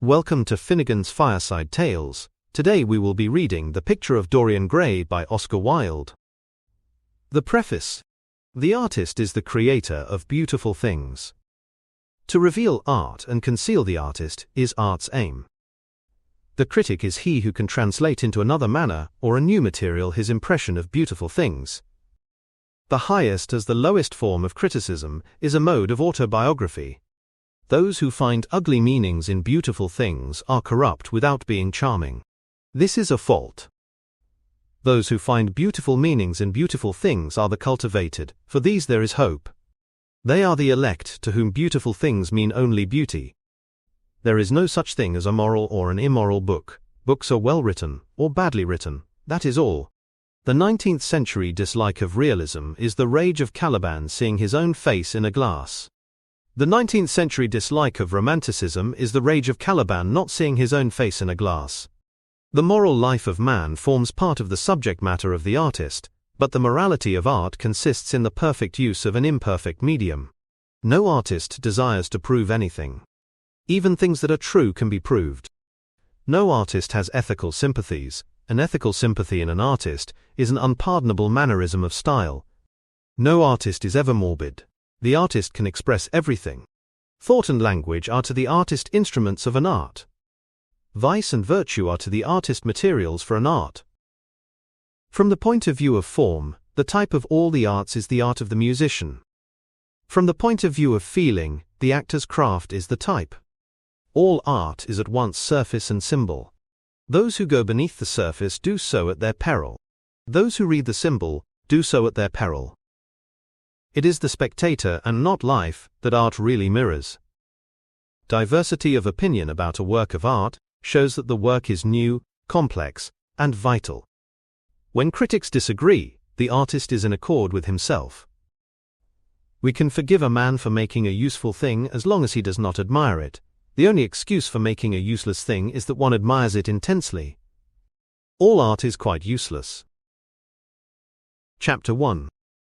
Welcome to Finnegan's Fireside Tales. Today we will be reading The Picture of Dorian Gray by Oscar Wilde. The preface. The artist is the creator of beautiful things. To reveal art and conceal the artist is art's aim. The critic is he who can translate into another manner or a new material his impression of beautiful things. The highest as the lowest form of criticism is a mode of autobiography. Those who find ugly meanings in beautiful things are corrupt without being charming. This is a fault. Those who find beautiful meanings in beautiful things are the cultivated, for these there is hope. They are the elect to whom beautiful things mean only beauty. There is no such thing as a moral or an immoral book. Books are well written, or badly written, that is all. The 19th century dislike of realism is the rage of Caliban seeing his own face in a glass. The 19th century dislike of romanticism is the rage of Caliban not seeing his own face in a glass. The moral life of man forms part of the subject matter of the artist, but the morality of art consists in the perfect use of an imperfect medium. No artist desires to prove anything. Even things that are true can be proved. No artist has ethical sympathies. An ethical sympathy in an artist is an unpardonable mannerism of style. No artist is ever morbid. The artist can express everything. Thought and language are to the artist instruments of an art. Vice and virtue are to the artist materials for an art. From the point of view of form, the type of all the arts is the art of the musician. From the point of view of feeling, the actor's craft is the type. All art is at once surface and symbol. Those who go beneath the surface do so at their peril. Those who read the symbol do so at their peril. It is the spectator and not life that art really mirrors. Diversity of opinion about a work of art shows that the work is new, complex, and vital. When critics disagree, the artist is in accord with himself. We can forgive a man for making a useful thing as long as he does not admire it. The only excuse for making a useless thing is that one admires it intensely. All art is quite useless. Chapter 1.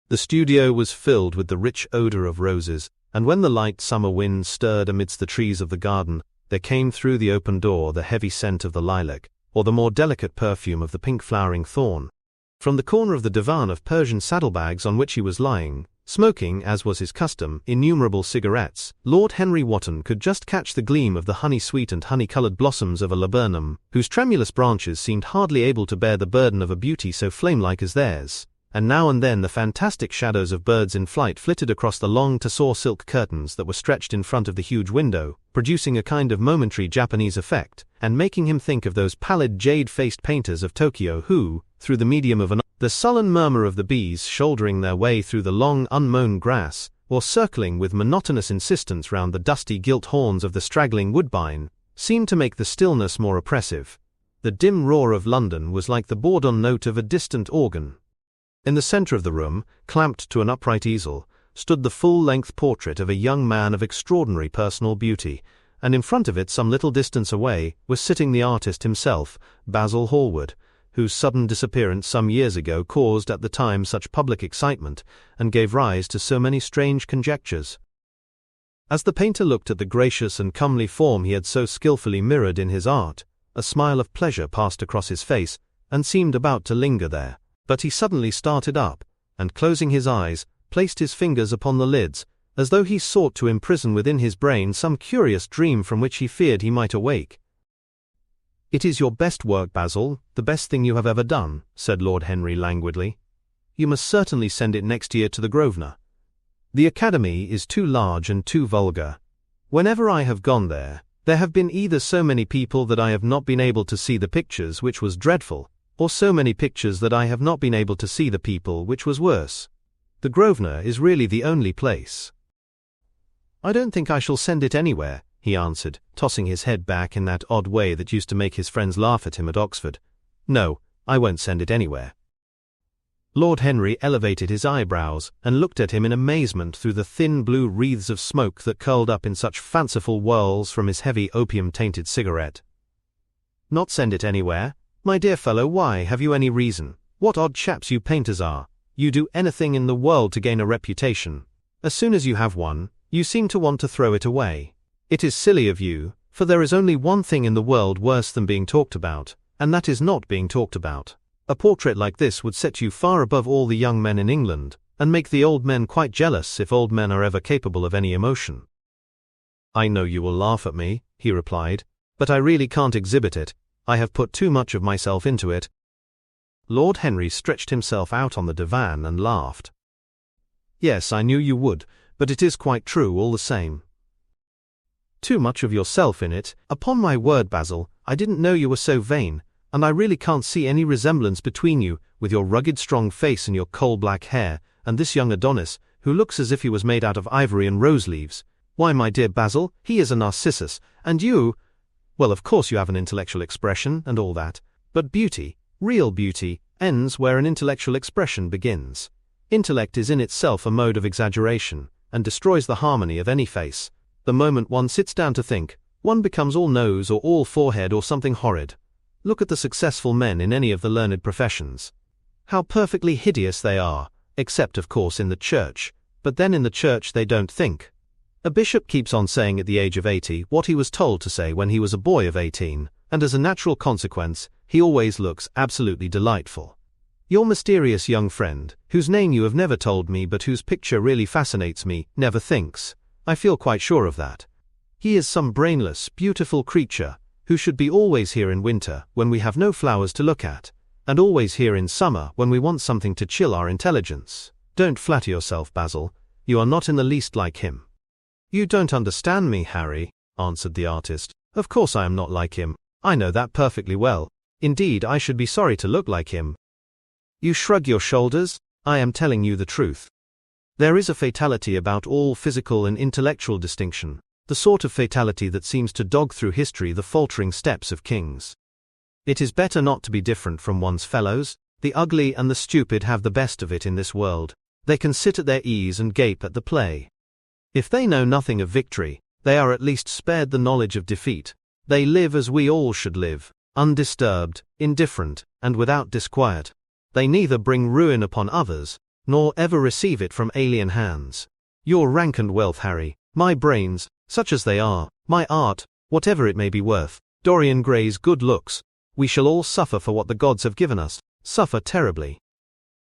The studio was filled with the rich odor of roses, and when the light summer wind stirred amidst the trees of the garden, there came through the open door the heavy scent of the lilac, or the more delicate perfume of the pink flowering thorn. From the corner of the divan of Persian saddlebags on which he was lying, smoking, as was his custom, innumerable cigarettes, Lord Henry Wotton could just catch the gleam of the honey-sweet and honey-coloured blossoms of a laburnum, whose tremulous branches seemed hardly able to bear the burden of a beauty so flame-like as theirs. And now and then the fantastic shadows of birds in flight flitted across the long tussore silk curtains that were stretched in front of the huge window, producing a kind of momentary Japanese effect, and making him think of those pallid jade-faced painters of Tokyo who, through the medium of the sullen murmur of the bees shouldering their way through the long unmown grass, or circling with monotonous insistence round the dusty gilt horns of the straggling woodbine, seemed to make the stillness more oppressive. The dim roar of London was like the bourdon note of a distant organ. In the centre of the room, clamped to an upright easel, stood the full-length portrait of a young man of extraordinary personal beauty, and in front of it, some little distance away, was sitting the artist himself, Basil Hallward, whose sudden disappearance some years ago caused at the time such public excitement, and gave rise to so many strange conjectures. As the painter looked at the gracious and comely form he had so skilfully mirrored in his art, a smile of pleasure passed across his face, and seemed about to linger there. But he suddenly started up, and closing his eyes, placed his fingers upon the lids, as though he sought to imprison within his brain some curious dream from which he feared he might awake. "It is your best work, Basil, the best thing you have ever done," said Lord Henry languidly. "You must certainly send it next year to the Grosvenor. The Academy is too large and too vulgar. Whenever I have gone there have been either so many people that I have not been able to see the pictures, which was dreadful, or so many pictures that I have not been able to see the people, which was worse. The Grosvenor is really the only place." "I don't think I shall send it anywhere," he answered, tossing his head back in that odd way that used to make his friends laugh at him at Oxford. "No, I won't send it anywhere." Lord Henry elevated his eyebrows and looked at him in amazement through the thin blue wreaths of smoke that curled up in such fanciful whirls from his heavy opium-tainted cigarette. "Not send it anywhere? My dear fellow, why, have you any reason? What odd chaps you painters are. You do anything in the world to gain a reputation. As soon as you have one, you seem to want to throw it away. It is silly of you, For there is only one thing in the world worse than being talked about, and that is not being talked about. A portrait like this would set you far above all the young men in England, and make the old men quite jealous if old men are ever capable of any emotion." "I know you will laugh at me," he replied, "but I really can't exhibit it. I have put too much of myself into it." Lord Henry stretched himself out on the divan and laughed. "Yes, I knew you would, but it is quite true all the same." "Too much of yourself in it? Upon my word, Basil, I didn't know you were so vain, and I really can't see any resemblance between you, with your rugged strong face and your coal-black hair, and this young Adonis, who looks as if he was made out of ivory and rose leaves. Why, my dear Basil, he is a Narcissus, and you— well, of course you have an intellectual expression and all that, but beauty, real beauty, ends where an intellectual expression begins. Intellect is in itself a mode of exaggeration, and destroys the harmony of any face. The moment one sits down to think, one becomes all nose or all forehead or something horrid. Look at the successful men in any of the learned professions. How perfectly hideous they are, except of course in the church, but then in the church they don't think. A bishop keeps on saying at the age of 80 what he was told to say when he was a boy of 18, and as a natural consequence, he always looks absolutely delightful. Your mysterious young friend, whose name you have never told me but whose picture really fascinates me, never thinks. I feel quite sure of that. He is some brainless, beautiful creature, who should be always here in winter when we have no flowers to look at, and always here in summer when we want something to chill our intelligence. Don't flatter yourself, Basil. You are not in the least like him." "You don't understand me, Harry," answered the artist. "Of course I am not like him. I know that perfectly well. Indeed, I should be sorry to look like him." "You shrug your shoulders? I am telling you the truth. There is a fatality about all physical and intellectual distinction, the sort of fatality that seems to dog through history the faltering steps of kings. It is better not to be different from one's fellows. The ugly and the stupid have the best of it in this world. They can sit at their ease and gape at the play. If they know nothing of victory, they are at least spared the knowledge of defeat. They live as we all should live, undisturbed, indifferent, and without disquiet. They neither bring ruin upon others, nor ever receive it from alien hands. Your rank and wealth, Harry, my brains, such as they are, my art, whatever it may be worth, Dorian Gray's good looks, we shall all suffer for what the gods have given us, suffer terribly."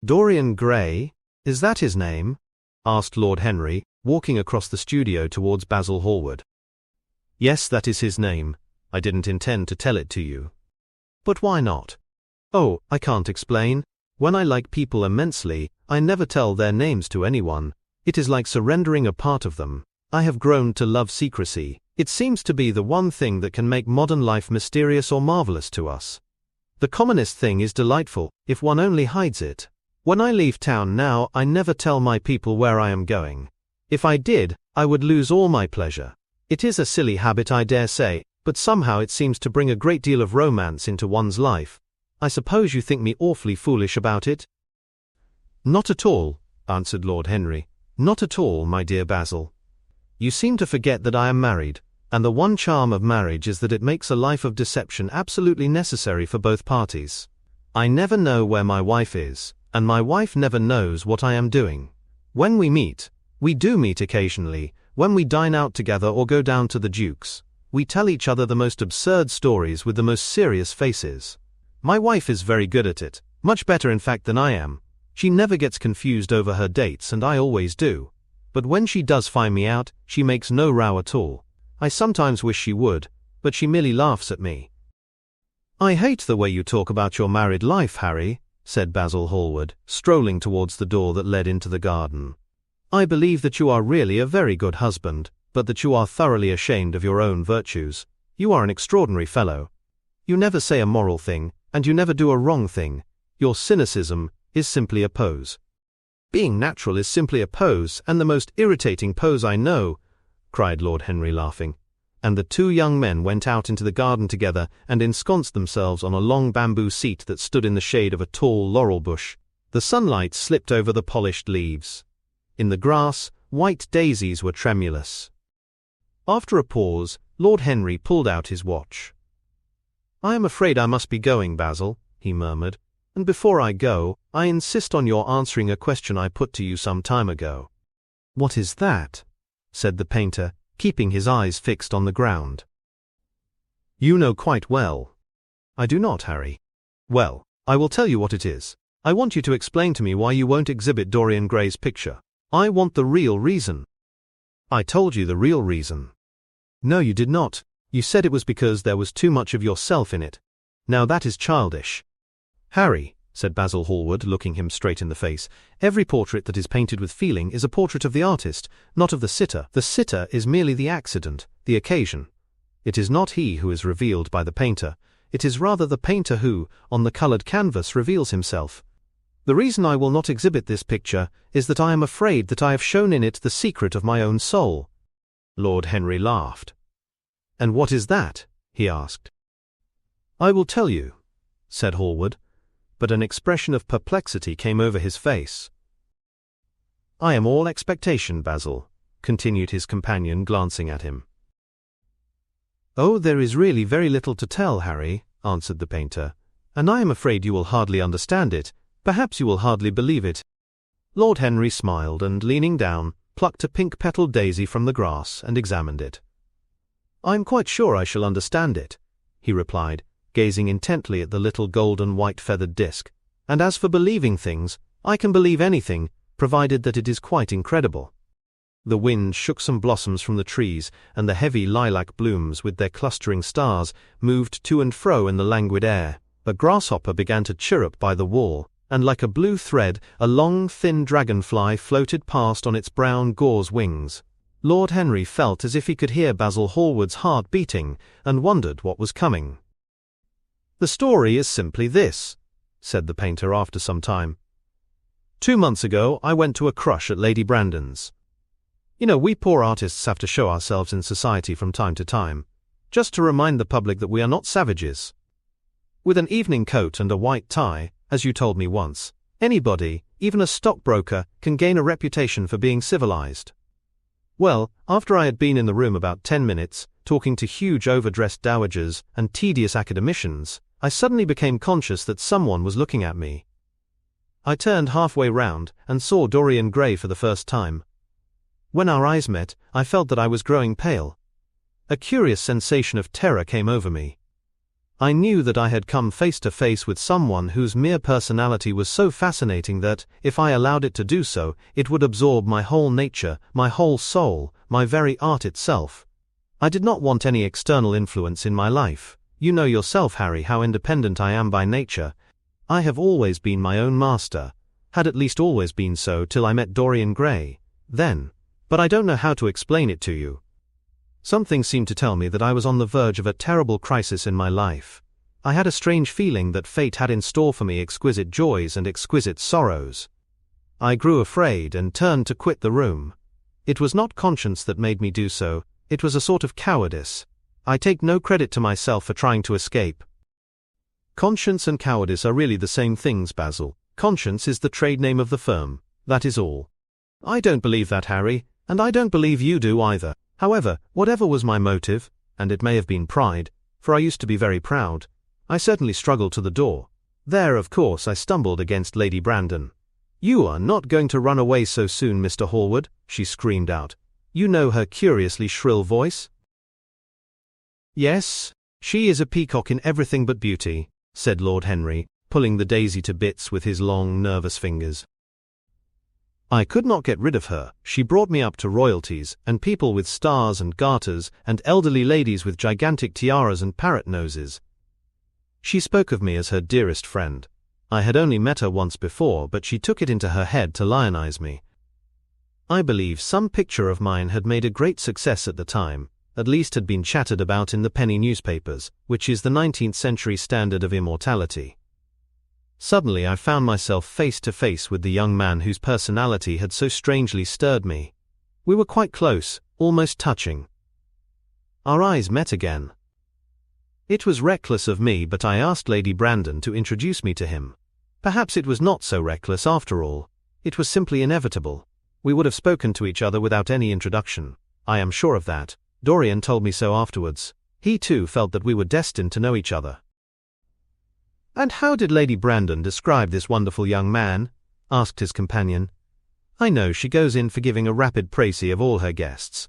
"Dorian Gray? Is that his name?" asked Lord Henry, walking across the studio towards Basil Hallward. "Yes, that is his name. I didn't intend to tell it to you." "But why not?" "Oh, I can't explain. When I like people immensely, I never tell their names to anyone. It is like surrendering a part of them. I have grown to love secrecy. It seems to be the one thing that can make modern life mysterious or marvelous to us. The commonest thing is delightful, if one only hides it. When I leave town now, I never tell my people where I am going. If I did, I would lose all my pleasure. It is a silly habit, I dare say, but somehow it seems to bring a great deal of romance into one's life. I suppose you think me awfully foolish about it?" "Not at all," answered Lord Henry. "Not at all, my dear Basil. You seem to forget that I am married, and the one charm of marriage is that it makes a life of deception absolutely necessary for both parties. I never know where my wife is, and my wife never knows what I am doing. When we meet, we do meet occasionally, when we dine out together or go down to the Duke's, we tell each other the most absurd stories with the most serious faces. My wife is very good at it, much better in fact than I am. She never gets confused over her dates, and I always do. But when she does find me out, she makes no row at all. I sometimes wish she would, but she merely laughs at me." "I hate the way you talk about your married life, Harry," said Basil Hallward, strolling towards the door that led into the garden. "I believe that you are really a very good husband, but that you are thoroughly ashamed of your own virtues. You are an extraordinary fellow. You never say a moral thing, and you never do a wrong thing. Your cynicism is simply a pose." "Being natural is simply a pose, and the most irritating pose I know," cried Lord Henry, laughing. And the two young men went out into the garden together and ensconced themselves on a long bamboo seat that stood in the shade of a tall laurel bush. The sunlight slipped over the polished leaves. In the grass, white daisies were tremulous. After a pause, Lord Henry pulled out his watch. "I am afraid I must be going, Basil," he murmured. "And before I go, I insist on your answering a question I put to you some time ago." "What is that?" said the painter, keeping his eyes fixed on the ground. You know quite well. I do not, Harry. Well, I will tell you what it is. I want you to explain to me why you won't exhibit Dorian Gray's picture. I want the real reason. I told you the real reason. No, you did not. You said it was because there was too much of yourself in it. Now that is childish. Harry, said Basil Hallward, looking him straight in the face, every portrait that is painted with feeling is a portrait of the artist, not of the sitter. The sitter is merely the accident, the occasion. It is not he who is revealed by the painter. It is rather the painter who, on the coloured canvas, reveals himself. The reason I will not exhibit this picture is that I am afraid that I have shown in it the secret of my own soul. Lord Henry laughed. And what is that? He asked. I will tell you, said Hallward, but an expression of perplexity came over his face. I am all expectation, Basil, continued his companion, glancing at him. Oh, there is really very little to tell, Harry, answered the painter, and I am afraid you will hardly understand it. Perhaps you will hardly believe it. Lord Henry smiled and, leaning down, plucked a pink-petalled daisy from the grass and examined it. I am quite sure I shall understand it, he replied, gazing intently at the little golden white-feathered disc. And as for believing things, I can believe anything, provided that it is quite incredible. The wind shook some blossoms from the trees, and the heavy lilac blooms with their clustering stars moved to and fro in the languid air. A grasshopper began to chirrup by the wall, and like a blue thread, a long, thin dragonfly floated past on its brown gauze wings. Lord Henry felt as if he could hear Basil Hallward's heart beating, and wondered what was coming. The story is simply this, said the painter after some time. 2 months ago I went to a crush at Lady Brandon's. You know, we poor artists have to show ourselves in society from time to time, just to remind the public that we are not savages. With an evening coat and a white tie, as you told me once, anybody, even a stockbroker, can gain a reputation for being civilized. Well, after I had been in the room about 10 minutes, talking to huge overdressed dowagers and tedious academicians, I suddenly became conscious that someone was looking at me. I turned halfway round and saw Dorian Gray for the first time. When our eyes met, I felt that I was growing pale. A curious sensation of terror came over me. I knew that I had come face to face with someone whose mere personality was so fascinating that, if I allowed it to do so, it would absorb my whole nature, my whole soul, my very art itself. I did not want any external influence in my life. You know yourself, Harry, how independent I am by nature. I have always been my own master, had at least always been so till I met Dorian Gray. Then, but I don't know how to explain it to you. Something seemed to tell me that I was on the verge of a terrible crisis in my life. I had a strange feeling that fate had in store for me exquisite joys and exquisite sorrows. I grew afraid and turned to quit the room. It was not conscience that made me do so, it was a sort of cowardice. I take no credit to myself for trying to escape. Conscience and cowardice are really the same things, Basil. Conscience is the trade name of the firm, that is all. I don't believe that, Harry, and I don't believe you do either. However, whatever was my motive, and it may have been pride, for I used to be very proud, I certainly struggled to the door. There, of course, I stumbled against Lady Brandon. You are not going to run away so soon, Mr. Hallward, she screamed out. You know her curiously shrill voice? Yes, she is a peacock in everything but beauty, said Lord Henry, pulling the daisy to bits with his long, nervous fingers. I could not get rid of her. She brought me up to royalties, and people with stars and garters, and elderly ladies with gigantic tiaras and parrot noses. She spoke of me as her dearest friend. I had only met her once before, but she took it into her head to lionize me. I believe some picture of mine had made a great success at the time, at least had been chattered about in the penny newspapers, which is the 19th century standard of immortality. Suddenly I found myself face to face with the young man whose personality had so strangely stirred me. We were quite close, almost touching. Our eyes met again. It was reckless of me, but I asked Lady Brandon to introduce me to him. Perhaps it was not so reckless after all. It was simply inevitable. We would have spoken to each other without any introduction. I am sure of that. Dorian told me so afterwards. He too felt that we were destined to know each other. And how did Lady Brandon describe this wonderful young man? Asked his companion. I know she goes in for giving a rapid précis of all her guests.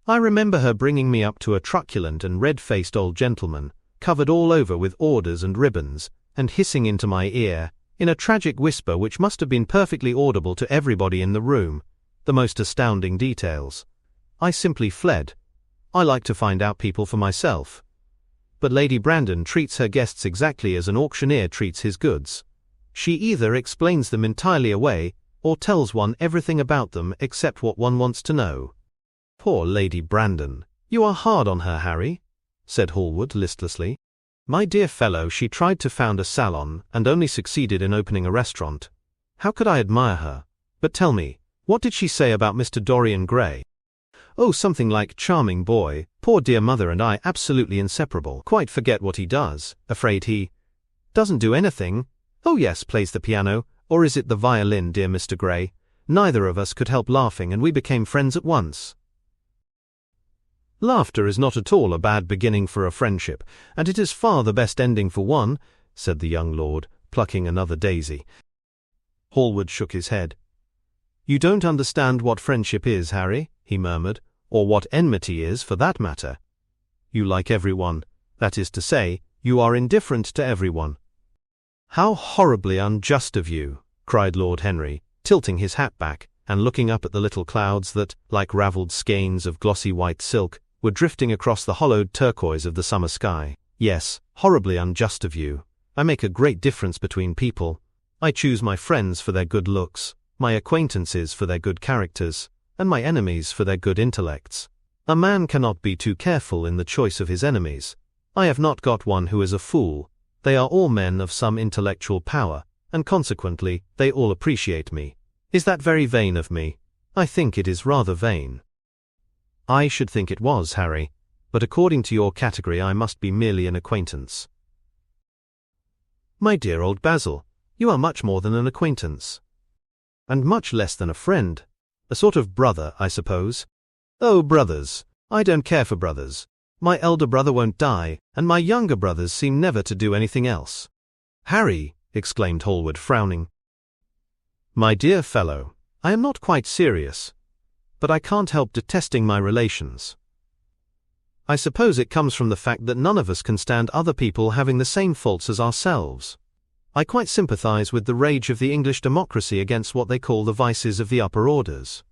I remember her bringing me up to a truculent and red-faced old gentleman, covered all over with orders and ribbons, and hissing into my ear, in a tragic whisper which must have been perfectly audible to everybody in the room, the most astounding details. I simply fled. I like to find out people for myself. But Lady Brandon treats her guests exactly as an auctioneer treats his goods. She either explains them entirely away, or tells one everything about them except what one wants to know. Poor Lady Brandon. You are hard on her, Harry, said Hallward listlessly. My dear fellow, she tried to found a salon, and only succeeded in opening a restaurant. How could I admire her? But tell me, what did she say about Mr. Dorian Gray? Oh, something like charming boy, poor dear mother and I absolutely inseparable, quite forget what he does, afraid he doesn't do anything. Oh yes, plays the piano, or is it the violin, dear Mr. Gray? Neither of us could help laughing and we became friends at once. Laughter is not at all a bad beginning for a friendship, and it is far the best ending for one, said the young lord, plucking another daisy. Hallward shook his head. You don't understand what friendship is, Harry, he murmured, or what enmity is, for that matter. You like everyone, that is to say, you are indifferent to everyone. How horribly unjust of you, cried Lord Henry, tilting his hat back, and looking up at the little clouds that, like ravelled skeins of glossy white silk, were drifting across the hollowed turquoise of the summer sky. Yes, horribly unjust of you. I make a great difference between people. I choose my friends for their good looks, my acquaintances for their good characters, and my enemies for their good intellects. A man cannot be too careful in the choice of his enemies. I have not got one who is a fool. They are all men of some intellectual power, and consequently, they all appreciate me. Is that very vain of me? I think it is rather vain. I should think it was, Harry, but according to your category I must be merely an acquaintance. My dear old Basil, you are much more than an acquaintance. And much less than a friend. A sort of brother, I suppose. Oh, brothers. I don't care for brothers. My elder brother won't die, and my younger brothers seem never to do anything else. Harry, exclaimed Hallward, frowning. My dear fellow, I am not quite serious, but I can't help detesting my relations. I suppose it comes from the fact that none of us can stand other people having the same faults as ourselves. I quite sympathize with the rage of the English democracy against what they call the vices of the upper orders.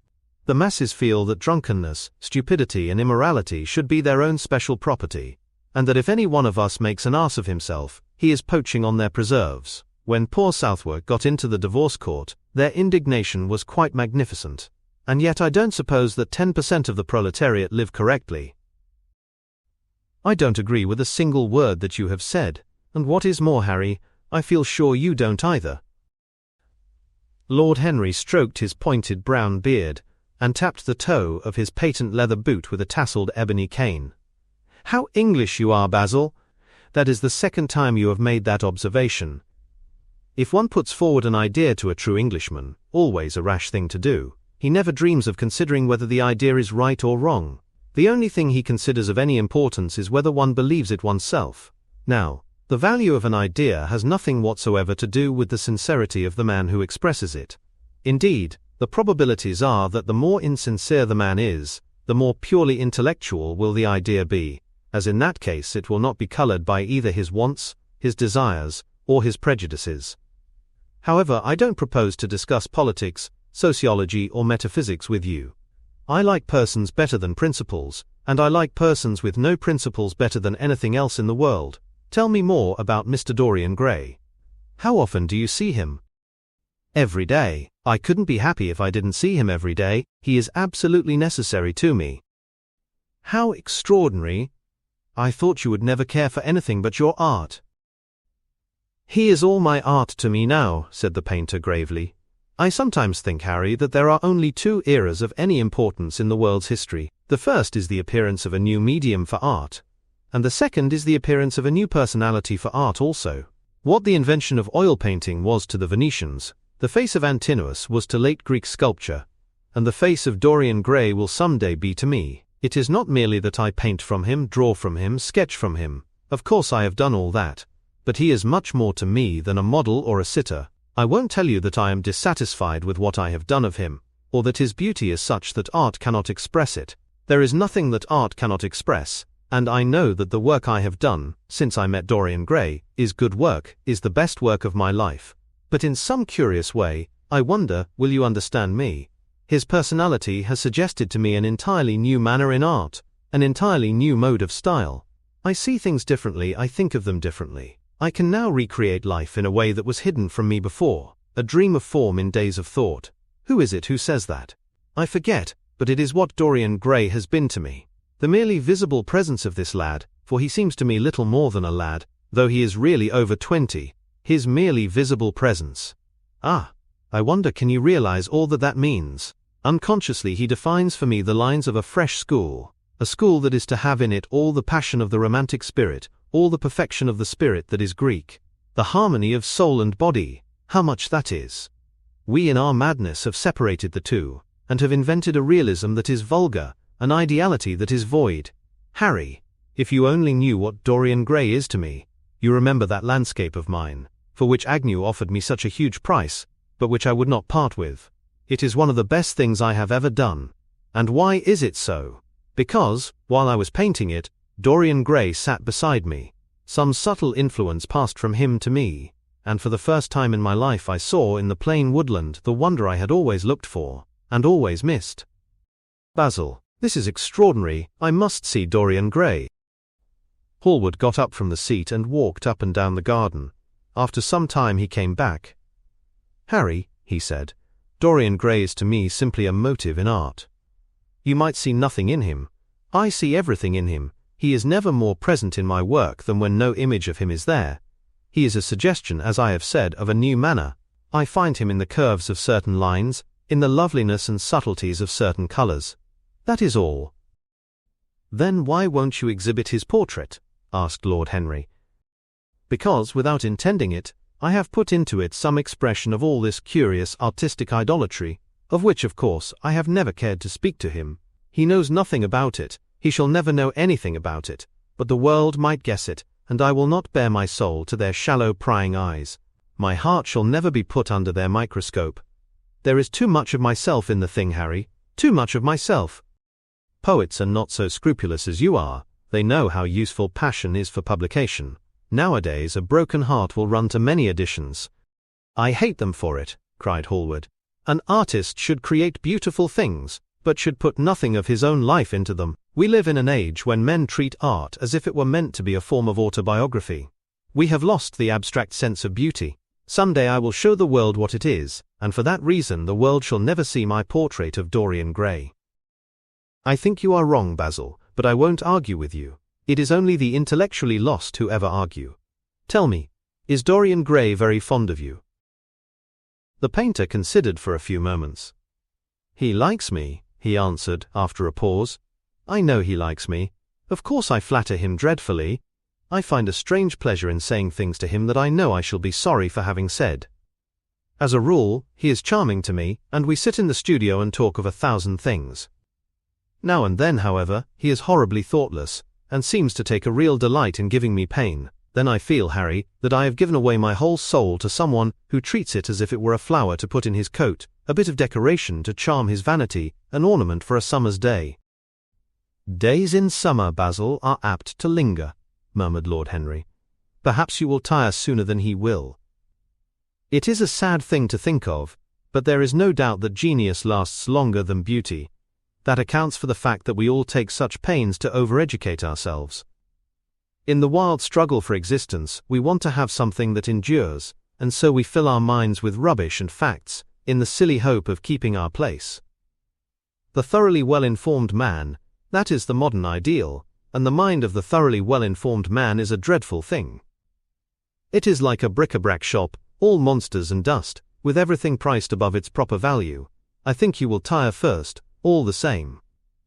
The masses feel that drunkenness, stupidity and immorality should be their own special property, and that if any one of us makes an ass of himself, he is poaching on their preserves. When poor Southwark got into the divorce court, their indignation was quite magnificent. And yet I don't suppose that 10% of the proletariat live correctly. I don't agree with a single word that you have said, and what is more, Harry, I feel sure you don't either. Lord Henry stroked his pointed brown beard, and tapped the toe of his patent leather boot with a tasselled ebony cane. How English you are, Basil! That is the second time you have made that observation. If one puts forward an idea to a true Englishman, always a rash thing to do, he never dreams of considering whether the idea is right or wrong. The only thing he considers of any importance is whether one believes it oneself. Now, the value of an idea has nothing whatsoever to do with the sincerity of the man who expresses it. Indeed, the probabilities are that the more insincere the man is, the more purely intellectual will the idea be, as in that case it will not be colored by either his wants, his desires, or his prejudices. However, I don't propose to discuss politics, sociology or metaphysics with you. I like persons better than principles, and I like persons with no principles better than anything else in the world. Tell me more about Mr. Dorian Gray. How often do you see him? Every day. I couldn't be happy if I didn't see him every day. He is absolutely necessary to me. How extraordinary. I thought you would never care for anything but your art. He is all my art to me now, said the painter gravely. I sometimes think, Harry, that there are only two eras of any importance in the world's history. The first is the appearance of a new medium for art, and the second is the appearance of a new personality for art also. What the invention of oil painting was to the Venetians, the face of Antinous was to late Greek sculpture, and the face of Dorian Gray will someday be to me. It is not merely that I paint from him, draw from him, sketch from him. Of course I have done all that, but he is much more to me than a model or a sitter. I won't tell you that I am dissatisfied with what I have done of him, or that his beauty is such that art cannot express it. There is nothing that art cannot express, and I know that the work I have done, since I met Dorian Gray, is good work, is the best work of my life. But in some curious way, I wonder, will you understand me? His personality has suggested to me an entirely new manner in art, an entirely new mode of style. I see things differently, I think of them differently. I can now recreate life in a way that was hidden from me before, a dream of form in days of thought. Who is it who says that? I forget, but it is what Dorian Gray has been to me. The merely visible presence of this lad, for he seems to me little more than a lad, though he is really over 20, his merely visible presence. Ah, I wonder, can you realize all that that means? Unconsciously he defines for me the lines of a fresh school, a school that is to have in it all the passion of the romantic spirit, all the perfection of the spirit that is Greek, the harmony of soul and body, how much that is. We in our madness have separated the two, and have invented a realism that is vulgar, an ideality that is void. Harry, if you only knew what Dorian Gray is to me, you remember that landscape of mine, for which Agnew offered me such a huge price, but which I would not part with. It is one of the best things I have ever done. And why is it so? Because, while I was painting it, Dorian Gray sat beside me. Some subtle influence passed from him to me, and for the first time in my life I saw in the plain woodland the wonder I had always looked for, and always missed. Basil, this is extraordinary, I must see Dorian Gray. Hallward got up from the seat and walked up and down the garden. After some time he came back. Harry, he said, Dorian Gray is to me simply a motive in art. You might see nothing in him. I see everything in him. He is never more present in my work than when no image of him is there. He is a suggestion, as I have said, of a new manner. I find him in the curves of certain lines, in the loveliness and subtleties of certain colors. That is all. Then why won't you exhibit his portrait? Asked Lord Henry. Because, without intending it, I have put into it some expression of all this curious artistic idolatry, of which, of course, I have never cared to speak to him. He knows nothing about it, he shall never know anything about it, but the world might guess it, and I will not bare my soul to their shallow prying eyes. My heart shall never be put under their microscope. There is too much of myself in the thing, Harry, too much of myself. Poets are not so scrupulous as you are, they know how useful passion is for publication. Nowadays a broken heart will run to many editions. I hate them for it, cried Hallward. An artist should create beautiful things, but should put nothing of his own life into them. We live in an age when men treat art as if it were meant to be a form of autobiography. We have lost the abstract sense of beauty. Some day I will show the world what it is, and for that reason the world shall never see my portrait of Dorian Gray. I think you are wrong, Basil, but I won't argue with you. It is only the intellectually lost who ever argue. Tell me, is Dorian Gray very fond of you? The painter considered for a few moments. He likes me, he answered, after a pause. I know he likes me. Of course I flatter him dreadfully. I find a strange pleasure in saying things to him that I know I shall be sorry for having said. As a rule, he is charming to me, and we sit in the studio and talk of 1,000 things. Now and then, however, he is horribly thoughtless, and seems to take a real delight in giving me pain. Then I feel, Harry, that I have given away my whole soul to someone who treats it as if it were a flower to put in his coat, a bit of decoration to charm his vanity, an ornament for a summer's day. Days in summer, Basil, are apt to linger, murmured Lord Henry. Perhaps you will tire sooner than he will. It is a sad thing to think of, but there is no doubt that genius lasts longer than beauty. That accounts for the fact that we all take such pains to overeducate ourselves. In the wild struggle for existence, we want to have something that endures, and so we fill our minds with rubbish and facts, in the silly hope of keeping our place. The thoroughly well-informed man, that is the modern ideal, and the mind of the thoroughly well-informed man is a dreadful thing. It is like a bric-a-brac shop, all monsters and dust, with everything priced above its proper value. I think you will tire first, all the same.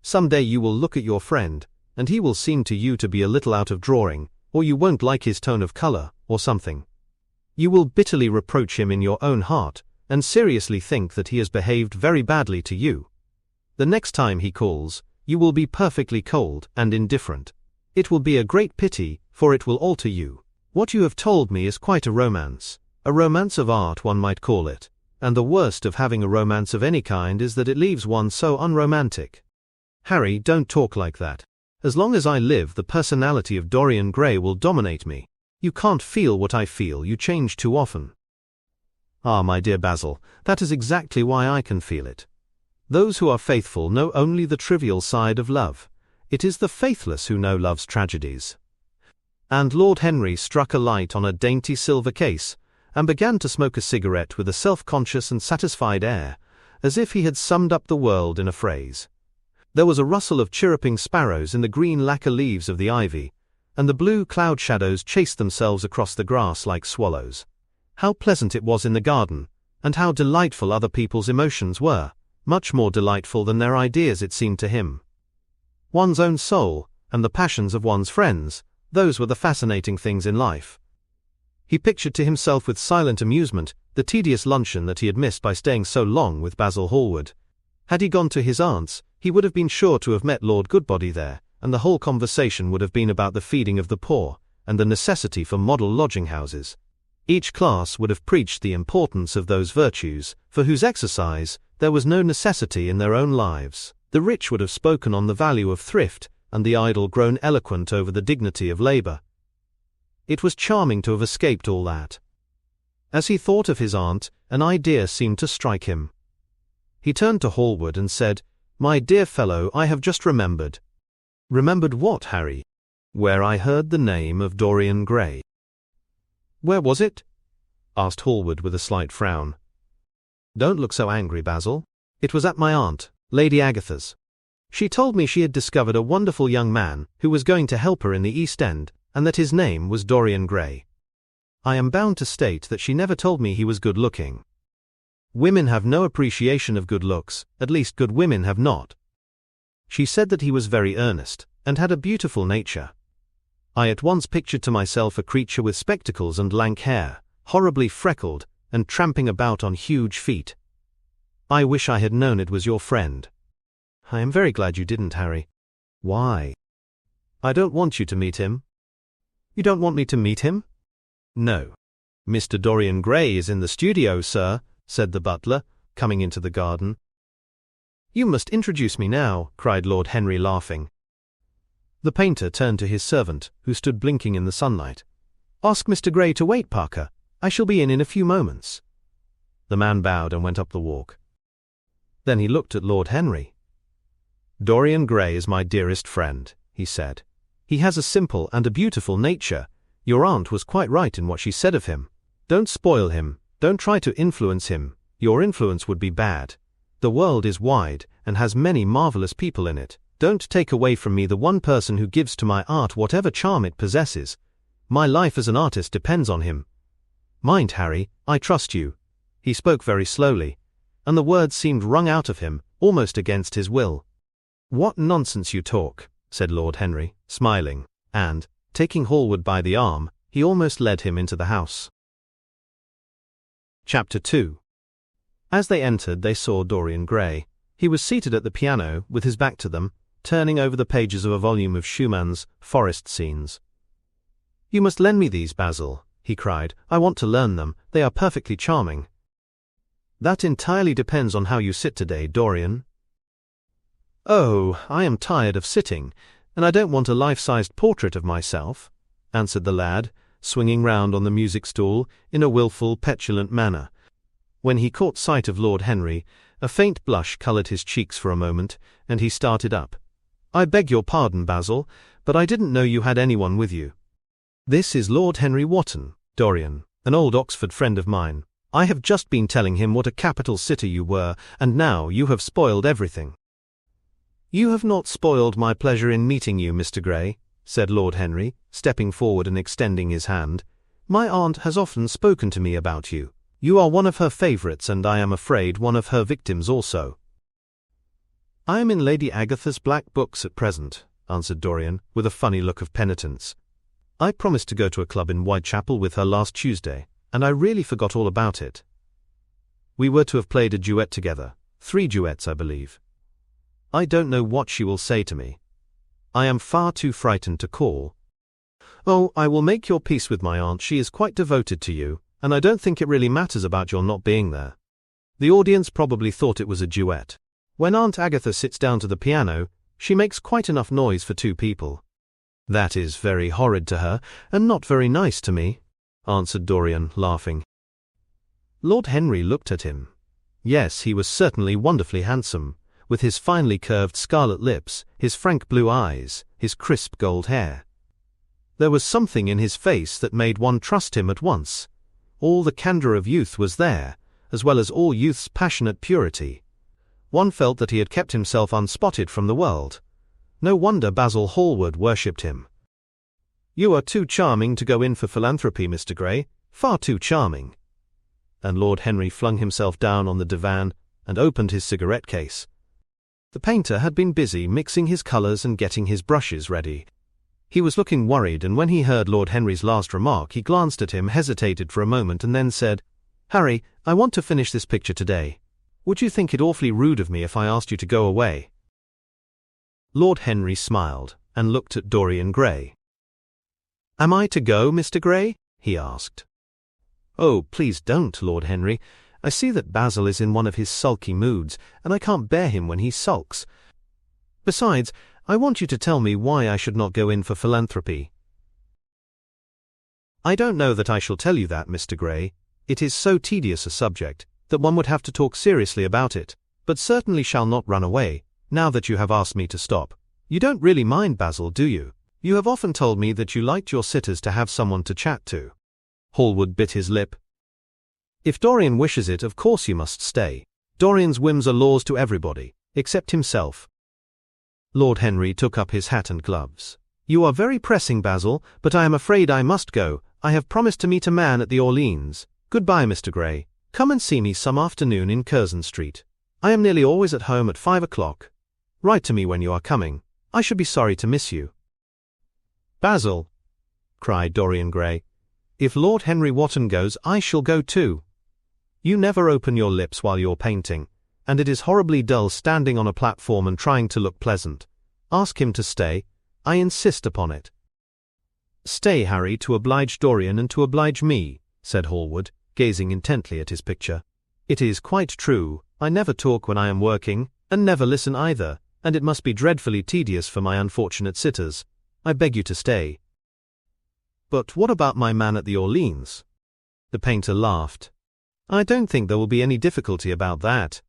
Some day you will look at your friend, and he will seem to you to be a little out of drawing, or you won't like his tone of color, or something. You will bitterly reproach him in your own heart, and seriously think that he has behaved very badly to you. The next time he calls, you will be perfectly cold and indifferent. It will be a great pity, for it will alter you. What you have told me is quite a romance of art one might call it, and the worst of having a romance of any kind is that it leaves one so unromantic. Harry, don't talk like that. As long as I live, the personality of Dorian Gray will dominate me. You can't feel what I feel, you change too often. Ah, my dear Basil, that is exactly why I can feel it. Those who are faithful know only the trivial side of love. It is the faithless who know love's tragedies. And Lord Henry struck a light on a dainty silver case, and began to smoke a cigarette with a self-conscious and satisfied air, as if he had summed up the world in a phrase. There was a rustle of chirruping sparrows in the green lacquer leaves of the ivy, and the blue cloud shadows chased themselves across the grass like swallows. How pleasant it was in the garden, and how delightful other people's emotions were, much more delightful than their ideas it seemed to him. One's own soul, and the passions of one's friends, those were the fascinating things in life. He pictured to himself with silent amusement the tedious luncheon that he had missed by staying so long with Basil Hallward. Had he gone to his aunt's, he would have been sure to have met Lord Goodbody there, and the whole conversation would have been about the feeding of the poor, and the necessity for model lodging-houses. Each class would have preached the importance of those virtues, for whose exercise there was no necessity in their own lives. The rich would have spoken on the value of thrift, and the idle grown eloquent over the dignity of labour. It was charming to have escaped all that. As he thought of his aunt, an idea seemed to strike him. He turned to Hallward and said, "My dear fellow, I have just remembered." "Remembered what, Harry?" "Where I heard the name of Dorian Gray." "Where was it?" asked Hallward with a slight frown. "Don't look so angry, Basil. It was at my aunt, Lady Agatha's. She told me she had discovered a wonderful young man who was going to help her in the East End, and that his name was Dorian Gray. I am bound to state that she never told me he was good-looking. Women have no appreciation of good looks, at least good women have not. She said that he was very earnest, and had a beautiful nature. I at once pictured to myself a creature with spectacles and lank hair, horribly freckled, and tramping about on huge feet. I wish I had known it was your friend." "I am very glad you didn't, Harry." "Why?" "I don't want you to meet him." "You don't want me to meet him?" "No." "Mr. Dorian Gray is in the studio, sir," said the butler, coming into the garden. "You must introduce me now," cried Lord Henry, laughing. The painter turned to his servant, who stood blinking in the sunlight. "Ask Mr. Gray to wait, Parker. I shall be in a few moments." The man bowed and went up the walk. Then he looked at Lord Henry. "Dorian Gray is my dearest friend," he said. "He has a simple and a beautiful nature. Your aunt was quite right in what she said of him. Don't spoil him, don't try to influence him, your influence would be bad. The world is wide, and has many marvelous people in it. Don't take away from me the one person who gives to my art whatever charm it possesses. My life as an artist depends on him. Mind, Harry, I trust you." He spoke very slowly, and the words seemed wrung out of him, almost against his will. "What nonsense you talk," said Lord Henry, smiling, and, taking Hallward by the arm, he almost led him into the house. Chapter 2. As they entered, they saw Dorian Gray. He was seated at the piano, with his back to them, turning over the pages of a volume of Schumann's Forest Scenes. "You must lend me these, Basil," he cried. "I want to learn them. They are perfectly charming." "That entirely depends on how you sit today, Dorian." "Oh, I am tired of sitting, and I don't want a life-sized portrait of myself," answered the lad, swinging round on the music-stool in a wilful, petulant manner. When he caught sight of Lord Henry, a faint blush coloured his cheeks for a moment, and he started up. "I beg your pardon, Basil, but I didn't know you had anyone with you." "This is Lord Henry Wotton, Dorian, an old Oxford friend of mine. I have just been telling him what a capital sitter you were, and now you have spoiled everything." "You have not spoiled my pleasure in meeting you, Mr. Gray," said Lord Henry, stepping forward and extending his hand. "My aunt has often spoken to me about you. You are one of her favourites, and I am afraid one of her victims also." "I am in Lady Agatha's black books at present," answered Dorian, with a funny look of penitence. "I promised to go to a club in Whitechapel with her last Tuesday, and I really forgot all about it. We were to have played a duet together, 3 duets, I believe. I don't know what she will say to me. I am far too frightened to call." "Oh, I will make your peace with my aunt. She is quite devoted to you, and I don't think it really matters about your not being there. The audience probably thought it was a duet. When Aunt Agatha sits down to the piano, She makes quite enough noise for 2 people. That is very horrid to her, and not very nice to me, answered Dorian, laughing. Lord Henry looked at him. Yes, he was certainly wonderfully handsome, with his finely curved scarlet lips, his frank blue eyes, his crisp gold hair. There was something in his face that made one trust him at once. All the candour of youth was there, as well as all youth's passionate purity. One felt that he had kept himself unspotted from the world. No wonder Basil Hallward worshipped him. "You are too charming to go in for philanthropy, Mr. Gray, far too charming." And Lord Henry flung himself down on the divan and opened his cigarette case. The painter had been busy mixing his colours and getting his brushes ready. He was looking worried, and when he heard Lord Henry's last remark, he glanced at him, hesitated for a moment, and then said, "Harry, I want to finish this picture today. Would you think it awfully rude of me if I asked you to go away?" Lord Henry smiled and looked at Dorian Gray. "Am I to go, Mr. Gray?" he asked. "Oh, please don't, Lord Henry. I see that Basil is in one of his sulky moods, and I can't bear him when he sulks. Besides, I want you to tell me why I should not go in for philanthropy." "I don't know that I shall tell you that, Mr. Gray. It is so tedious a subject that one would have to talk seriously about it, but certainly shall not run away, now that you have asked me to stop. You don't really mind Basil, do you? You have often told me that you liked your sitters to have someone to chat to." Hallward bit his lip. "If Dorian wishes it, of course you must stay. Dorian's whims are laws to everybody, except himself." Lord Henry took up his hat and gloves. "You are very pressing, Basil, but I am afraid I must go. I have promised to meet a man at the Orleans. Goodbye, Mr. Gray. Come and see me some afternoon in Curzon Street. I am nearly always at home at 5 o'clock. Write to me when you are coming. I should be sorry to miss you." "Basil," cried Dorian Gray, "if Lord Henry Wotton goes, I shall go too. You never open your lips while you're painting, and it is horribly dull standing on a platform and trying to look pleasant. Ask him to stay. I insist upon it." "Stay, Harry, to oblige Dorian and to oblige me," said Hallward, gazing intently at his picture. "It is quite true, I never talk when I am working, and never listen either, and it must be dreadfully tedious for my unfortunate sitters. I beg you to stay." "But what about my man at the Orleans?" The painter laughed. "I don't think there will be any difficulty about that.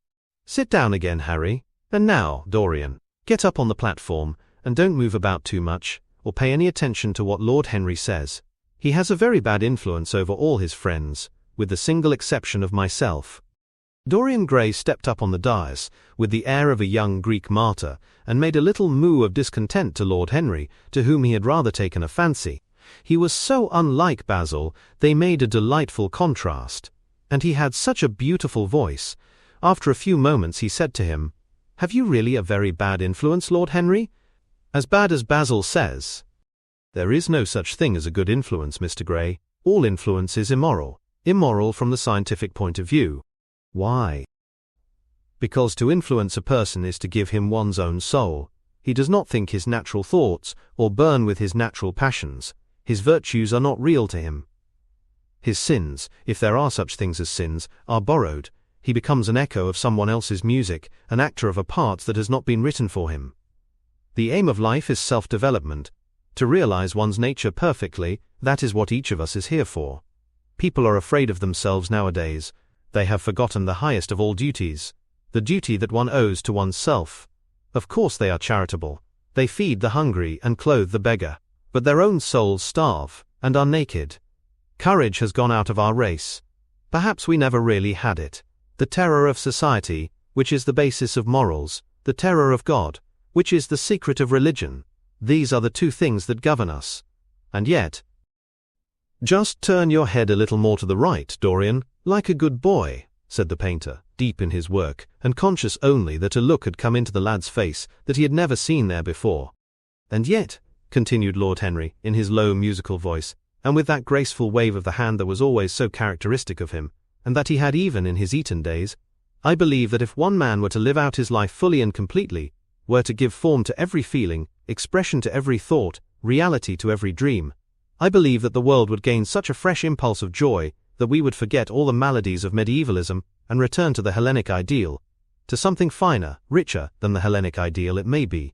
Sit down again, Harry. And now, Dorian, get up on the platform, and don't move about too much, or pay any attention to what Lord Henry says. He has a very bad influence over all his friends, with the single exception of myself." Dorian Gray stepped up on the dais, with the air of a young Greek martyr, and made a little moo of discontent to Lord Henry, to whom he had rather taken a fancy. He was so unlike Basil, they made a delightful contrast. And he had such a beautiful voice. After a few moments he said to him, "Have you really a very bad influence, Lord Henry? As bad as Basil says?" "There is no such thing as a good influence, Mr. Gray. All influence is immoral. Immoral from the scientific point of view." "Why?" "Because to influence a person is to give him one's own soul. He does not think his natural thoughts, or burn with his natural passions. His virtues are not real to him. His sins, if there are such things as sins, are borrowed. He becomes an echo of someone else's music, an actor of a part that has not been written for him. The aim of life is self-development. To realize one's nature perfectly, that is what each of us is here for. People are afraid of themselves nowadays. They have forgotten the highest of all duties, the duty that one owes to one's self. Of course they are charitable. They feed the hungry and clothe the beggar. But their own souls starve, and are naked. Courage has gone out of our race. Perhaps we never really had it. The terror of society, which is the basis of morals, the terror of God, which is the secret of religion, these are the 2 things that govern us. And yet— "Just turn your head a little more to the right, Dorian, like a good boy," said the painter, deep in his work, and conscious only that a look had come into the lad's face that he had never seen there before. "And yet," continued Lord Henry, in his low musical voice, and with that graceful wave of the hand that was always so characteristic of him, and that he had even in his Eton days, "I believe that if one man were to live out his life fully and completely, were to give form to every feeling, expression to every thought, reality to every dream, I believe that the world would gain such a fresh impulse of joy that we would forget all the maladies of medievalism and return to the Hellenic ideal, to something finer, richer than the Hellenic ideal it may be,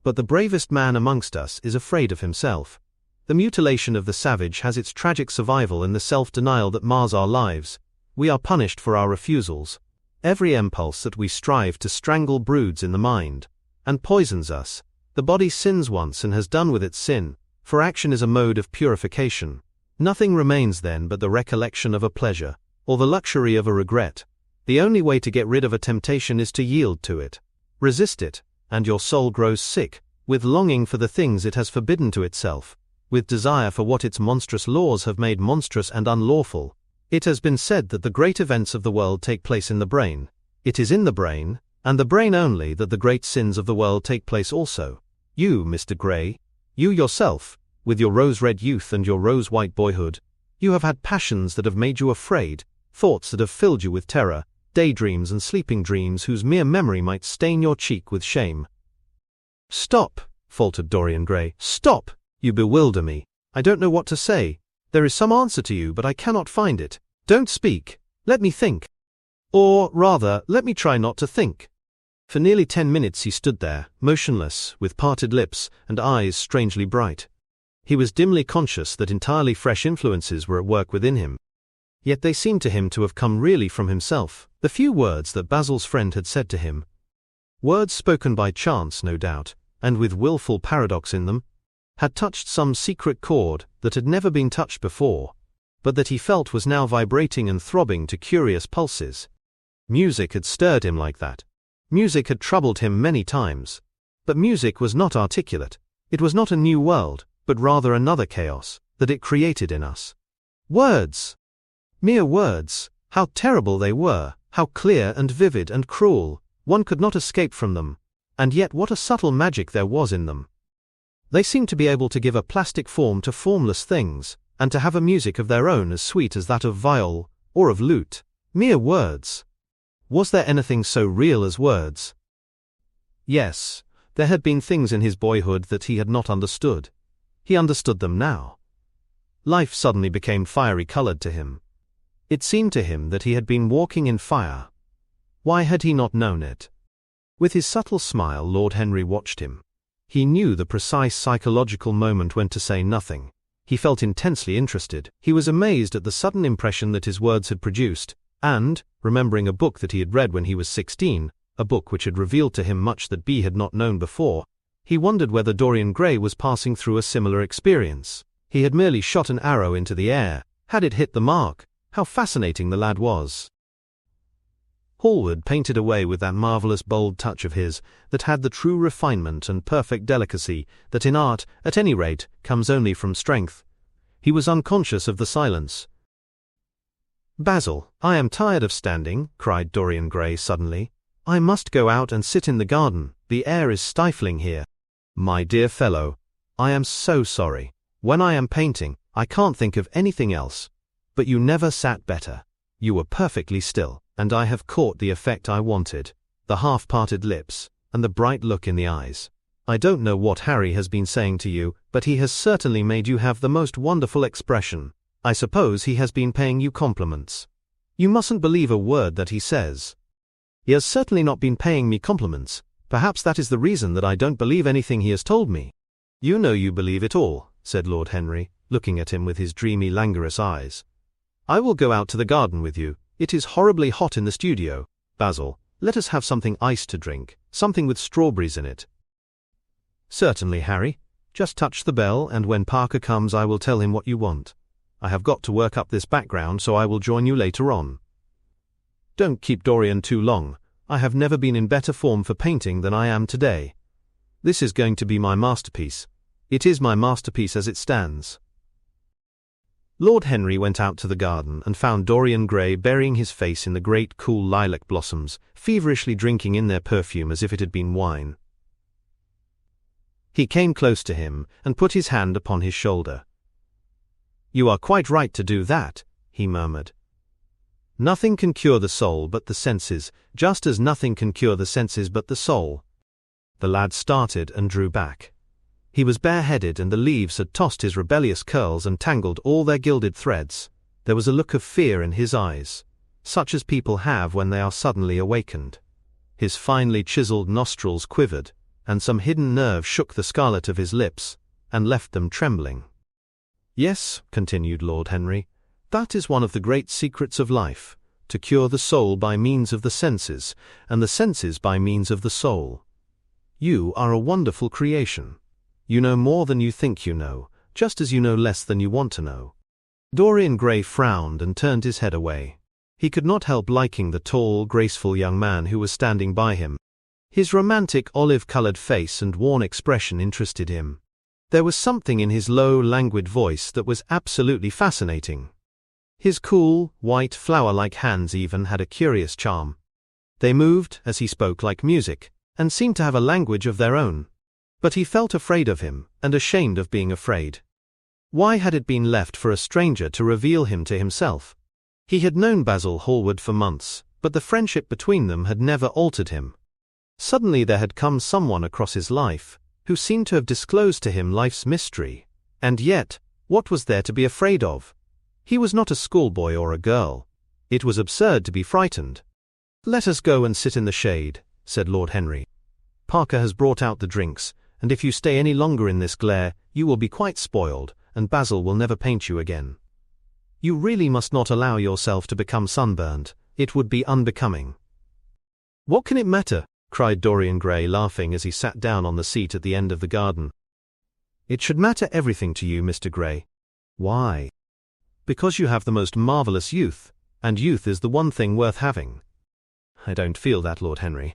But the bravest man amongst us is afraid of himself. The mutilation of the savage has its tragic survival in the self-denial that mars our lives. We are punished for our refusals. Every impulse that we strive to strangle broods in the mind, and poisons us. The body sins once and has done with its sin, for action is a mode of purification. Nothing remains then but the recollection of a pleasure, or the luxury of a regret. The only way to get rid of a temptation is to yield to it. Resist it, and your soul grows sick, with longing for the things it has forbidden to itself, with desire for what its monstrous laws have made monstrous and unlawful. It has been said that the great events of the world take place in the brain. It is in the brain, and the brain only, that the great sins of the world take place also. You, Mr. Gray, you yourself, with your rose-red youth and your rose-white boyhood, you have had passions that have made you afraid, thoughts that have filled you with terror, daydreams and sleeping dreams whose mere memory might stain your cheek with shame. "Stop," faltered Dorian Gray. "Stop! You bewilder me. I don't know what to say. There is some answer to you, but I cannot find it. Don't speak. Let me think. Or, rather, let me try not to think." For nearly 10 minutes he stood there, motionless, with parted lips and eyes strangely bright. He was dimly conscious that entirely fresh influences were at work within him. Yet they seemed to him to have come really from himself. The few words that Basil's friend had said to him, words spoken by chance, no doubt, and with willful paradox in them, had touched some secret chord that had never been touched before, but that he felt was now vibrating and throbbing to curious pulses. Music had stirred him like that. Music had troubled him many times. But music was not articulate. It was not a new world, but rather another chaos that it created in us. Words! Mere words! How terrible they were, how clear and vivid and cruel. One could not escape from them. And yet what a subtle magic there was in them. They seemed to be able to give a plastic form to formless things, and to have a music of their own as sweet as that of viol, or of lute. Mere words! Was there anything so real as words? Yes, there had been things in his boyhood that he had not understood. He understood them now. Life suddenly became fiery-colored to him. It seemed to him that he had been walking in fire. Why had he not known it? With his subtle smile, Lord Henry watched him. He knew the precise psychological moment when to say nothing. He felt intensely interested. He was amazed at the sudden impression that his words had produced, and, remembering a book that he had read when he was 16, a book which had revealed to him much that B had not known before, he wondered whether Dorian Gray was passing through a similar experience. He had merely shot an arrow into the air. Had it hit the mark? How fascinating the lad was! Hallward painted away with that marvellous bold touch of his, that had the true refinement and perfect delicacy that in art, at any rate, comes only from strength. He was unconscious of the silence. "Basil, I am tired of standing," cried Dorian Gray suddenly. "I must go out and sit in the garden. The air is stifling here." "My dear fellow, I am so sorry. When I am painting, I can't think of anything else. But you never sat better. You were perfectly still, and I have caught the effect I wanted, the half-parted lips, and the bright look in the eyes. I don't know what Harry has been saying to you, but he has certainly made you have the most wonderful expression. I suppose he has been paying you compliments. You mustn't believe a word that he says." "He has certainly not been paying me compliments. Perhaps that is the reason that I don't believe anything he has told me." "You know you believe it all," said Lord Henry, looking at him with his dreamy, languorous eyes. "I will go out to the garden with you. It is horribly hot in the studio. Basil, let us have something iced to drink, something with strawberries in it." "Certainly, Harry. Just touch the bell, and when Parker comes I will tell him what you want. I have got to work up this background, so I will join you later on. Don't keep Dorian too long. I have never been in better form for painting than I am today. This is going to be my masterpiece. It is my masterpiece as it stands." Lord Henry went out to the garden and found Dorian Gray burying his face in the great cool lilac blossoms, feverishly drinking in their perfume as if it had been wine. He came close to him and put his hand upon his shoulder. "You are quite right to do that," he murmured. "Nothing can cure the soul but the senses, just as nothing can cure the senses but the soul." The lad started and drew back. He was bareheaded, and the leaves had tossed his rebellious curls and tangled all their gilded threads. There was a look of fear in his eyes, such as people have when they are suddenly awakened. His finely chiseled nostrils quivered. and some hidden nerve shook the scarlet of his lips, and left them trembling. "Yes," continued Lord Henry, "that is one of the great secrets of life, to cure the soul by means of the senses, and the senses by means of the soul. You are a wonderful creation. You know more than you think you know, just as you know less than you want to know." Dorian Gray frowned and turned his head away. He could not help liking the tall, graceful young man who was standing by him. His romantic olive-colored face and worn expression interested him. There was something in his low, languid voice that was absolutely fascinating. His cool, white, flower-like hands even had a curious charm. They moved, as he spoke, like music, and seemed to have a language of their own. But he felt afraid of him, and ashamed of being afraid. Why had it been left for a stranger to reveal him to himself? He had known Basil Hallward for months, but the friendship between them had never altered him. Suddenly there had come someone across his life, who seemed to have disclosed to him life's mystery. And yet, what was there to be afraid of? He was not a schoolboy or a girl. It was absurd to be frightened. "Let us go and sit in the shade," said Lord Henry. "Parker has brought out the drinks, and if you stay any longer in this glare, you will be quite spoiled, and Basil will never paint you again. You really must not allow yourself to become sunburned. It would be unbecoming." "What can it matter?" cried Dorian Gray, laughing as he sat down on the seat at the end of the garden. "It should matter everything to you, Mr. Gray." "Why?" "Because you have the most marvelous youth, and youth is the one thing worth having." "I don't feel that, Lord Henry."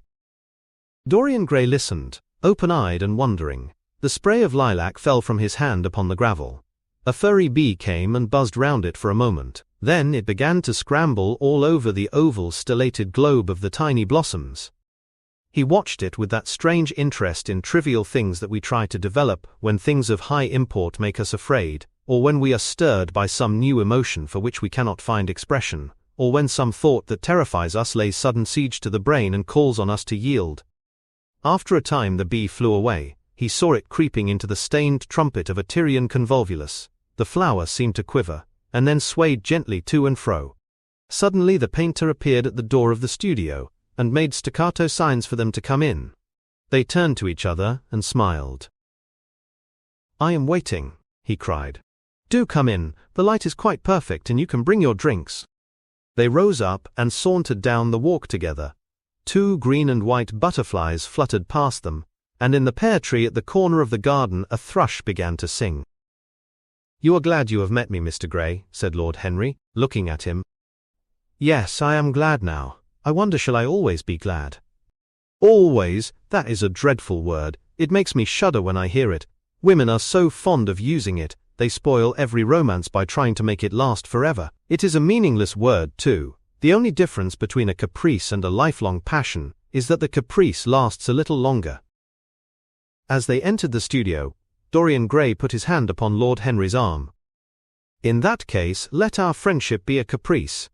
Dorian Gray listened, open-eyed and wondering. The spray of lilac fell from his hand upon the gravel. A furry bee came and buzzed round it for a moment. Then it began to scramble all over the oval stellated globe of the tiny blossoms. He watched it with that strange interest in trivial things that we try to develop when things of high import make us afraid, or when we are stirred by some new emotion for which we cannot find expression, or when some thought that terrifies us lays sudden siege to the brain and calls on us to yield. After a time the bee flew away. He saw it creeping into the stained trumpet of a Tyrian convolvulus. The flower seemed to quiver, and then swayed gently to and fro. Suddenly the painter appeared at the door of the studio, and made staccato signs for them to come in. They turned to each other and smiled. "I am waiting," he cried. "Do come in, the light is quite perfect and you can bring your drinks." They rose up and sauntered down the walk together. 2 green and white butterflies fluttered past them, and in the pear tree at the corner of the garden a thrush began to sing. "You are glad you have met me, Mr. Gray," said Lord Henry, looking at him. "Yes, I am glad now. I wonder shall I always be glad?" "Always? That is a dreadful word. It makes me shudder when I hear it. Women are so fond of using it, they spoil every romance by trying to make it last forever. It is a meaningless word, too. The only difference between a caprice and a lifelong passion is that the caprice lasts a little longer." As they entered the studio, Dorian Gray put his hand upon Lord Henry's arm. "In that case, let our friendship be a caprice,"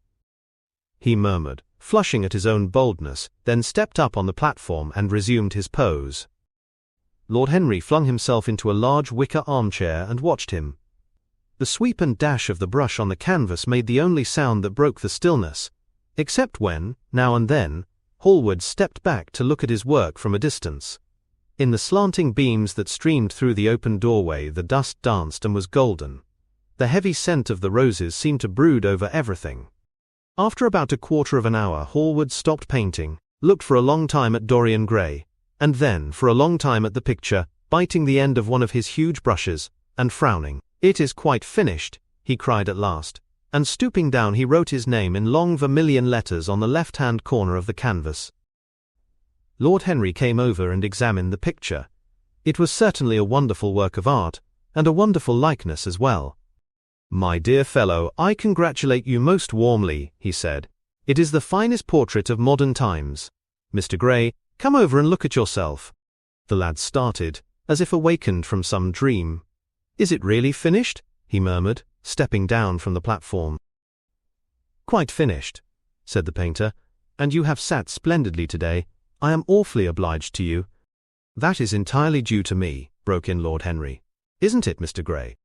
he murmured, flushing at his own boldness, then stepped up on the platform and resumed his pose. Lord Henry flung himself into a large wicker armchair and watched him. The sweep and dash of the brush on the canvas made the only sound that broke the stillness, except when, now and then, Hallward stepped back to look at his work from a distance. In the slanting beams that streamed through the open doorway the dust danced and was golden. The heavy scent of the roses seemed to brood over everything. After about a quarter of an hour Hallward stopped painting, looked for a long time at Dorian Gray, and then for a long time at the picture, biting the end of one of his huge brushes, and frowning. "It is quite finished," he cried at last, and stooping down he wrote his name in long vermilion letters on the left-hand corner of the canvas. Lord Henry came over and examined the picture. It was certainly a wonderful work of art, and a wonderful likeness as well. "My dear fellow, I congratulate you most warmly," he said. "It is the finest portrait of modern times. Mr. Gray, come over and look at yourself." The lad started, as if awakened from some dream. "Is it really finished?" he murmured, stepping down from the platform. "Quite finished," said the painter, "and you have sat splendidly today. I am awfully obliged to you." "That is entirely due to me," broke in Lord Henry. "Isn't it, Mr. Gray?"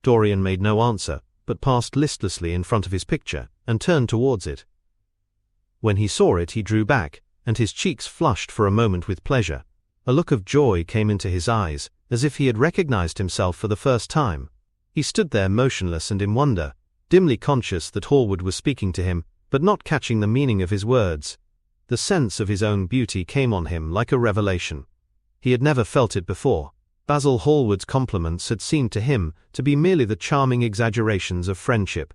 Dorian made no answer, but passed listlessly in front of his picture, and turned towards it. When he saw it he drew back, and his cheeks flushed for a moment with pleasure. A look of joy came into his eyes, as if he had recognized himself for the first time. He stood there motionless and in wonder, dimly conscious that Hallward was speaking to him, but not catching the meaning of his words. The sense of his own beauty came on him like a revelation. He had never felt it before. Basil Hallward's compliments had seemed to him to be merely the charming exaggerations of friendship.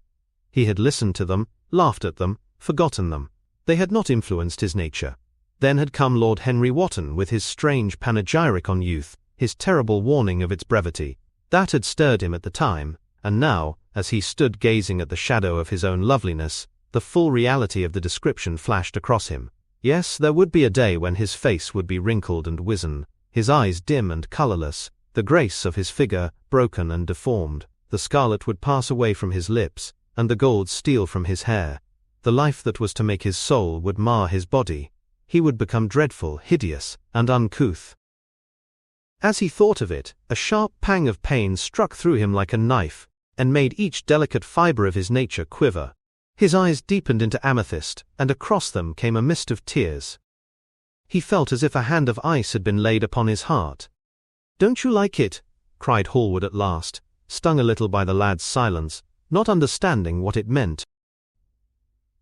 He had listened to them, laughed at them, forgotten them. They had not influenced his nature. Then had come Lord Henry Wotton with his strange panegyric on youth, his terrible warning of its brevity. That had stirred him at the time, and now, as he stood gazing at the shadow of his own loveliness, the full reality of the description flashed across him. Yes, there would be a day when his face would be wrinkled and wizen, his eyes dim and colourless, the grace of his figure broken and deformed. The scarlet would pass away from his lips, and the gold steal from his hair. The life that was to make his soul would mar his body. He would become dreadful, hideous, and uncouth. As he thought of it, a sharp pang of pain struck through him like a knife, and made each delicate fibre of his nature quiver. His eyes deepened into amethyst, and across them came a mist of tears. He felt as if a hand of ice had been laid upon his heart. "Don't you like it?" cried Hallward at last, stung a little by the lad's silence, not understanding what it meant.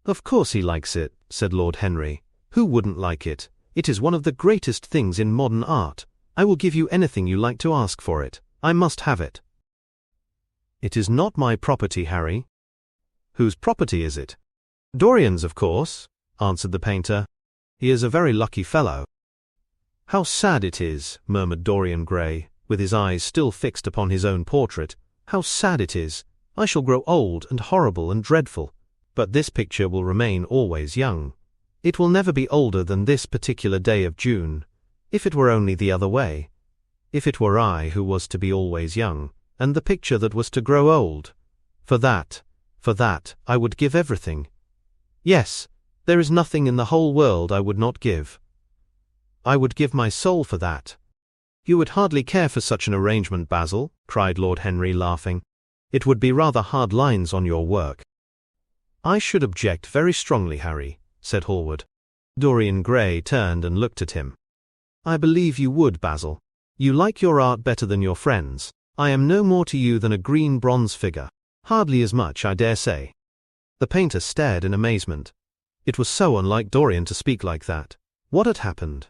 "Of course he likes it," said Lord Henry. "Who wouldn't like it? It is one of the greatest things in modern art. I will give you anything you like to ask for it. I must have it." "It is not my property, Harry." "Whose property is it?" "Dorian's, of course," answered the painter. "He is a very lucky fellow." "How sad it is," murmured Dorian Gray, with his eyes still fixed upon his own portrait. "How sad it is. I shall grow old and horrible and dreadful. But this picture will remain always young. It will never be older than this particular day of June. If it were only the other way. If it were I who was to be always young, and the picture that was to grow old. For that, I would give everything. Yes, there is nothing in the whole world I would not give. I would give my soul for that." "You would hardly care for such an arrangement, Basil," cried Lord Henry, laughing. "It would be rather hard lines on your work." "I should object very strongly, Harry," said Hallward. Dorian Gray turned and looked at him. "I believe you would, Basil. You like your art better than your friends. I am no more to you than a green bronze figure. Hardly as much, I dare say." The painter stared in amazement. It was so unlike Dorian to speak like that. What had happened?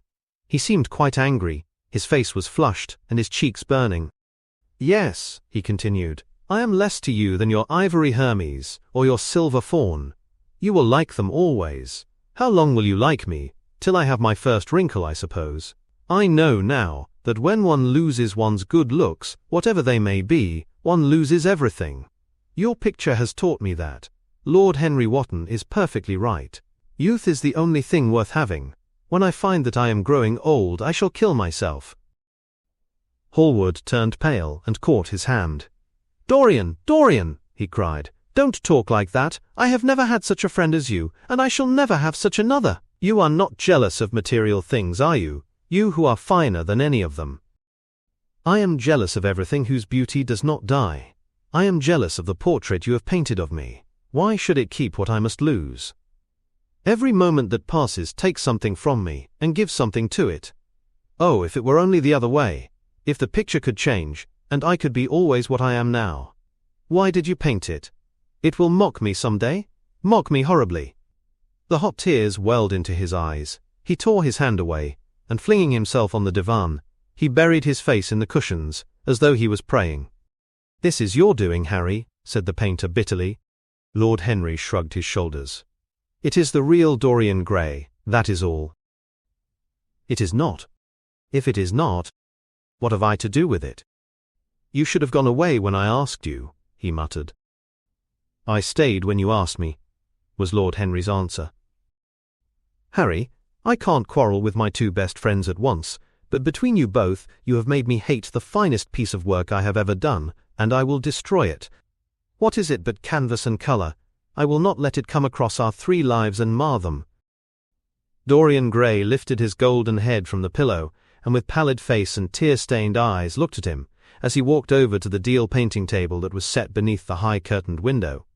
He seemed quite angry. His face was flushed, and his cheeks burning. "Yes," he continued, "I am less to you than your ivory Hermes, or your silver fawn. You will like them always. How long will you like me? Till I have my first wrinkle, I suppose. I know now that when one loses one's good looks, whatever they may be, one loses everything. Your picture has taught me that. Lord Henry Wotton is perfectly right. Youth is the only thing worth having. When I find that I am growing old, I shall kill myself." Hallward turned pale and caught his hand. "Dorian, Dorian," he cried, "don't talk like that. I have never had such a friend as you, and I shall never have such another. You are not jealous of material things, are you? You who are finer than any of them." "I am jealous of everything whose beauty does not die. I am jealous of the portrait you have painted of me. Why should it keep what I must lose? Every moment that passes takes something from me, and gives something to it. Oh, if it were only the other way! If the picture could change, and I could be always what I am now. Why did you paint it? It will mock me some day? Mock me horribly." The hot tears welled into his eyes. He tore his hand away, and flinging himself on the divan, he buried his face in the cushions, as though he was praying. "This is your doing, Harry," said the painter bitterly. Lord Henry shrugged his shoulders. "It is the real Dorian Gray, that is all." "It is not." "If it is not, what have I to do with it?" "You should have gone away when I asked you," he muttered. "I stayed when you asked me," was Lord Henry's answer. "Harry, I can't quarrel with my two best friends at once, but between you both you have made me hate the finest piece of work I have ever done, and I will destroy it. What is it but canvas and colour? I will not let it come across our 3 lives and mar them." Dorian Gray lifted his golden head from the pillow, and with pallid face and tear-stained eyes looked at him, as he walked over to the deal painting table that was set beneath the high-curtained window.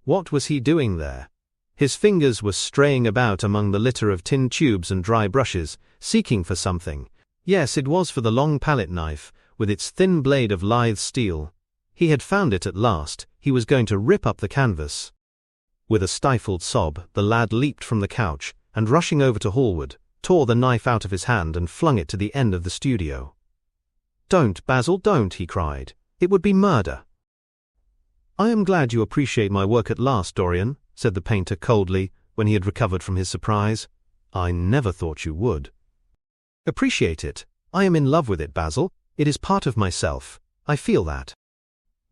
What was he doing there? His fingers were straying about among the litter of tin tubes and dry brushes, seeking for something, Yes, it was for the long palette knife, with its thin blade of lithe steel. He had found it at last. He was going to rip up the canvas. With a stifled sob, the lad leaped from the couch, and rushing over to Hallward, tore the knife out of his hand and flung it to the end of the studio. "Don't, Basil, don't," he cried. "It would be murder." "I am glad you appreciate my work at last, Dorian," said the painter coldly, when he had recovered from his surprise. "I never thought you would." "Appreciate it? I am in love with it, Basil. It is part of myself. I feel that."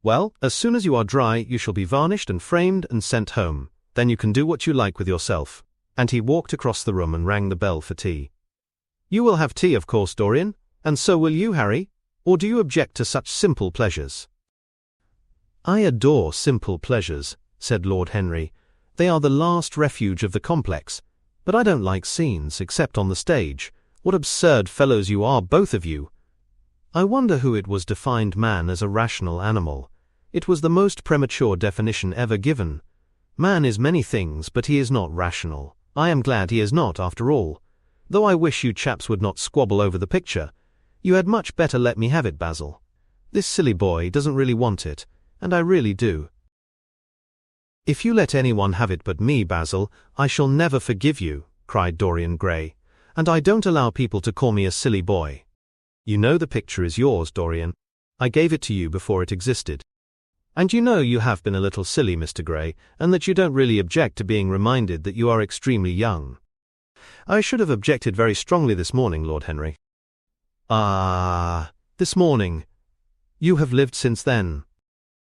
"Well, as soon as you are dry, you shall be varnished and framed and sent home. Then you can do what you like with yourself." And he walked across the room and rang the bell for tea. "You will have tea, of course, Dorian, and so will you, Harry? Or do you object to such simple pleasures?" "I adore simple pleasures," said Lord Henry. "They are the last refuge of the complex. But I don't like scenes, except on the stage. What absurd fellows you are, both of you! I wonder who it was defined man as a rational animal. It was the most premature definition ever given. Man is many things, but he is not rational. I am glad he is not, after all. Though I wish you chaps would not squabble over the picture. You had much better let me have it, Basil. This silly boy doesn't really want it, and I really do." "If you let anyone have it but me, Basil, I shall never forgive you," cried Dorian Gray. "And I don't allow people to call me a silly boy. You know the picture is yours, Dorian. I gave it to you before it existed. And you know you have been a little silly, Mr. Gray, and that you don't really object to being reminded that you are extremely young." "I should have objected very strongly this morning, Lord Henry." "Ah, this morning. You have lived since then."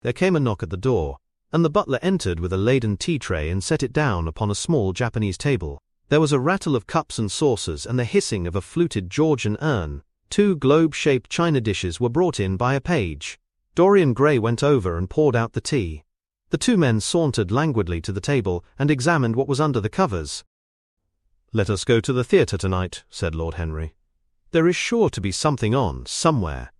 There came a knock at the door, and the butler entered with a laden tea tray and set it down upon a small Japanese table. There was a rattle of cups and saucers and the hissing of a fluted Georgian urn. 2 globe-shaped china dishes were brought in by a page. Dorian Gray went over and poured out the tea. The 2 men sauntered languidly to the table and examined what was under the covers. "Let us go to the theatre tonight," said Lord Henry. "There is sure to be something on, somewhere.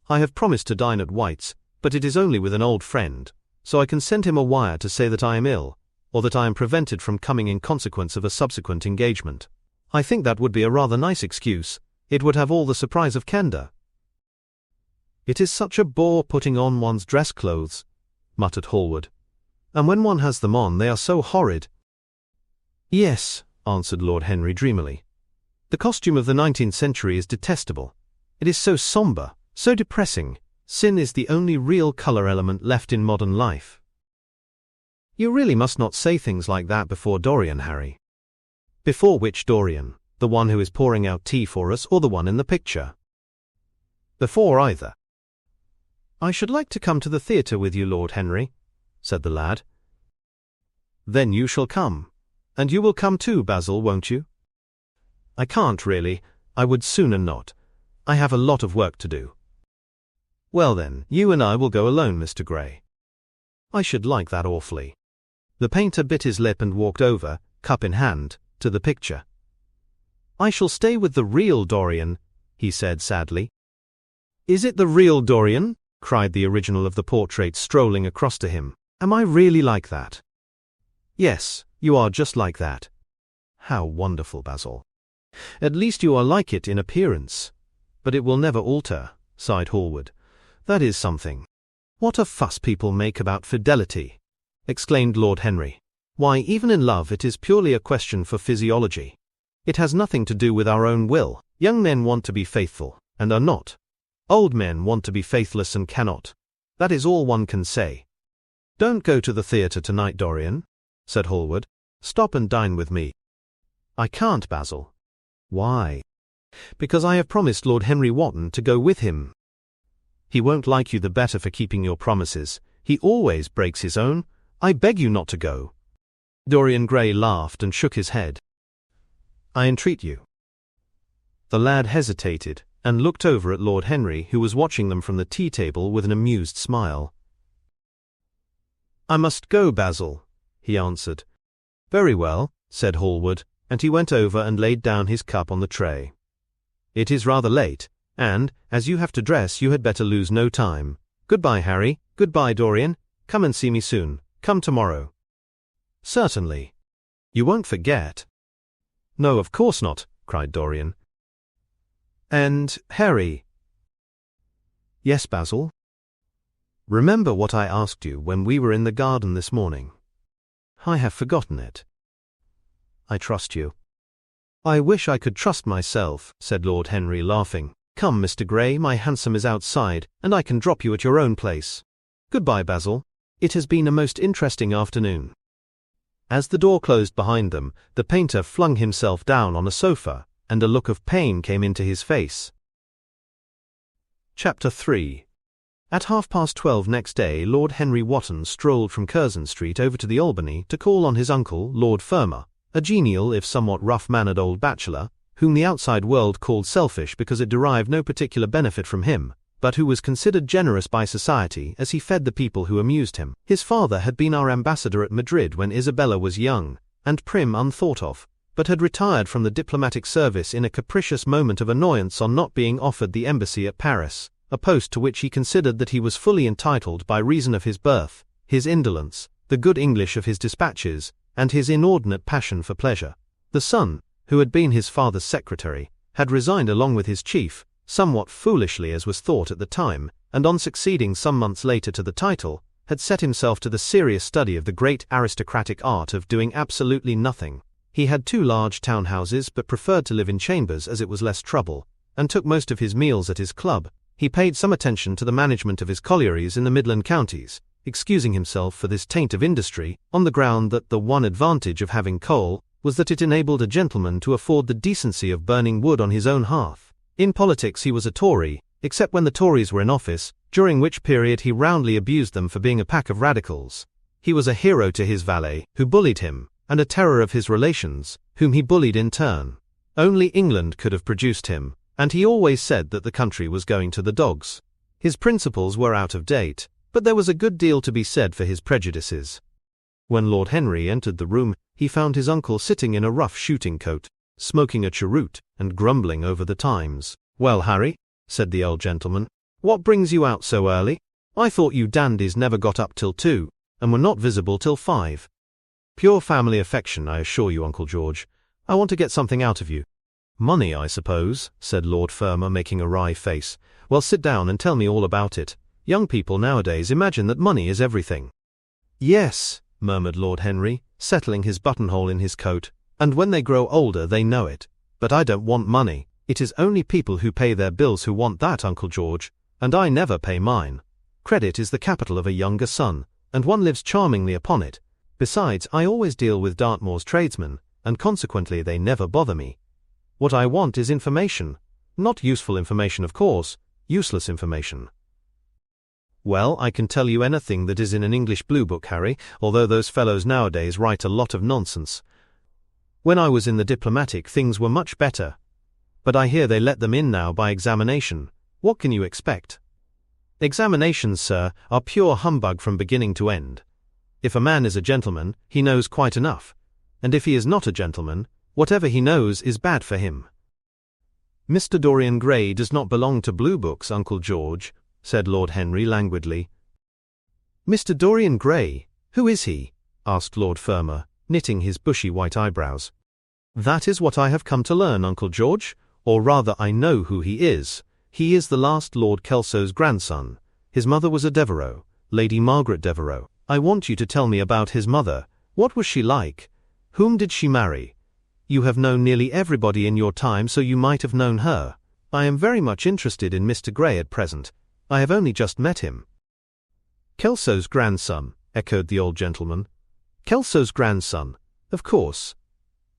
I have promised to dine at White's, but it is only with an old friend, so I can send him a wire to say that I am ill, or that I am prevented from coming in consequence of a subsequent engagement. I think that would be a rather nice excuse. It would have all the surprise of candour." "It is such a bore putting on one's dress clothes," muttered Hallward. "And when one has them on, they are so horrid." "Yes," answered Lord Henry dreamily. "The costume of the 19th century is detestable. It is so sombre, so depressing. Sin is the only real colour element left in modern life." "You really must not say things like that before Dorian, Harry." "Before which Dorian? The one who is pouring out tea for us, or the one in the picture?" "Before either." "I should like to come to the theatre with you, Lord Henry," said the lad. "Then you shall come. And you will come too, Basil, won't you?" "I can't really. I would sooner not. I have a lot of work to do." "Well then, you and I will go alone, Mr. Gray." "I should like that awfully." The painter bit his lip and walked over, cup in hand, to the picture. "I shall stay with the real Dorian," he said sadly. "Is it the real Dorian?" cried the original of the portrait, strolling across to him. "Am I really like that?" "Yes, you are just like that." "How wonderful, Basil." "At least you are like it in appearance. But it will never alter," sighed Hallward. "That is something." "What a fuss people make about fidelity!" exclaimed Lord Henry. "Why, even in love it is purely a question for physiology. It has nothing to do with our own will. Young men want to be faithful, and are not. Old men want to be faithless and cannot. That is all one can say." "Don't go to the theatre tonight, Dorian," said Hallward. "Stop and dine with me." "I can't, Basil." "Why?" "Because I have promised Lord Henry Wotton to go with him." "He won't like you the better for keeping your promises. He always breaks his own. I beg you not to go." Dorian Gray laughed and shook his head. "I entreat you." The lad hesitated and looked over at Lord Henry, who was watching them from the tea table with an amused smile. "I must go, Basil," he answered. "Very well," said Hallward, and he went over and laid down his cup on the tray. "It is rather late, and, as you have to dress, you had better lose no time. Goodbye, Harry. Goodbye, Dorian. Come and see me soon. Come tomorrow." "Certainly. You won't forget?" "No, of course not," cried Dorian. And, Harry. Yes, Basil? Remember what I asked you when we were in the garden this morning? I have forgotten it. I trust you. I wish I could trust myself, said Lord Henry, laughing. Come, Mr. Gray, my hansom is outside, and I can drop you at your own place. Goodbye, Basil. It has been a most interesting afternoon. As the door closed behind them, the painter flung himself down on a sofa, and a look of pain came into his face. Chapter 3. At 12:30 next day, Lord Henry Wotton strolled from Curzon Street over to the Albany to call on his uncle, Lord Fermor, a genial if somewhat rough-mannered old bachelor, whom the outside world called selfish because it derived no particular benefit from him, but who was considered generous by society as he fed the people who amused him. His father had been our ambassador at Madrid when Isabella was young, and prim unthought of, but had retired from the diplomatic service in a capricious moment of annoyance on not being offered the embassy at Paris, a post to which he considered that he was fully entitled by reason of his birth, his indolence, the good English of his dispatches, and his inordinate passion for pleasure. The son, who had been his father's secretary, had resigned along with his chief, somewhat foolishly as was thought at the time, and on succeeding some months later to the title, had set himself to the serious study of the great aristocratic art of doing absolutely nothing. He had 2 large townhouses but preferred to live in chambers as it was less trouble, and took most of his meals at his club. He paid some attention to the management of his collieries in the Midland counties, excusing himself for this taint of industry, on the ground that the one advantage of having coal was that it enabled a gentleman to afford the decency of burning wood on his own hearth. In politics he was a Tory, except when the Tories were in office, during which period he roundly abused them for being a pack of radicals. He was a hero to his valet, who bullied him, and a terror of his relations, whom he bullied in turn. Only England could have produced him, and he always said that the country was going to the dogs. His principles were out of date, but there was a good deal to be said for his prejudices. When Lord Henry entered the room, he found his uncle sitting in a rough shooting coat, smoking a cheroot, and grumbling over the Times. "Well, Harry," said the old gentleman, "what brings you out so early? I thought you dandies never got up till 2, and were not visible till 5. Pure family affection, I assure you, Uncle George. I want to get something out of you." "Money, I suppose," said Lord Fermor, making a wry face. "Well, sit down and tell me all about it. Young people nowadays imagine that money is everything." "Yes," murmured Lord Henry, settling his buttonhole in his coat, "and when they grow older they know it. But I don't want money. It is only people who pay their bills who want that, Uncle George, and I never pay mine. Credit is the capital of a younger son, and one lives charmingly upon it. Besides, I always deal with Dartmoor's tradesmen, and consequently they never bother me. What I want is information. Not useful information, of course, useless information." "Well, I can tell you anything that is in an English Blue Book, Harry, although those fellows nowadays write a lot of nonsense. When I was in the diplomatic things were much better. But I hear they let them in now by examination. What can you expect?" "Examinations, sir, are pure humbug from beginning to end. If a man is a gentleman, he knows quite enough. And if he is not a gentleman, whatever he knows is bad for him." "Mr. Dorian Gray does not belong to Blue Books, Uncle George," said Lord Henry languidly. "Mr. Dorian Gray? Who is he?" asked Lord Fermor, knitting his bushy white eyebrows. "That is what I have come to learn, Uncle George, or rather I know who he is. He is the last Lord Kelso's grandson. His mother was a Devereux, Lady Margaret Devereux. I want you to tell me about his mother. What was she like? Whom did she marry? You have known nearly everybody in your time, so you might have known her. I am very much interested in Mr. Gray at present. I have only just met him." "Kelso's grandson," echoed the old gentleman. "Kelso's grandson, of course.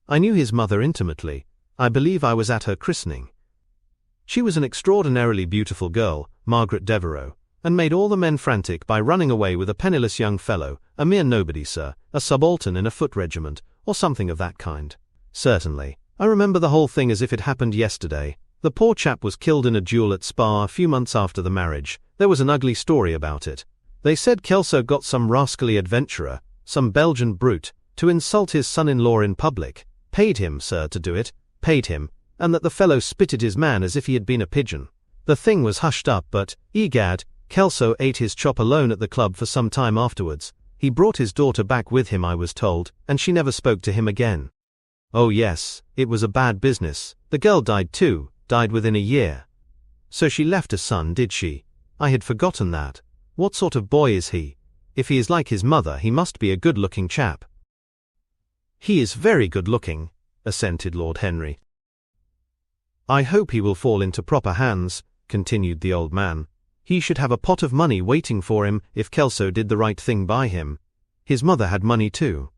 I knew his mother intimately. I believe I was at her christening. She was an extraordinarily beautiful girl, Margaret Devereux, and made all the men frantic by running away with a penniless young fellow, a mere nobody, sir, a subaltern in a foot regiment, or something of that kind." "Certainly. I remember the whole thing as if it happened yesterday. The poor chap was killed in a duel at Spa a few months after the marriage. There was an ugly story about it. They said Kelso got some rascally adventurer, some Belgian brute, to insult his son-in-law in public. Paid him, sir, to do it. Paid him. And that the fellow spitted his man as if he had been a pigeon. The thing was hushed up, but, egad, Kelso ate his chop alone at the club for some time afterwards. He brought his daughter back with him, I was told, and she never spoke to him again. Oh yes, it was a bad business. The girl died too. died within a year. So she left a son, did she? I had forgotten that. What sort of boy is he? If he is like his mother, he must be a good-looking chap." "He is very good-looking," assented Lord Henry. "I hope he will fall into proper hands," continued the old man. "He should have a pot of money waiting for him if Kelso did the right thing by him. His mother had money too.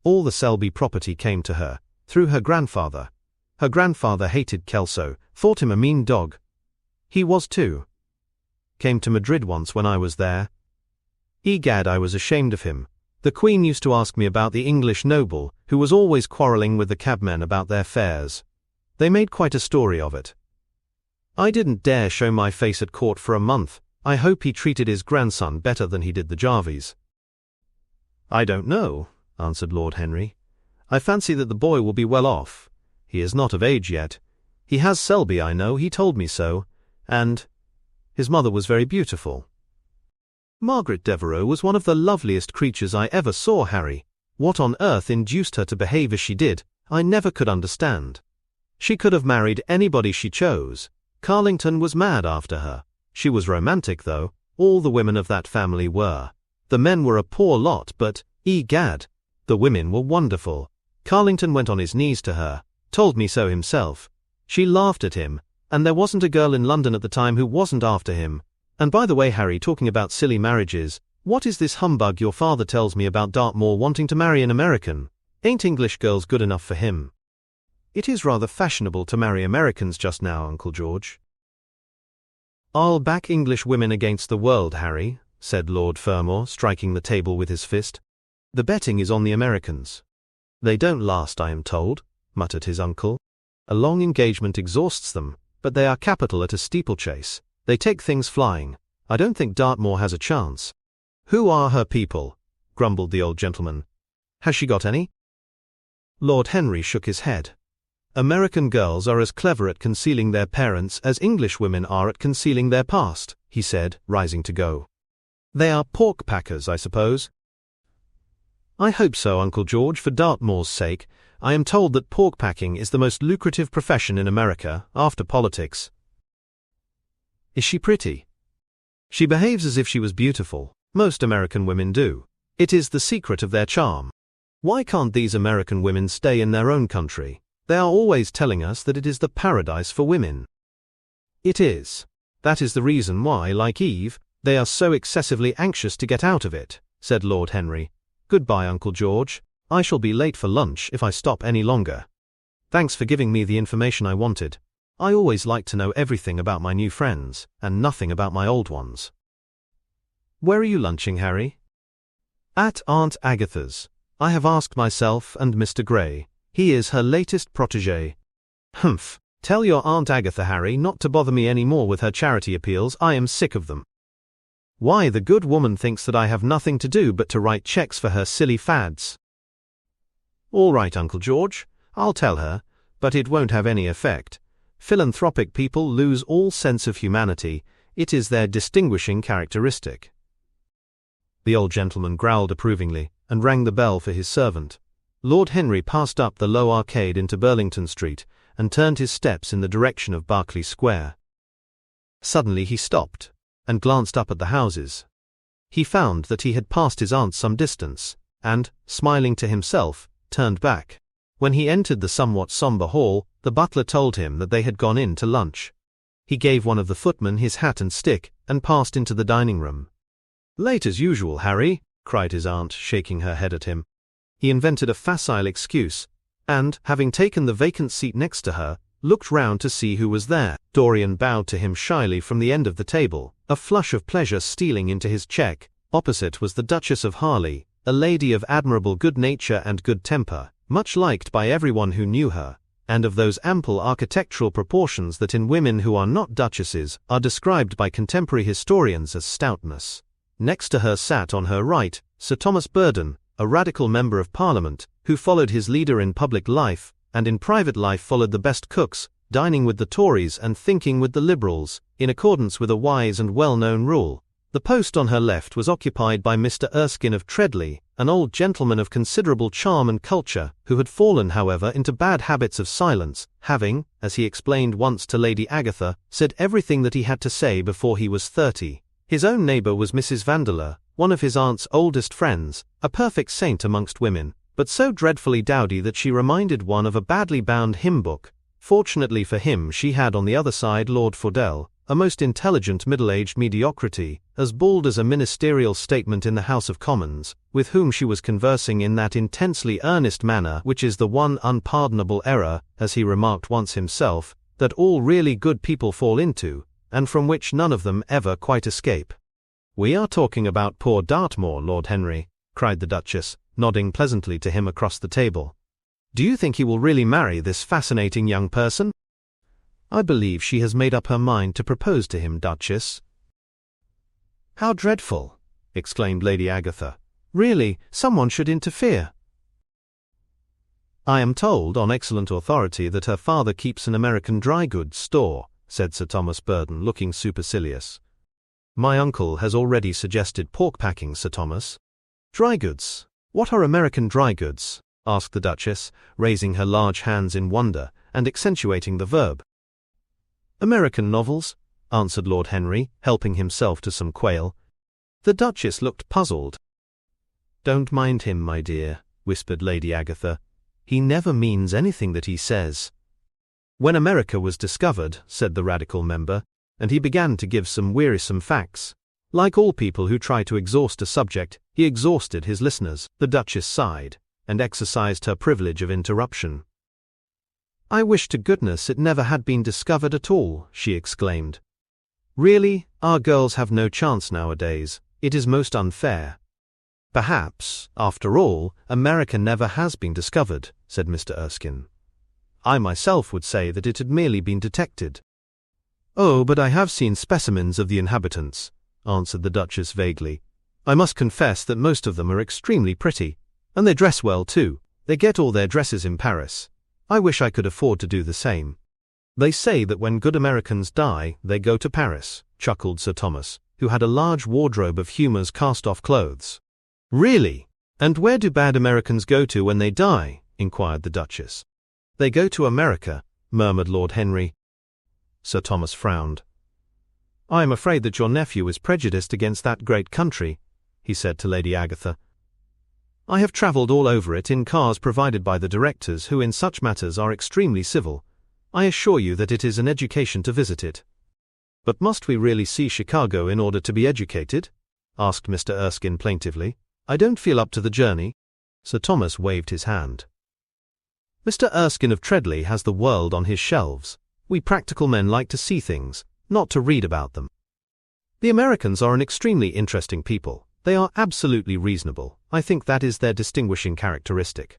All the Selby property came to her, through her grandfather. Her grandfather hated Kelso, thought him a mean dog. He was too. Came to Madrid once when I was there. Egad, I was ashamed of him. The Queen used to ask me about the English noble, who was always quarrelling with the cabmen about their fares. They made quite a story of it. I didn't dare show my face at court for a month. I hope he treated his grandson better than he did the Jarvies." "I don't know," answered Lord Henry. "I fancy that the boy will be well off. He is not of age yet. He has Selby, I know, he told me so. And his mother was very beautiful." "Margaret Devereux was one of the loveliest creatures I ever saw, Harry. What on earth induced her to behave as she did, I never could understand. She could have married anybody she chose. Carlington was mad after her. She was romantic, though. All the women of that family were. The men were a poor lot, but, egad, the women were wonderful. Carlington went on his knees to her, told me so himself. She laughed at him, and there wasn't a girl in London at the time who wasn't after him. And by the way, Harry, talking about silly marriages, what is this humbug your father tells me about Dartmoor wanting to marry an American? Ain't English girls good enough for him?" "It is rather fashionable to marry Americans just now, Uncle George." "I'll back English women against the world, Harry," said Lord Fermor, striking the table with his fist. "The betting is on the Americans." "They don't last, I am told," muttered his uncle. "A long engagement exhausts them, but they are capital at a steeplechase. They take things flying. I don't think Dartmoor has a chance." "Who are her people?" grumbled the old gentleman. "Has she got any?" Lord Henry shook his head. "American girls are as clever at concealing their parents as English women are at concealing their past," he said, rising to go. "They are pork packers, I suppose." "I hope so, Uncle George, for Dartmoor's sake. I am told that pork packing is the most lucrative profession in America, after politics." "Is she pretty?" "She behaves as if she was beautiful. Most American women do. It is the secret of their charm. Why can't these American women stay in their own country? They are always telling us that it is the paradise for women." "It is. That is the reason why, like Eve, they are so excessively anxious to get out of it," said Lord Henry. "Goodbye, Uncle George. I shall be late for lunch if I stop any longer. Thanks for giving me the information I wanted. I always like to know everything about my new friends, and nothing about my old ones." "Where are you lunching, Harry?" "At Aunt Agatha's. I have asked myself and Mr. Gray. He is her latest protégé." "Humph. Tell your Aunt Agatha, Harry, not to bother me any more with her charity appeals. I am sick of them." "Why, the good woman thinks that I have nothing to do but to write checks for her silly fads." "All right, Uncle George. I'll tell her, but it won't have any effect. Philanthropic people lose all sense of humanity. It is their distinguishing characteristic." The old gentleman growled approvingly, and rang the bell for his servant. Lord Henry passed up the low arcade into Burlington Street, and turned his steps in the direction of Berkeley Square. Suddenly he stopped, and glanced up at the houses. He found that he had passed his aunt some distance, and, smiling to himself, turned back. When he entered the somewhat sombre hall, the butler told him that they had gone in to lunch. He gave one of the footmen his hat and stick, and passed into the dining room. "Late as usual, Harry," cried his aunt, shaking her head at him. He invented a facile excuse, and, having taken the vacant seat next to her, looked round to see who was there. Dorian bowed to him shyly from the end of the table, a flush of pleasure stealing into his cheek. Opposite was the Duchess of Harley, a lady of admirable good nature and good temper, much liked by everyone who knew her, and of those ample architectural proportions that in women who are not duchesses are described by contemporary historians as stoutness. Next to her sat on her right, Sir Thomas Burdon, a radical member of Parliament, who followed his leader in public life, and in private life followed the best cooks, dining with the Tories and thinking with the Liberals, in accordance with a wise and well-known rule. The post on her left was occupied by Mr. Erskine of Treadley, an old gentleman of considerable charm and culture, who had fallen, however, into bad habits of silence, having, as he explained once to Lady Agatha, said everything that he had to say before he was 30. His own neighbour was Mrs. Vandeleur, one of his aunt's oldest friends, a perfect saint amongst women, but so dreadfully dowdy that she reminded one of a badly bound hymn book. Fortunately for him, she had on the other side Lord Fordell, a most intelligent middle-aged mediocrity, as bald as a ministerial statement in the House of Commons, with whom she was conversing in that intensely earnest manner which is the one unpardonable error, as he remarked once himself, that all really good people fall into, and from which none of them ever quite escape. "We are talking about poor Dartmoor, Lord Henry," cried the Duchess, nodding pleasantly to him across the table. "Do you think he will really marry this fascinating young person?" "I believe she has made up her mind to propose to him, Duchess." "How dreadful!" exclaimed Lady Agatha. "Really, someone should interfere." "I am told on excellent authority that her father keeps an American dry goods store," said Sir Thomas Burdon, looking supercilious. "My uncle has already suggested pork packing, Sir Thomas." "Dry goods? What are American dry goods?" asked the Duchess, raising her large hands in wonder, and accentuating the verb. "American novels," answered Lord Henry, helping himself to some quail. The Duchess looked puzzled. "Don't mind him, my dear," whispered Lady Agatha. "He never means anything that he says." "When America was discovered," said the Radical member, and he began to give some wearisome facts. Like all people who try to exhaust a subject, he exhausted his listeners. The Duchess sighed, and exercised her privilege of interruption. "I wish to goodness it never had been discovered at all," she exclaimed. "Really, our girls have no chance nowadays. It is most unfair." "Perhaps, after all, America never has been discovered," said Mr. Erskine. "I myself would say that it had merely been detected." "Oh, but I have seen specimens of the inhabitants," answered the Duchess vaguely. "I must confess that most of them are extremely pretty, and they dress well too. They get all their dresses in Paris. I wish I could afford to do the same." "They say that when good Americans die, they go to Paris," chuckled Sir Thomas, who had a large wardrobe of Humour's cast-off clothes. "Really? And where do bad Americans go to when they die?" inquired the Duchess. "They go to America," murmured Lord Henry. Sir Thomas frowned. "I am afraid that your nephew is prejudiced against that great country," he said to Lady Agatha. "I have travelled all over it in cars provided by the directors, who in such matters are extremely civil. I assure you that it is an education to visit it." "But must we really see Chicago in order to be educated?" asked Mr. Erskine plaintively. "I don't feel up to the journey." Sir Thomas waved his hand. "Mr. Erskine of Treadley has the world on his shelves. We practical men like to see things, not to read about them. The Americans are an extremely interesting people. They are absolutely reasonable. I think that is their distinguishing characteristic."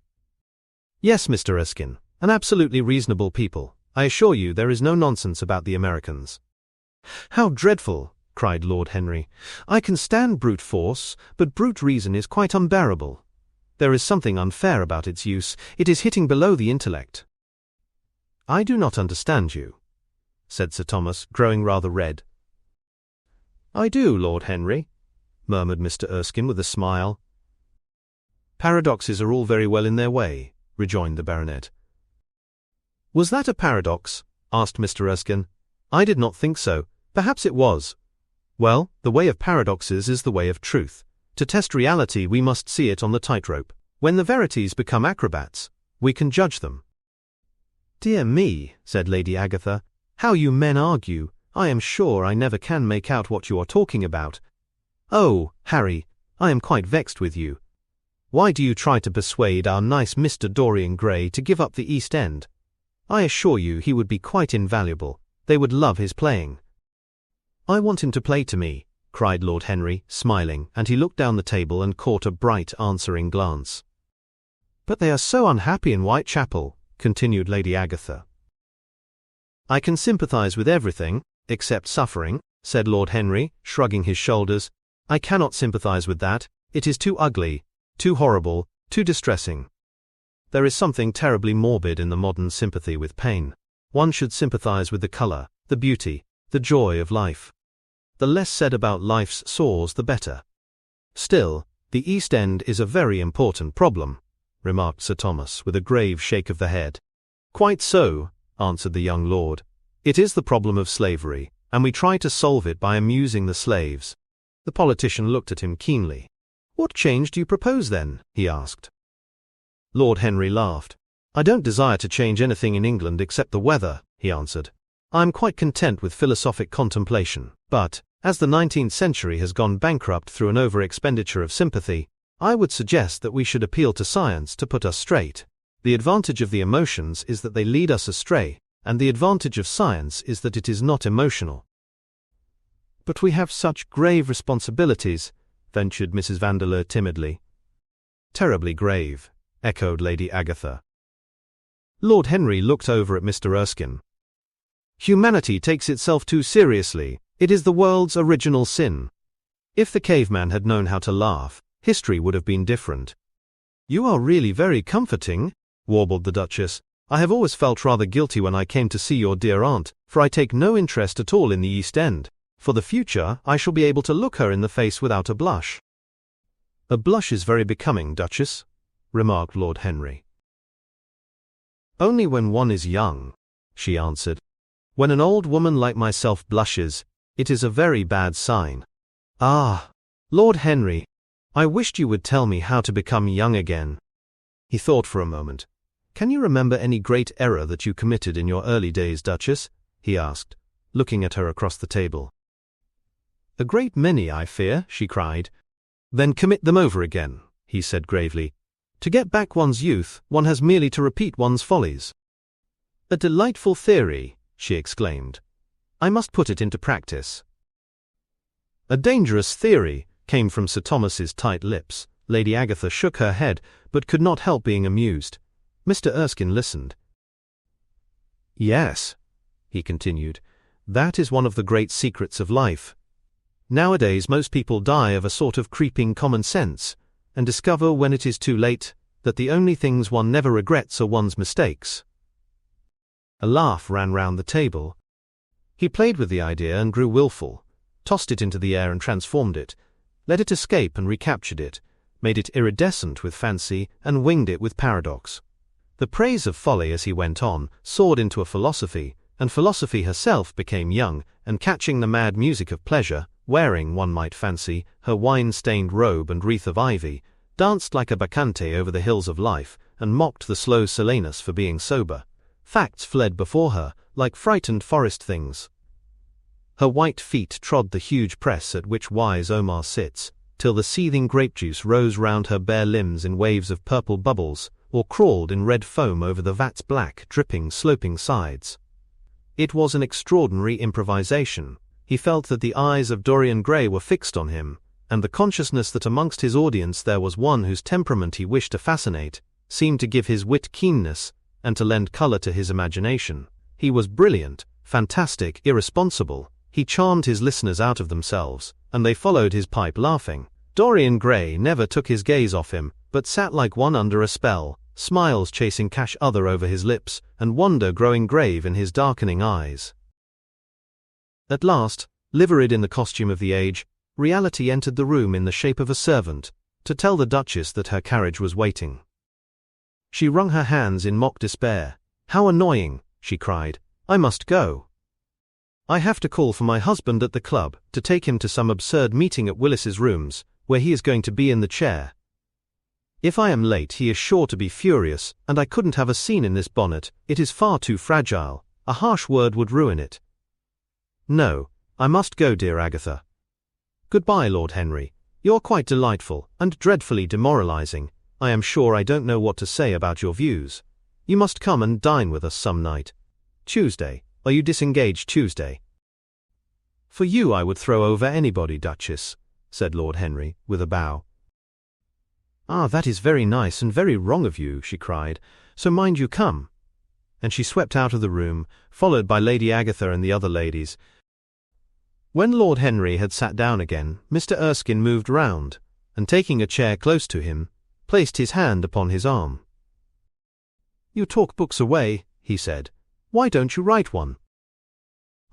"Yes, Mr. Erskine, an absolutely reasonable people. I assure you there is no nonsense about the Americans." "How dreadful!" cried Lord Henry. "I can stand brute force, but brute reason is quite unbearable. There is something unfair about its use. It is hitting below the intellect." "I do not understand you," said Sir Thomas, growing rather red. "I do, Lord Henry," murmured Mr. Erskine with a smile. "Paradoxes are all very well in their way," rejoined the baronet. "Was that a paradox?" asked Mr. Erskine. "I did not think so. Perhaps it was. Well, the way of paradoxes is the way of truth. To test reality we must see it on the tightrope. When the verities become acrobats, we can judge them." "Dear me," said Lady Agatha, "how you men argue. I am sure I never can make out what you are talking about. Oh, Harry, I am quite vexed with you. Why do you try to persuade our nice Mr. Dorian Gray to give up the East End? I assure you he would be quite invaluable. They would love his playing." "I want him to play to me," cried Lord Henry, smiling, and he looked down the table and caught a bright answering glance. "But they are so unhappy in Whitechapel," continued Lady Agatha. "I can sympathize with everything, except suffering," said Lord Henry, shrugging his shoulders. "I cannot sympathize with that. It is too ugly, too horrible, too distressing. There is something terribly morbid in the modern sympathy with pain. One should sympathize with the color, the beauty, the joy of life." The less said about life's sores the better. Still, the East End is a very important problem, remarked Sir Thomas with a grave shake of the head. Quite so, answered the young lord. It is the problem of slavery, and we try to solve it by amusing the slaves. The politician looked at him keenly. What change do you propose then? He asked. Lord Henry laughed. I don't desire to change anything in England except the weather, he answered. I am quite content with philosophic contemplation, but, as the 19th century has gone bankrupt through an over-expenditure of sympathy, I would suggest that we should appeal to science to put us straight. The advantage of the emotions is that they lead us astray, and the advantage of science is that it is not emotional. But we have such grave responsibilities, ventured Mrs. Vandeleur timidly. Terribly grave, echoed Lady Agatha. Lord Henry looked over at Mr. Erskine. Humanity takes itself too seriously. It is the world's original sin. If the caveman had known how to laugh, history would have been different. You are really very comforting, warbled the Duchess. I have always felt rather guilty when I came to see your dear aunt, for I take no interest at all in the East End. For the future, I shall be able to look her in the face without a blush. A blush is very becoming, Duchess, remarked Lord Henry. Only when one is young, she answered. When an old woman like myself blushes, it is a very bad sign. Ah, Lord Henry, I wished you would tell me how to become young again. He thought for a moment. Can you remember any great error that you committed in your early days, Duchess? He asked, looking at her across the table. A great many, I fear, she cried. Then commit them over again, he said gravely. To get back one's youth, one has merely to repeat one's follies. A delightful theory, she exclaimed. I must put it into practice. A dangerous theory, came from Sir Thomas's tight lips. Lady Agatha shook her head, but could not help being amused. Mr. Erskine listened. Yes, he continued, that is one of the great secrets of life. Nowadays most people die of a sort of creeping common sense, and discover when it is too late, that the only things one never regrets are one's mistakes. A laugh ran round the table. He played with the idea and grew wilful, tossed it into the air and transformed it, let it escape and recaptured it, made it iridescent with fancy and winged it with paradox. The praise of folly as he went on soared into a philosophy, and philosophy herself became young, and catching the mad music of pleasure, wearing, one might fancy, her wine-stained robe and wreath of ivy, danced like a bacchante over the hills of life, and mocked the slow Silenus for being sober. Facts fled before her, like frightened forest things. Her white feet trod the huge press at which wise Omar sits, till the seething grape juice rose round her bare limbs in waves of purple bubbles, or crawled in red foam over the vat's black, dripping, sloping sides. It was an extraordinary improvisation. He felt that the eyes of Dorian Gray were fixed on him, and the consciousness that amongst his audience there was one whose temperament he wished to fascinate, seemed to give his wit keenness, and to lend colour to his imagination. He was brilliant, fantastic, irresponsible. He charmed his listeners out of themselves, and they followed his pipe laughing. Dorian Gray never took his gaze off him, but sat like one under a spell, smiles chasing cash other over his lips, and wonder growing grave in his darkening eyes. At last, liveried in the costume of the age, reality entered the room in the shape of a servant, to tell the Duchess that her carriage was waiting. She wrung her hands in mock despair. How annoying, she cried. I must go. I have to call for my husband at the club, to take him to some absurd meeting at Willis's rooms, where he is going to be in the chair. If I am late he is sure to be furious, and I couldn't have a scene in this bonnet, it is far too fragile, a harsh word would ruin it. No, I must go, dear Agatha. Goodbye, Lord Henry. You're quite delightful, and dreadfully demoralizing. I am sure I don't know what to say about your views. You must come and dine with us some night. Tuesday. Are you disengaged Tuesday? For you I would throw over anybody, Duchess, said Lord Henry, with a bow. Ah, that is very nice and very wrong of you, she cried, so mind you come. And she swept out of the room, followed by Lady Agatha and the other ladies. When Lord Henry had sat down again, Mr. Erskine moved round, and taking a chair close to him, placed his hand upon his arm. You talk books away, he said. Why don't you write one?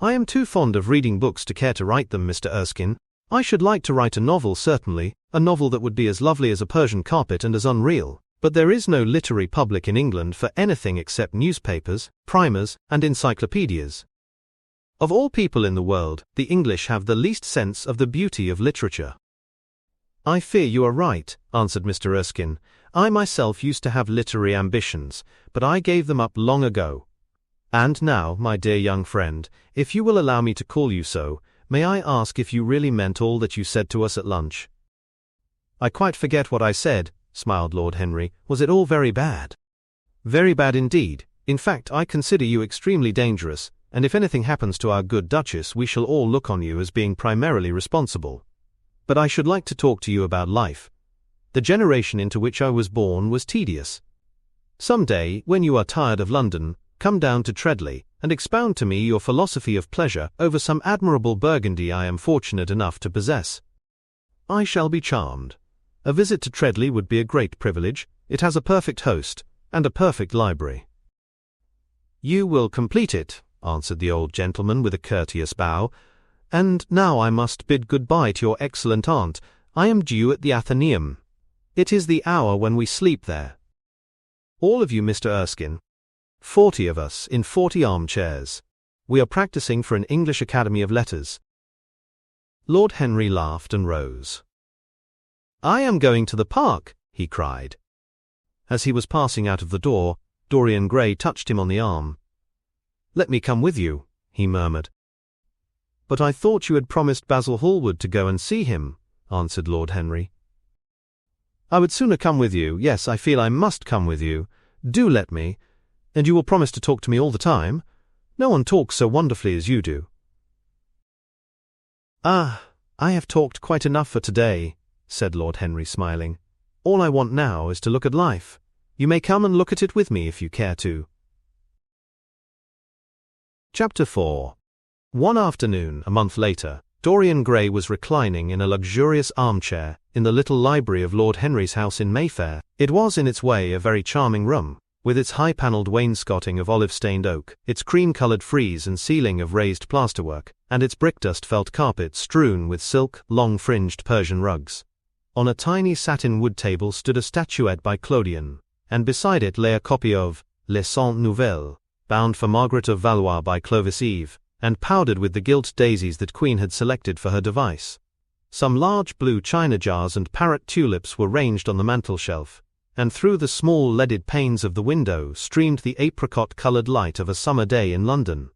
I am too fond of reading books to care to write them, Mr. Erskine. I should like to write a novel, certainly, a novel that would be as lovely as a Persian carpet and as unreal. But there is no literary public in England for anything except newspapers, primers, and encyclopedias. Of all people in the world, the English have the least sense of the beauty of literature. I fear you are right, answered Mr. Erskine. I myself used to have literary ambitions, but I gave them up long ago. And now, my dear young friend, if you will allow me to call you so, may I ask if you really meant all that you said to us at lunch? I quite forget what I said, smiled Lord Henry. Was it all very bad? Very bad indeed. In fact, I consider you extremely dangerous, and if anything happens to our good Duchess, we shall all look on you as being primarily responsible. But I should like to talk to you about life. The generation into which I was born was tedious. Some day, when you are tired of London, come down to Treadley, and expound to me your philosophy of pleasure over some admirable Burgundy I am fortunate enough to possess. I shall be charmed. A visit to Treadley would be a great privilege. It has a perfect host, and a perfect library. You will complete it, answered the old gentleman with a courteous bow. And now I must bid good-bye to your excellent aunt. I am due at the Athenaeum. It is the hour when we sleep there. All of you, Mr. Erskine. 40 of us, in 40 armchairs. We are practicing for an English Academy of Letters. Lord Henry laughed and rose. I am going to the park, he cried. As he was passing out of the door, Dorian Gray touched him on the arm. Let me come with you, he murmured. But I thought you had promised Basil Hallward to go and see him, answered Lord Henry. I would sooner come with you. Yes, I feel I must come with you. Do let me. And you will promise to talk to me all the time? No one talks so wonderfully as you do. I have talked quite enough for today, said Lord Henry, smiling. All I want now is to look at life. You may come and look at it with me if you care to. Chapter 4. One afternoon, a month later, Dorian Gray was reclining in a luxurious armchair in the little library of Lord Henry's house in Mayfair. It was in its way a very charming room, with its high-panelled wainscoting of olive-stained oak, its cream-coloured frieze and ceiling of raised plasterwork, and its brick-dust felt carpet strewn with silk, long-fringed Persian rugs. On a tiny satin wood table stood a statuette by Claudian, and beside it lay a copy of Les Cent Nouvelles, bound for Margaret of Valois by Clovis Eve, and powdered with the gilt daisies that Queen had selected for her device. Some large blue china jars and parrot tulips were ranged on the mantel-shelf, and through the small leaded panes of the window streamed the apricot-coloured light of a summer day in London.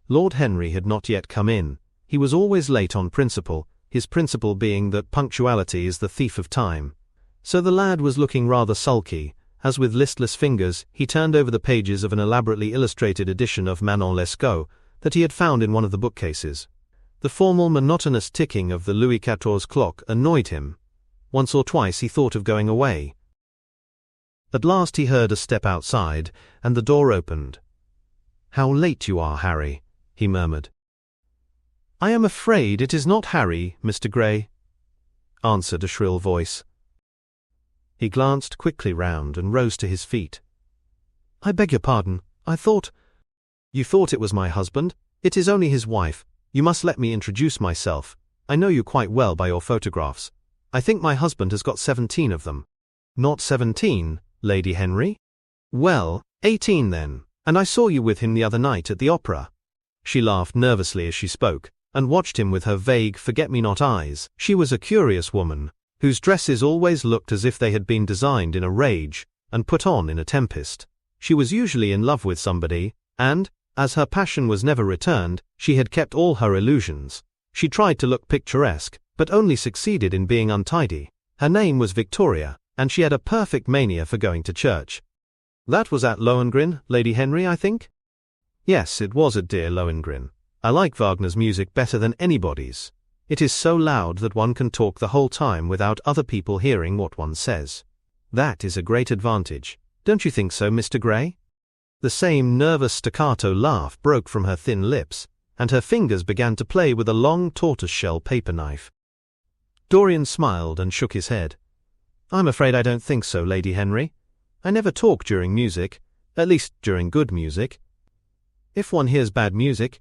Lord Henry had not yet come in. He was always late on principle, his principle being that punctuality is the thief of time. So the lad was looking rather sulky, as with listless fingers he turned over the pages of an elaborately illustrated edition of Manon Lescaut that he had found in one of the bookcases. The formal, monotonous ticking of the Louis XIV clock annoyed him. Once or twice he thought of going away. At last he heard a step outside, and the door opened. "How late you are, Harry," he murmured. "I am afraid it is not Harry, Mr. Gray," answered a shrill voice. He glanced quickly round and rose to his feet. "I beg your pardon. I thought—" "You thought it was my husband? It is only his wife. You must let me introduce myself. I know you quite well by your photographs. I think my husband has got 17 of them." "Not 17, Lady Henry?" "Well, 18 then, and I saw you with him the other night at the opera." She laughed nervously as she spoke, and watched him with her vague forget-me-not eyes. She was a curious woman, whose dresses always looked as if they had been designed in a rage, and put on in a tempest. She was usually in love with somebody, and, as her passion was never returned, she had kept all her illusions. She tried to look picturesque, but only succeeded in being untidy. Her name was Victoria, and she had a perfect mania for going to church. "That was at Lohengrin, Lady Henry, I think?" "Yes, it was at dear Lohengrin. I like Wagner's music better than anybody's. It is so loud that one can talk the whole time without other people hearing what one says. That is a great advantage. Don't you think so, Mr. Gray?" The same nervous staccato laugh broke from her thin lips, and her fingers began to play with a long tortoise-shell paper knife. Dorian smiled and shook his head. "I'm afraid I don't think so, Lady Henry. I never talk during music, at least during good music. If one hears bad music,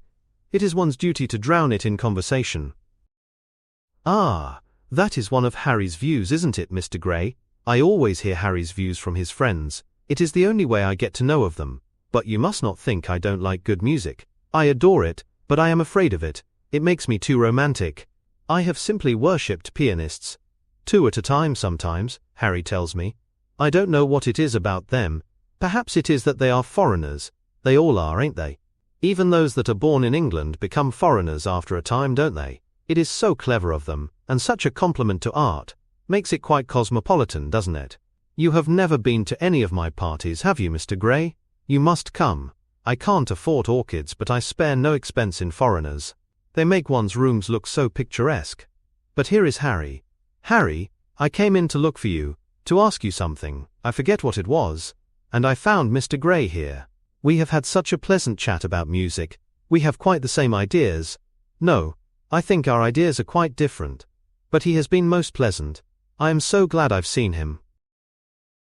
It is one's duty to drown it in conversation. Ah, that is one of Harry's views, isn't it, Mr. Gray? I always hear Harry's views from his friends. It is the only way I get to know of them. But you must not think I don't like good music. I adore it, but I am afraid of it. It makes me too romantic. I have simply worshipped pianists. 2 at a time sometimes, Harry tells me. I don't know what it is about them. Perhaps it is that they are foreigners. They all are, ain't they? Even those that are born in England become foreigners after a time, don't they? It is so clever of them, and such a compliment to art. Makes it quite cosmopolitan, doesn't it? You have never been to any of my parties, have you, Mr. Gray? You must come. I can't afford orchids, but I spare no expense in foreigners. They make one's rooms look so picturesque. But here is Harry. Harry, I came in to look for you, to ask you something. I forget what it was. And I found Mr. Gray here. We have had such a pleasant chat about music. We have quite the same ideas. No, I think our ideas are quite different. But he has been most pleasant. I am so glad I've seen him.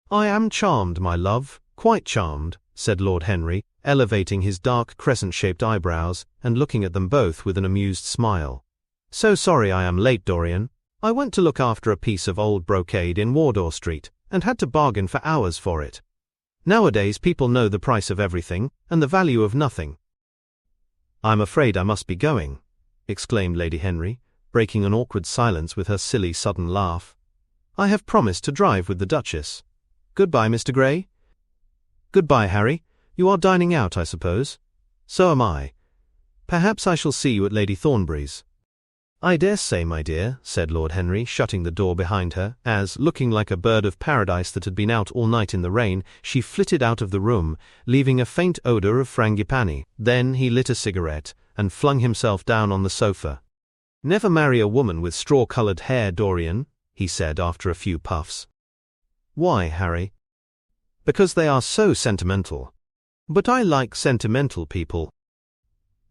I am charmed, my love, quite charmed, said Lord Henry, elevating his dark crescent-shaped eyebrows and looking at them both with an amused smile. So sorry I am late, Dorian. I went to look after a piece of old brocade in Wardour Street, and had to bargain for hours for it. Nowadays people know the price of everything, and the value of nothing. I'm afraid I must be going, exclaimed Lady Henry, breaking an awkward silence with her silly sudden laugh. I have promised to drive with the Duchess. Goodbye, Mr. Gray. Goodbye, Harry. You are dining out, I suppose? So am I. Perhaps I shall see you at Lady Thornbury's. I dare say, my dear, said Lord Henry, shutting the door behind her, as, looking like a bird of paradise that had been out all night in the rain, she flitted out of the room, leaving a faint odour of frangipani. Then he lit a cigarette, and flung himself down on the sofa. Never marry a woman with straw-coloured hair, Dorian, he said after a few puffs. Why, Harry? Because they are so sentimental. But I like sentimental people.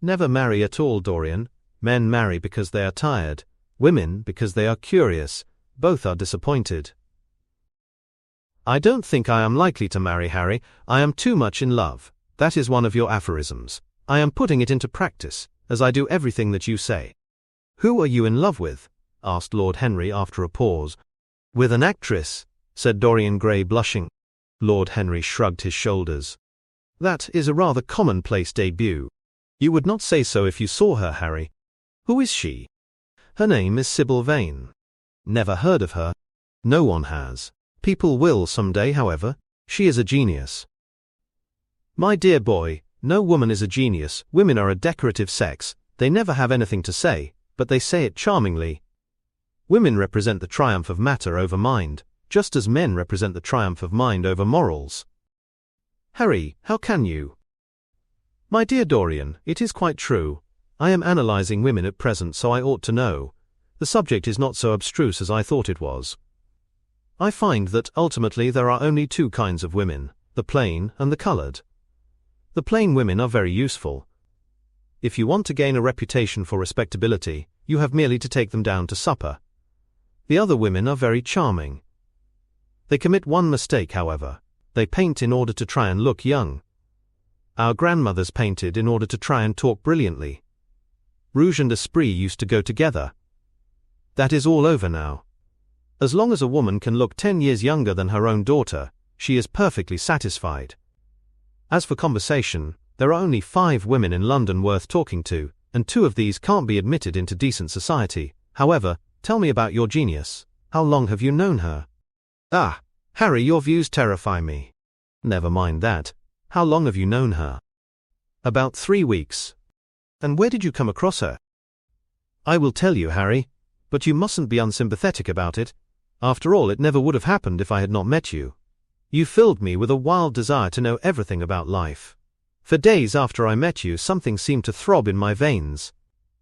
Never marry at all, Dorian. Men marry because they are tired, women because they are curious. Both are disappointed. I don't think I am likely to marry, Harry. I am too much in love. That is one of your aphorisms. I am putting it into practice, as I do everything that you say. Who are you in love with? Asked Lord Henry after a pause. With an actress, said Dorian Gray, blushing. Lord Henry shrugged his shoulders. That is a rather commonplace debut. You would not say so if you saw her, Harry. Who is she? Her name is Sybil Vane. Never heard of her. No one has. People will some day, however. She is a genius. My dear boy, no woman is a genius. Women are a decorative sex. They never have anything to say, but they say it charmingly. Women represent the triumph of matter over mind, just as men represent the triumph of mind over morals. Harry, how can you? My dear Dorian, it is quite true. I am analysing women at present, so I ought to know. The subject is not so abstruse as I thought it was. I find that ultimately there are only 2 kinds of women, the plain and the coloured. The plain women are very useful. If you want to gain a reputation for respectability, you have merely to take them down to supper. The other women are very charming. They commit one mistake, however. They paint in order to try and look young. Our grandmothers painted in order to try and talk brilliantly. Rouge and esprit used to go together. That is all over now. As long as a woman can look 10 years younger than her own daughter, she is perfectly satisfied. As for conversation, there are only 5 women in London worth talking to, and 2 of these can't be admitted into decent society. However, tell me about your genius. How long have you known her? Ah, Harry, your views terrify me. Never mind that. How long have you known her? About 3 weeks. And where did you come across her? I will tell you, Harry, but you mustn't be unsympathetic about it. After all, it never would have happened if I had not met you. You filled me with a wild desire to know everything about life. For days after I met you, something seemed to throb in my veins.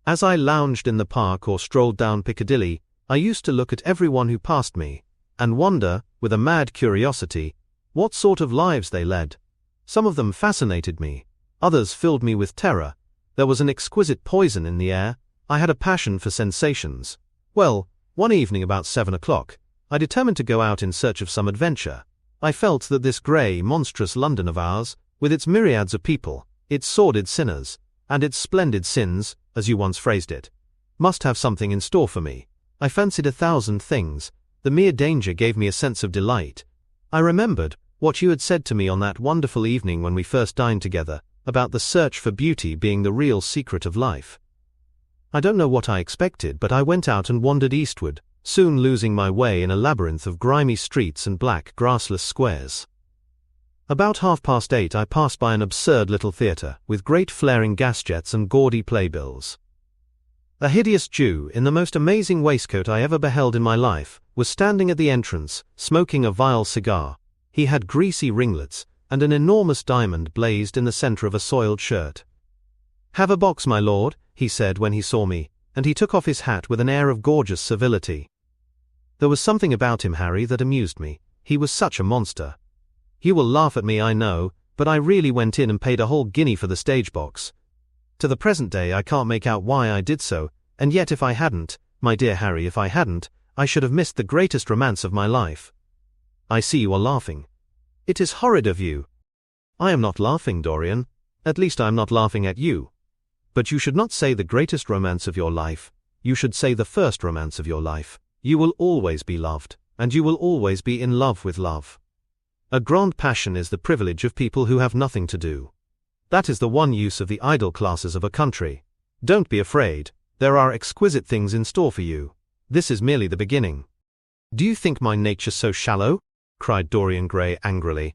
As I lounged in the park or strolled down Piccadilly, I used to look at everyone who passed me, and wonder, with a mad curiosity, what sort of lives they led. Some of them fascinated me, others filled me with terror. There was an exquisite poison in the air. I had a passion for sensations. Well, one evening about 7 o'clock, I determined to go out in search of some adventure. I felt that this grey, monstrous London of ours, with its myriads of people, its sordid sinners, and its splendid sins, as you once phrased it, must have something in store for me. I fancied 1,000 things. The mere danger gave me a sense of delight. I remembered what you had said to me on that wonderful evening when we first dined together, about the search for beauty being the real secret of life. I don't know what I expected, but I went out and wandered eastward, soon losing my way in a labyrinth of grimy streets and black, grassless squares. About 8:30 I passed by an absurd little theatre, with great flaring gas jets and gaudy playbills. A hideous Jew, in the most amazing waistcoat I ever beheld in my life, was standing at the entrance, smoking a vile cigar. He had greasy ringlets, and an enormous diamond blazed in the centre of a soiled shirt. "Have a box, my lord," he said when he saw me, and he took off his hat with an air of gorgeous civility. There was something about him, Harry, that amused me. He was such a monster. You will laugh at me, I know, but I really went in and paid a whole guinea for the stage box. To the present day I can't make out why I did so, and yet if I hadn't, my dear Harry, if I hadn't, I should have missed the greatest romance of my life. I see you are laughing. It is horrid of you. I am not laughing, Dorian. At least I am not laughing at you. But you should not say the greatest romance of your life. You should say the first romance of your life. You will always be loved, and you will always be in love with love. A grand passion is the privilege of people who have nothing to do. That is the one use of the idle classes of a country. Don't be afraid. There are exquisite things in store for you. This is merely the beginning. Do you think my nature so shallow? Cried Dorian Gray angrily.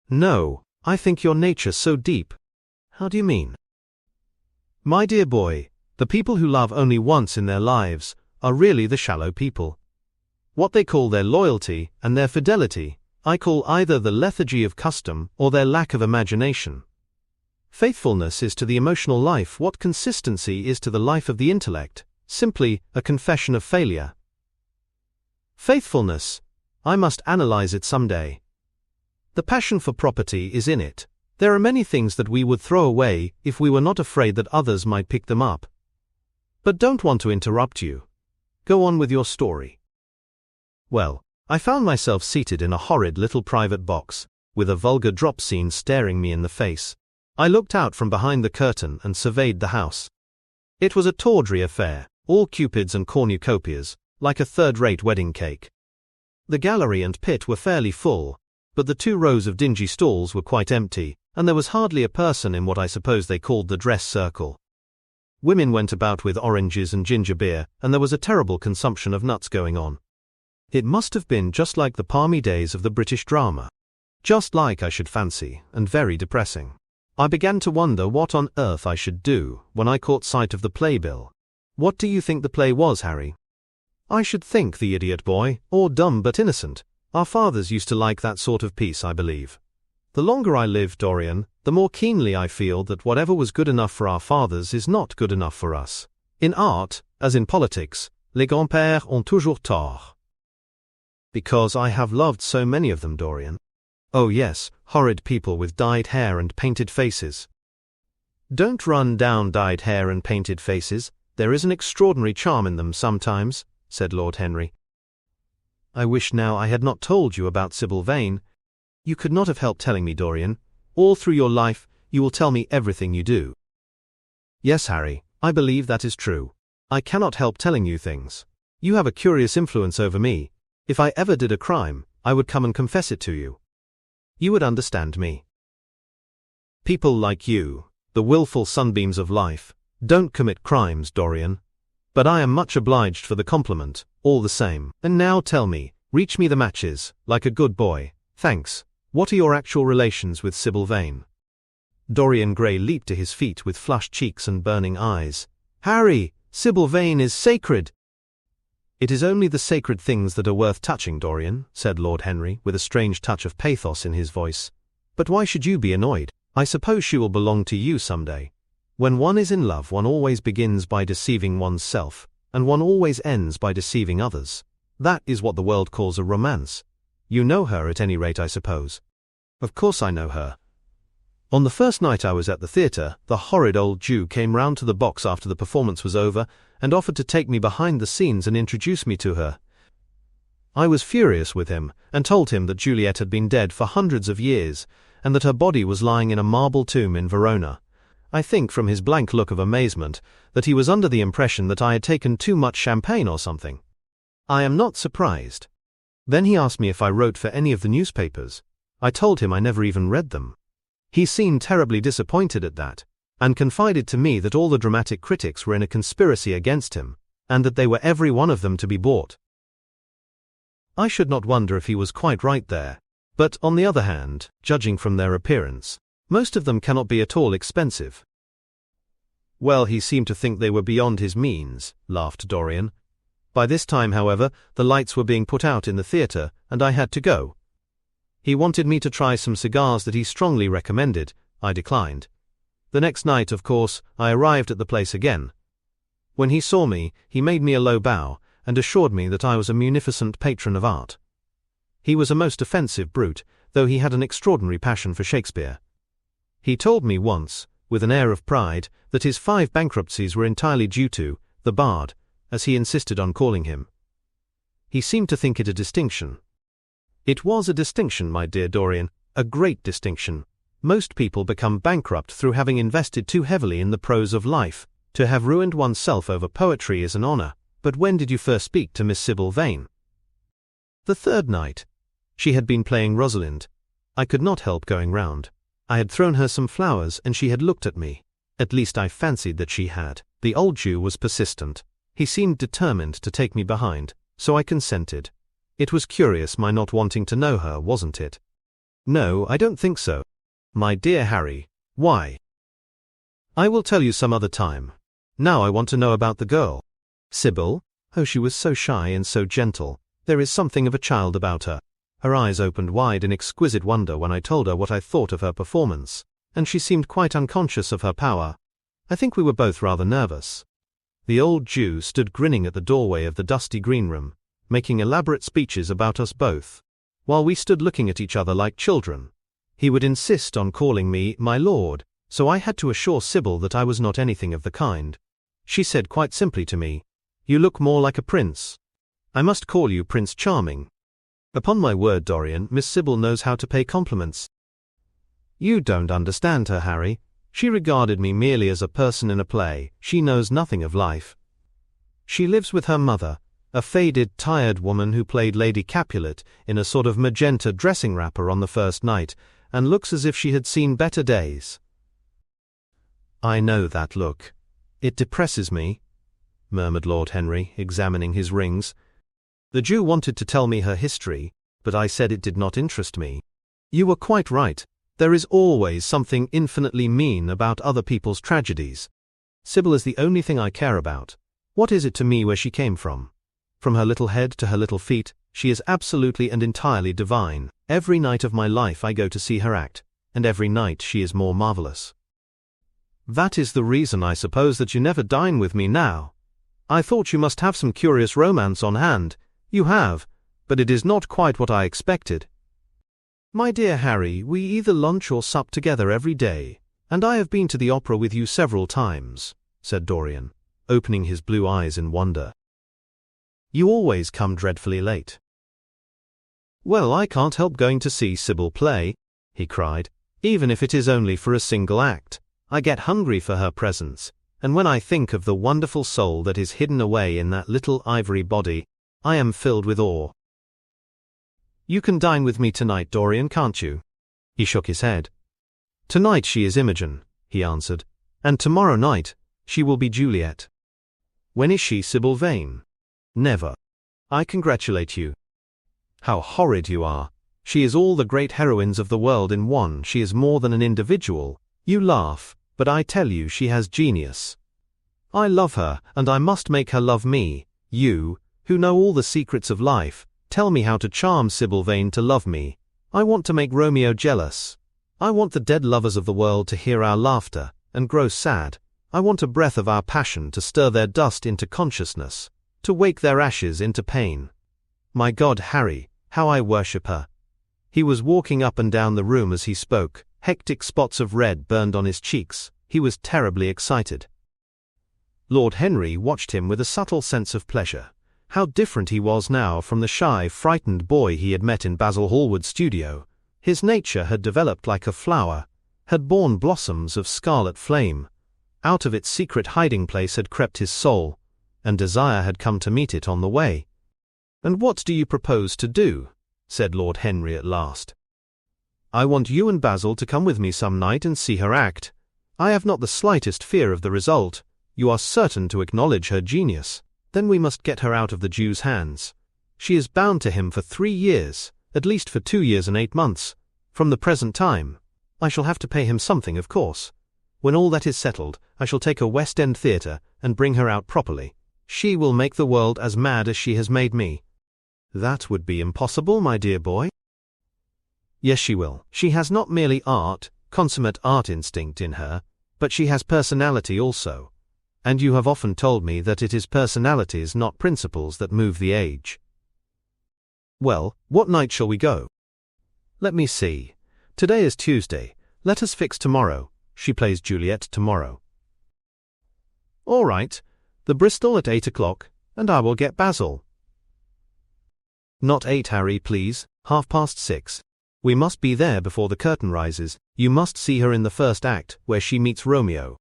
No, I think your nature so deep. How do you mean? My dear boy, the people who love only once in their lives are really the shallow people. What they call their loyalty and their fidelity, I call either the lethargy of custom or their lack of imagination. Faithfulness is to the emotional life what consistency is to the life of the intellect, simply a confession of failure. Faithfulness, I must analyze it some day. The passion for property is in it. There are many things that we would throw away if we were not afraid that others might pick them up. But don't want to interrupt you. Go on with your story. Well, I found myself seated in a horrid little private box, with a vulgar drop scene staring me in the face. I looked out from behind the curtain and surveyed the house. It was a tawdry affair, all cupids and cornucopias, like a third-rate wedding cake. The gallery and pit were fairly full, but the 2 rows of dingy stalls were quite empty, and there was hardly a person in what I suppose they called the dress circle. Women went about with oranges and ginger beer, and there was a terrible consumption of nuts going on. It must have been just like the palmy days of the British drama. Just like, I should fancy, and very depressing. I began to wonder what on earth I should do when I caught sight of the playbill. What do you think the play was, Harry? I should think The Idiot Boy, or Dumb but Innocent. Our fathers used to like that sort of piece, I believe. The longer I live, Dorian, the more keenly I feel that whatever was good enough for our fathers is not good enough for us. In art, as in politics, les grands-pères ont toujours tort. Because I have loved so many of them, Dorian. Oh yes, horrid people with dyed hair and painted faces. Don't run down dyed hair and painted faces. There is an extraordinary charm in them sometimes, said Lord Henry. I wish now I had not told you about Sybil Vane. You could not have helped telling me, Dorian. All through your life, you will tell me everything you do. Yes, Harry, I believe that is true. I cannot help telling you things. You have a curious influence over me. If I ever did a crime, I would come and confess it to you. You would understand me. People like you, the willful sunbeams of life, don't commit crimes, Dorian. But I am much obliged for the compliment, all the same. And now tell me, reach me the matches, like a good boy. Thanks. What are your actual relations with Sybil Vane? Dorian Gray leaped to his feet with flushed cheeks and burning eyes. Harry, Sybil Vane is sacred. It is only the sacred things that are worth touching, Dorian, said Lord Henry, with a strange touch of pathos in his voice. But why should you be annoyed? I suppose she will belong to you someday. When one is in love, one always begins by deceiving one's self, and one always ends by deceiving others. That is what the world calls a romance. You know her at any rate, I suppose. Of course I know her. On the first night I was at the theatre, the horrid old Jew came round to the box after the performance was over, and offered to take me behind the scenes and introduce me to her. I was furious with him, and told him that Juliet had been dead for hundreds of years, and that her body was lying in a marble tomb in Verona. I think from his blank look of amazement that he was under the impression that I had taken too much champagne or something. I am not surprised. Then he asked me if I wrote for any of the newspapers. I told him I never even read them. He seemed terribly disappointed at that, and confided to me that all the dramatic critics were in a conspiracy against him, and that they were every one of them to be bought. I should not wonder if he was quite right there, but on the other hand, judging from their appearance, most of them cannot be at all expensive. Well, he seemed to think they were beyond his means, laughed Dorian. By this time, however, the lights were being put out in the theatre, and I had to go. He wanted me to try some cigars that he strongly recommended. I declined. The next night, of course, I arrived at the place again. When he saw me, he made me a low bow, and assured me that I was a munificent patron of art. He was a most offensive brute, though he had an extraordinary passion for Shakespeare. He told me once, with an air of pride, that his 5 bankruptcies were entirely due to the bard, as he insisted on calling him. He seemed to think it a distinction. It was a distinction, my dear Dorian, a great distinction. Most people become bankrupt through having invested too heavily in the prose of life. To have ruined oneself over poetry is an honor. But when did you first speak to Miss Sybil Vane? The 3rd night. She had been playing Rosalind. I could not help going round. I had thrown her some flowers and she had looked at me. At least I fancied that she had. The old Jew was persistent. He seemed determined to take me behind, so I consented. It was curious my not wanting to know her, wasn't it? No, I don't think so. My dear Harry, why? I will tell you some other time. Now I want to know about the girl. Sybil? Oh, she was so shy and so gentle. There is something of a child about her. Her eyes opened wide in exquisite wonder when I told her what I thought of her performance, and she seemed quite unconscious of her power. I think we were both rather nervous. The old Jew stood grinning at the doorway of the dusty green room, making elaborate speeches about us both, while we stood looking at each other like children. He would insist on calling me my lord, so I had to assure Sybil that I was not anything of the kind. She said quite simply to me, "You look more like a prince. I must call you Prince Charming." Upon my word, Dorian, Miss Sybil knows how to pay compliments. You don't understand her, Harry. She regarded me merely as a person in a play. She knows nothing of life. She lives with her mother, a faded, tired woman who played Lady Capulet in a sort of magenta dressing wrapper on the first night, and looks as if she had seen better days. I know that look. It depresses me, murmured Lord Henry, examining his rings. The Jew wanted to tell me her history, but I said it did not interest me. You were quite right. There is always something infinitely mean about other people's tragedies. Sybil is the only thing I care about. What is it to me where she came from? From her little head to her little feet, she is absolutely and entirely divine. Every night of my life I go to see her act, and every night she is more marvelous. That is the reason, I suppose, that you never dine with me now. I thought you must have some curious romance on hand. You have, but it is not quite what I expected. My dear Harry, we either lunch or sup together every day, and I have been to the opera with you several times, said Dorian, opening his blue eyes in wonder. You always come dreadfully late. Well, I can't help going to see Sybil play, he cried, even if it is only for a single act. I get hungry for her presence, and when I think of the wonderful soul that is hidden away in that little ivory body, I am filled with awe. You can dine with me tonight, Dorian, can't you? He shook his head. Tonight she is Imogen, he answered, and tomorrow night she will be Juliet. When is she Sybil Vane? Never. I congratulate you. How horrid you are. She is all the great heroines of the world in one. She is more than an individual. You laugh, but I tell you she has genius. I love her, and I must make her love me. You, who know all the secrets of life, tell me how to charm Sybil Vane to love me. I want to make Romeo jealous. I want the dead lovers of the world to hear our laughter and grow sad. I want a breath of our passion to stir their dust into consciousness, to wake their ashes into pain. My God, Harry, how I worship her. He was walking up and down the room as he spoke. Hectic spots of red burned on his cheeks. He was terribly excited. Lord Henry watched him with a subtle sense of pleasure. How different he was now from the shy, frightened boy he had met in Basil Hallward's studio. His nature had developed like a flower, had borne blossoms of scarlet flame. Out of its secret hiding place had crept his soul, and desire had come to meet it on the way. "And what do you propose to do?" said Lord Henry at last. "I want you and Basil to come with me some night and see her act. I have not the slightest fear of the result. You are certain to acknowledge her genius. Then we must get her out of the Jew's hands. She is bound to him for 3 years, at least for 2 years and 8 months, from the present time. I shall have to pay him something, of course. When all that is settled, I shall take a West End theatre and bring her out properly. She will make the world as mad as she has made me." "That would be impossible, my dear boy." "Yes, she will. She has not merely consummate art instinct in her, but she has personality also. And you have often told me that it is personalities, not principles, that move the age." "Well, what night shall we go?" "Let me see. Today is Tuesday. Let us fix tomorrow. She plays Juliet tomorrow." "All right. The Bristol at 8 o'clock, and I will get Basil." "Not 8, Harry, please. 6:30. We must be there before the curtain rises. You must see her in the first act, where she meets Romeo.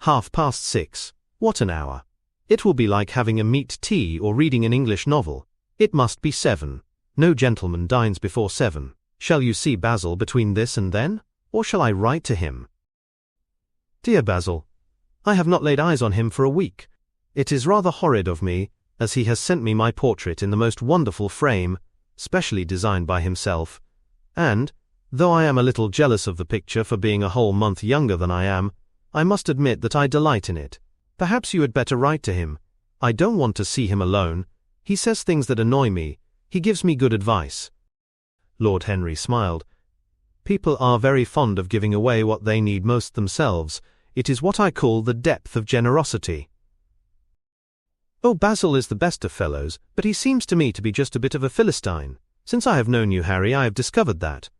6:30. What an hour! It will be like having a meat tea or reading an English novel. It must be 7. No gentleman dines before 7. Shall you see Basil between this and then, or shall I write to him?" "Dear Basil, I have not laid eyes on him for a week. It is rather horrid of me, as he has sent me my portrait in the most wonderful frame, specially designed by himself, and, though I am a little jealous of the picture for being a whole month younger than I am, I must admit that I delight in it. Perhaps you had better write to him. I don't want to see him alone. He says things that annoy me. He gives me good advice." Lord Henry smiled. "People are very fond of giving away what they need most themselves. It is what I call the depth of generosity." "Oh, Basil is the best of fellows, but he seems to me to be just a bit of a Philistine. Since I have known you, Harry, I have discovered that.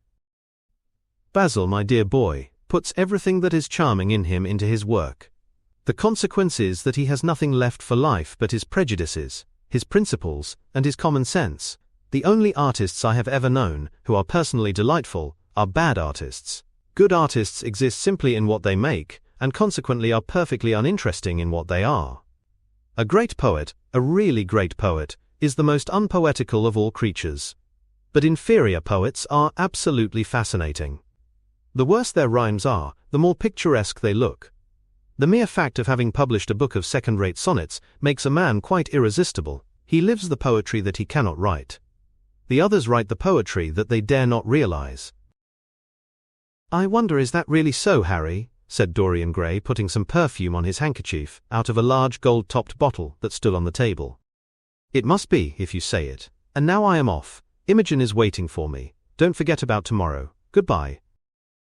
Basil, my dear boy, puts everything that is charming in him into his work. The consequence is that he has nothing left for life but his prejudices, his principles, and his common sense. The only artists I have ever known, who are personally delightful, are bad artists. Good artists exist simply in what they make, and consequently are perfectly uninteresting in what they are. A great poet, a really great poet, is the most unpoetical of all creatures. But inferior poets are absolutely fascinating. The worse their rhymes are, the more picturesque they look. The mere fact of having published a book of second-rate sonnets makes a man quite irresistible. He lives the poetry that he cannot write. The others write the poetry that they dare not realize." "I wonder, is that really so, Harry?" said Dorian Gray, putting some perfume on his handkerchief out of a large gold-topped bottle that stood on the table. "It must be, if you say it. And now I am off. Imogen is waiting for me. Don't forget about tomorrow. Goodbye."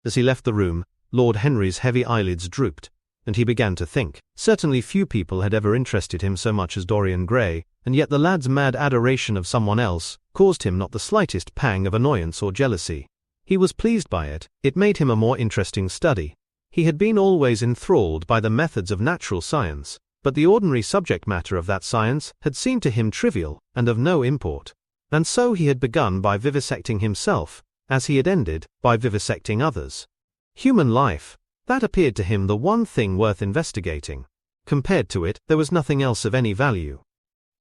As he left the room, Lord Henry's heavy eyelids drooped, and he began to think. Certainly few people had ever interested him so much as Dorian Gray, and yet the lad's mad adoration of someone else caused him not the slightest pang of annoyance or jealousy. He was pleased by it. It made him a more interesting study. He had been always enthralled by the methods of natural science, but the ordinary subject matter of that science had seemed to him trivial and of no import. And so he had begun by vivisecting himself, as he had ended by vivisecting others. Human life, that appeared to him the one thing worth investigating. Compared to it, there was nothing else of any value.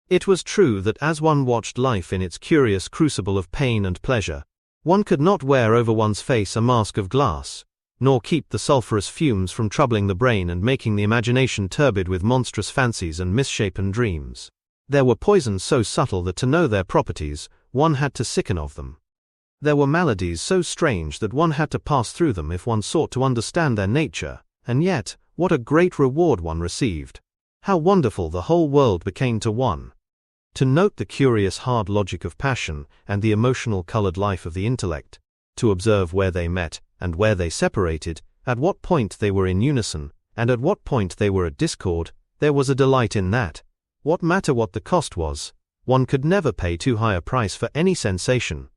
It was true that as one watched life in its curious crucible of pain and pleasure, one could not wear over one's face a mask of glass, nor keep the sulphurous fumes from troubling the brain and making the imagination turbid with monstrous fancies and misshapen dreams. There were poisons so subtle that to know their properties, one had to sicken of them. There were maladies so strange that one had to pass through them if one sought to understand their nature, and yet, what a great reward one received! How wonderful the whole world became to one! To note the curious hard logic of passion and the emotional colored life of the intellect, to observe where they met and where they separated, at what point they were in unison, and at what point they were at discord, there was a delight in that. What matter what the cost was, one could never pay too high a price for any sensation.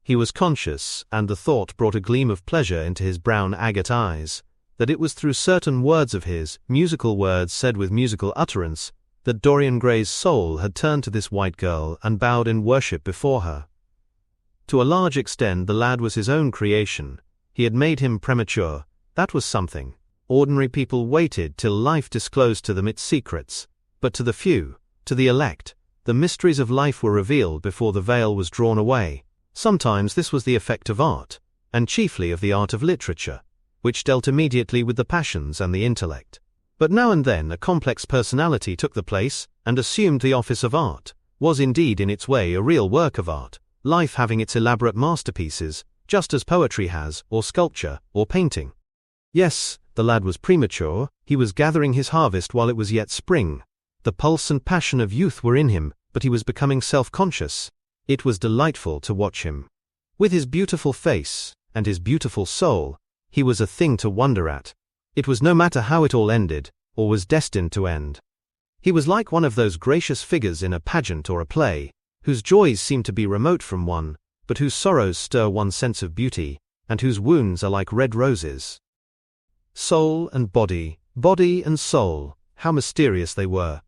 He was conscious, and the thought brought a gleam of pleasure into his brown agate eyes, that it was through certain words of his, musical words said with musical utterance, that Dorian Gray's soul had turned to this white girl and bowed in worship before her. To a large extent the lad was his own creation. He had made him premature, That was something. Ordinary people waited till life disclosed to them its secrets, but to the few, to the elect, the mysteries of life were revealed before the veil was drawn away. Sometimes this was the effect of art, and chiefly of the art of literature, which dealt immediately with the passions and the intellect. But now and then a complex personality took the place, and assumed the office of art, was indeed in its way a real work of art, life having its elaborate masterpieces, just as poetry has, or sculpture, or painting. Yes, the lad was premature, he was gathering his harvest while it was yet spring. The pulse and passion of youth were in him, but he was becoming self-conscious. It was delightful to watch him. With his beautiful face, and his beautiful soul, he was a thing to wonder at. It was no matter how it all ended, or was destined to end. He was like one of those gracious figures in a pageant or a play, whose joys seem to be remote from one, but whose sorrows stir one's sense of beauty, and whose wounds are like red roses. Soul and body, body and soul, how mysterious they were.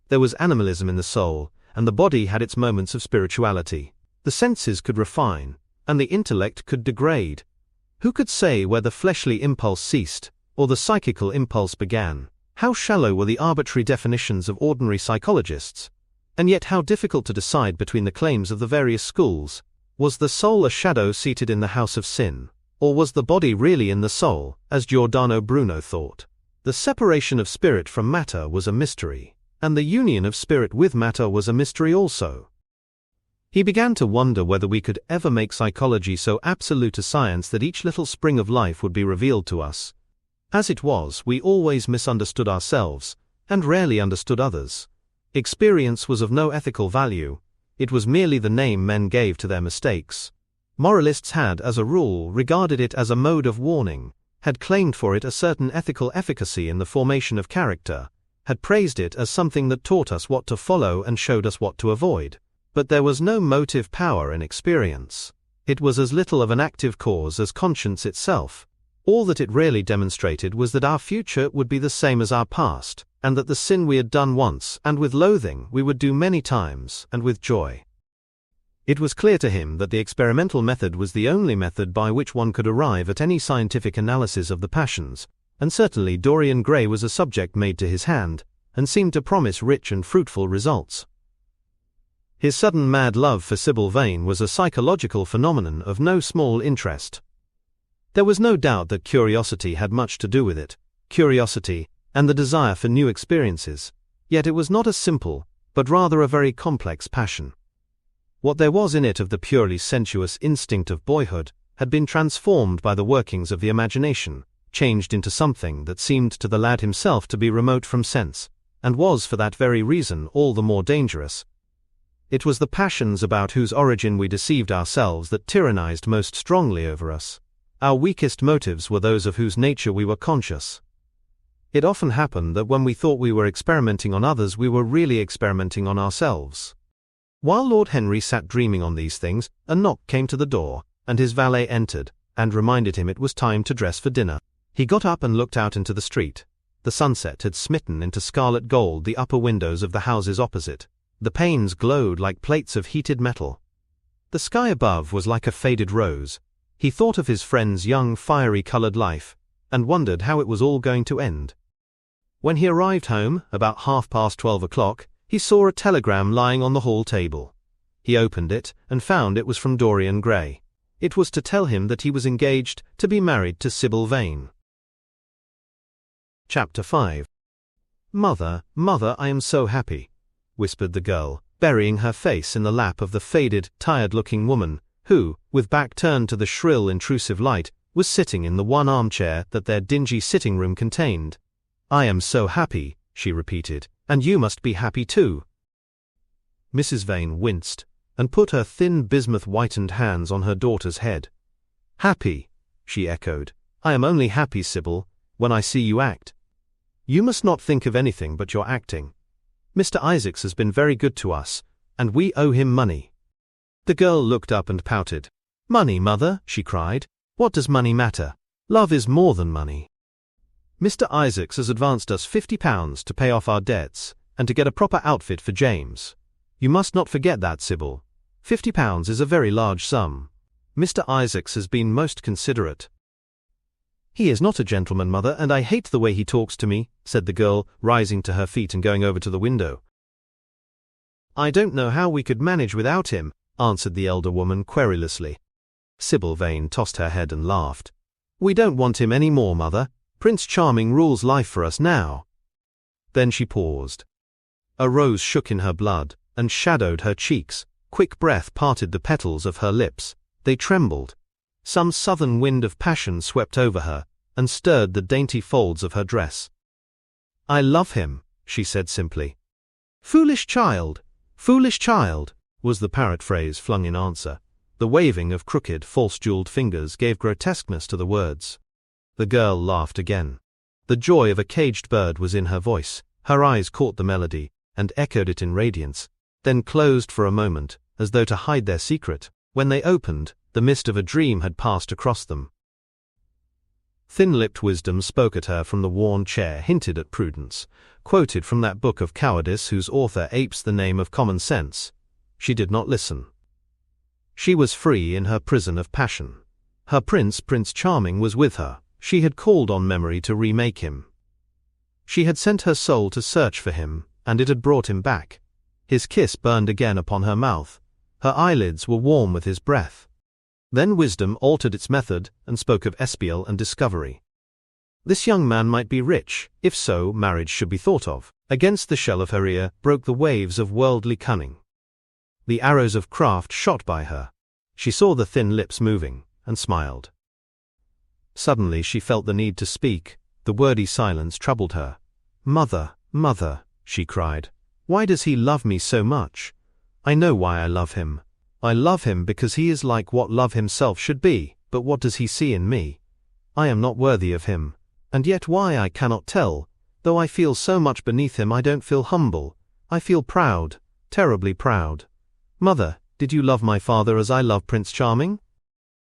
There was animalism in the soul, and the body had its moments of spirituality. The senses could refine, and the intellect could degrade. Who could say where the fleshly impulse ceased, or the psychical impulse began? How shallow were the arbitrary definitions of ordinary psychologists, and yet how difficult to decide between the claims of the various schools. Was the soul a shadow seated in the house of sin, or was the body really in the soul, as Giordano Bruno thought? The separation of spirit from matter was a mystery, and the union of spirit with matter was a mystery also. He began to wonder whether we could ever make psychology so absolute a science that each little spring of life would be revealed to us. As it was, we always misunderstood ourselves, and rarely understood others. Experience was of no ethical value, it was merely the name men gave to their mistakes. Moralists had, as a rule, regarded it as a mode of warning, had claimed for it a certain ethical efficacy in the formation of character, had praised it as something that taught us what to follow and showed us what to avoid. But there was no motive power in experience. It was as little of an active cause as conscience itself. All that it really demonstrated was that our future would be the same as our past, and that the sin we had done once, and with loathing, we would do many times, and with joy. It was clear to him that the experimental method was the only method by which one could arrive at any scientific analysis of the passions, and certainly Dorian Gray was a subject made to his hand, and seemed to promise rich and fruitful results. His sudden mad love for Sybil Vane was a psychological phenomenon of no small interest. There was no doubt that curiosity had much to do with it, curiosity, and the desire for new experiences, yet it was not a simple, but rather a very complex passion. What there was in it of the purely sensuous instinct of boyhood had been transformed by the workings of the imagination, changed into something that seemed to the lad himself to be remote from sense, and was for that very reason all the more dangerous. It was the passions about whose origin we deceived ourselves that tyrannized most strongly over us. Our weakest motives were those of whose nature we were conscious. It often happened that when we thought we were experimenting on others, we were really experimenting on ourselves. While Lord Henry sat dreaming on these things, a knock came to the door, and his valet entered, and reminded him it was time to dress for dinner. He got up and looked out into the street. The sunset had smitten into scarlet gold the upper windows of the houses opposite. The panes glowed like plates of heated metal. The sky above was like a faded rose. He thought of his friend's young, fiery-colored life, and wondered how it was all going to end. When he arrived home, about 12:30, he saw a telegram lying on the hall table. He opened it, and found it was from Dorian Gray. It was to tell him that he was engaged to be married to Sybil Vane. Chapter 5. "Mother, mother, I am so happy," whispered the girl, burying her face in the lap of the faded, tired-looking woman, who, with back turned to the shrill, intrusive light, was sitting in the one armchair that their dingy sitting-room contained. "I am so happy," she repeated, "and you must be happy too." Mrs. Vane winced, and put her thin bismuth-whitened hands on her daughter's head. "Happy," she echoed. "I am only happy, Sybil, when I see you act. You must not think of anything but your acting. Mr. Isaacs has been very good to us, and we owe him money." The girl looked up and pouted. "Money, mother," she cried. "What does money matter? Love is more than money. Mr. Isaacs has advanced us £50 to pay off our debts, and to get a proper outfit for James. You must not forget that, Sybil. £50 is a very large sum. Mr. Isaacs has been most considerate." "He is not a gentleman, mother, and I hate the way he talks to me," said the girl, rising to her feet and going over to the window. "I don't know how we could manage without him," answered the elder woman querulously. Sybil Vane tossed her head and laughed. "We don't want him any more, mother. Prince Charming rules life for us now." Then she paused. A rose shook in her blood and shadowed her cheeks. Quick breath parted the petals of her lips. They trembled. Some southern wind of passion swept over her and stirred the dainty folds of her dress. "I love him," she said simply. "Foolish child! Foolish child!" was the parrot phrase flung in answer. The waving of crooked, false-jeweled fingers gave grotesqueness to the words. The girl laughed again. The joy of a caged bird was in her voice. Her eyes caught the melody and echoed it in radiance, then closed for a moment, as though to hide their secret. When they opened, the mist of a dream had passed across them. Thin-lipped wisdom spoke at her from the worn chair, hinted at prudence, quoted from that book of cowardice whose author apes the name of common sense. She did not listen. She was free in her prison of passion. Her Prince Charming, was with her. She had called on memory to remake him. She had sent her soul to search for him, and it had brought him back. His kiss burned again upon her mouth. Her eyelids were warm with his breath. Then wisdom altered its method and spoke of espial and discovery. This young man might be rich. If so, marriage should be thought of. Against the shell of her ear broke the waves of worldly cunning. The arrows of craft shot by her. She saw the thin lips moving, and smiled. Suddenly she felt the need to speak. The wordy silence troubled her. "Mother, mother," she cried, "why does he love me so much? I know why I love him. I love him because he is like what love himself should be, but what does he see in me? I am not worthy of him, and yet why I cannot tell. Though I feel so much beneath him, I don't feel humble. I feel proud, terribly proud. Mother, did you love my father as I love Prince Charming?"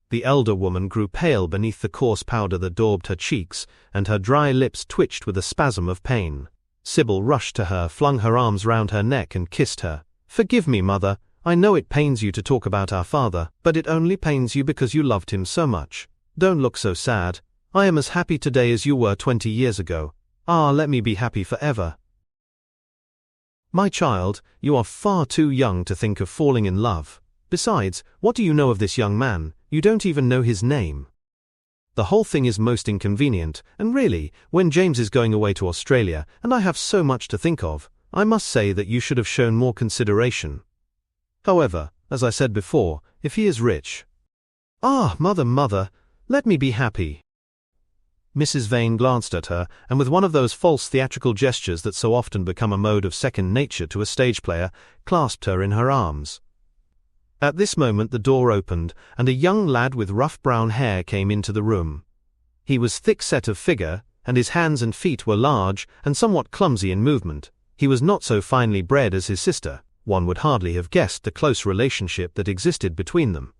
The elder woman grew pale beneath the coarse powder that daubed her cheeks, and her dry lips twitched with a spasm of pain. Sybil rushed to her, flung her arms round her neck and kissed her. "Forgive me, mother. I know it pains you to talk about our father, but it only pains you because you loved him so much. Don't look so sad. I am as happy today as you were 20 years ago. Ah, let me be happy forever." "My child, you are far too young to think of falling in love. Besides, what do you know of this young man? You don't even know his name. The whole thing is most inconvenient, and really, when James is going away to Australia, and I have so much to think of, I must say that you should have shown more consideration. However, as I said before, if he is rich—" "Ah, mother, let me be happy." Mrs. Vane glanced at her, and with one of those false theatrical gestures that so often become a mode of second nature to a stage player, clasped her in her arms. At this moment the door opened, and a young lad with rough brown hair came into the room. He was thick-set of figure, and his hands and feet were large and somewhat clumsy in movement. He was not so finely bred as his sister. One would hardly have guessed the close relationship that existed between them.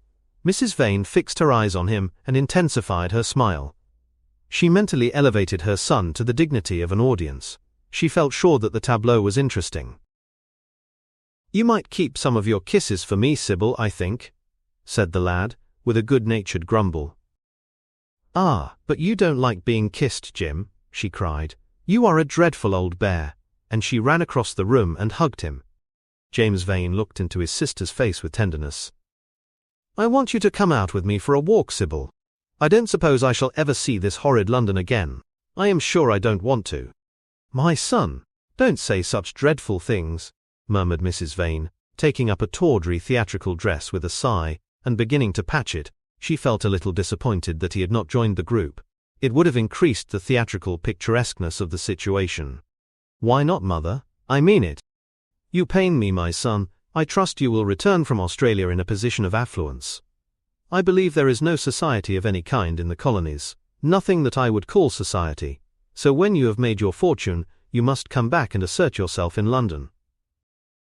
Mrs. Vane fixed her eyes on him and intensified her smile. She mentally elevated her son to the dignity of an audience. She felt sure that the tableau was interesting. "You might keep some of your kisses for me, Sybil, I think," said the lad, with a good-natured grumble. "Ah, but you don't like being kissed, Jim," she cried. "You are a dreadful old bear," and she ran across the room and hugged him. James Vane looked into his sister's face with tenderness. "I want you to come out with me for a walk, Sybil. I don't suppose I shall ever see this horrid London again. I am sure I don't want to." "My son, don't say such dreadful things," murmured Mrs. Vane, taking up a tawdry theatrical dress with a sigh, and beginning to patch it. She felt a little disappointed that he had not joined the group. It would have increased the theatrical picturesqueness of the situation. "Why not, mother? I mean it. You pain me, my son. I trust you will return from Australia in a position of affluence. I believe there is no society of any kind in the colonies, nothing that I would call society, so when you have made your fortune, you must come back and assert yourself in London."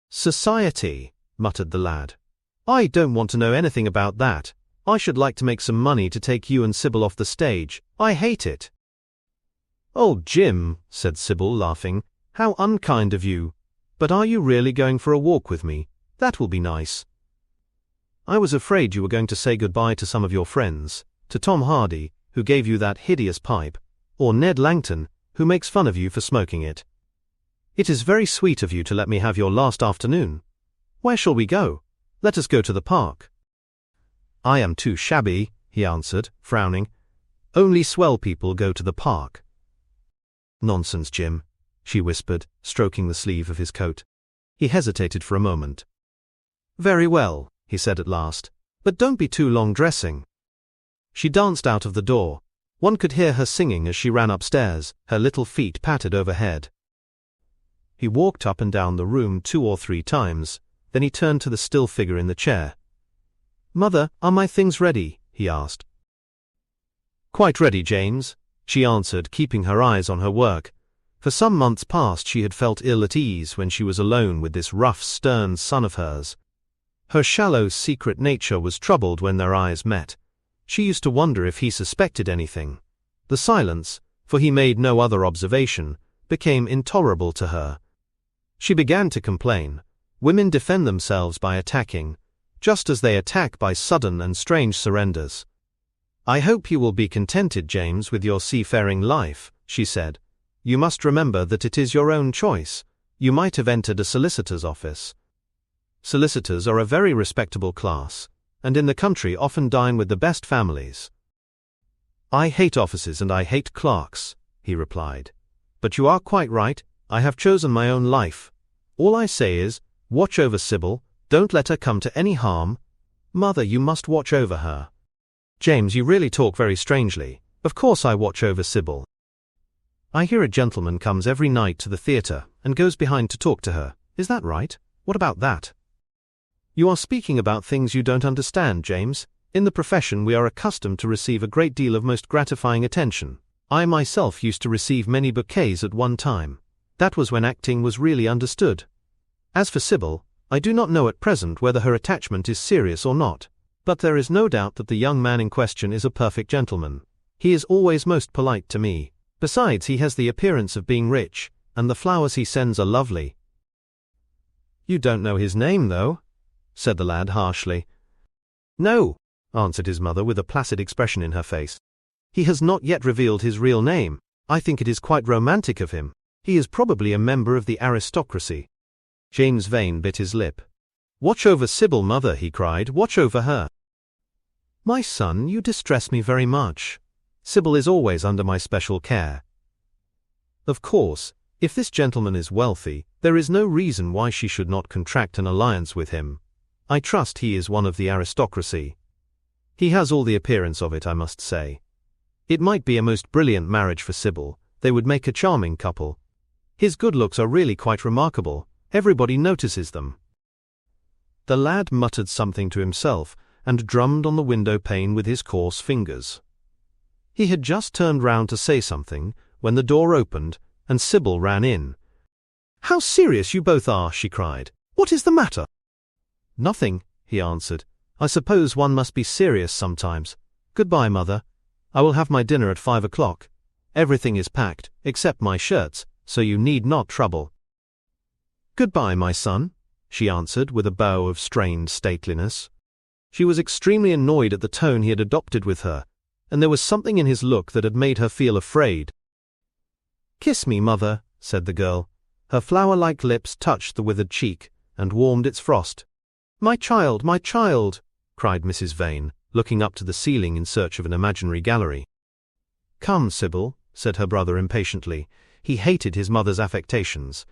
"Society," muttered the lad. "I don't want to know anything about that. I should like to make some money to take you and Sybil off the stage. I hate it." "Oh, Jim," said Sybil, laughing, "how unkind of you. But are you really going for a walk with me? That will be nice." "I was afraid you were going to say goodbye to some of your friends, to Tom Hardy, who gave you that hideous pipe, or Ned Langton, who makes fun of you for smoking it. It is very sweet of you to let me have your last afternoon. Where shall we go? Let us go to the park. I am too shabby, he answered, frowning. Only swell people go to the park. Nonsense, Jim, she whispered, stroking the sleeve of his coat. He hesitated for a moment. Very well, he said at last, but don't be too long dressing. She danced out of the door. One could hear her singing as she ran upstairs, her little feet patted overhead. He walked up and down the room 2 or 3 times, then he turned to the still figure in the chair. Mother, are my things ready? He asked. Quite ready, James, she answered, keeping her eyes on her work. For some months past she had felt ill at ease when she was alone with this rough, stern son of hers. Her shallow, secret nature was troubled when their eyes met. She used to wonder if he suspected anything. The silence, for he made no other observation, became intolerable to her. She began to complain. Women defend themselves by attacking, just as they attack by sudden and strange surrenders. I hope you will be contented, James, with your seafaring life, she said. You must remember that it is your own choice. You might have entered a solicitor's office. Solicitors are a very respectable class, and in the country often dine with the best families. I hate offices and I hate clerks, he replied. But you are quite right, I have chosen my own life. All I say is, watch over Sybil, don't let her come to any harm. Mother, you must watch over her. James, you really talk very strangely. Of course I watch over Sybil. I hear a gentleman comes every night to the theatre and goes behind to talk to her. Is that right? What about that? You are speaking about things you don't understand, James. In the profession we are accustomed to receive a great deal of most gratifying attention. I myself used to receive many bouquets at one time. That was when acting was really understood. As for Sybil, I do not know at present whether her attachment is serious or not. But there is no doubt that the young man in question is a perfect gentleman. He is always most polite to me. Besides, he has the appearance of being rich, and the flowers he sends are lovely. You don't know his name, though, said the lad harshly. No, answered his mother with a placid expression in her face. He has not yet revealed his real name. I think it is quite romantic of him. He is probably a member of the aristocracy. James Vane bit his lip. Watch over Sybil, mother, he cried. Watch over her. My son, you distress me very much. Sybil is always under my special care. Of course, if this gentleman is wealthy, there is no reason why she should not contract an alliance with him. I trust he is one of the aristocracy. He has all the appearance of it, I must say. It might be a most brilliant marriage for Sybil. They would make a charming couple. His good looks are really quite remarkable. Everybody notices them. The lad muttered something to himself and drummed on the window pane with his coarse fingers. He had just turned round to say something when the door opened and Sybil ran in. How serious you both are, she cried. What is the matter? Nothing, he answered. I suppose one must be serious sometimes. Goodbye, mother. I will have my dinner at 5 o'clock. Everything is packed, except my shirts, so you need not trouble. Goodbye, my son, she answered with a bow of strained stateliness. She was extremely annoyed at the tone he had adopted with her, and there was something in his look that had made her feel afraid. Kiss me, mother, said the girl. Her flower-like lips touched the withered cheek and warmed its frost. My child, cried Mrs. Vane, looking up to the ceiling in search of an imaginary gallery. Come, Sybil, said her brother impatiently. He hated his mother's affectations.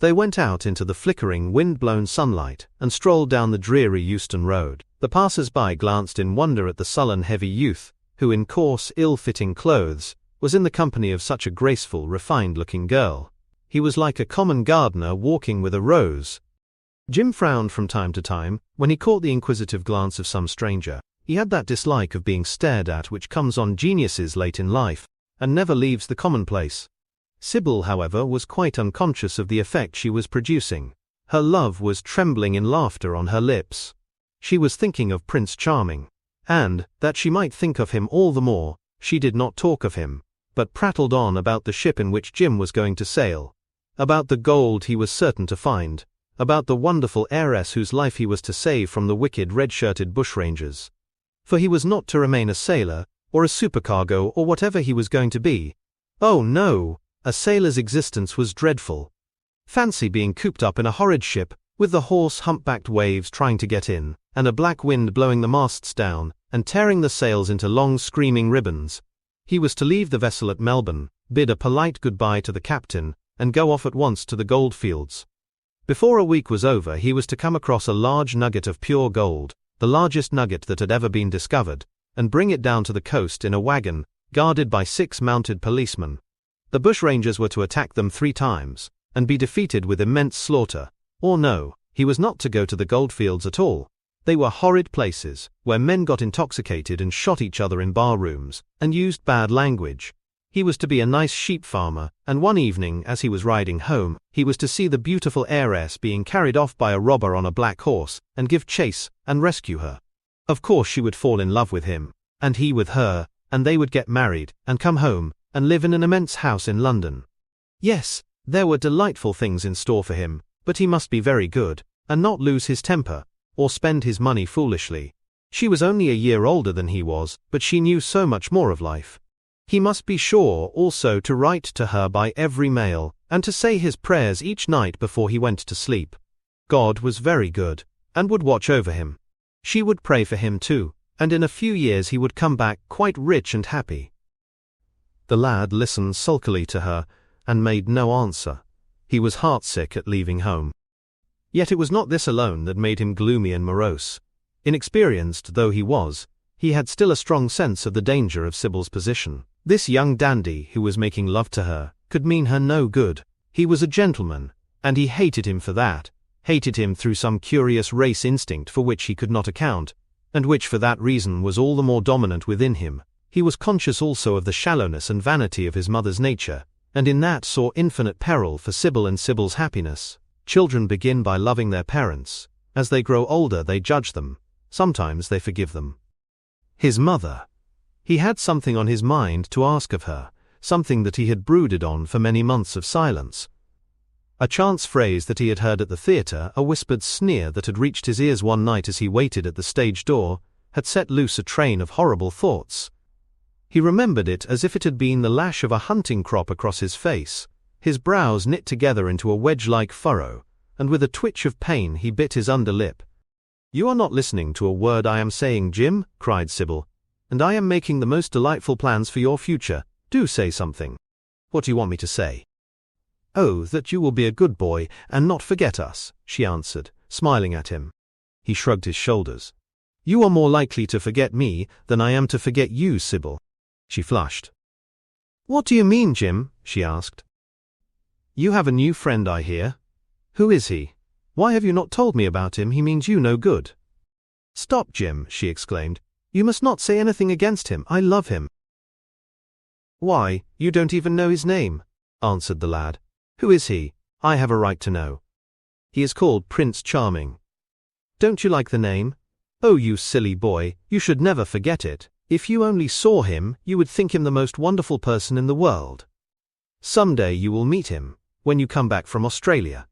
They went out into the flickering, wind-blown sunlight and strolled down the dreary Euston Road. The passers-by glanced in wonder at the sullen, heavy youth, who in coarse, ill-fitting clothes, was in the company of such a graceful, refined-looking girl. He was like a common gardener walking with a rose. Jim frowned from time to time when he caught the inquisitive glance of some stranger. He had that dislike of being stared at which comes on geniuses late in life, and never leaves the commonplace. Sybil, however, was quite unconscious of the effect she was producing. Her love was trembling in laughter on her lips. She was thinking of Prince Charming, and, that she might think of him all the more, she did not talk of him, but prattled on about the ship in which Jim was going to sail, about the gold he was certain to find, about the wonderful heiress whose life he was to save from the wicked red-shirted bushrangers. For he was not to remain a sailor, or a supercargo, or whatever he was going to be. Oh no, a sailor's existence was dreadful. Fancy being cooped up in a horrid ship, with the hoarse humpbacked waves trying to get in, and a black wind blowing the masts down, and tearing the sails into long screaming ribbons. He was to leave the vessel at Melbourne, bid a polite goodbye to the captain, and go off at once to the goldfields. Before a week was over, he was to come across a large nugget of pure gold, the largest nugget that had ever been discovered, and bring it down to the coast in a wagon, guarded by 6 mounted policemen. The bushrangers were to attack them 3 times, and be defeated with immense slaughter. Or no, he was not to go to the goldfields at all. They were horrid places, where men got intoxicated and shot each other in bar rooms, and used bad language. He was to be a nice sheep farmer, and one evening, as he was riding home, he was to see the beautiful heiress being carried off by a robber on a black horse, and give chase, and rescue her. Of course she would fall in love with him, and he with her, and they would get married, and come home, and live in an immense house in London. Yes, there were delightful things in store for him, but he must be very good, and not lose his temper, or spend his money foolishly. She was only a year older than he was, but she knew so much more of life. He must be sure also to write to her by every mail, and to say his prayers each night before he went to sleep. God was very good, and would watch over him. She would pray for him too, and in a few years he would come back quite rich and happy. The lad listened sulkily to her, and made no answer. He was heartsick at leaving home. Yet it was not this alone that made him gloomy and morose. Inexperienced though he was, he had still a strong sense of the danger of Sybil's position. This young dandy who was making love to her could mean her no good. He was a gentleman, and he hated him for that, hated him through some curious race instinct for which he could not account, and which for that reason was all the more dominant within him. He was conscious also of the shallowness and vanity of his mother's nature, and in that saw infinite peril for Sybil and Sybil's happiness. Children begin by loving their parents. As they grow older they judge them. Sometimes they forgive them. His mother. He had something on his mind to ask of her, something that he had brooded on for many months of silence. A chance phrase that he had heard at the theatre, a whispered sneer that had reached his ears one night as he waited at the stage door, had set loose a train of horrible thoughts. He remembered it as if it had been the lash of a hunting crop across his face. His brows knit together into a wedge-like furrow, and with a twitch of pain he bit his under lip. "You are not listening to a word I am saying, Jim," cried Sybil, "and I am making the most delightful plans for your future. Do say something." "What do you want me to say?" "Oh, that you will be a good boy, and not forget us," she answered, smiling at him. He shrugged his shoulders. "You are more likely to forget me than I am to forget you, Sybil." She flushed. "What do you mean, Jim?" she asked. "You have a new friend, I hear. Who is he? Why have you not told me about him? He means you no good." "Stop, Jim," she exclaimed. "You must not say anything against him. I love him." "Why, you don't even know his name," answered the lad. "Who is he? I have a right to know." "He is called Prince Charming." "Don't you like the name?" "Oh, you silly boy, you should never forget it. If you only saw him, you would think him the most wonderful person in the world. Some day you will meet him, when you come back from Australia.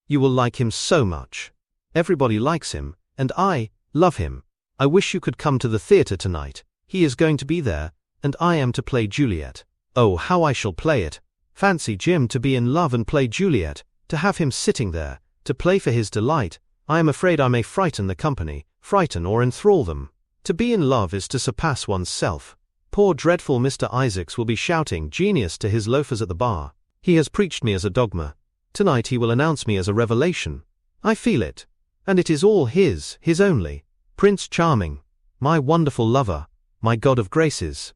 You will like him so much. Everybody likes him, and I love him. I wish you could come to the theatre tonight. He is going to be there, and I am to play Juliet. Oh, how I shall play it! Fancy Jim to be in love and play Juliet, to have him sitting there, to play for his delight. I am afraid I may frighten the company, frighten or enthrall them. To be in love is to surpass one's self. Poor dreadful Mr. Isaacs will be shouting genius to his loafers at the bar. He has preached me as a dogma. Tonight he will announce me as a revelation. I feel it. And it is all his only. Prince Charming. My wonderful lover. My God of graces.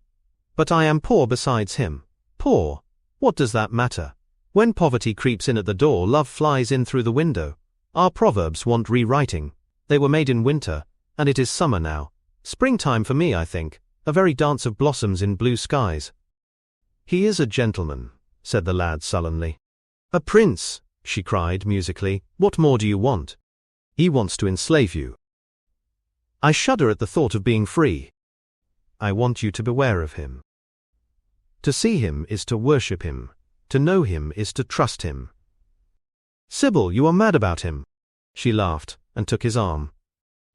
But I am poor besides him. Poor? What does that matter? When poverty creeps in at the door, love flies in through the window. Our proverbs want rewriting. They were made in winter, and it is summer now. Springtime for me, I think. A very dance of blossoms in blue skies. He is a gentleman, said the lad sullenly. A prince, she cried musically. What more do you want? He wants to enslave you. I shudder at the thought of being free. I want you to beware of him. To see him is to worship him. To know him is to trust him. Sybil, you are mad about him. She laughed, and took his arm.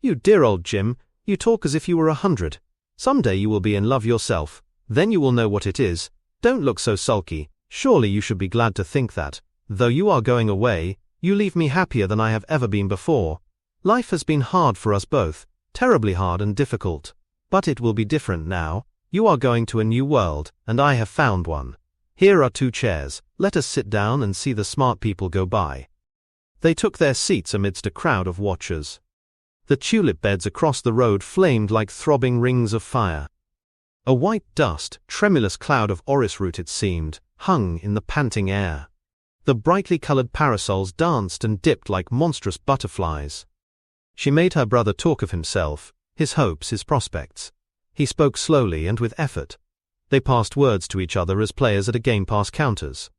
You dear old Jim, you talk as if you were 100. Someday you will be in love yourself, then you will know what it is. Don't look so sulky, surely you should be glad to think that, though you are going away, you leave me happier than I have ever been before. Life has been hard for us both, terribly hard and difficult. But it will be different now. You are going to a new world, and I have found one. Here are 2 chairs, let us sit down and see the smart people go by. They took their seats amidst a crowd of watchers. The tulip beds across the road flamed like throbbing rings of fire. A white dust, tremulous cloud of orris root it seemed, hung in the panting air. The brightly colored parasols danced and dipped like monstrous butterflies. She made her brother talk of himself, his hopes, his prospects. He spoke slowly and with effort. They passed words to each other as players at a game pass counters.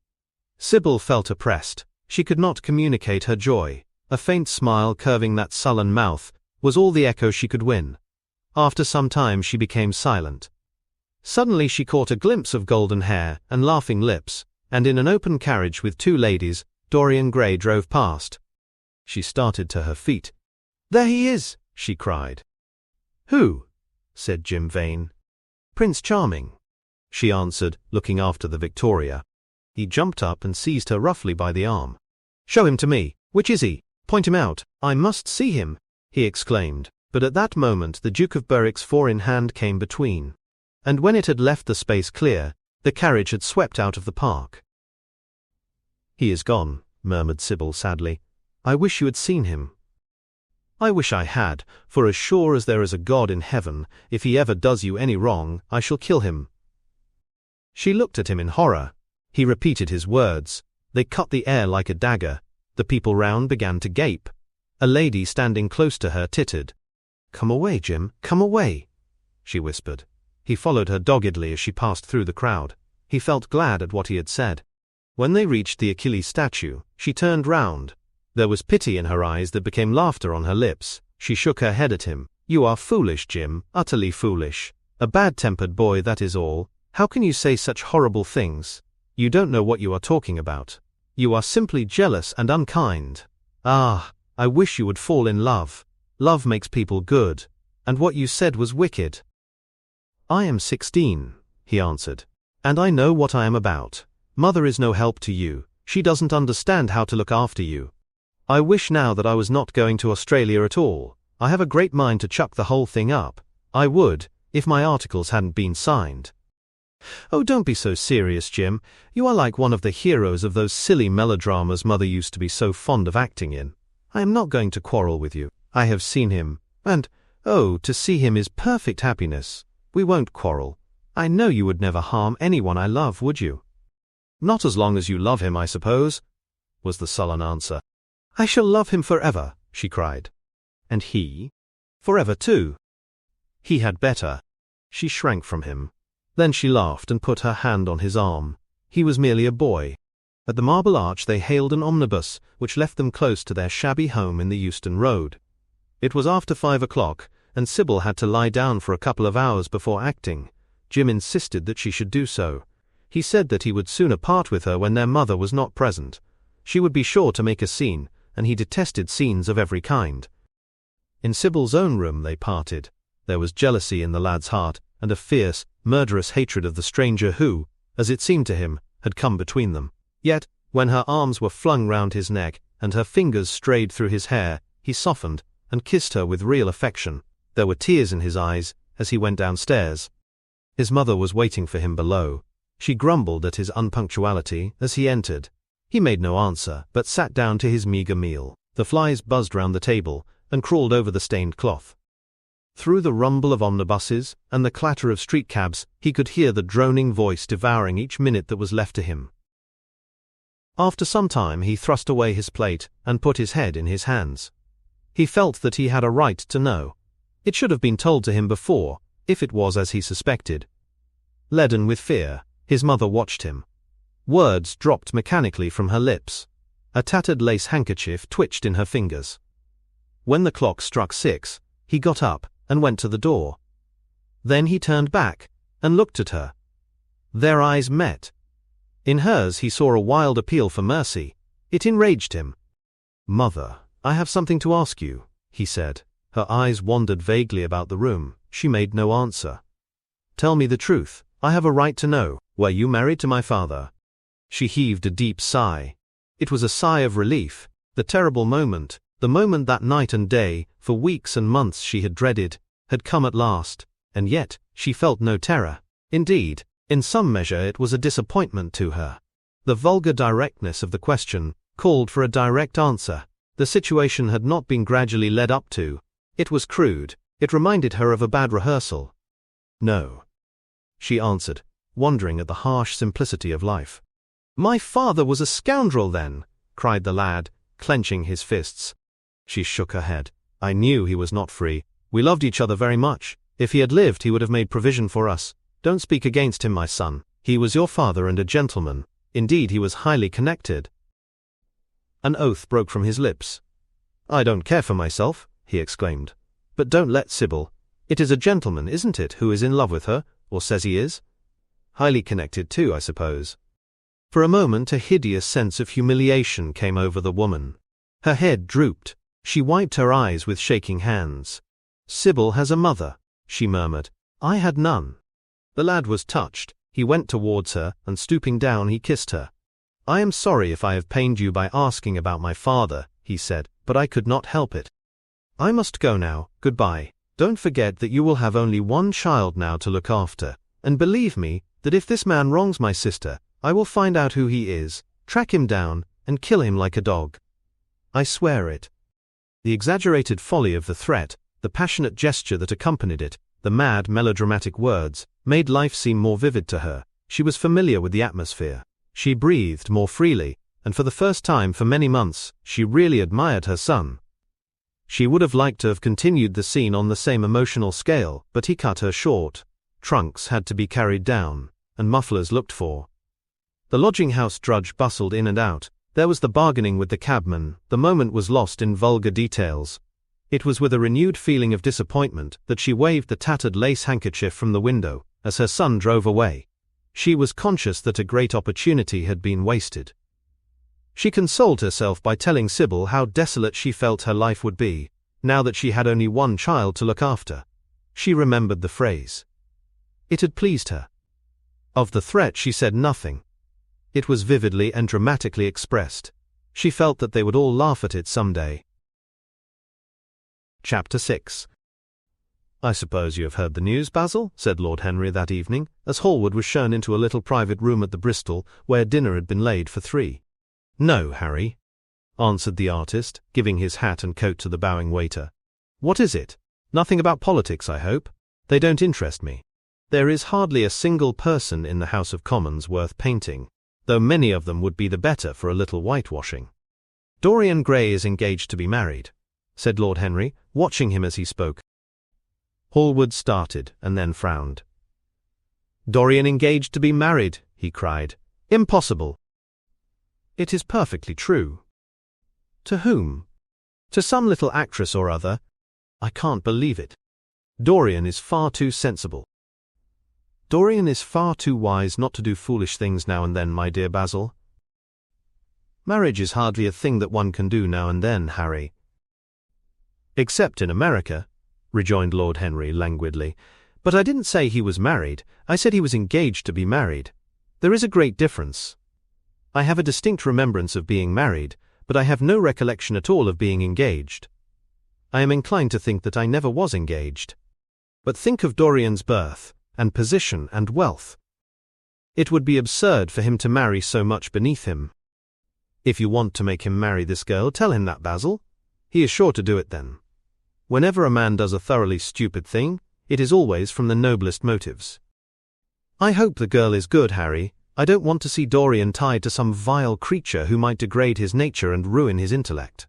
Sybil felt oppressed. She could not communicate her joy. A faint smile curving that sullen mouth was all the echo she could win. After some time she became silent. Suddenly she caught a glimpse of golden hair and laughing lips, and in an open carriage with 2 ladies, Dorian Gray drove past. She started to her feet. "There he is!" she cried. "Who?" said Jim Vane. "Prince Charming," she answered, looking after the Victoria. He jumped up and seized her roughly by the arm. "Show him to me. Which is he? Point him out. I must see him," he exclaimed, but at that moment the Duke of Berwick's 4-in-hand came between. And when it had left the space clear, the carriage had swept out of the park. "He is gone," murmured Sybil sadly. "I wish you had seen him." "I wish I had, for as sure as there is a God in heaven, if he ever does you any wrong, I shall kill him." She looked at him in horror. He repeated his words. They cut the air like a dagger. The people round began to gape. A lady standing close to her tittered. "Come away, Jim, come away," she whispered. He followed her doggedly as she passed through the crowd. He felt glad at what he had said. When they reached the Achilles statue, she turned round. There was pity in her eyes that became laughter on her lips. She shook her head at him. "You are foolish, Jim, utterly foolish. A bad-tempered boy, that is all. How can you say such horrible things? You don't know what you are talking about. You are simply jealous and unkind. Ah, I wish you would fall in love. Love makes people good. And what you said was wicked." "I am 16, he answered. "And I know what I am about. Mother is no help to you. She doesn't understand how to look after you. I wish now that I was not going to Australia at all. I have a great mind to chuck the whole thing up. I would, if my articles hadn't been signed." "Oh, don't be so serious, Jim. You are like one of the heroes of those silly melodramas Mother used to be so fond of acting in. I am not going to quarrel with you. I have seen him, and, oh, to see him is perfect happiness. We won't quarrel. I know you would never harm anyone I love, would you?" "Not as long as you love him, I suppose," was the sullen answer. "I shall love him forever," she cried. "And he?" "Forever too." "He had better." She shrank from him. Then she laughed and put her hand on his arm. He was merely a boy. At the Marble Arch they hailed an omnibus, which left them close to their shabby home in the Euston Road. It was after 5 o'clock, and Sybil had to lie down for a couple of hours before acting. Jim insisted that she should do so. He said that he would sooner part with her when their mother was not present. She would be sure to make a scene, and he detested scenes of every kind. In Sybil's own room they parted. There was jealousy in the lad's heart, and a fierce, murderous hatred of the stranger who, as it seemed to him, had come between them. Yet, when her arms were flung round his neck, and her fingers strayed through his hair, he softened, and kissed her with real affection. There were tears in his eyes, as he went downstairs. His mother was waiting for him below. She grumbled at his unpunctuality as he entered. He made no answer, but sat down to his meagre meal. The flies buzzed round the table, and crawled over the stained cloth. Through the rumble of omnibuses, and the clatter of street cabs, he could hear the droning voice devouring each minute that was left to him. After some time he thrust away his plate, and put his head in his hands. He felt that he had a right to know. It should have been told to him before, if it was as he suspected. Leaden with fear, his mother watched him. Words dropped mechanically from her lips. A tattered lace handkerchief twitched in her fingers. When the clock struck 6, he got up and went to the door. Then he turned back and looked at her. Their eyes met. In hers he saw a wild appeal for mercy. It enraged him. "Mother, I have something to ask you," he said. Her eyes wandered vaguely about the room. She made no answer. Tell me the truth. I have a right to know. Were you married to my father?" She heaved a deep sigh. It was a sigh of relief. The terrible moment, the moment that night and day, for weeks and months she had dreaded, had come at last, and yet she felt no terror. Indeed, in some measure it was a disappointment to her. The vulgar directness of the question called for a direct answer. The situation had not been gradually led up to. It was crude. It reminded her of a bad rehearsal. "No," she answered, wondering at the harsh simplicity of life. "My father was a scoundrel then," cried the lad, clenching his fists. She shook her head. "I knew he was not free. We loved each other very much. If he had lived, he would have made provision for us. Don't speak against him, my son. He was your father and a gentleman. Indeed, he was highly connected." An oath broke from his lips. "I don't care for myself," he exclaimed. "But don't let Sybil. It is a gentleman, isn't it, who is in love with her, or says he is? Highly connected too, I suppose." For a moment a hideous sense of humiliation came over the woman. Her head drooped. She wiped her eyes with shaking hands. "Sybil has a mother," she murmured. "I had none." The lad was touched. He went towards her, and stooping down he kissed her. "I am sorry if I have pained you by asking about my father," he said, "but I could not help it. I must go now. Goodbye. Don't forget that you will have only one child now to look after, and believe me, that if this man wrongs my sister, I will find out who he is, track him down, and kill him like a dog. I swear it." The exaggerated folly of the threat, the passionate gesture that accompanied it, the mad melodramatic words, made life seem more vivid to her. She was familiar with the atmosphere. She breathed more freely, and for the first time for many months, she really admired her son. She would have liked to have continued the scene on the same emotional scale, but he cut her short. Trunks had to be carried down, and mufflers looked for. The lodging-house drudge bustled in and out. There was the bargaining with the cabman. The moment was lost in vulgar details. It was with a renewed feeling of disappointment that she waved the tattered lace handkerchief from the window, as her son drove away. She was conscious that a great opportunity had been wasted. She consoled herself by telling Sybil how desolate she felt her life would be, now that she had only one child to look after. She remembered the phrase. It had pleased her. Of the threat she said nothing. It was vividly and dramatically expressed. She felt that they would all laugh at it some day. Chapter 6. "I suppose you have heard the news, Basil?" said Lord Henry that evening, as Hallward was shown into a little private room at the Bristol, where dinner had been laid for 3. "No, Harry," answered the artist, giving his hat and coat to the bowing waiter. "What is it? Nothing about politics, I hope? They don't interest me. There is hardly a single person in the House of Commons worth painting, though many of them would be the better for a little whitewashing." "Dorian Gray is engaged to be married," said Lord Henry, watching him as he spoke. Hallward started, and then frowned. "Dorian engaged to be married," he cried. "Impossible." "It is perfectly true." "To whom?" "To some little actress or other." "I can't believe it. Dorian is far too sensible." "Dorian is far too wise not to do foolish things now and then, my dear Basil." "Marriage is hardly a thing that one can do now and then, Harry." "Except in America," rejoined Lord Henry languidly. "But I didn't say he was married. I said he was engaged to be married. There is a great difference. I have a distinct remembrance of being married, but I have no recollection at all of being engaged. I am inclined to think that I never was engaged. But think of Dorian's birth, and position and wealth. It would be absurd for him to marry so much beneath him. If you want to make him marry this girl, tell him that, Basil. He is sure to do it then. Whenever a man does a thoroughly stupid thing, it is always from the noblest motives. I hope the girl is good, Harry. I don't want to see Dorian tied to some vile creature who might degrade his nature and ruin his intellect."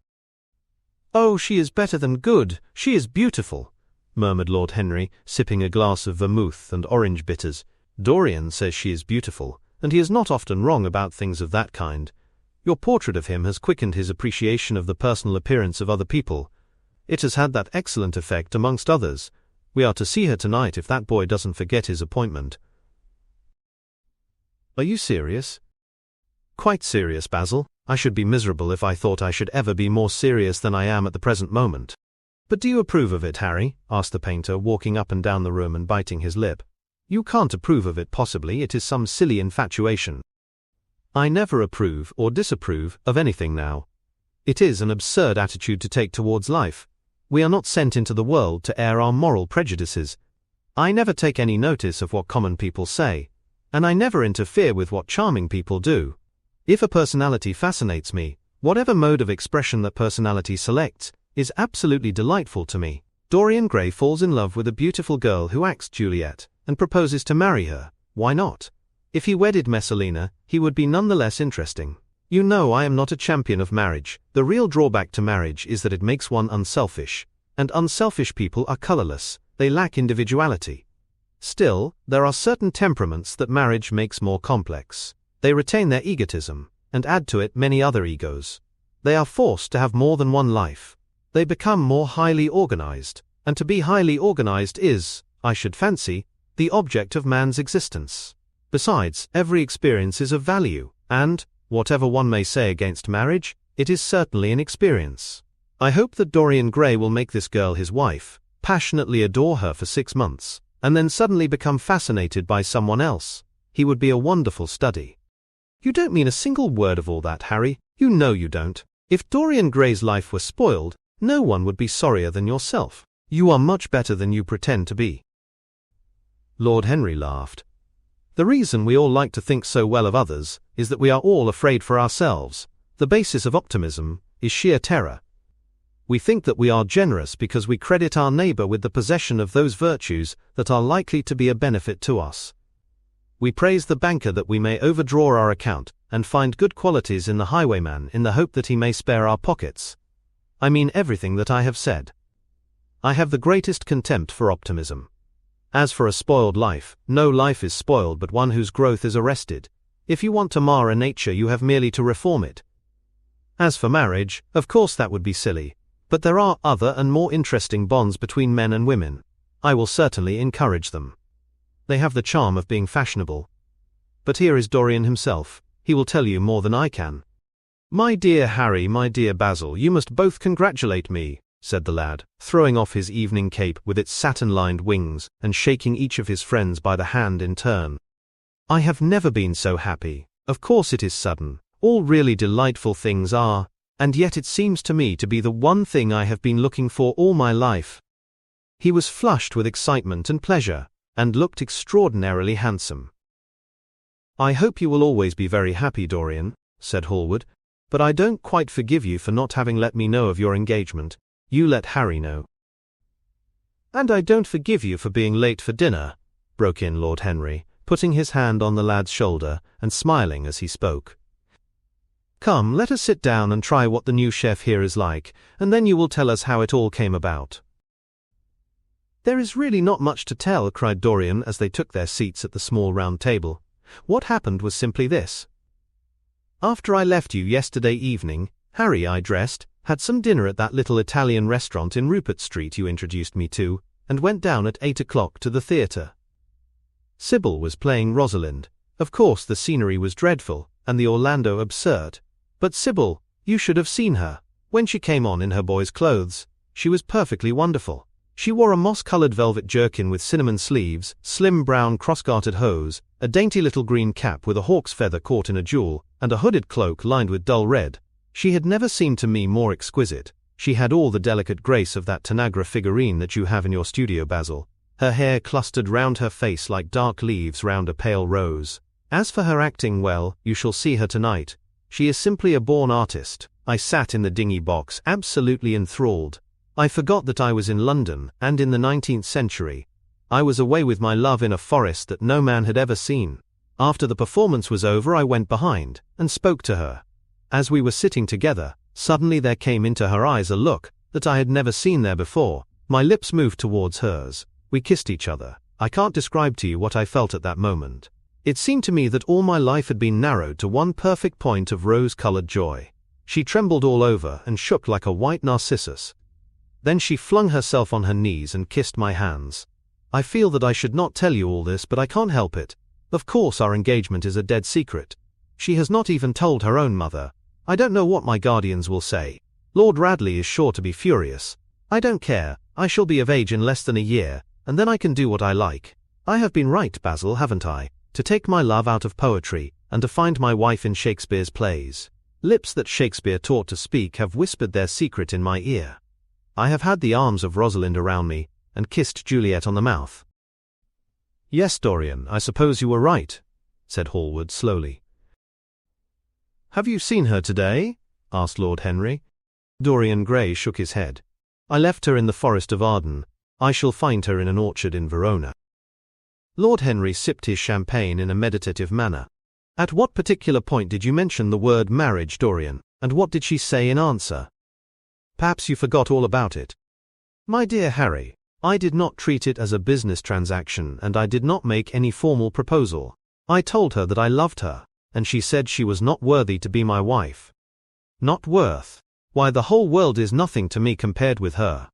"Oh, she is better than good. She is beautiful," murmured Lord Henry, sipping a glass of vermouth and orange bitters. "Dorian says she is beautiful, and he is not often wrong about things of that kind. Your portrait of him has quickened his appreciation of the personal appearance of other people. It has had that excellent effect amongst others. We are to see her tonight if that boy doesn't forget his appointment." "Are you serious?" "Quite serious, Basil. I should be miserable if I thought I should ever be more serious than I am at the present moment." "But do you approve of it, Harry?" asked the painter, walking up and down the room and biting his lip. You can't approve of it possibly, it is some silly infatuation. I never approve or disapprove of anything now. It is an absurd attitude to take towards life. We are not sent into the world to air our moral prejudices. I never take any notice of what common people say, and I never interfere with what charming people do. If a personality fascinates me, whatever mode of expression that personality selects is absolutely delightful to me. Dorian Gray falls in love with a beautiful girl who acts Juliet, and proposes to marry her. Why not? If he wedded Messalina, he would be none the less interesting. You know I am not a champion of marriage. The real drawback to marriage is that it makes one unselfish. And unselfish people are colorless, they lack individuality. Still, there are certain temperaments that marriage makes more complex. They retain their egotism, and add to it many other egos. They are forced to have more than one life. They become more highly organized, and to be highly organized is, I should fancy, the object of man's existence. Besides, every experience is of value, and, whatever one may say against marriage, it is certainly an experience. I hope that Dorian Gray will make this girl his wife, passionately adore her for 6 months, and then suddenly become fascinated by someone else. He would be a wonderful study. You don't mean a single word of all that, Harry. You know you don't. If Dorian Gray's life were spoiled, no one would be sorrier than yourself. You are much better than you pretend to be. Lord Henry laughed. The reason we all like to think so well of others is that we are all afraid for ourselves. The basis of optimism is sheer terror. We think that we are generous because we credit our neighbor with the possession of those virtues that are likely to be a benefit to us. We praise the banker that we may overdraw our account and find good qualities in the highwayman in the hope that he may spare our pockets. I mean everything that I have said. I have the greatest contempt for optimism. As for a spoiled life, no life is spoiled but one whose growth is arrested. If you want to mar a nature, you have merely to reform it. As for marriage, of course that would be silly, but there are other and more interesting bonds between men and women. I will certainly encourage them. They have the charm of being fashionable. But here is Dorian himself. He will tell you more than I can. My dear Harry, my dear Basil, you must both congratulate me, said the lad, throwing off his evening cape with its satin-lined wings and shaking each of his friends by the hand in turn. I have never been so happy. Of course it is sudden. All really delightful things are, and yet it seems to me to be the one thing I have been looking for all my life. He was flushed with excitement and pleasure, and looked extraordinarily handsome. I hope you will always be very happy, Dorian, said Hallward, but I don't quite forgive you for not having let me know of your engagement. You let Harry know. And I don't forgive you for being late for dinner, broke in Lord Henry, putting his hand on the lad's shoulder and smiling as he spoke. Come, let us sit down and try what the new chef here is like, and then you will tell us how it all came about. There is really not much to tell, cried Dorian as they took their seats at the small round table. What happened was simply this. After I left you yesterday evening, Harry I dressed, had some dinner at that little Italian restaurant in Rupert Street you introduced me to, and went down at 8 o'clock to the theatre. Sybil was playing Rosalind. Of course the scenery was dreadful, and the Orlando absurd. But Sybil, you should have seen her. When she came on in her boy's clothes, she was perfectly wonderful. She wore a moss-coloured velvet jerkin with cinnamon sleeves, slim brown cross-gartered hose, a dainty little green cap with a hawk's feather caught in a jewel, and a hooded cloak lined with dull red. She had never seemed to me more exquisite. She had all the delicate grace of that Tanagra figurine that you have in your studio, Basil. Her hair clustered round her face like dark leaves round a pale rose. As for her acting, well, you shall see her tonight. She is simply a born artist. I sat in the dingy box, absolutely enthralled. I forgot that I was in London, and in the 19th century. I was away with my love in a forest that no man had ever seen. After the performance was over, I went behind, and spoke to her. As we were sitting together, suddenly there came into her eyes a look that I had never seen there before. My lips moved towards hers. We kissed each other. I can't describe to you what I felt at that moment. It seemed to me that all my life had been narrowed to one perfect point of rose-colored joy. She trembled all over and shook like a white narcissus. Then she flung herself on her knees and kissed my hands. I feel that I should not tell you all this, but I can't help it. Of course our engagement is a dead secret. She has not even told her own mother. I don't know what my guardians will say. Lord Radley is sure to be furious. I don't care. I shall be of age in less than a year, and then I can do what I like. I have been right, Basil, haven't I, to take my love out of poetry, and to find my wife in Shakespeare's plays. Lips that Shakespeare taught to speak have whispered their secret in my ear. I have had the arms of Rosalind around me, and kissed Juliet on the mouth. Yes, Dorian, I suppose you were right, said Hallward slowly. Have you seen her today? Asked Lord Henry. Dorian Gray shook his head. I left her in the forest of Arden. I shall find her in an orchard in Verona. Lord Henry sipped his champagne in a meditative manner. At what particular point did you mention the word marriage, Dorian, and what did she say in answer? Perhaps you forgot all about it. My dear Harry, I did not treat it as a business transaction, and I did not make any formal proposal. I told her that I loved her, and she said she was not worthy to be my wife. Not worth? Why, the whole world is nothing to me compared with her.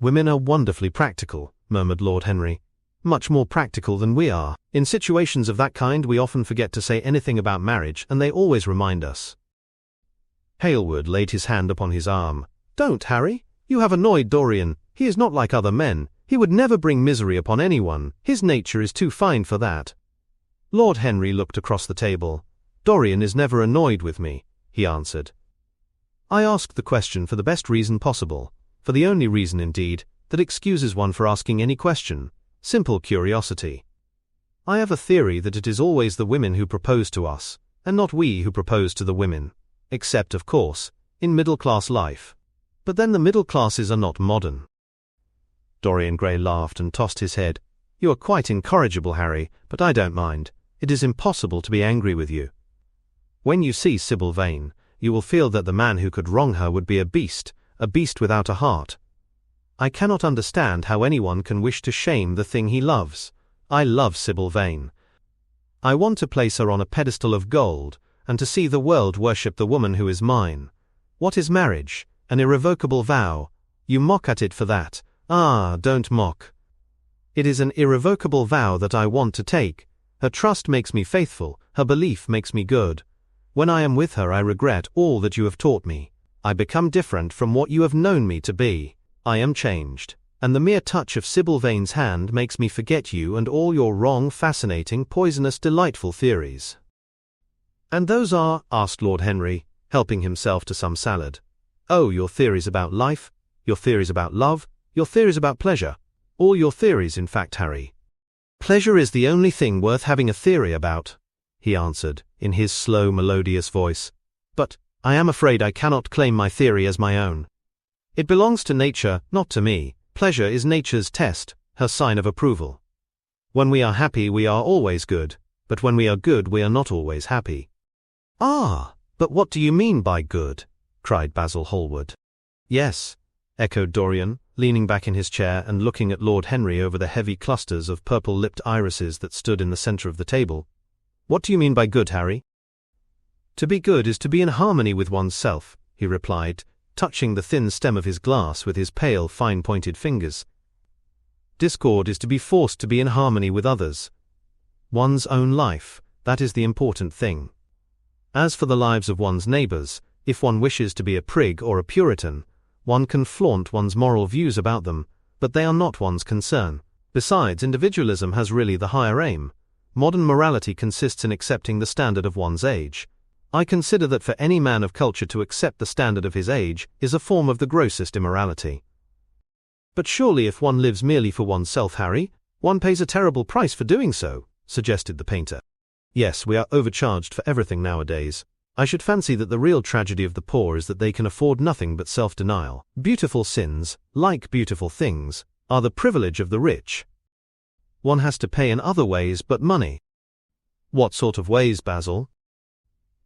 Women are wonderfully practical, murmured Lord Henry. Much more practical than we are. In situations of that kind we often forget to say anything about marriage, and they always remind us. Hallward laid his hand upon his arm. Don't, Harry. You have annoyed Dorian. He is not like other men. He would never bring misery upon anyone. His nature is too fine for that. Lord Henry looked across the table. Dorian is never annoyed with me, he answered. I asked the question for the best reason possible, for the only reason, indeed, that excuses one for asking any question. Simple curiosity. I have a theory that it is always the women who propose to us, and not we who propose to the women. Except, of course, in middle-class life. But then the middle classes are not modern. Dorian Gray laughed and tossed his head. You are quite incorrigible, Harry, but I don't mind. It is impossible to be angry with you. When you see Sybil Vane, you will feel that the man who could wrong her would be a beast without a heart. I cannot understand how anyone can wish to shame the thing he loves. I love Sybil Vane. I want to place her on a pedestal of gold, and to see the world worship the woman who is mine. What is marriage? An irrevocable vow. You mock at it for that. Ah, don't mock. It is an irrevocable vow that I want to take. Her trust makes me faithful, her belief makes me good. When I am with her I regret all that you have taught me. I become different from what you have known me to be. I am changed, and the mere touch of Sybil Vane's hand makes me forget you and all your wrong, fascinating, poisonous, delightful theories. And those are? Asked Lord Henry, helping himself to some salad. Oh, your theories about life, your theories about love, your theories about pleasure. All your theories, in fact, Harry. Pleasure is the only thing worth having a theory about, he answered, in his slow, melodious voice. But I am afraid I cannot claim my theory as my own. It belongs to nature, not to me. Pleasure is nature's test, her sign of approval. When we are happy we are always good, but when we are good we are not always happy. Ah, but what do you mean by good? Cried Basil Hallward. Yes, echoed Dorian, leaning back in his chair and looking at Lord Henry over the heavy clusters of purple-lipped irises that stood in the centre of the table. What do you mean by good, Harry? To be good is to be in harmony with one's self, he replied, touching the thin stem of his glass with his pale, fine-pointed fingers. Discord is to be forced to be in harmony with others. One's own life, that is the important thing. As for the lives of one's neighbours, if one wishes to be a prig or a Puritan, one can flaunt one's moral views about them, but they are not one's concern. Besides, individualism has really the higher aim. Modern morality consists in accepting the standard of one's age. I consider that for any man of culture to accept the standard of his age is a form of the grossest immorality. But surely if one lives merely for oneself, Harry, one pays a terrible price for doing so, suggested the painter. Yes, we are overcharged for everything nowadays. I should fancy that the real tragedy of the poor is that they can afford nothing but self-denial. Beautiful sins, like beautiful things, are the privilege of the rich. One has to pay in other ways but money. What sort of ways, Basil?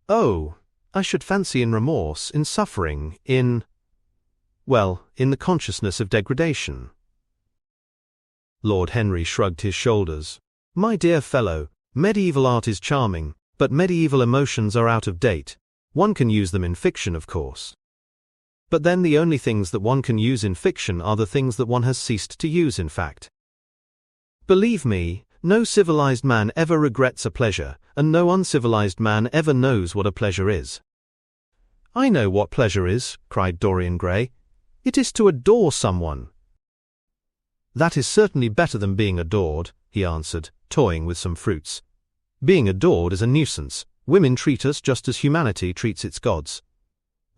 Oh, I should fancy in remorse, in suffering, in the consciousness of degradation. Lord Henry shrugged his shoulders. My dear fellow, medieval art is charming, but medieval emotions are out of date. One can use them in fiction, of course. But then the only things that one can use in fiction are the things that one has ceased to use in fact. Believe me, no civilized man ever regrets a pleasure, and no uncivilized man ever knows what a pleasure is. I know what pleasure is, cried Dorian Gray. It is to adore someone. That is certainly better than being adored. he answered, toying with some fruits. Being adored is a nuisance. Women treat us just as humanity treats its gods.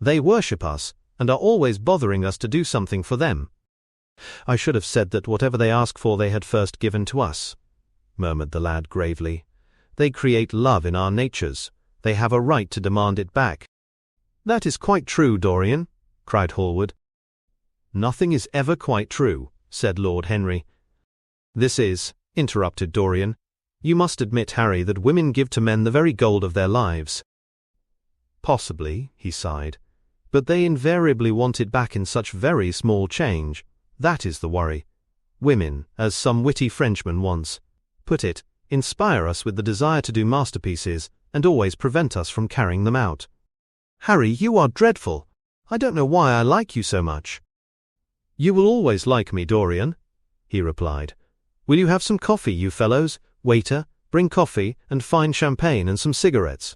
They worship us, and are always bothering us to do something for them. I should have said that whatever they ask for they had first given to us, murmured the lad gravely. They create love in our natures. They have a right to demand it back. That is quite true, Dorian, cried Hallward. Nothing is ever quite true, said Lord Henry. This is, interrupted Dorian. You must admit, Harry, that women give to men the very gold of their lives. Possibly, he sighed, but they invariably want it back in such very small change. That is the worry. Women, as some witty Frenchman once put it, inspire us with the desire to do masterpieces, and always prevent us from carrying them out. Harry, you are dreadful. I don't know why I like you so much. You will always like me, Dorian, he replied. Will you have some coffee, you fellows? Waiter, bring coffee, and fine champagne and some cigarettes.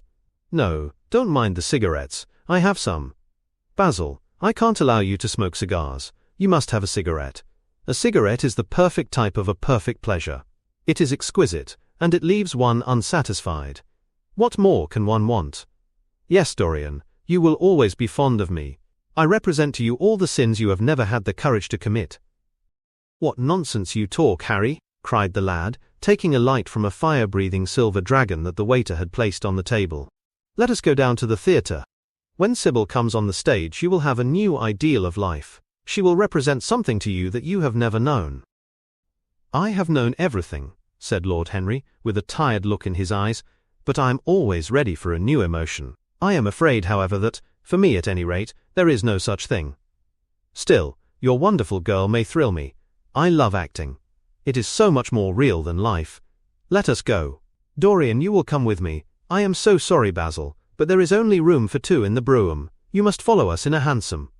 No, don't mind the cigarettes. I have some. Basil, I can't allow you to smoke cigars. You must have a cigarette. A cigarette is the perfect type of a perfect pleasure. It is exquisite, and it leaves one unsatisfied. What more can one want? Yes, Dorian, you will always be fond of me. I represent to you all the sins you have never had the courage to commit. What nonsense you talk, Harry, cried the lad, taking a light from a fire-breathing silver dragon that the waiter had placed on the table. Let us go down to the theatre. When Sybil comes on the stage you will have a new ideal of life. She will represent something to you that you have never known. I have known everything, said Lord Henry, with a tired look in his eyes, but I am always ready for a new emotion. I am afraid, however, that, for me at any rate, there is no such thing. Still, your wonderful girl may thrill me. I love acting. It is so much more real than life. Let us go. Dorian, you will come with me. I am so sorry, Basil, but there is only room for two in the brougham. You must follow us in a hansom.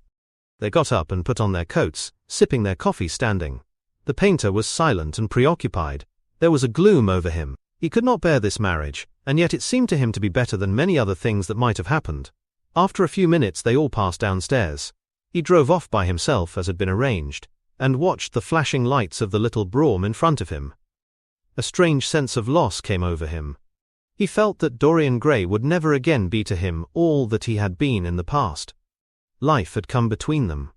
They got up and put on their coats, sipping their coffee standing. The painter was silent and preoccupied. There was a gloom over him. He could not bear this marriage, and yet it seemed to him to be better than many other things that might have happened. After a few minutes they all passed downstairs. He drove off by himself as had been arranged, and watched the flashing lights of the little brougham in front of him. A strange sense of loss came over him. He felt that Dorian Gray would never again be to him all that he had been in the past. Life had come between them.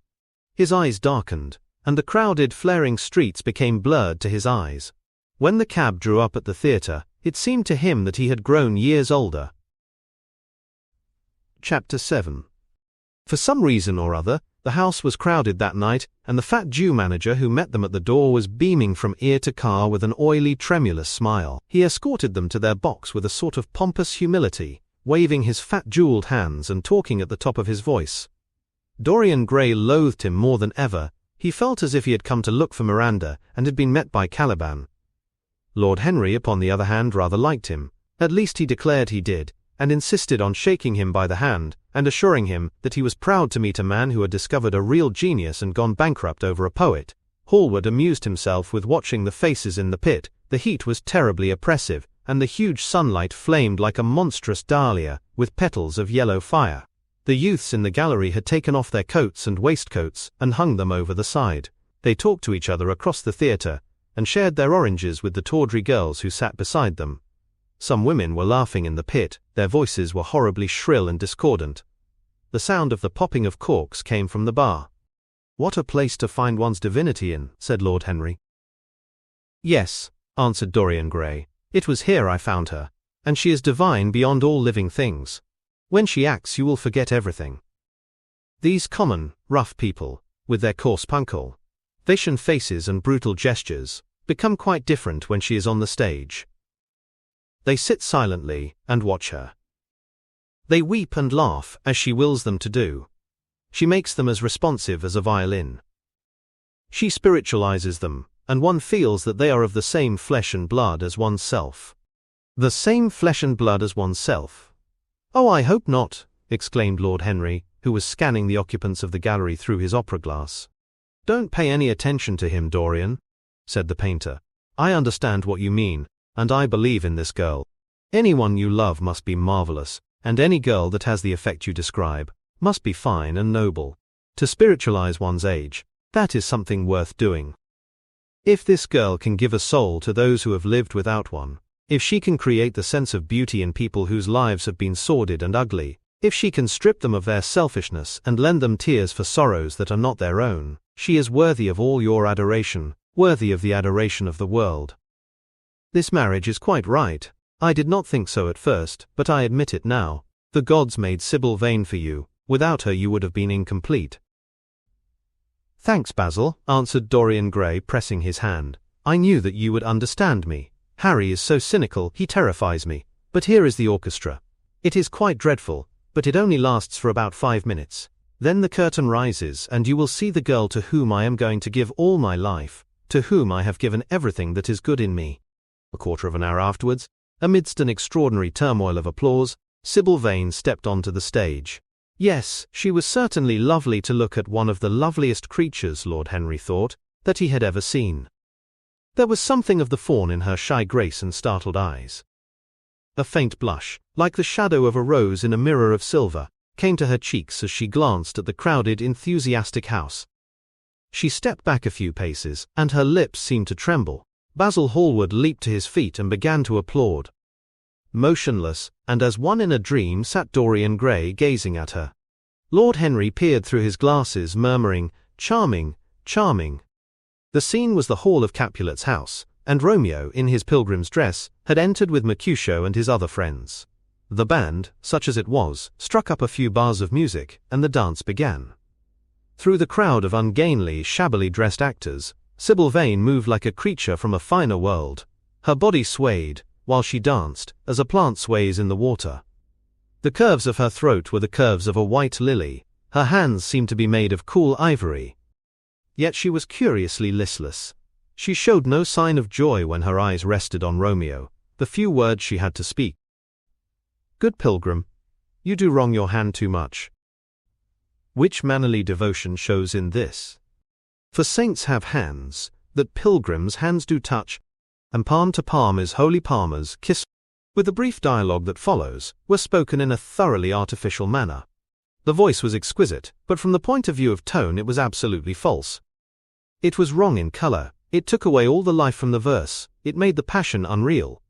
His eyes darkened, and the crowded, flaring streets became blurred to his eyes. When the cab drew up at the theatre, it seemed to him that he had grown years older. Chapter 7. For some reason or other, the house was crowded that night, and the fat Jew manager who met them at the door was beaming from ear to car with an oily, tremulous smile. He escorted them to their box with a sort of pompous humility, waving his fat jeweled hands and talking at the top of his voice. Dorian Gray loathed him more than ever. He felt as if he had come to look for Miranda and had been met by Caliban. Lord Henry, upon the other hand, rather liked him. At least he declared he did, and insisted on shaking him by the hand, and assuring him that he was proud to meet a man who had discovered a real genius and gone bankrupt over a poet. Hallward amused himself with watching the faces in the pit. The heat was terribly oppressive, and the huge sunlight flamed like a monstrous dahlia, with petals of yellow fire. The youths in the gallery had taken off their coats and waistcoats, and hung them over the side. They talked to each other across the theatre, and shared their oranges with the tawdry girls who sat beside them. Some women were laughing in the pit. Their voices were horribly shrill and discordant. The sound of the popping of corks came from the bar. What a place to find one's divinity in, said Lord Henry. Yes, answered Dorian Gray. It was here I found her, and she is divine beyond all living things. When she acts you will forget everything. These common, rough people, with their coarse punkel, vicious faces and brutal gestures, become quite different when she is on the stage. They sit silently and watch her. They weep and laugh as she wills them to do. She makes them as responsive as a violin. She spiritualizes them, and one feels that they are of the same flesh and blood as oneself. The same flesh and blood as oneself. Oh, I hope not, exclaimed Lord Henry, who was scanning the occupants of the gallery through his opera glass. Don't pay any attention to him, Dorian, said the painter. I understand what you mean, and I believe in this girl. Anyone you love must be marvelous, and any girl that has the effect you describe must be fine and noble. To spiritualize one's age, that is something worth doing. If this girl can give a soul to those who have lived without one, if she can create the sense of beauty in people whose lives have been sordid and ugly, if she can strip them of their selfishness and lend them tears for sorrows that are not their own, she is worthy of all your adoration, worthy of the adoration of the world. This marriage is quite right. I did not think so at first, but I admit it now. The gods made Sybil Vane for you. Without her you would have been incomplete. Thanks, Basil, answered Dorian Gray, pressing his hand. I knew that you would understand me. Harry is so cynical, he terrifies me. But here is the orchestra. It is quite dreadful, but it only lasts for about 5 minutes. Then the curtain rises, and you will see the girl to whom I am going to give all my life, to whom I have given everything that is good in me. A quarter of an hour afterwards, amidst an extraordinary turmoil of applause, Sybil Vane stepped onto the stage. Yes, she was certainly lovely to look at, one of the loveliest creatures, Lord Henry thought, that he had ever seen. There was something of the fawn in her shy grace and startled eyes. A faint blush, like the shadow of a rose in a mirror of silver, came to her cheeks as she glanced at the crowded, enthusiastic house. She stepped back a few paces, and her lips seemed to tremble. Basil Hallward leaped to his feet and began to applaud. Motionless, and as one in a dream, sat Dorian Gray gazing at her. Lord Henry peered through his glasses, murmuring, "Charming, charming." The scene was the hall of Capulet's house, and Romeo, in his pilgrim's dress, had entered with Mercutio and his other friends. The band, such as it was, struck up a few bars of music, and the dance began. Through the crowd of ungainly, shabbily dressed actors, Sybil Vane moved like a creature from a finer world. Her body swayed, while she danced, as a plant sways in the water. The curves of her throat were the curves of a white lily. Her hands seemed to be made of cool ivory. Yet she was curiously listless. She showed no sign of joy when her eyes rested on Romeo, the few words she had to speak. "Good pilgrim, you do wrong your hand too much." Which mannerly devotion shows in this? For saints have hands, that pilgrims' hands do touch, and palm to palm is holy palmers kiss. With the brief dialogue that follows, were spoken in a thoroughly artificial manner. The voice was exquisite, but from the point of view of tone it was absolutely false. It was wrong in color, it took away all the life from the verse, it made the passion unreal.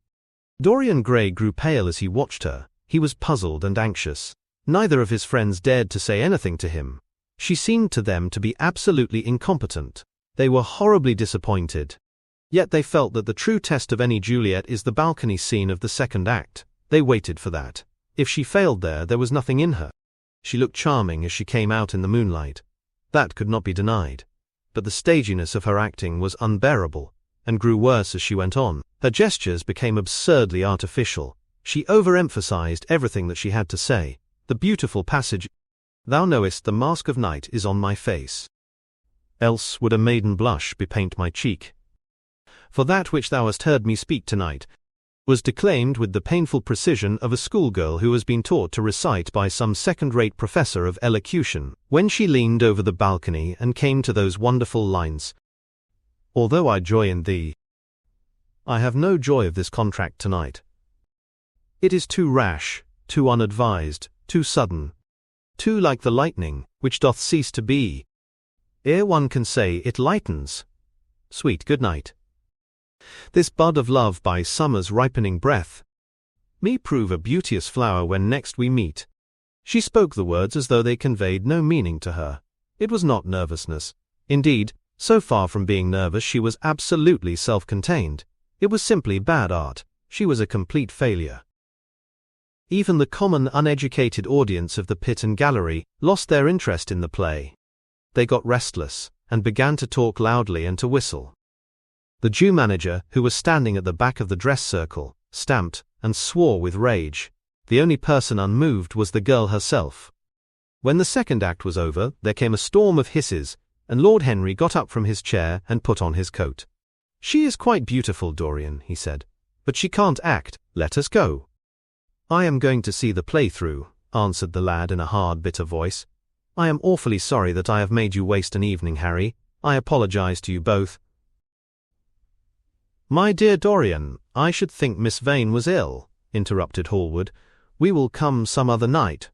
Dorian Gray grew pale as he watched her. He was puzzled and anxious. Neither of his friends dared to say anything to him. She seemed to them to be absolutely incompetent. They were horribly disappointed. Yet they felt that the true test of any Juliet is the balcony scene of the second act. They waited for that. If she failed there was nothing in her. She looked charming as she came out in the moonlight. That could not be denied. But the staginess of her acting was unbearable, and grew worse as she went on. Her gestures became absurdly artificial. She overemphasized everything that she had to say. The beautiful passage, "Thou knowest the mask of night is on my face. Else would a maiden blush bepaint my cheek. For that which thou hast heard me speak tonight," was declaimed with the painful precision of a schoolgirl who has been taught to recite by some second-rate professor of elocution, when she leaned over the balcony and came to those wonderful lines, "Although I joy in thee, I have no joy of this contract tonight. It is too rash, too unadvised, too sudden, too like the lightning, which doth cease to be, ere one can say it lightens. Sweet good night. This bud of love by summer's ripening breath, me prove a beauteous flower when next we meet." She spoke the words as though they conveyed no meaning to her. It was not nervousness. Indeed, so far from being nervous, she was absolutely self-contained. It was simply bad art. She was a complete failure. Even the common uneducated audience of the pit and gallery lost their interest in the play. They got restless, and began to talk loudly and to whistle. The Jew manager, who was standing at the back of the dress circle, stamped and swore with rage. The only person unmoved was the girl herself. When the second act was over, there came a storm of hisses, and Lord Henry got up from his chair and put on his coat. "She is quite beautiful, Dorian," he said, "but she can't act. Let us go." "I am going to see the play through," answered the lad in a hard, bitter voice. "I am awfully sorry that I have made you waste an evening, Harry. I apologize to you both." "My dear Dorian, I should think Miss Vane was ill," interrupted Hallward. "We will come some other night."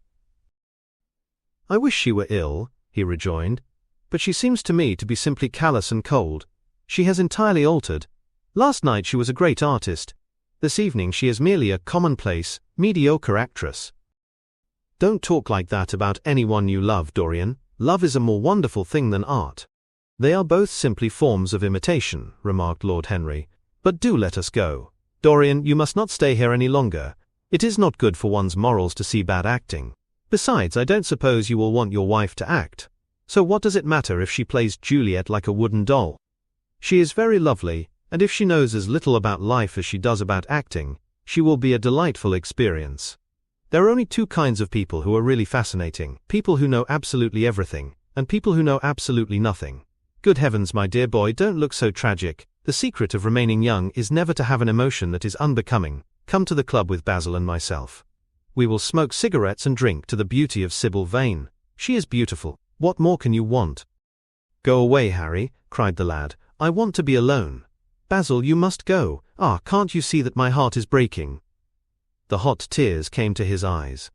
"I wish she were ill," he rejoined, "but she seems to me to be simply callous and cold. She has entirely altered. Last night she was a great artist. This evening she is merely a commonplace, mediocre actress. Don't talk like that about anyone you love, Dorian. Love is a more wonderful thing than art. They are both simply forms of imitation, remarked Lord Henry. But do let us go. Dorian, you must not stay here any longer. It is not good for one's morals to see bad acting. Besides, I don't suppose you will want your wife to act. So what does it matter if she plays Juliet like a wooden doll? She is very lovely, and if she knows as little about life as she does about acting, she will be a delightful experience. There are only two kinds of people who are really fascinating: people who know absolutely everything, and people who know absolutely nothing. Good heavens, my dear boy, don't look so tragic. The secret of remaining young is never to have an emotion that is unbecoming. Come to the club with Basil and myself. We will smoke cigarettes and drink to the beauty of Sybil Vane. She is beautiful. What more can you want? Go away, Harry, cried the lad. I want to be alone. Basil, you must go. Ah, can't you see that my heart is breaking? The hot tears came to his eyes.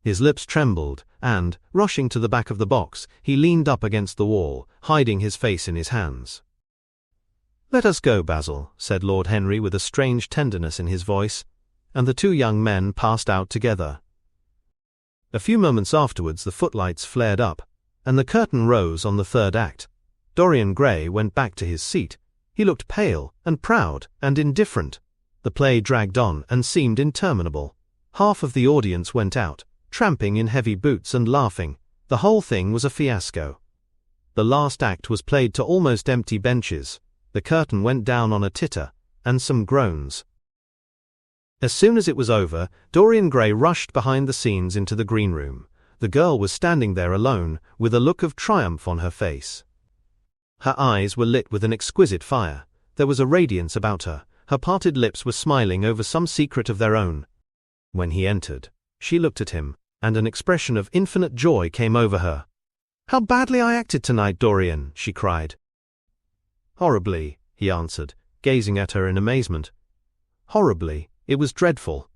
His lips trembled, and, rushing to the back of the box, he leaned up against the wall, hiding his face in his hands. Let us go, Basil, said Lord Henry with a strange tenderness in his voice, and the two young men passed out together. A few moments afterwards the footlights flared up, and the curtain rose on the third act. Dorian Gray went back to his seat. He looked pale, and proud, and indifferent. The play dragged on and seemed interminable. Half of the audience went out, tramping in heavy boots and laughing. The whole thing was a fiasco. The last act was played to almost empty benches. The curtain went down on a titter, and some groans. As soon as it was over, Dorian Gray rushed behind the scenes into the green room. The girl was standing there alone, with a look of triumph on her face. Her eyes were lit with an exquisite fire. There was a radiance about her. Her parted lips were smiling over some secret of their own. When he entered, she looked at him, and an expression of infinite joy came over her. "How badly I acted tonight, Dorian," she cried. "Horribly," he answered, gazing at her in amazement. "Horribly. It was dreadful.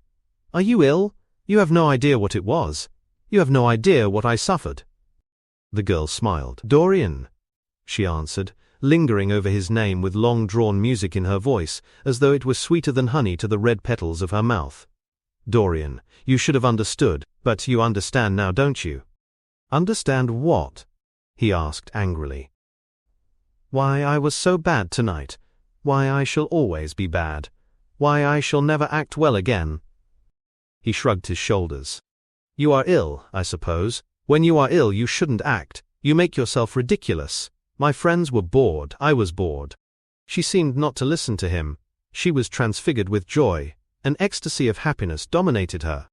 Are you ill? You have no idea what it was. You have no idea what I suffered." The girl smiled. "Dorian," she answered, lingering over his name with long-drawn music in her voice, as though it were sweeter than honey to the red petals of her mouth. "Dorian, you should have understood, but you understand now, don't you?" "Understand what?" he asked angrily. "Why I was so bad tonight. Why I shall always be bad. Why I shall never act well again." He shrugged his shoulders. "You are ill, I suppose. When you are ill you shouldn't act. You make yourself ridiculous. My friends were bored. I was bored." She seemed not to listen to him. She was transfigured with joy. An ecstasy of happiness dominated her.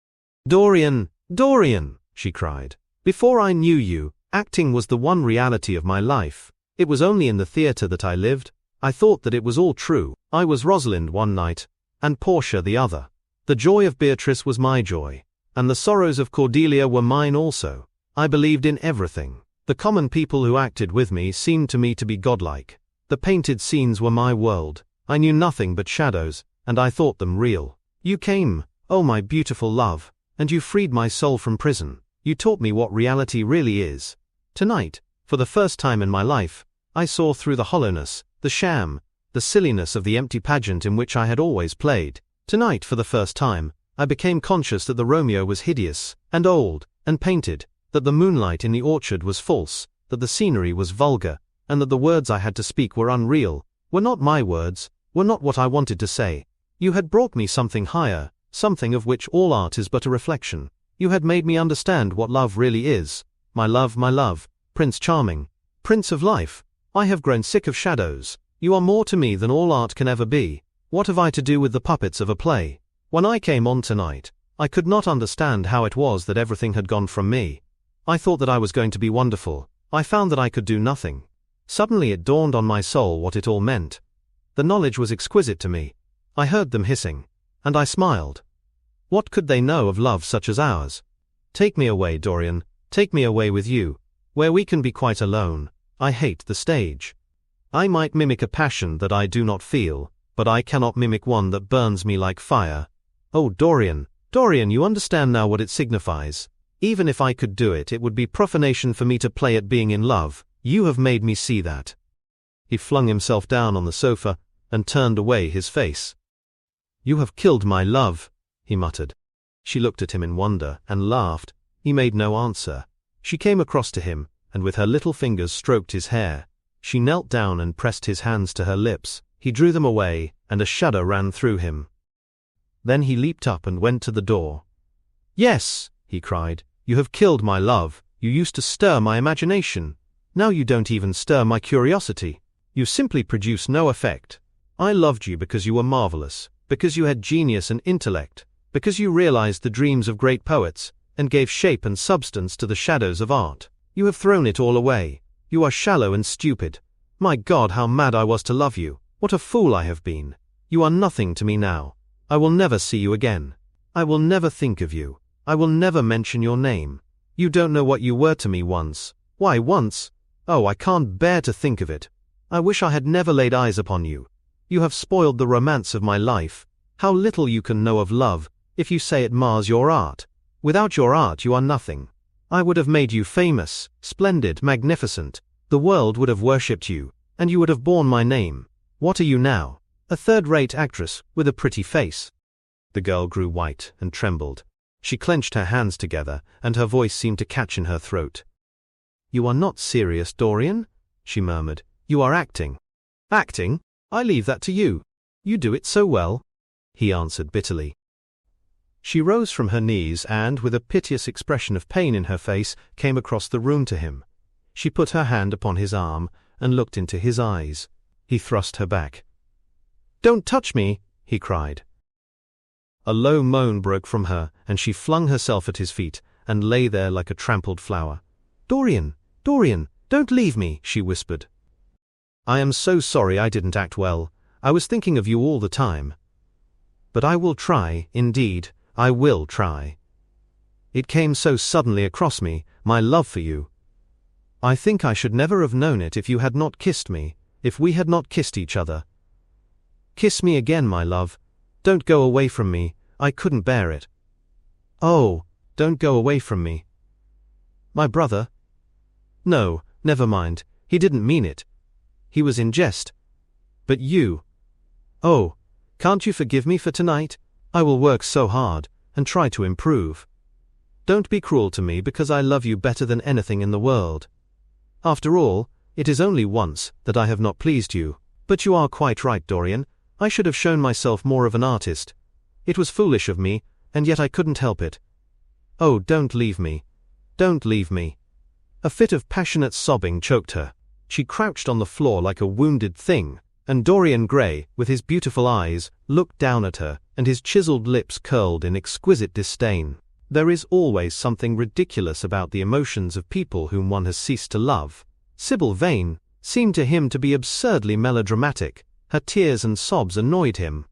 "Dorian, Dorian," she cried. "Before I knew you, acting was the one reality of my life. It was only in the theatre that I lived. I thought that it was all true. I was Rosalind one night, and Portia the other. The joy of Beatrice was my joy, and the sorrows of Cordelia were mine also. I believed in everything. The common people who acted with me seemed to me to be godlike. The painted scenes were my world. I knew nothing but shadows, and I thought them real. You came, oh my beautiful love, and you freed my soul from prison. You taught me what reality really is. Tonight, for the first time in my life, I saw through the hollowness, the sham, the silliness of the empty pageant in which I had always played. Tonight, for the first time, I became conscious that the Romeo was hideous, and old, and painted, that the moonlight in the orchard was false, that the scenery was vulgar, and that the words I had to speak were unreal, were not my words, were not what I wanted to say. You had brought me something higher, something of which all art is but a reflection. You had made me understand what love really is. My love, Prince Charming, Prince of Life. I have grown sick of shadows. You are more to me than all art can ever be. What have I to do with the puppets of a play? When I came on tonight, I could not understand how it was that everything had gone from me. I thought that I was going to be wonderful. I found that I could do nothing. Suddenly it dawned on my soul what it all meant. The knowledge was exquisite to me. I heard them hissing, and I smiled. What could they know of love such as ours? Take me away, Dorian, take me away with you, where we can be quite alone. I hate the stage. I might mimic a passion that I do not feel, but I cannot mimic one that burns me like fire. Oh, Dorian, Dorian, you understand now what it signifies. Even if I could do it, it would be profanation for me to play at being in love. You have made me see that. He flung himself down on the sofa and turned away his face. "You have killed my love," he muttered. She looked at him in wonder and laughed. He made no answer. She came across to him, and with her little fingers stroked his hair. She knelt down and pressed his hands to her lips. He drew them away, and a shudder ran through him. Then he leaped up and went to the door. "Yes," he cried, "you have killed my love. You used to stir my imagination. Now you don't even stir my curiosity. You simply produce no effect. I loved you because you were marvelous, because you had genius and intellect, because you realized the dreams of great poets, and gave shape and substance to the shadows of art. You have thrown it all away. You are shallow and stupid. My God, how mad I was to love you. What a fool I have been. You are nothing to me now. I will never see you again. I will never think of you. I will never mention your name. You don't know what you were to me once. Why once? Oh, I can't bear to think of it. I wish I had never laid eyes upon you. You have spoiled the romance of my life. How little you can know of love, if you say it mars your art. Without your art you are nothing. I would have made you famous, splendid, magnificent. The world would have worshipped you, and you would have borne my name. What are you now? A third-rate actress with a pretty face." The girl grew white and trembled. She clenched her hands together, and her voice seemed to catch in her throat. "You are not serious, Dorian," she murmured. "You are acting." "Acting? I leave that to you. You do it so well," he answered bitterly. She rose from her knees and, with a piteous expression of pain in her face, came across the room to him. She put her hand upon his arm and looked into his eyes. He thrust her back. "Don't touch me!" he cried. A low moan broke from her, and she flung herself at his feet and lay there like a trampled flower. "Dorian, Dorian, don't leave me," she whispered. "I am so sorry I didn't act well. I was thinking of you all the time. But I will try, indeed, I will try. It came so suddenly across me, my love for you. I think I should never have known it if you had not kissed me, if we had not kissed each other. Kiss me again, my love. Don't go away from me, I couldn't bear it. Oh, don't go away from me. My brother? No, never mind, he didn't mean it. He was in jest. But you. Oh, can't you forgive me for tonight? I will work so hard, and try to improve. Don't be cruel to me because I love you better than anything in the world. After all, it is only once that I have not pleased you. But you are quite right, Dorian. I should have shown myself more of an artist. It was foolish of me, and yet I couldn't help it. Oh, don't leave me. Don't leave me." A fit of passionate sobbing choked her. She crouched on the floor like a wounded thing, and Dorian Gray, with his beautiful eyes, looked down at her, and his chiseled lips curled in exquisite disdain. There is always something ridiculous about the emotions of people whom one has ceased to love. Sybil Vane seemed to him to be absurdly melodramatic. Her tears and sobs annoyed him.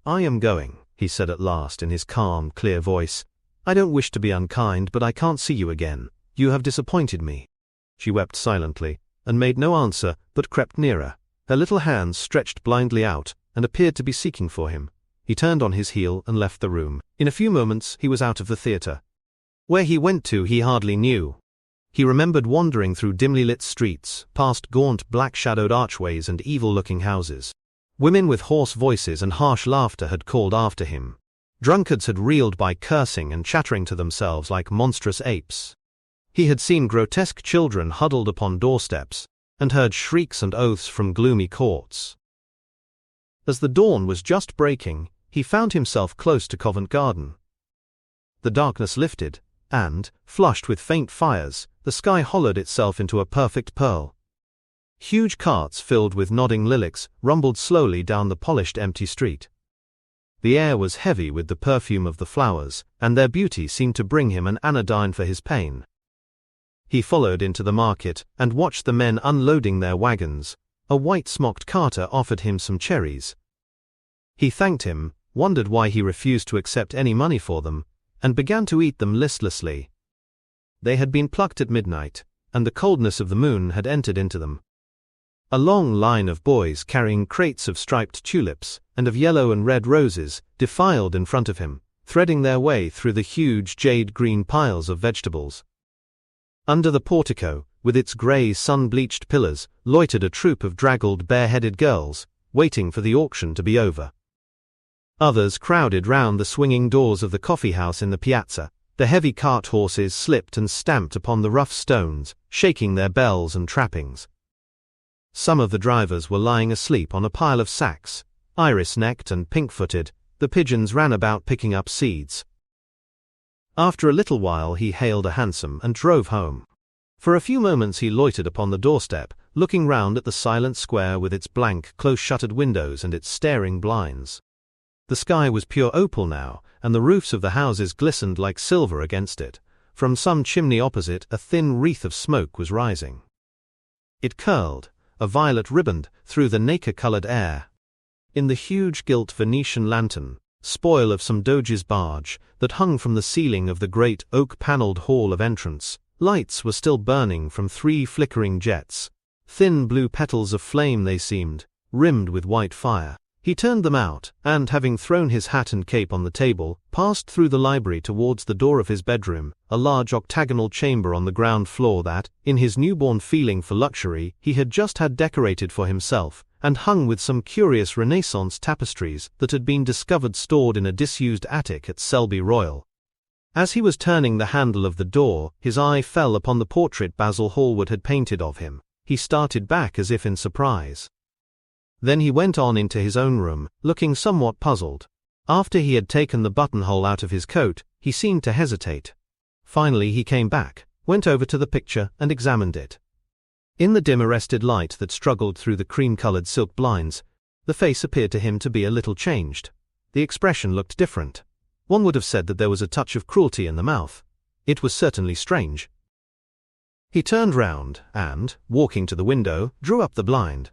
"I am going," he said at last in his calm, clear voice. "I don't wish to be unkind, but I can't see you again. You have disappointed me." She wept silently, and made no answer, but crept nearer. Her little hands stretched blindly out, and appeared to be seeking for him. He turned on his heel and left the room. In a few moments he was out of the theatre. Where he went to he hardly knew. He remembered wandering through dimly lit streets, past gaunt black-shadowed archways and evil-looking houses. Women with hoarse voices and harsh laughter had called after him. Drunkards had reeled by cursing and chattering to themselves like monstrous apes. He had seen grotesque children huddled upon doorsteps, and heard shrieks and oaths from gloomy courts. As the dawn was just breaking, he found himself close to Covent Garden. The darkness lifted, and, flushed with faint fires, the sky hollowed itself into a perfect pearl. Huge carts filled with nodding lilacs rumbled slowly down the polished empty street. The air was heavy with the perfume of the flowers, and their beauty seemed to bring him an anodyne for his pain. He followed into the market and watched the men unloading their wagons. A white-smocked carter offered him some cherries. He thanked him, wondered why he refused to accept any money for them, and began to eat them listlessly. They had been plucked at midnight, and the coldness of the moon had entered into them. A long line of boys carrying crates of striped tulips and of yellow and red roses defiled in front of him, threading their way through the huge jade-green piles of vegetables. Under the portico, with its grey sun-bleached pillars, loitered a troop of draggled bare-headed girls, waiting for the auction to be over. Others crowded round the swinging doors of the coffee-house in the piazza. The heavy cart horses slipped and stamped upon the rough stones, shaking their bells and trappings. Some of the drivers were lying asleep on a pile of sacks. Iris-necked and pink-footed, the pigeons ran about picking up seeds. After a little while he hailed a hansom and drove home. For a few moments he loitered upon the doorstep, looking round at the silent square with its blank, close-shuttered windows and its staring blinds. The sky was pure opal now, and the roofs of the houses glistened like silver against it. From some chimney opposite a thin wreath of smoke was rising. It curled, a violet riband, through the nacre-coloured air. In the huge gilt Venetian lantern, spoil of some doge's barge, that hung from the ceiling of the great oak-panelled hall of entrance, lights were still burning from 3 flickering jets. Thin blue petals of flame they seemed, rimmed with white fire. He turned them out, and having thrown his hat and cape on the table, passed through the library towards the door of his bedroom, a large octagonal chamber on the ground floor that, in his newborn feeling for luxury, he had just had decorated for himself, and hung with some curious Renaissance tapestries that had been discovered stored in a disused attic at Selby Royal. As he was turning the handle of the door, his eye fell upon the portrait Basil Hallward had painted of him. He started back as if in surprise. Then he went on into his own room, looking somewhat puzzled. After he had taken the buttonhole out of his coat, he seemed to hesitate. Finally he came back, went over to the picture and examined it. In the dim arrested light that struggled through the cream-coloured silk blinds, the face appeared to him to be a little changed. The expression looked different. One would have said that there was a touch of cruelty in the mouth. It was certainly strange. He turned round, and, walking to the window, drew up the blind.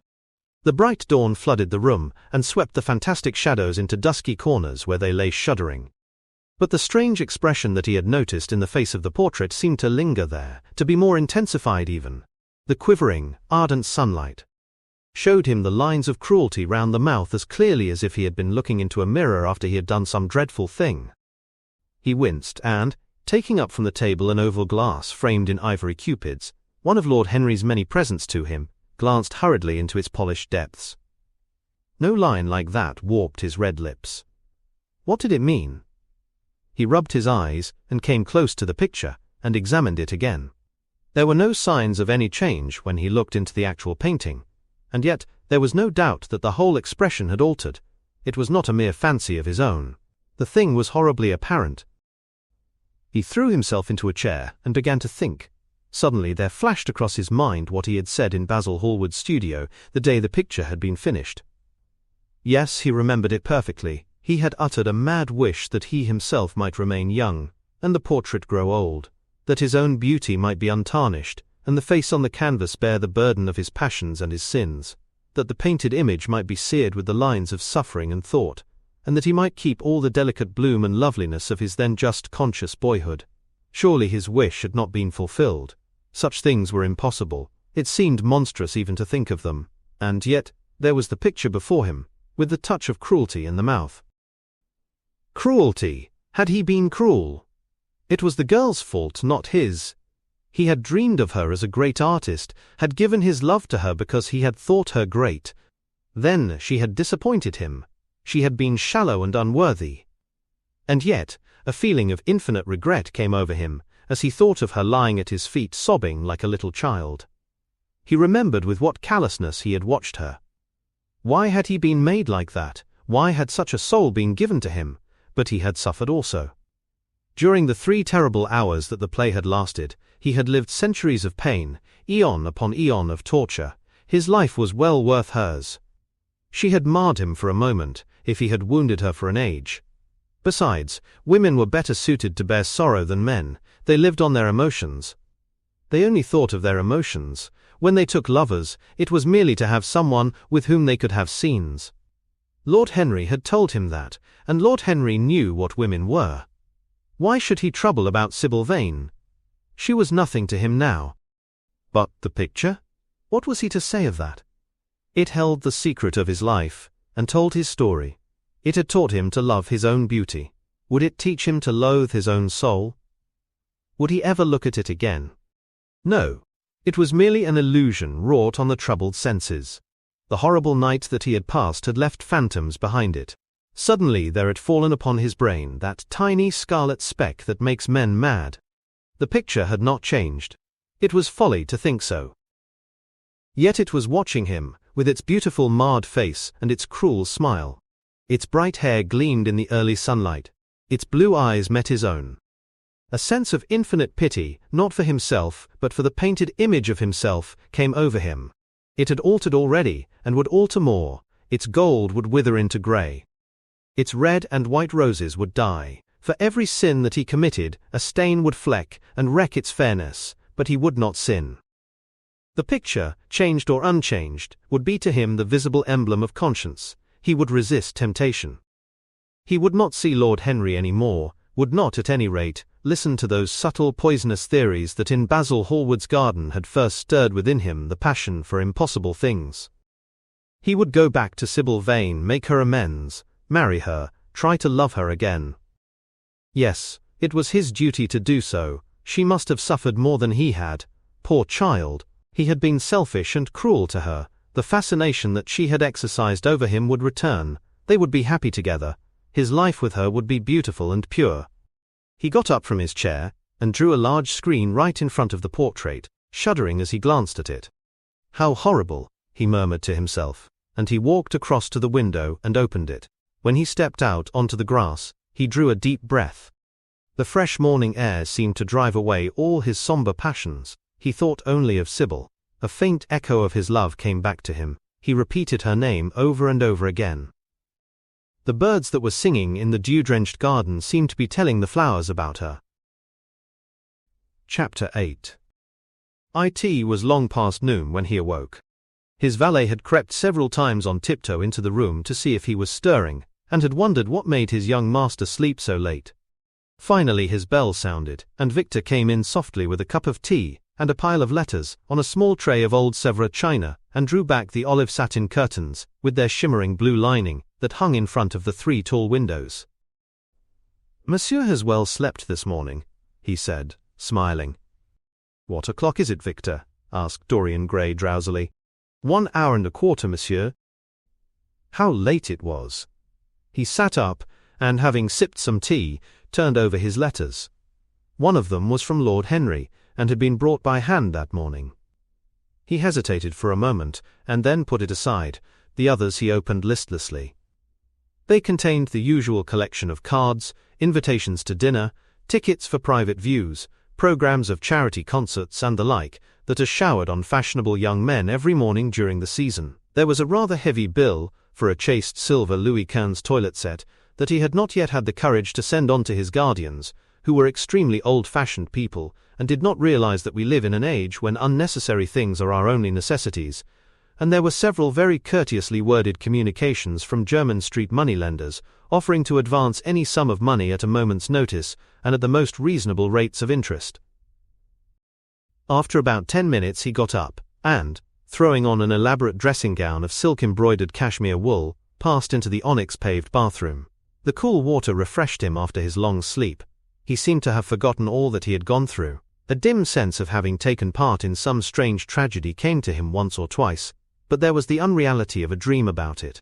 The bright dawn flooded the room, and swept the fantastic shadows into dusky corners where they lay shuddering. But the strange expression that he had noticed in the face of the portrait seemed to linger there, to be more intensified even. The quivering, ardent sunlight showed him the lines of cruelty round the mouth as clearly as if he had been looking into a mirror after he had done some dreadful thing. He winced and, taking up from the table an oval glass framed in ivory cupids, one of Lord Henry's many presents to him, glanced hurriedly into its polished depths. No line like that warped his red lips. What did it mean? He rubbed his eyes, and came close to the picture, and examined it again. There were no signs of any change when he looked into the actual painting, and yet there was no doubt that the whole expression had altered. It was not a mere fancy of his own. The thing was horribly apparent. He threw himself into a chair and began to think. Suddenly there flashed across his mind what he had said in Basil Hallward's studio the day the picture had been finished. Yes, he remembered it perfectly. He had uttered a mad wish that he himself might remain young, and the portrait grow old, that his own beauty might be untarnished, and the face on the canvas bear the burden of his passions and his sins, that the painted image might be seared with the lines of suffering and thought, and that he might keep all the delicate bloom and loveliness of his then just conscious boyhood. Surely his wish had not been fulfilled. Such things were impossible. It seemed monstrous even to think of them, and yet there was the picture before him, with the touch of cruelty in the mouth. Cruelty! Had he been cruel? It was the girl's fault, not his. He had dreamed of her as a great artist, had given his love to her because he had thought her great. Then she had disappointed him. She had been shallow and unworthy. And yet, a feeling of infinite regret came over him, as he thought of her lying at his feet sobbing like a little child. He remembered with what callousness he had watched her. Why had he been made like that? Why had such a soul been given to him? But he had suffered also. During the 3 terrible hours that the play had lasted, he had lived centuries of pain, eon upon eon of torture. His life was well worth hers. She had marred him for a moment, if he had wounded her for an age. Besides, women were better suited to bear sorrow than men. They lived on their emotions. They only thought of their emotions. When they took lovers, it was merely to have someone with whom they could have scenes. Lord Henry had told him that, and Lord Henry knew what women were. Why should he trouble about Sybil Vane? She was nothing to him now. But the picture? What was he to say of that? It held the secret of his life, and told his story. It had taught him to love his own beauty. Would it teach him to loathe his own soul? Would he ever look at it again? No. It was merely an illusion wrought on the troubled senses. The horrible night that he had passed had left phantoms behind it. Suddenly there had fallen upon his brain that tiny scarlet speck that makes men mad. The picture had not changed. It was folly to think so. Yet it was watching him, with its beautiful marred face and its cruel smile. Its bright hair gleamed in the early sunlight. Its blue eyes met his own. A sense of infinite pity, not for himself, but for the painted image of himself, came over him. It had altered already, and would alter more. Its gold would wither into grey. Its red and white roses would die. For every sin that he committed, a stain would fleck and wreck its fairness, but he would not sin. The picture, changed or unchanged, would be to him the visible emblem of conscience. He would resist temptation. He would not see Lord Henry any more, would not, at any rate, listen to those subtle poisonous theories that in Basil Hallward's garden had first stirred within him the passion for impossible things. He would go back to Sybil Vane, make her amends, marry her, try to love her again. Yes, it was his duty to do so. She must have suffered more than he had. Poor child, he had been selfish and cruel to her. The fascination that she had exercised over him would return. They would be happy together. His life with her would be beautiful and pure. He got up from his chair, and drew a large screen right in front of the portrait, shuddering as he glanced at it. How horrible, he murmured to himself, and he walked across to the window and opened it. When he stepped out onto the grass, he drew a deep breath. The fresh morning air seemed to drive away all his somber passions. He thought only of Sybil. A faint echo of his love came back to him. He repeated her name over and over again. The birds that were singing in the dew-drenched garden seemed to be telling the flowers about her. Chapter 8. It was long past noon when he awoke. His valet had crept several times on tiptoe into the room to see if he was stirring, and had wondered what made his young master sleep so late. Finally his bell sounded, and Victor came in softly with a cup of tea and a pile of letters on a small tray of old Sèvres china, and drew back the olive satin curtains, with their shimmering blue lining, that hung in front of the 3 tall windows. "Monsieur has well slept this morning," he said, smiling. "What o'clock is it, Victor?" asked Dorian Gray drowsily. 1 hour and a quarter, monsieur." How late it was! He sat up, and having sipped some tea, turned over his letters. One of them was from Lord Henry, and had been brought by hand that morning. He hesitated for a moment, and then put it aside. The others he opened listlessly. They contained the usual collection of cards, invitations to dinner, tickets for private views, programs of charity concerts and the like, that are showered on fashionable young men every morning during the season. There was a rather heavy bill, for a chased silver Louis XV toilet set, that he had not yet had the courage to send on to his guardians, who were extremely old-fashioned people, and did not realize that we live in an age when unnecessary things are our only necessities. And there were several very courteously worded communications from Jermyn Street moneylenders, offering to advance any sum of money at a moment's notice, and at the most reasonable rates of interest. After about 10 minutes he got up, and, throwing on an elaborate dressing gown of silk-embroidered cashmere wool, passed into the onyx-paved bathroom. The cool water refreshed him after his long sleep. He seemed to have forgotten all that he had gone through. A dim sense of having taken part in some strange tragedy came to him once or twice, but there was the unreality of a dream about it.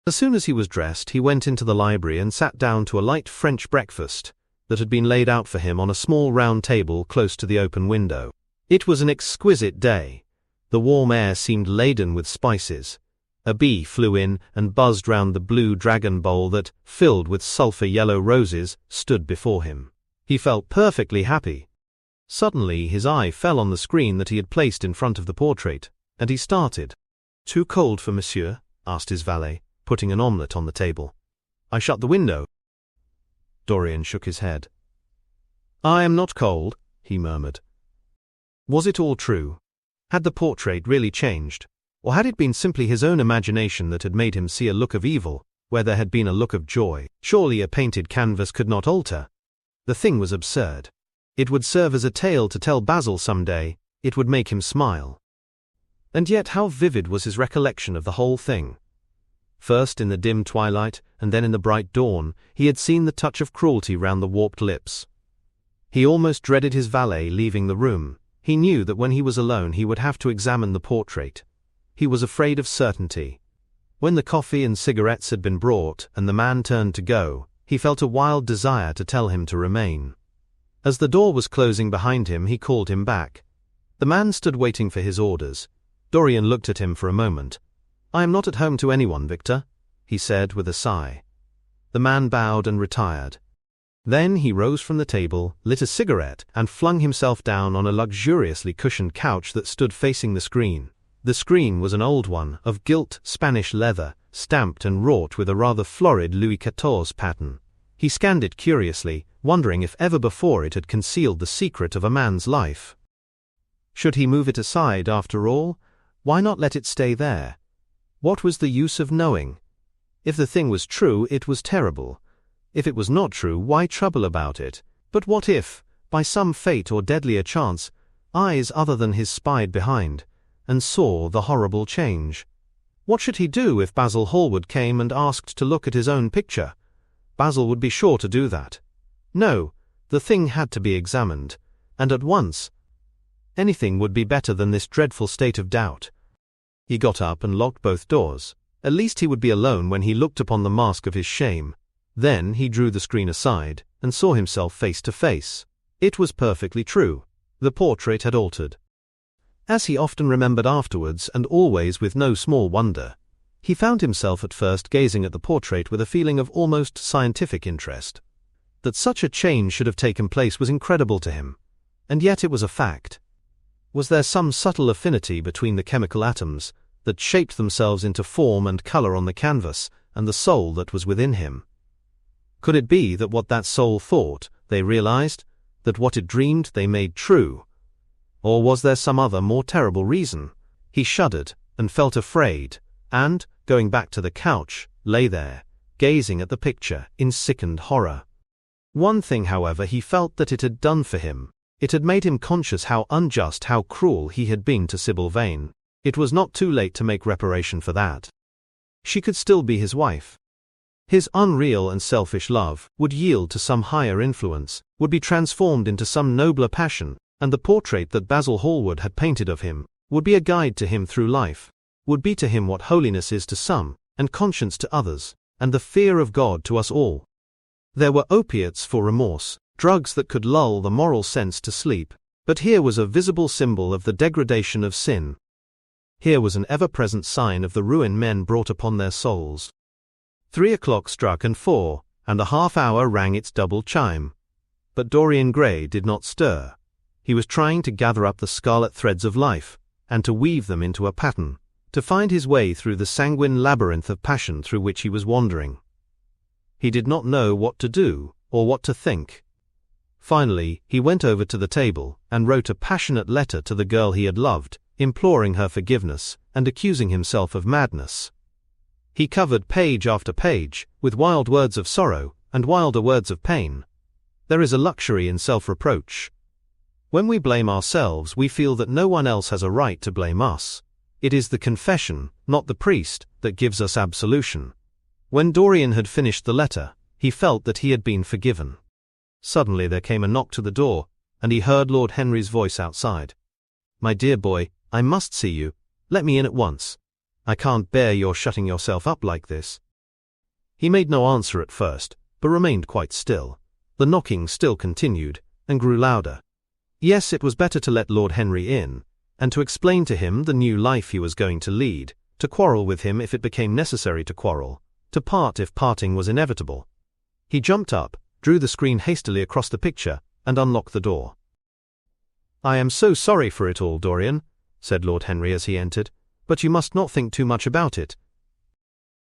As soon as he was dressed, he went into the library and sat down to a light French breakfast that had been laid out for him on a small round table close to the open window. It was an exquisite day. The warm air seemed laden with spices. A bee flew in and buzzed round the blue dragon bowl that, filled with sulphur-yellow roses, stood before him. He felt perfectly happy. Suddenly his eye fell on the screen that he had placed in front of the portrait, and he started. "Too cold for monsieur?" asked his valet, putting an omelette on the table. "I shut the window." Dorian shook his head. "I am not cold," he murmured. Was it all true? Had the portrait really changed? Or had it been simply his own imagination that had made him see a look of evil, where there had been a look of joy? Surely a painted canvas could not alter. The thing was absurd. It would serve as a tale to tell Basil some day. It would make him smile. And yet how vivid was his recollection of the whole thing. First in the dim twilight, and then in the bright dawn, he had seen the touch of cruelty round the warped lips. He almost dreaded his valet leaving the room. He knew that when he was alone he would have to examine the portrait. He was afraid of certainty. When the coffee and cigarettes had been brought and the man turned to go, he felt a wild desire to tell him to remain. As the door was closing behind him, he called him back. The man stood waiting for his orders. Dorian looked at him for a moment. "I am not at home to anyone, Victor," he said with a sigh. The man bowed and retired. Then he rose from the table, lit a cigarette, and flung himself down on a luxuriously cushioned couch that stood facing the screen. The screen was an old one, of gilt Spanish leather, stamped and wrought with a rather florid Louis XIV pattern. He scanned it curiously, wondering if ever before it had concealed the secret of a man's life. Should he move it aside after all? Why not let it stay there? What was the use of knowing? If the thing was true, it was terrible. If it was not true, why trouble about it? But what if, by some fate or deadlier chance, eyes other than his spied behind, and saw the horrible change? What should he do if Basil Hallward came and asked to look at his own picture? Basil would be sure to do that. No, the thing had to be examined, and at once. Anything would be better than this dreadful state of doubt. He got up and locked both doors. At least he would be alone when he looked upon the mask of his shame. Then he drew the screen aside and saw himself face to face. It was perfectly true. The portrait had altered. As he often remembered afterwards, and always with no small wonder, he found himself at first gazing at the portrait with a feeling of almost scientific interest. That such a change should have taken place was incredible to him, and yet it was a fact. Was there some subtle affinity between the chemical atoms that shaped themselves into form and color on the canvas and the soul that was within him? Could it be that what that soul thought, they realized, that what it dreamed they made true? Or was there some other, more terrible reason? He shuddered and felt afraid, and, going back to the couch, lay there, gazing at the picture in sickened horror. One thing, however, he felt that it had done for him. It had made him conscious how unjust, how cruel he had been to Sybil Vane. It was not too late to make reparation for that. She could still be his wife. His unreal and selfish love would yield to some higher influence, would be transformed into some nobler passion, and the portrait that Basil Hallward had painted of him would be a guide to him through life, would be to him what holiness is to some, and conscience to others, and the fear of God to us all. There were opiates for remorse, drugs that could lull the moral sense to sleep, but here was a visible symbol of the degradation of sin. Here was an ever-present sign of the ruin men brought upon their souls. 3 o'clock struck and 4, and the half-hour rang its double chime. But Dorian Gray did not stir. He was trying to gather up the scarlet threads of life, and to weave them into a pattern, to find his way through the sanguine labyrinth of passion through which he was wandering. He did not know what to do, or what to think. Finally, he went over to the table, and wrote a passionate letter to the girl he had loved, imploring her forgiveness, and accusing himself of madness. He covered page after page, with wild words of sorrow, and wilder words of pain. There is a luxury in self-reproach. When we blame ourselves, we feel that no one else has a right to blame us. It is the confession, not the priest, that gives us absolution. When Dorian had finished the letter, he felt that he had been forgiven. Suddenly there came a knock to the door, and he heard Lord Henry's voice outside. "My dear boy, I must see you. Let me in at once. I can't bear your shutting yourself up like this." He made no answer at first, but remained quite still. The knocking still continued, and grew louder. Yes, it was better to let Lord Henry in, and to explain to him the new life he was going to lead, to quarrel with him if it became necessary to quarrel, to part if parting was inevitable. He jumped up, drew the screen hastily across the picture, and unlocked the door. "I am so sorry for it all, Dorian," said Lord Henry as he entered, "but you must not think too much about it."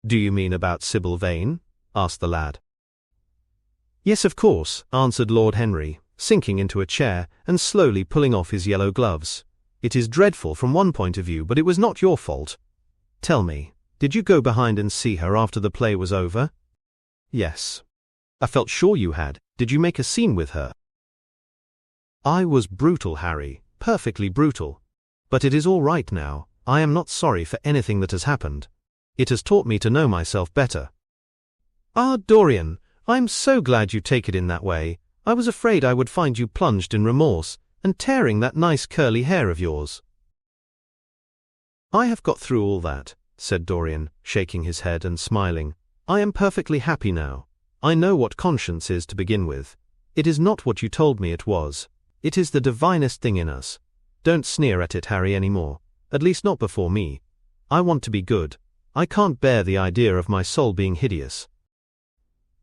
"Do you mean about Sybil Vane?" asked the lad. "Yes, of course," answered Lord Henry, sinking into a chair and slowly pulling off his yellow gloves. "It is dreadful from one point of view, but it was not your fault. Tell me, did you go behind and see her after the play was over?" "Yes." "I felt sure you had. Did you make a scene with her?" "I was brutal, Harry, perfectly brutal. But it is all right now. I am not sorry for anything that has happened. It has taught me to know myself better." "Ah, Dorian, I'm so glad you take it in that way. I was afraid I would find you plunged in remorse, and tearing that nice curly hair of yours." "I have got through all that," said Dorian, shaking his head and smiling. "I am perfectly happy now. I know what conscience is to begin with. It is not what you told me it was. It is the divinest thing in us. Don't sneer at it, Harry, any more. At least not before me. I want to be good. I can't bear the idea of my soul being hideous."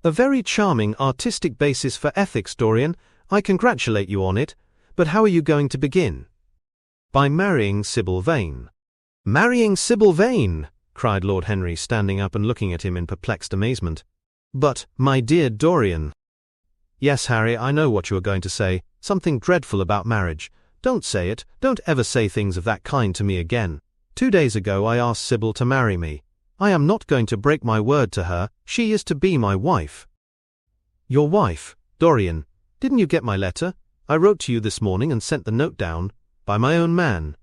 "A very charming artistic basis for ethics, Dorian. I congratulate you on it. But how are you going to begin?" "By marrying Sybil Vane." "Marrying Sybil Vane!" cried Lord Henry, standing up and looking at him in perplexed amazement. "But, my dear Dorian—" "Yes, Harry, I know what you are going to say. Something dreadful about marriage. Don't say it. Don't ever say things of that kind to me again. 2 days ago I asked Sybil to marry me. I am not going to break my word to her. She is to be my wife." "Your wife? Dorian, didn't you get my letter? I wrote to you this morning and sent the note down. By my own man."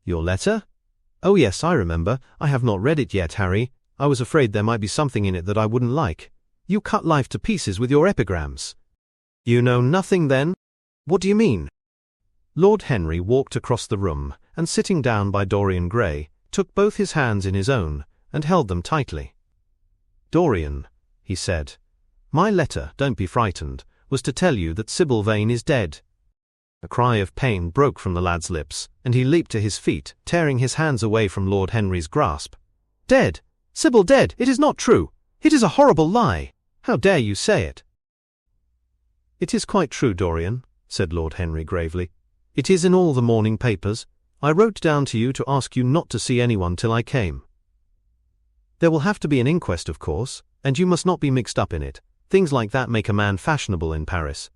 "Your letter? Oh yes, I remember. I have not read it yet, Harry. I was afraid there might be something in it that I wouldn't like. You cut life to pieces with your epigrams." "You know nothing then? What do you mean?" Lord Henry walked across the room, and sitting down by Dorian Gray, took both his hands in his own, and held them tightly. "Dorian," he said, "my letter, don't be frightened, was to tell you that Sybil Vane is dead." A cry of pain broke from the lad's lips, and he leaped to his feet, tearing his hands away from Lord Henry's grasp. "Dead! Sybil dead! It is not true! It is a horrible lie! How dare you say it?" "It is quite true, Dorian," said Lord Henry gravely. "It is in all the morning papers. I wrote down to you to ask you not to see anyone till I came. There will have to be an inquest, of course, and you must not be mixed up in it. Things like that make a man fashionable in Paris.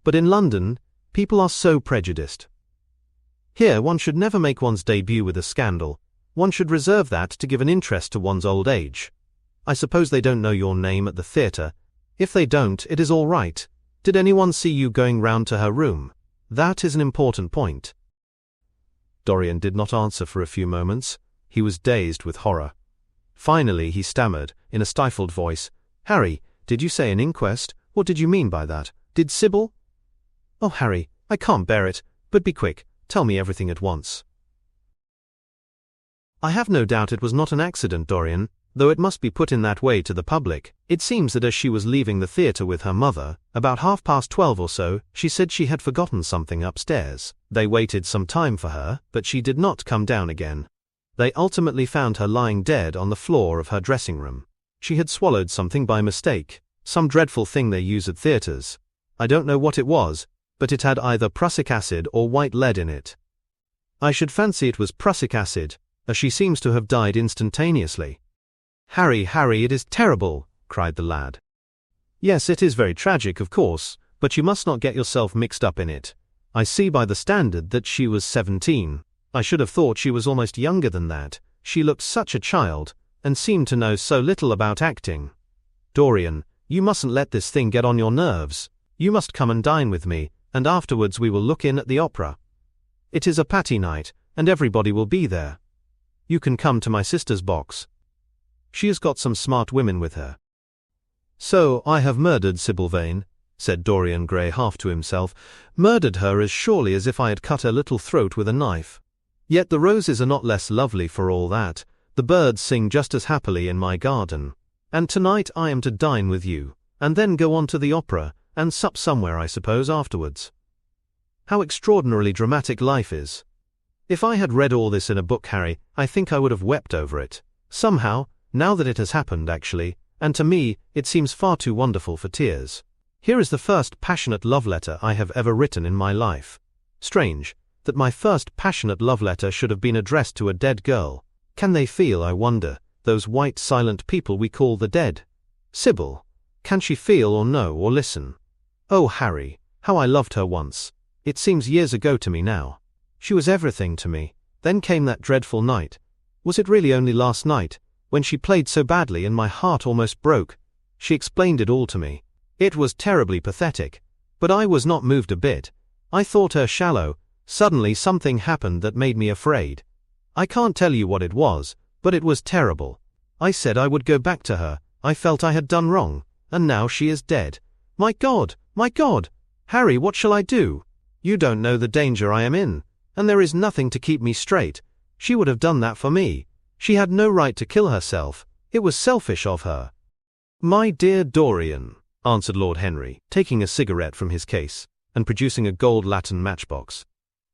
But in London, people are so prejudiced. Here one should never make one's debut with a scandal. One should reserve that to give an interest to one's old age. I suppose they don't know your name at the theatre. If they don't, it is all right. Did anyone see you going round to her room? That is an important point." Dorian did not answer for a few moments. He was dazed with horror. Finally he stammered, in a stifled voice, "Harry, did you say an inquest? What did you mean by that? Did Sybil—" "Oh, Harry, I can't bear it, but be quick, tell me everything at once." "I have no doubt it was not an accident, Dorian, though it must be put in that way to the public. It seems that as she was leaving the theatre with her mother, about 12:30 or so, she said she had forgotten something upstairs. They waited some time for her, but she did not come down again. They ultimately found her lying dead on the floor of her dressing room. She had swallowed something by mistake, some dreadful thing they use at theatres. I don't know what it was, but it had either prussic acid or white lead in it. I should fancy it was prussic acid, as she seems to have died instantaneously." "Harry, Harry, it is terrible!" cried the lad. "Yes, it is very tragic, of course, but you must not get yourself mixed up in it. I see by the Standard that she was 17. I should have thought she was almost younger than that. She looked such a child, and seemed to know so little about acting. Dorian, you mustn't let this thing get on your nerves. You must come and dine with me, and afterwards we will look in at the opera. It is a Patti night, and everybody will be there. You can come to my sister's box. She has got some smart women with her." "So I have murdered Sybil Vane," said Dorian Gray half to himself, "murdered her as surely as if I had cut her little throat with a knife. Yet the roses are not less lovely for all that. The birds sing just as happily in my garden. And tonight I am to dine with you, and then go on to the opera, and sup somewhere, I suppose, afterwards. How extraordinarily dramatic life is. If I had read all this in a book, Harry, I think I would have wept over it. Somehow, now that it has happened actually, and to me, it seems far too wonderful for tears. Here is the first passionate love letter I have ever written in my life. Strange, that my first passionate love letter should have been addressed to a dead girl. Can they feel, I wonder, those white silent people we call the dead? Sybil, can she feel or know or listen? Oh, Harry, how I loved her once. It seems years ago to me now. She was everything to me. Then came that dreadful night. Was it really only last night, when she played so badly and my heart almost broke? She explained it all to me. It was terribly pathetic, but I was not moved a bit. I thought her shallow. Suddenly something happened that made me afraid. I can't tell you what it was, but it was terrible. I said I would go back to her. I felt I had done wrong, and now she is dead. My God! My God! "Harry, what shall I do? You don't know the danger I am in, and there is nothing to keep me straight. She would have done that for me. She had no right to kill herself. It was selfish of her." "My dear Dorian," answered Lord Henry, taking a cigarette from his case and producing a gold latten matchbox,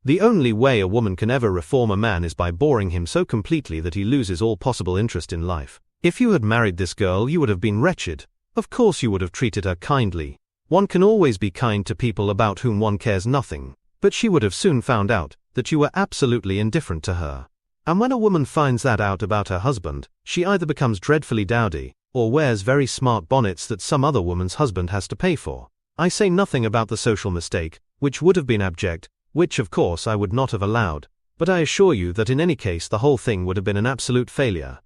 "the only way a woman can ever reform a man is by boring him so completely that he loses all possible interest in life. If you had married this girl, you would have been wretched. Of course you would have treated her kindly. One can always be kind to people about whom one cares nothing, but she would have soon found out that you were absolutely indifferent to her. And when a woman finds that out about her husband, she either becomes dreadfully dowdy, or wears very smart bonnets that some other woman's husband has to pay for. I say nothing about the social mistake, which would have been abject, which of course I would not have allowed, but I assure you that in any case the whole thing would have been an absolute failure."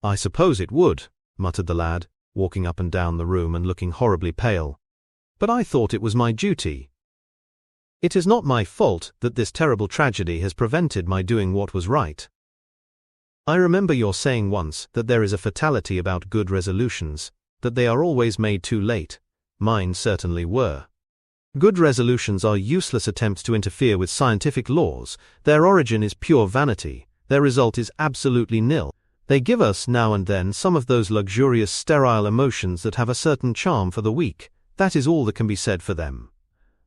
"I suppose it would," muttered the lad, walking up and down the room and looking horribly pale. "But I thought it was my duty. It is not my fault that this terrible tragedy has prevented my doing what was right. I remember your saying once that there is a fatality about good resolutions, that they are always made too late. Mine certainly were. Good resolutions are useless attempts to interfere with scientific laws. Their origin is pure vanity. Their result is absolutely nil. They give us now and then some of those luxurious sterile emotions that have a certain charm for the weak. That is all that can be said for them.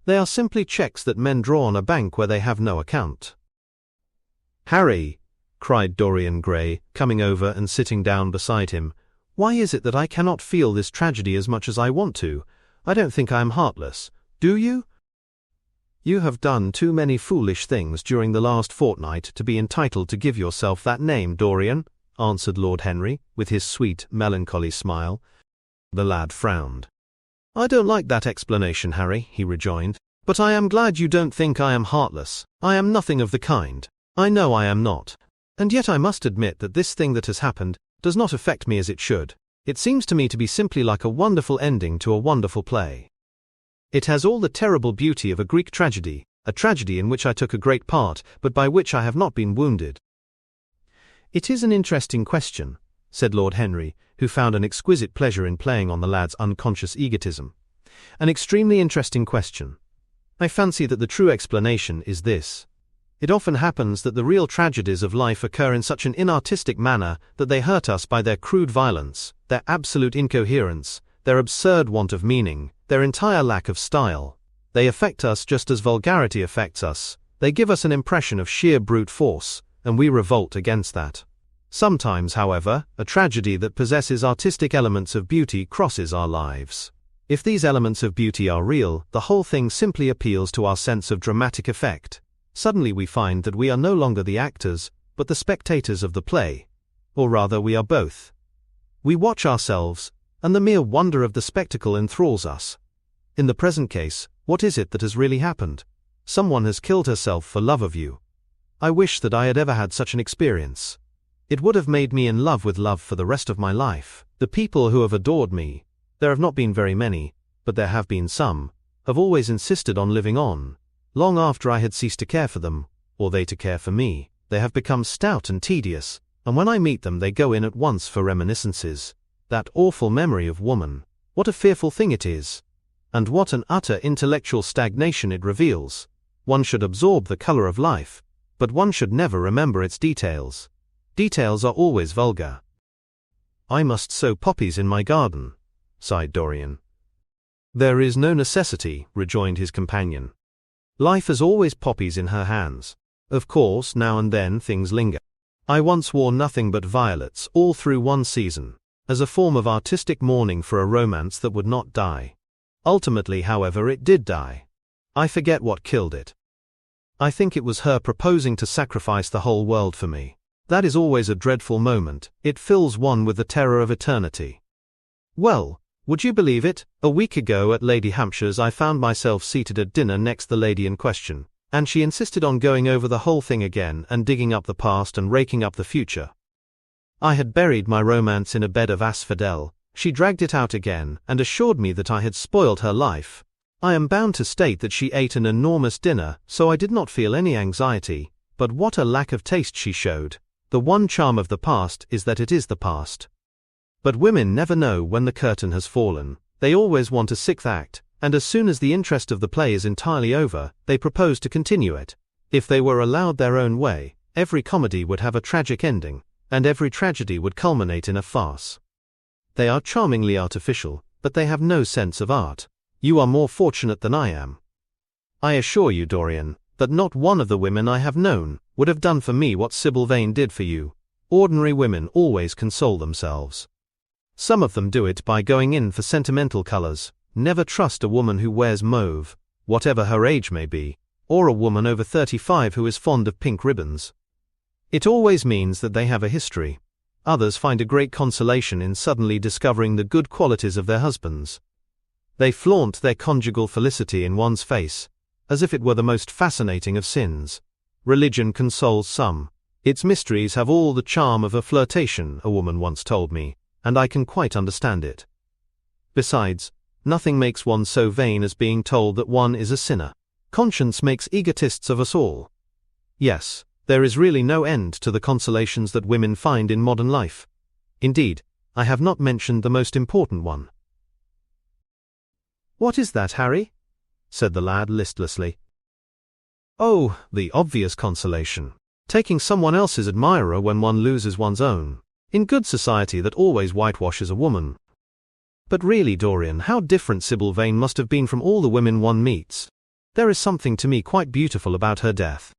They are simply checks that men draw on a bank where they have no account." "Harry," cried Dorian Gray, coming over and sitting down beside him, "why is it that I cannot feel this tragedy as much as I want to? I don't think I am heartless. Do you?" "You have done too many foolish things during the last fortnight to be entitled to give yourself that name, Dorian," answered Lord Henry, with his sweet, melancholy smile. The lad frowned. "I don't like that explanation, Harry," he rejoined, "but I am glad you don't think I am heartless. I am nothing of the kind. I know I am not. And yet I must admit that this thing that has happened does not affect me as it should. It seems to me to be simply like a wonderful ending to a wonderful play. It has all the terrible beauty of a Greek tragedy, a tragedy in which I took a great part, but by which I have not been wounded." "It is an interesting question," said Lord Henry, who found an exquisite pleasure in playing on the lad's unconscious egotism. "An extremely interesting question. I fancy that the true explanation is this. It often happens that the real tragedies of life occur in such an inartistic manner that they hurt us by their crude violence, their absolute incoherence, their absurd want of meaning, their entire lack of style. They affect us just as vulgarity affects us. They give us an impression of sheer brute force, and we revolt against that. Sometimes, however, a tragedy that possesses artistic elements of beauty crosses our lives. If these elements of beauty are real, the whole thing simply appeals to our sense of dramatic effect. Suddenly we find that we are no longer the actors, but the spectators of the play. Or rather, we are both. We watch ourselves, and the mere wonder of the spectacle enthralls us. In the present case, what is it that has really happened? Someone has killed herself for love of you. I wish that I had ever had such an experience. It would have made me in love with love for the rest of my life. The people who have adored me, there have not been very many, but there have been some, have always insisted on living on. Long after I had ceased to care for them, or they to care for me, they have become stout and tedious, and when I meet them they go in at once for reminiscences. That awful memory of woman, what a fearful thing it is! And what an utter intellectual stagnation it reveals. One should absorb the color of life, but one should never remember its details. Details are always vulgar. "I must sow poppies in my garden," sighed Dorian. "There is no necessity," rejoined his companion. "Life has always poppies in her hands. Of course, now and then things linger. I once wore nothing but violets all through one season, as a form of artistic mourning for a romance that would not die. Ultimately, however, it did die. I forget what killed it. I think it was her proposing to sacrifice the whole world for me. That is always a dreadful moment. It fills one with the terror of eternity. Well, would you believe it? A week ago at Lady Hampshire's I found myself seated at dinner next the lady in question, and she insisted on going over the whole thing again and digging up the past and raking up the future. I had buried my romance in a bed of asphodel. She dragged it out again and assured me that I had spoiled her life. I am bound to state that she ate an enormous dinner, so I did not feel any anxiety, but what a lack of taste she showed. The one charm of the past is that it is the past. But women never know when the curtain has fallen. They always want a sixth act, and as soon as the interest of the play is entirely over, they propose to continue it. If they were allowed their own way, every comedy would have a tragic ending, and every tragedy would culminate in a farce. They are charmingly artificial, but they have no sense of art. You are more fortunate than I am. I assure you, Dorian, that not one of the women I have known would have done for me what Sybil Vane did for you. Ordinary women always console themselves. Some of them do it by going in for sentimental colors. Never trust a woman who wears mauve, whatever her age may be, or a woman over 35 who is fond of pink ribbons. It always means that they have a history. Others find a great consolation in suddenly discovering the good qualities of their husbands. They flaunt their conjugal felicity in one's face, as if it were the most fascinating of sins. Religion consoles some. Its mysteries have all the charm of a flirtation, a woman once told me, and I can quite understand it. Besides, nothing makes one so vain as being told that one is a sinner. Conscience makes egotists of us all. Yes, there is really no end to the consolations that women find in modern life. Indeed, I have not mentioned the most important one. "What is that, Harry?" said the lad listlessly. "Oh, the obvious consolation. Taking someone else's admirer when one loses one's own. In good society that always whitewashes a woman. But really, Dorian, how different Sybil Vane must have been from all the women one meets. There is something to me quite beautiful about her death.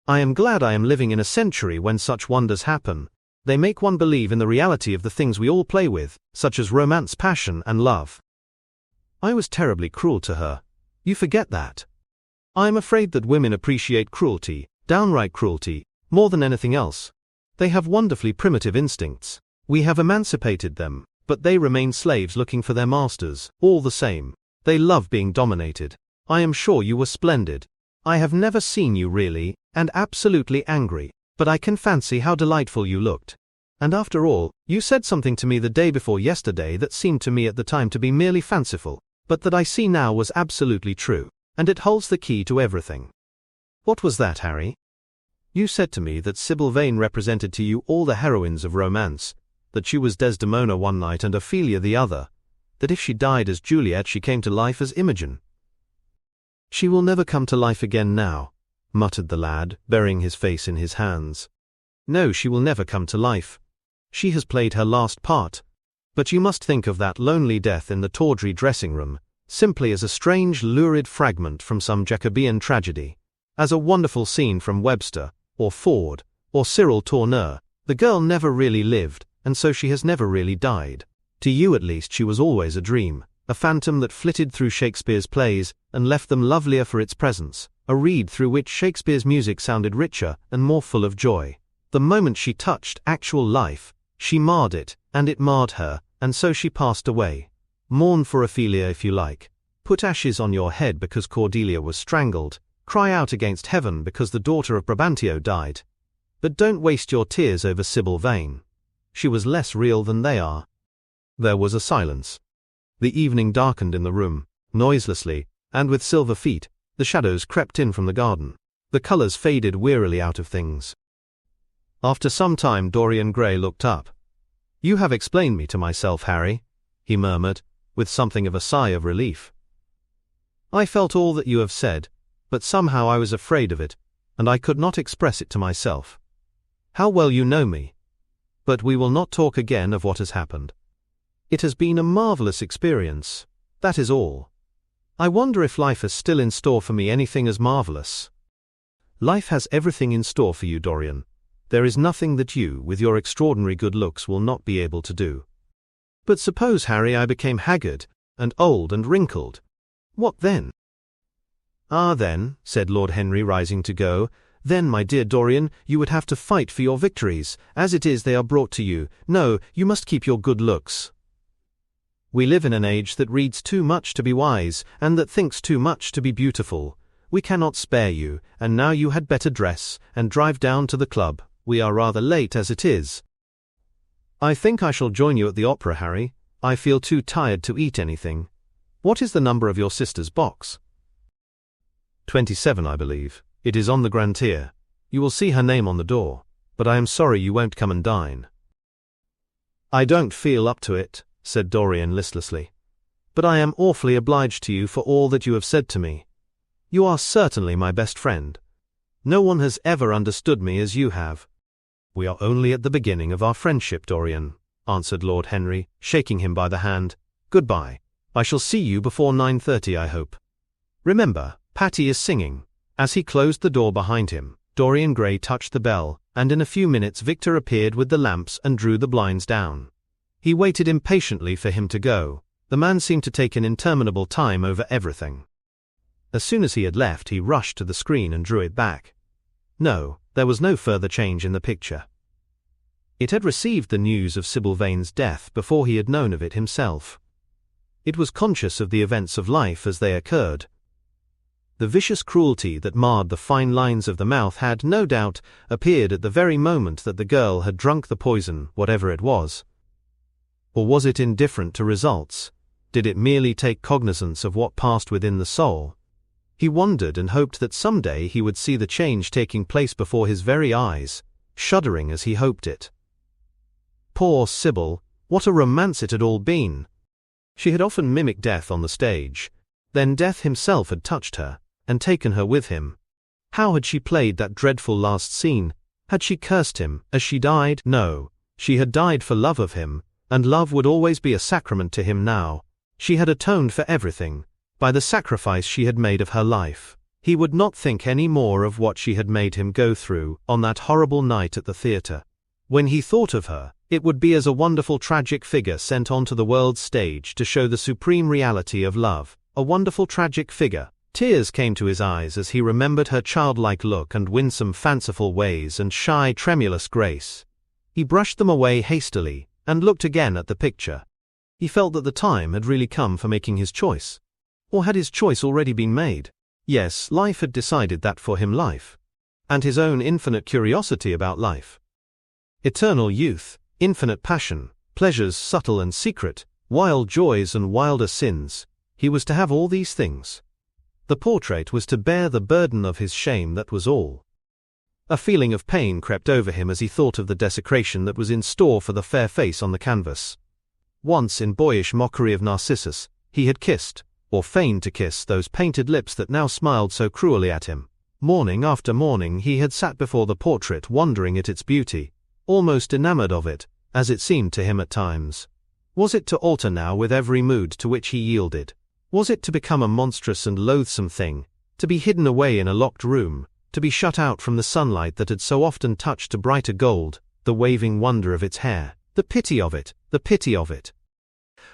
I am glad I am living in a century when such wonders happen. They make one believe in the reality of the things we all play with, such as romance, passion, and love. I was terribly cruel to her. You forget that. I am afraid that women appreciate cruelty, downright cruelty, more than anything else. They have wonderfully primitive instincts. We have emancipated them, but they remain slaves looking for their masters, all the same. They love being dominated. I am sure you were splendid. I have never seen you really, and absolutely angry, but I can fancy how delightful you looked. And after all, you said something to me the day before yesterday that seemed to me at the time to be merely fanciful, but that I see now was absolutely true, and it holds the key to everything." "What was that, Harry?" "You said to me that Sybil Vane represented to you all the heroines of romance, that she was Desdemona one night and Ophelia the other, that if she died as Juliet she came to life as Imogen." "She will never come to life again now," muttered the lad, burying his face in his hands. "No, she will never come to life. She has played her last part. But you must think of that lonely death in the tawdry dressing-room, simply as a strange, lurid fragment from some Jacobean tragedy, as a wonderful scene from Webster, or Ford, or Cyril Tourneur. The girl never really lived, and so she has never really died. To you at least she was always a dream, a phantom that flitted through Shakespeare's plays and left them lovelier for its presence, a reed through which Shakespeare's music sounded richer and more full of joy. The moment she touched actual life, she marred it, and it marred her, and so she passed away. Mourn for Ophelia if you like. Put ashes on your head because Cordelia was strangled. Cry out against heaven because the daughter of Brabantio died. But don't waste your tears over Sybil Vane. She was less real than they are." There was a silence. The evening darkened in the room, noiselessly, and with silver feet, the shadows crept in from the garden. The colors faded wearily out of things. After some time Dorian Gray looked up. "You have explained me to myself, Harry," he murmured, with something of a sigh of relief. "I felt all that you have said, but somehow I was afraid of it, and I could not express it to myself. How well you know me! But we will not talk again of what has happened. It has been a marvelous experience, that is all. I wonder if life has still in store for me anything as marvelous." "Life has everything in store for you, Dorian. There is nothing that you, with your extraordinary good looks, will not be able to do." "But suppose, Harry, I became haggard, and old and wrinkled. What then?" "Ah, then," said Lord Henry, rising to go, "then, my dear Dorian, you would have to fight for your victories. As it is, they are brought to you. No, you must keep your good looks. We live in an age that reads too much to be wise, and that thinks too much to be beautiful. We cannot spare you, and now you had better dress, and drive down to the club. We are rather late as it is." "I think I shall join you at the opera, Harry. I feel too tired to eat anything. What is the number of your sister's box?" 27, I believe. It is on the grand tier. You will see her name on the door, but I am sorry you won't come and dine." "I don't feel up to it," said Dorian listlessly. but I am awfully obliged to you for all that you have said to me. You are certainly my best friend. No one has ever understood me as you have." "We are only at the beginning of our friendship, Dorian," answered Lord Henry, shaking him by the hand. "Goodbye. I shall see you before 9:30, I hope. Remember, Patty is singing." As he closed the door behind him, Dorian Gray touched the bell, and in a few minutes Victor appeared with the lamps and drew the blinds down. He waited impatiently for him to go. The man seemed to take an interminable time over everything. As soon as he had left, he rushed to the screen and drew it back. No, there was no further change in the picture. It had received the news of Sybil Vane's death before he had known of it himself. It was conscious of the events of life as they occurred. The vicious cruelty that marred the fine lines of the mouth had, no doubt, appeared at the very moment that the girl had drunk the poison, whatever it was. Or was it indifferent to results? Did it merely take cognizance of what passed within the soul? He wondered and hoped that someday he would see the change taking place before his very eyes, shuddering as he hoped it. Poor Sybil, what a romance it had all been! She had often mimicked death on the stage. Then death himself had touched her, and taken her with him. How had she played that dreadful last scene? Had she cursed him as she died? No, she had died for love of him, and love would always be a sacrament to him now. She had atoned for everything, by the sacrifice she had made of her life. He would not think any more of what she had made him go through on that horrible night at the theatre. When he thought of her, it would be as a wonderful tragic figure sent onto the world's stage to show the supreme reality of love, a wonderful tragic figure. Tears came to his eyes as he remembered her childlike look and winsome fanciful ways and shy tremulous grace. He brushed them away hastily, and looked again at the picture. He felt that the time had really come for making his choice. Or had his choice already been made? Yes, life had decided that for him, life. And his own infinite curiosity about life. Eternal youth, infinite passion, pleasures subtle and secret, wild joys and wilder sins. He was to have all these things. The portrait was to bear the burden of his shame, that was all. A feeling of pain crept over him as he thought of the desecration that was in store for the fair face on the canvas. Once, in boyish mockery of Narcissus, he had kissed, or feigned to kiss, those painted lips that now smiled so cruelly at him. Morning after morning he had sat before the portrait wondering at its beauty, almost enamored of it, as it seemed to him at times. Was it to alter now with every mood to which he yielded? Was it to become a monstrous and loathsome thing, to be hidden away in a locked room, to be shut out from the sunlight that had so often touched to brighter gold the waving wonder of its hair? The pity of it, the pity of it!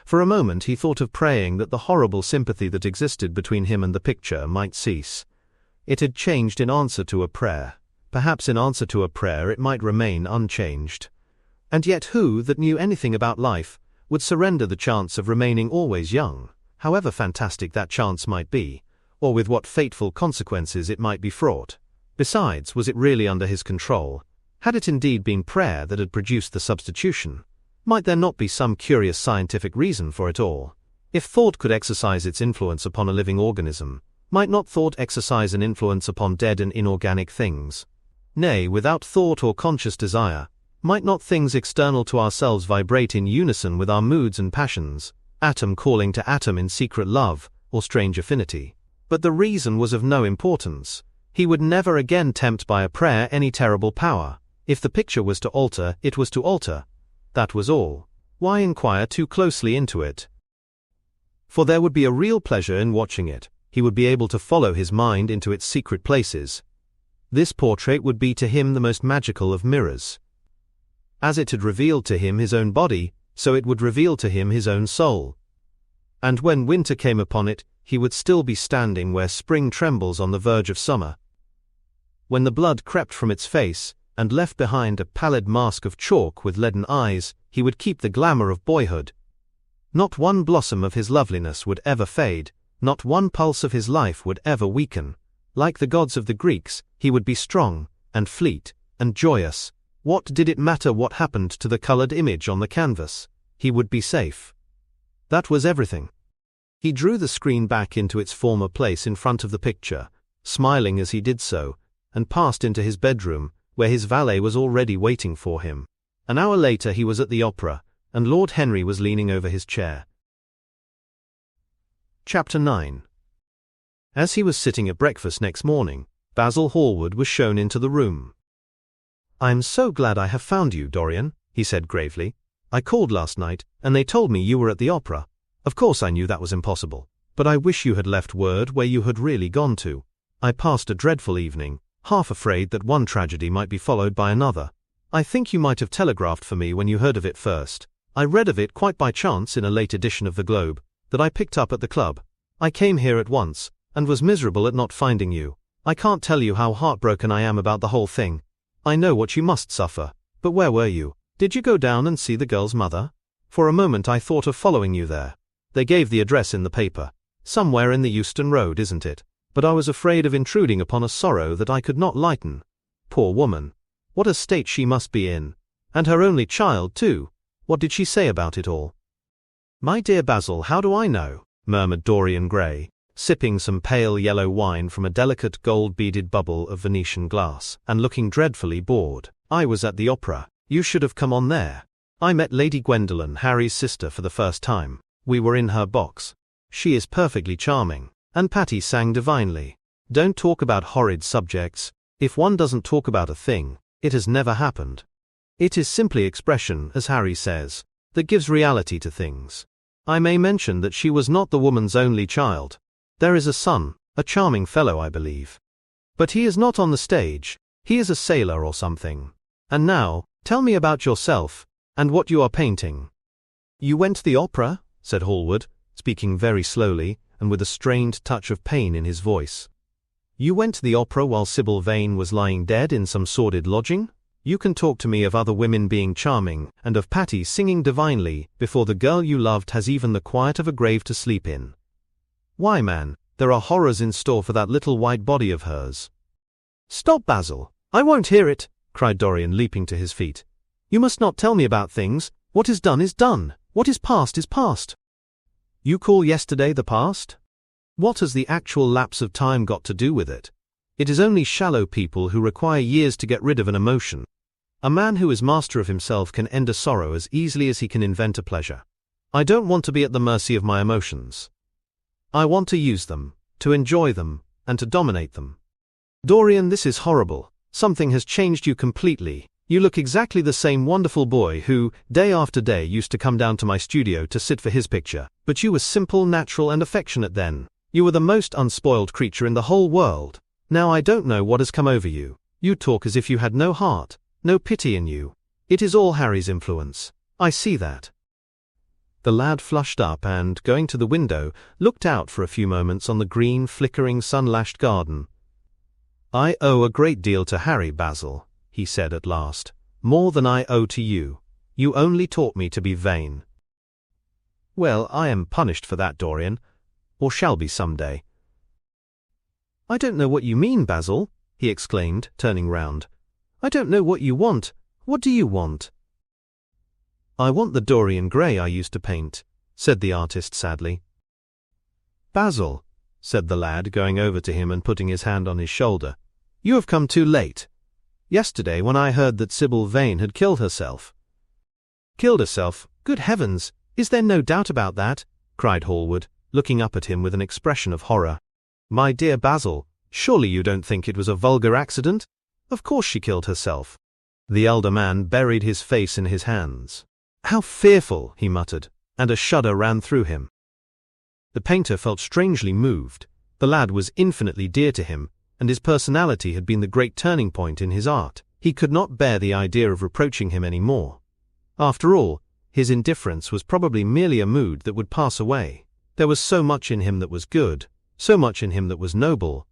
For a moment he thought of praying that the horrible sympathy that existed between him and the picture might cease. It had changed in answer to a prayer. Perhaps in answer to a prayer it might remain unchanged. And yet who that knew anything about life would surrender the chance of remaining always young, however fantastic that chance might be, or with what fateful consequences it might be fraught? Besides, was it really under his control? Had it indeed been prayer that had produced the substitution? Might there not be some curious scientific reason for it all? If thought could exercise its influence upon a living organism, might not thought exercise an influence upon dead and inorganic things? Nay, without thought or conscious desire, might not things external to ourselves vibrate in unison with our moods and passions, atom calling to atom in secret love or strange affinity? But the reason was of no importance. He would never again tempt by a prayer any terrible power. If the picture was to alter, it was to alter. That was all. Why inquire too closely into it? For there would be a real pleasure in watching it. He would be able to follow his mind into its secret places. This portrait would be to him the most magical of mirrors. As it had revealed to him his own body, so it would reveal to him his own soul. And when winter came upon it, he would still be standing where spring trembles on the verge of summer. When the blood crept from its face, and left behind a pallid mask of chalk with leaden eyes, he would keep the glamour of boyhood. Not one blossom of his loveliness would ever fade, not one pulse of his life would ever weaken. Like the gods of the Greeks, he would be strong, and fleet, and joyous. What did it matter what happened to the colored image on the canvas? He would be safe. That was everything. He drew the screen back into its former place in front of the picture, smiling as he did so, and passed into his bedroom, where his valet was already waiting for him. An hour later he was at the opera, and Lord Henry was leaning over his chair. Chapter 9. As he was sitting at breakfast next morning, Basil Hallward was shown into the room. "I'm so glad I have found you, Dorian," he said gravely. "I called last night, and they told me you were at the opera. Of course I knew that was impossible, but I wish you had left word where you had really gone to. I passed a dreadful evening, half afraid that one tragedy might be followed by another. I think you might have telegraphed for me when you heard of it first. I read of it quite by chance in a late edition of the Globe, that I picked up at the club. I came here at once, and was miserable at not finding you. I can't tell you how heartbroken I am about the whole thing. I know what you must suffer, but where were you? Did you go down and see the girl's mother? For a moment I thought of following you there. They gave the address in the paper. Somewhere in the Euston Road, isn't it? But I was afraid of intruding upon a sorrow that I could not lighten. Poor woman. What a state she must be in. And her only child, too. What did she say about it all?" "My dear Basil, how do I know?" murmured Dorian Gray, sipping some pale yellow wine from a delicate gold-beaded bubble of Venetian glass, and looking dreadfully bored. "I was at the opera. You should have come on there. I met Lady Gwendolen, Harry's sister, for the first time. We were in her box. She is perfectly charming. And Patty sang divinely. Don't talk about horrid subjects. If one doesn't talk about a thing, it has never happened. It is simply expression, as Harry says, that gives reality to things. I may mention that she was not the woman's only child. There is a son, a charming fellow, I believe. But he is not on the stage. He is a sailor or something. And now, tell me about yourself, and what you are painting." "You went to the opera?" said Hallward, speaking very slowly, and with a strained touch of pain in his voice. "You went to the opera while Sybil Vane was lying dead in some sordid lodging? You can talk to me of other women being charming, and of Patty singing divinely, before the girl you loved has even the quiet of a grave to sleep in. Why, man, there are horrors in store for that little white body of hers." "Stop, Basil! I won't hear it!" cried Dorian, leaping to his feet. "You must not tell me about things. What is done is done. What is past is past." "You call yesterday the past? What has the actual lapse of time got to do with it? It is only shallow people who require years to get rid of an emotion. A man who is master of himself can end a sorrow as easily as he can invent a pleasure. I don't want to be at the mercy of my emotions. I want to use them, to enjoy them, and to dominate them. Dorian, this is horrible. Something has changed you completely. You look exactly the same wonderful boy who, day after day, used to come down to my studio to sit for his picture. But you were simple, natural, and affectionate then. You were the most unspoiled creature in the whole world. Now I don't know what has come over you. You talk as if you had no heart, no pity in you. It is all Harry's influence. I see that." The lad flushed up and, going to the window, looked out for a few moments on the green, flickering, sun-lashed garden. "I owe a great deal to Harry, Basil," he said at last. "More than I owe to you. You only taught me to be vain." "Well, I am punished for that, Dorian, or shall be some day." "I don't know what you mean, Basil," he exclaimed, turning round. "I don't know what you want. What do you want?" "I want the Dorian Gray I used to paint," said the artist sadly. "Basil," said the lad, going over to him and putting his hand on his shoulder, "you have come too late. Yesterday, when I heard that Sybil Vane had killed herself—" "Killed herself? Good heavens! Is there no doubt about that?" cried Hallward, looking up at him with an expression of horror. "My dear Basil, surely you don't think it was a vulgar accident? Of course she killed herself." The elder man buried his face in his hands. "How fearful!" he muttered, and a shudder ran through him. The painter felt strangely moved. The lad was infinitely dear to him, and his personality had been the great turning point in his art. He could not bear the idea of reproaching him any more. After all, his indifference was probably merely a mood that would pass away. There was so much in him that was good, so much in him that was noble.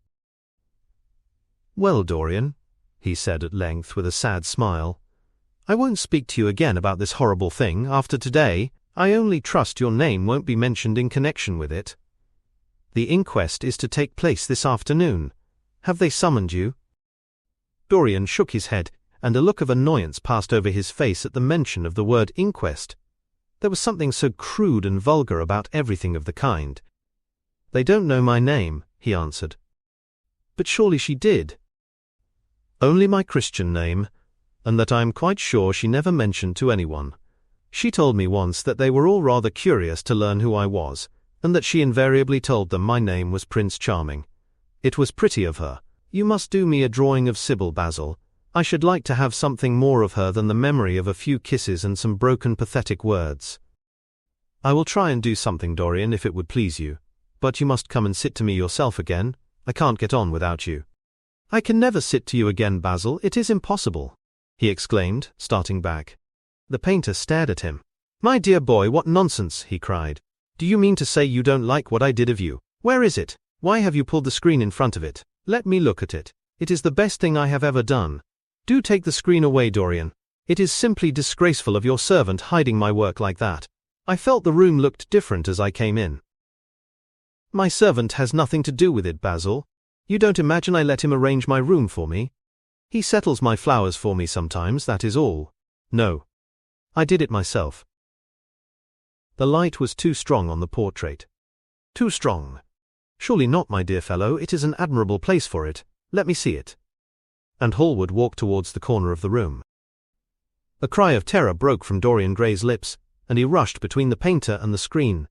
"Well, Dorian," he said at length with a sad smile, "I won't speak to you again about this horrible thing after today. I only trust your name won't be mentioned in connection with it. The inquest is to take place this afternoon. Have they summoned you?" Dorian shook his head, and a look of annoyance passed over his face at the mention of the word inquest. There was something so crude and vulgar about everything of the kind. "They don't know my name," he answered. "But surely she did." "Only my Christian name, and that I am quite sure she never mentioned to anyone. She told me once that they were all rather curious to learn who I was, and that she invariably told them my name was Prince Charming. It was pretty of her. You must do me a drawing of Sybil, Basil. I should like to have something more of her than the memory of a few kisses and some broken pathetic words. I will try and do something, Dorian, if it would please you. But you must come and sit to me yourself again. I can't get on without you. I can never sit to you again, Basil. It is impossible, he exclaimed, starting back. The painter stared at him. My dear boy, what nonsense, he cried. Do you mean to say you don't like what I did of you? Where is it? Why have you pulled the screen in front of it? Let me look at it. It is the best thing I have ever done. Do take the screen away, Dorian. It is simply disgraceful of your servant hiding my work like that. I felt the room looked different as I came in. My servant has nothing to do with it, Basil. You don't imagine I let him arrange my room for me? He settles my flowers for me sometimes, that is all. No. I did it myself. The light was too strong on the portrait. Too strong. Surely not, my dear fellow, it is an admirable place for it. Let me see it. And Hallward walked towards the corner of the room. A cry of terror broke from Dorian Gray's lips, and he rushed between the painter and the screen.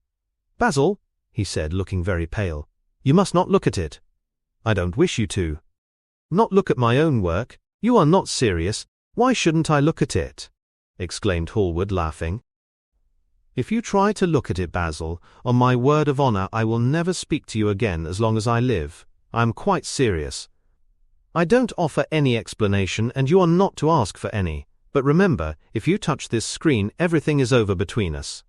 Basil, he said, looking very pale, you must not look at it. I don't wish you to. Not look at my own work? You are not serious. Why shouldn't I look at it? Exclaimed Hallward, laughing. If you try to look at it, Basil, on my word of honor I will never speak to you again as long as I live. I am quite serious. I don't offer any explanation, and you are not to ask for any. But remember, if you touch this screen, everything is over between us.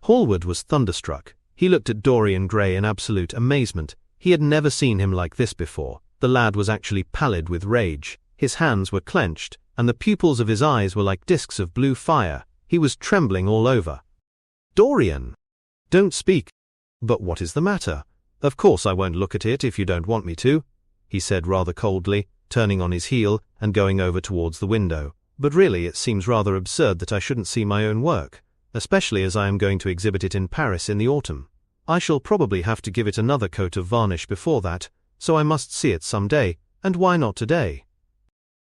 Hallward was thunderstruck. He looked at Dorian Gray in absolute amazement. He had never seen him like this before. The lad was actually pallid with rage. His hands were clenched, and the pupils of his eyes were like discs of blue fire. He was trembling all over. Dorian! Don't speak. But what is the matter? Of course I won't look at it if you don't want me to, he said rather coldly, turning on his heel and going over towards the window. But really it seems rather absurd that I shouldn't see my own work, especially as I am going to exhibit it in Paris in the autumn. I shall probably have to give it another coat of varnish before that, so I must see it some day, and why not today?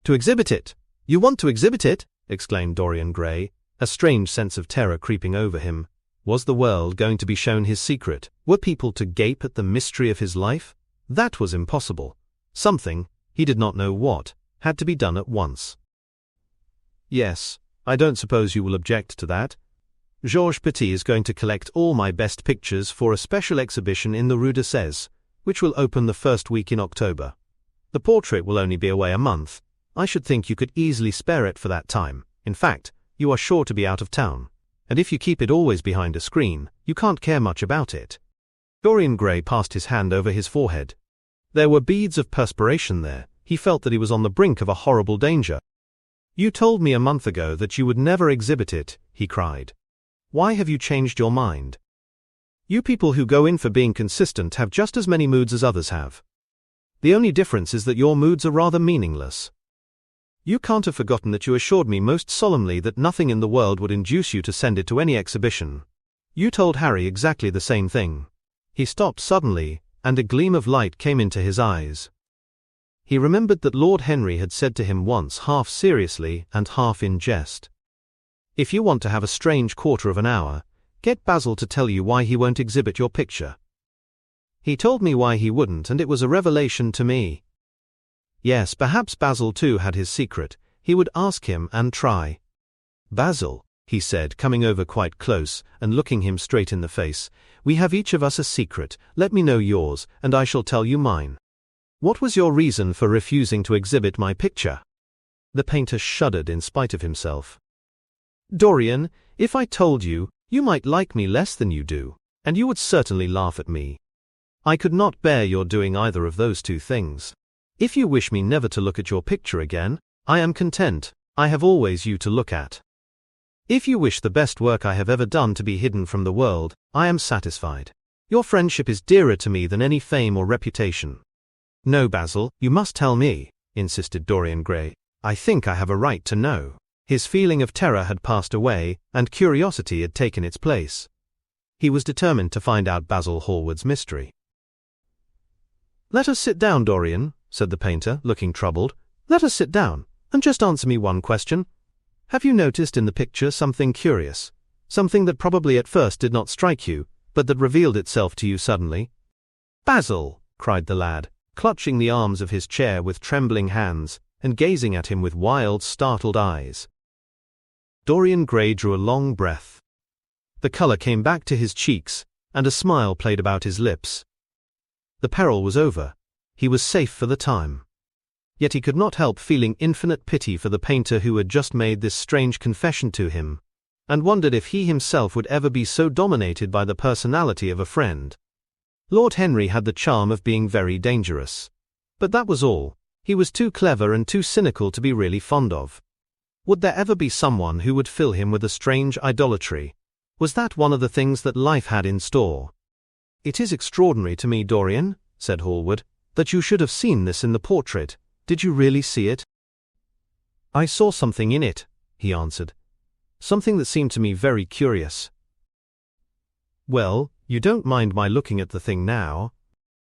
To exhibit it? You want to exhibit it? Exclaimed Dorian Gray, a strange sense of terror creeping over him. Was the world going to be shown his secret? Were people to gape at the mystery of his life? That was impossible. Something, he did not know what, had to be done at once. Yes, I don't suppose you will object to that. Georges Petit is going to collect all my best pictures for a special exhibition in the Rue de Sèze, which will open the first week in October. The portrait will only be away a month. I should think you could easily spare it for that time. In fact, you are sure to be out of town. And if you keep it always behind a screen, you can't care much about it. Dorian Gray passed his hand over his forehead. There were beads of perspiration there. He felt that he was on the brink of a horrible danger. You told me a month ago that you would never exhibit it, he cried. Why have you changed your mind? You people who go in for being consistent have just as many moods as others have. The only difference is that your moods are rather meaningless. You can't have forgotten that you assured me most solemnly that nothing in the world would induce you to send it to any exhibition. You told Harry exactly the same thing. He stopped suddenly, and a gleam of light came into his eyes. He remembered that Lord Henry had said to him once, half seriously and half in jest, "If you want to have a strange quarter of an hour, get Basil to tell you why he won't exhibit your picture." He told me why he wouldn't, and it was a revelation to me. Yes, perhaps Basil too had his secret. He would ask him and try. "Basil," he said, coming over quite close and looking him straight in the face, "we have each of us a secret. Let me know yours, and I shall tell you mine. What was your reason for refusing to exhibit my picture?" The painter shuddered in spite of himself. "Dorian, if I told you, you might like me less than you do, and you would certainly laugh at me. I could not bear your doing either of those two things. If you wish me never to look at your picture again, I am content. I have always you to look at. If you wish the best work I have ever done to be hidden from the world, I am satisfied. Your friendship is dearer to me than any fame or reputation." "No, Basil, you must tell me," insisted Dorian Gray. "I think I have a right to know." His feeling of terror had passed away, and curiosity had taken its place. He was determined to find out Basil Hallward's mystery. "Let us sit down, Dorian," said the painter, looking troubled. "Let us sit down, and just answer me one question. Have you noticed in the picture something curious? Something that probably at first did not strike you, but that revealed itself to you suddenly?" "Basil!" cried the lad, clutching the arms of his chair with trembling hands and gazing at him with wild, startled eyes. Dorian Gray drew a long breath. The color came back to his cheeks, and a smile played about his lips. The peril was over. He was safe for the time. Yet he could not help feeling infinite pity for the painter who had just made this strange confession to him, and wondered if he himself would ever be so dominated by the personality of a friend. Lord Henry had the charm of being very dangerous. But that was all. He was too clever and too cynical to be really fond of. Would there ever be someone who would fill him with a strange idolatry? Was that one of the things that life had in store? "It is extraordinary to me, Dorian," said Hallward, "that you should have seen this in the portrait. Did you really see it?" "I saw something in it," he answered. "Something that seemed to me very curious." "Well, you don't mind my looking at the thing now?"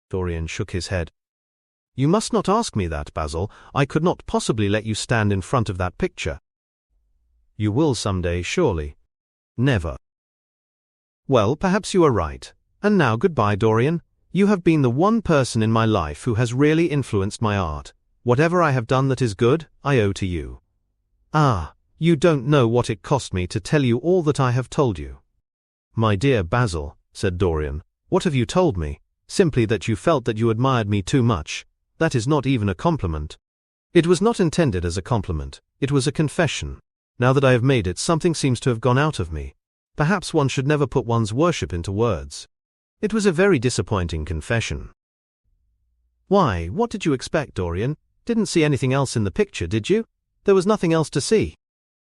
Dorian shook his head. "You must not ask me that, Basil. I could not possibly let you stand in front of that picture." "You will some day, surely." "Never." "Well, perhaps you are right. And now goodbye, Dorian. You have been the one person in my life who has really influenced my art. Whatever I have done that is good, I owe to you." "Ah, you don't know what it cost me to tell you all that I have told you." "My dear Basil," said Dorian, "what have you told me? Simply that you felt that you admired me too much. That is not even a compliment." "It was not intended as a compliment. It was a confession. Now that I have made it, something seems to have gone out of me. Perhaps one should never put one's worship into words. It was a very disappointing confession." "Why, what did you expect, Dorian? Didn't see anything else in the picture, did you? There was nothing else to see."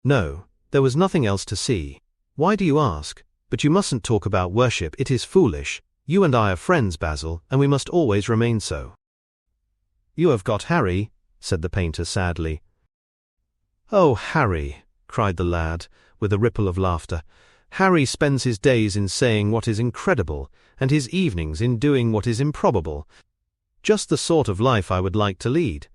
"No, there was nothing else to see. Why do you ask? But you mustn't talk about worship, it is foolish. You and I are friends, Basil, and we must always remain so." "You have got Harry," said the painter sadly. "Oh, Harry," cried the lad, with a ripple of laughter. "Harry spends his days in saying what is incredible, and his evenings in doing what is improbable. Just the sort of life I would like to lead.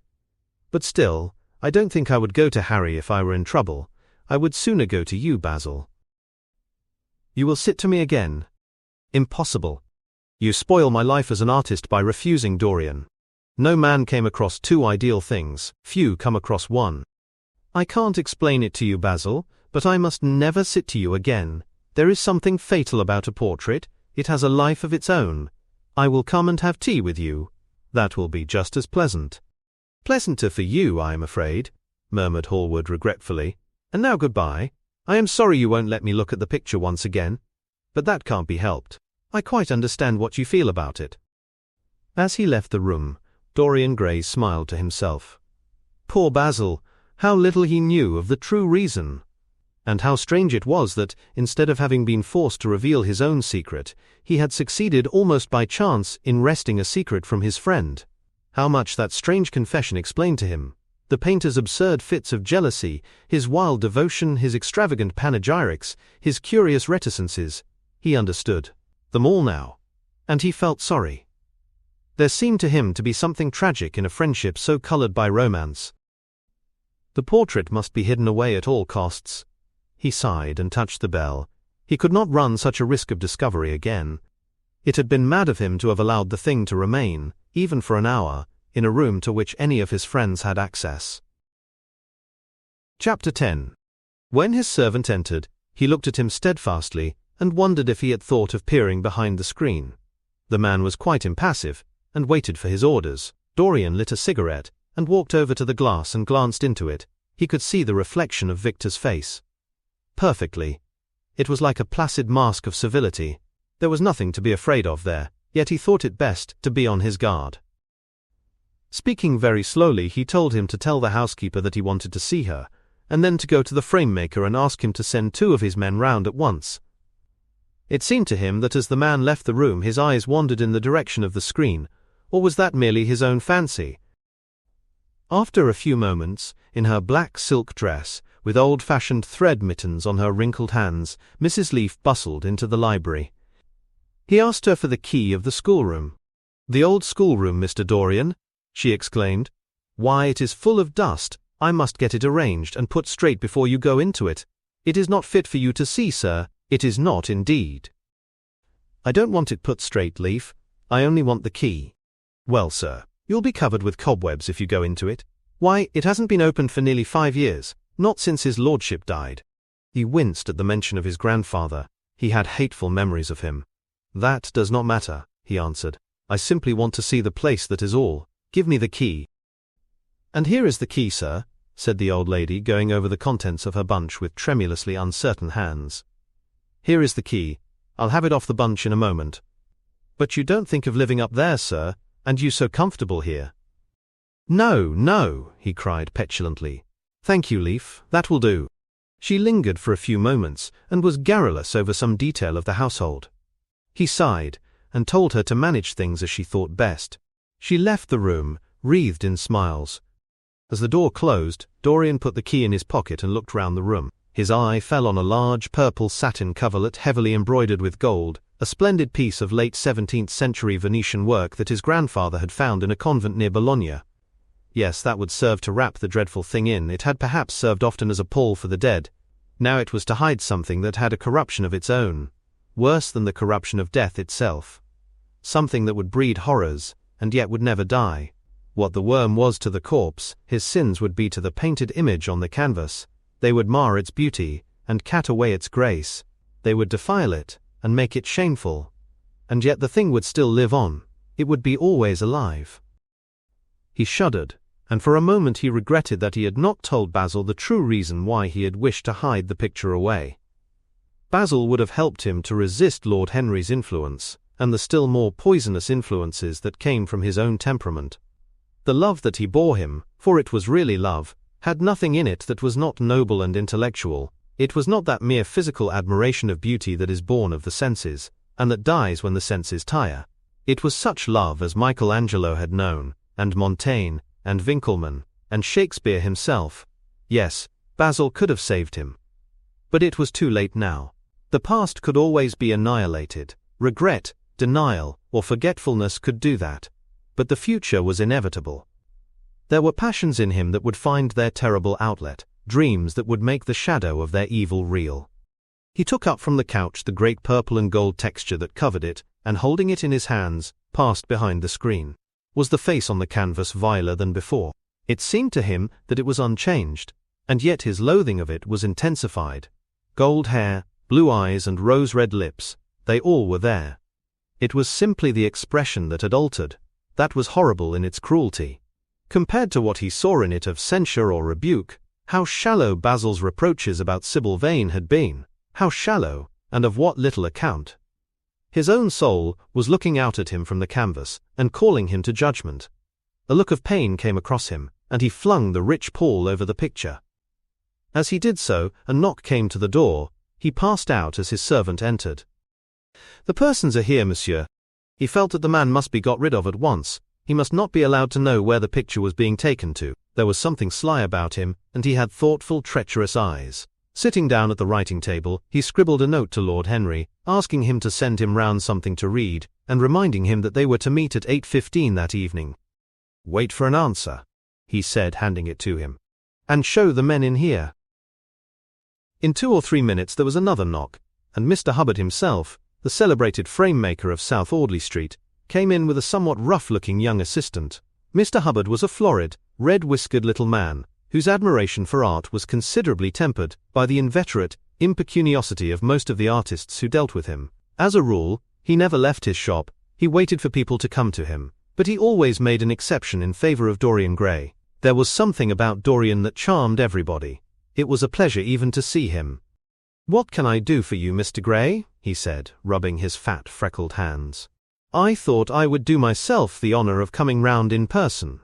But still, I don't think I would go to Harry if I were in trouble. I would sooner go to you, Basil." "You will sit to me again?" "Impossible. You spoil my life as an artist by refusing, Dorian. No man came across two ideal things, few come across one." "I can't explain it to you, Basil, but I must never sit to you again. There is something fatal about a portrait. It has a life of its own. I will come and have tea with you. That will be just as pleasant." "Pleasanter for you, I am afraid," murmured Hallward regretfully. "And now goodbye. I am sorry you won't let me look at the picture once again. But that can't be helped. I quite understand what you feel about it." As he left the room, Dorian Gray smiled to himself. Poor Basil, how little he knew of the true reason! And how strange it was that, instead of having been forced to reveal his own secret, he had succeeded almost by chance in wresting a secret from his friend. How much that strange confession explained to him. The painter's absurd fits of jealousy, his wild devotion, his extravagant panegyrics, his curious reticences. He understood them all now. And he felt sorry. There seemed to him to be something tragic in a friendship so colored by romance. The portrait must be hidden away at all costs. He sighed and touched the bell. He could not run such a risk of discovery again. It had been mad of him to have allowed the thing to remain, even for an hour, in a room to which any of his friends had access. Chapter 10. When his servant entered, he looked at him steadfastly and wondered if he had thought of peering behind the screen. The man was quite impassive, and waited for his orders. Dorian lit a cigarette, and walked over to the glass and glanced into it. He could see the reflection of Victor's face. Perfectly. It was like a placid mask of civility. There was nothing to be afraid of there, yet he thought it best to be on his guard. Speaking very slowly, he told him to tell the housekeeper that he wanted to see her, and then to go to the frame-maker and ask him to send 2 of his men round at once. It seemed to him that as the man left the room his eyes wandered in the direction of the screen, or was that merely his own fancy? After a few moments, in her black silk dress, with old-fashioned thread mittens on her wrinkled hands, Mrs. Leaf bustled into the library. He asked her for the key of the schoolroom. "The old schoolroom, Mr. Dorian," she exclaimed. "Why, it is full of dust. I must get it arranged and put straight before you go into it. It is not fit for you to see, sir. It is not indeed." I don't want it put straight, Leaf. I only want the key. Well, sir, you'll be covered with cobwebs if you go into it. Why, it hasn't been opened for nearly 5 years, not since his lordship died. He winced at the mention of his grandfather. He had hateful memories of him. That does not matter, he answered. I simply want to see the place, that is all. Give me the key. And here is the key, sir, said the old lady, going over the contents of her bunch with tremulously uncertain hands. Here is the key. I'll have it off the bunch in a moment. But you don't think of living up there, sir, and you so comfortable here. No, no, he cried petulantly. Thank you, Leaf, that will do. She lingered for a few moments, and was garrulous over some detail of the household. He sighed, and told her to manage things as she thought best. She left the room, wreathed in smiles. As the door closed, Dorian put the key in his pocket and looked round the room. His eye fell on a large purple satin coverlet heavily embroidered with gold, a splendid piece of late 17th century Venetian work that his grandfather had found in a convent near Bologna. Yes, that would serve to wrap the dreadful thing in. It had perhaps served often as a pall for the dead. Now it was to hide something that had a corruption of its own, worse than the corruption of death itself. Something that would breed horrors, and yet would never die. What the worm was to the corpse, his sins would be to the painted image on the canvas. They would mar its beauty, and cat away its grace. They would defile it, and make it shameful. And yet the thing would still live on. It would be always alive. He shuddered, and for a moment he regretted that he had not told Basil the true reason why he had wished to hide the picture away. Basil would have helped him to resist Lord Henry's influence, and the still more poisonous influences that came from his own temperament. The love that he bore him, for it was really love, had nothing in it that was not noble and intellectual. It was not that mere physical admiration of beauty that is born of the senses, and that dies when the senses tire. It was such love as Michelangelo had known, and Montaigne, and Winckelmann, and Shakespeare himself. Yes, Basil could have saved him. But it was too late now. The past could always be annihilated. Regret, denial, or forgetfulness could do that. But the future was inevitable. There were passions in him that would find their terrible outlet, dreams that would make the shadow of their evil real. He took up from the couch the great purple and gold texture that covered it, and holding it in his hands, passed behind the screen. Was the face on the canvas viler than before? It seemed to him that it was unchanged, and yet his loathing of it was intensified. Gold hair, blue eyes and rose-red lips, they all were there. It was simply the expression that had altered. That was horrible in its cruelty. Compared to what he saw in it of censure or rebuke, how shallow Basil's reproaches about Sybil Vane had been. How shallow, and of what little account. His own soul was looking out at him from the canvas, and calling him to judgment. A look of pain came across him, and he flung the rich pall over the picture. As he did so, a knock came to the door. He passed out as his servant entered. "The persons are here, monsieur." He felt that the man must be got rid of at once. He must not be allowed to know where the picture was being taken to. There was something sly about him, and he had thoughtful, treacherous eyes. Sitting down at the writing table, he scribbled a note to Lord Henry, asking him to send him round something to read, and reminding him that they were to meet at 8:15 that evening. "Wait for an answer," he said, handing it to him. "And show the men in here." In 2 or 3 minutes there was another knock, and Mr. Hubbard himself, the celebrated frame-maker of South Audley Street, came in with a somewhat rough-looking young assistant. Mr. Hubbard was a florid, red-whiskered little man, whose admiration for art was considerably tempered by the inveterate impecuniosity of most of the artists who dealt with him. As a rule, he never left his shop. He waited for people to come to him, but he always made an exception in favor of Dorian Gray. There was something about Dorian that charmed everybody. It was a pleasure even to see him. "What can I do for you, Mr. Gray?" he said, rubbing his fat, freckled hands. "I thought I would do myself the honor of coming round in person.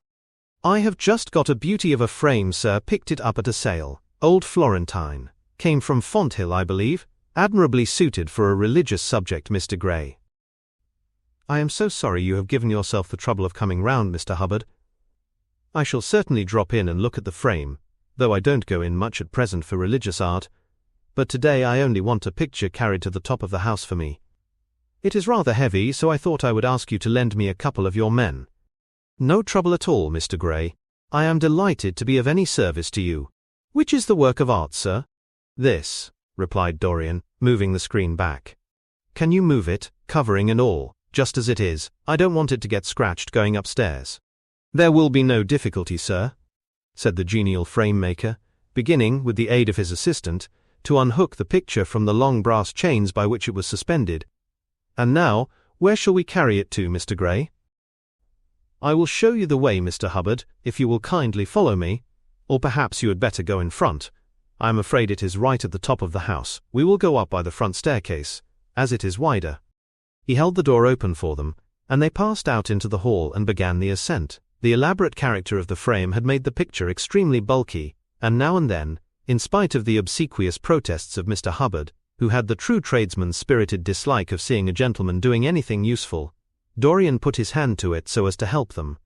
I have just got a beauty of a frame, sir, picked it up at a sale. Old Florentine. Came from Fonthill, I believe. Admirably suited for a religious subject, Mr. Gray." "I am so sorry you have given yourself the trouble of coming round, Mr. Hubbard. I shall certainly drop in and look at the frame, though I don't go in much at present for religious art. But today I only want a picture carried to the top of the house for me. It is rather heavy, so I thought I would ask you to lend me a couple of your men." "No trouble at all, Mr. Gray. I am delighted to be of any service to you. Which is the work of art, sir?" "This," replied Dorian, moving the screen back. Can you move it, covering and all, just as it is? I don't want it to get scratched going upstairs." "There will be no difficulty, sir," said the genial frame maker, beginning, with the aid of his assistant, to unhook the picture from the long brass chains by which it was suspended. "And now, where shall we carry it to, Mr. Gray?" "I will show you the way, Mr. Hubbard, if you will kindly follow me, or perhaps you had better go in front. I am afraid it is right at the top of the house. We will go up by the front staircase, as it is wider." He held the door open for them, and they passed out into the hall and began the ascent. The elaborate character of the frame had made the picture extremely bulky, and now and then, in spite of the obsequious protests of Mr. Hubbard, who had the true tradesman's spirited dislike of seeing a gentleman doing anything useful, Dorian put his hand to it so as to help them.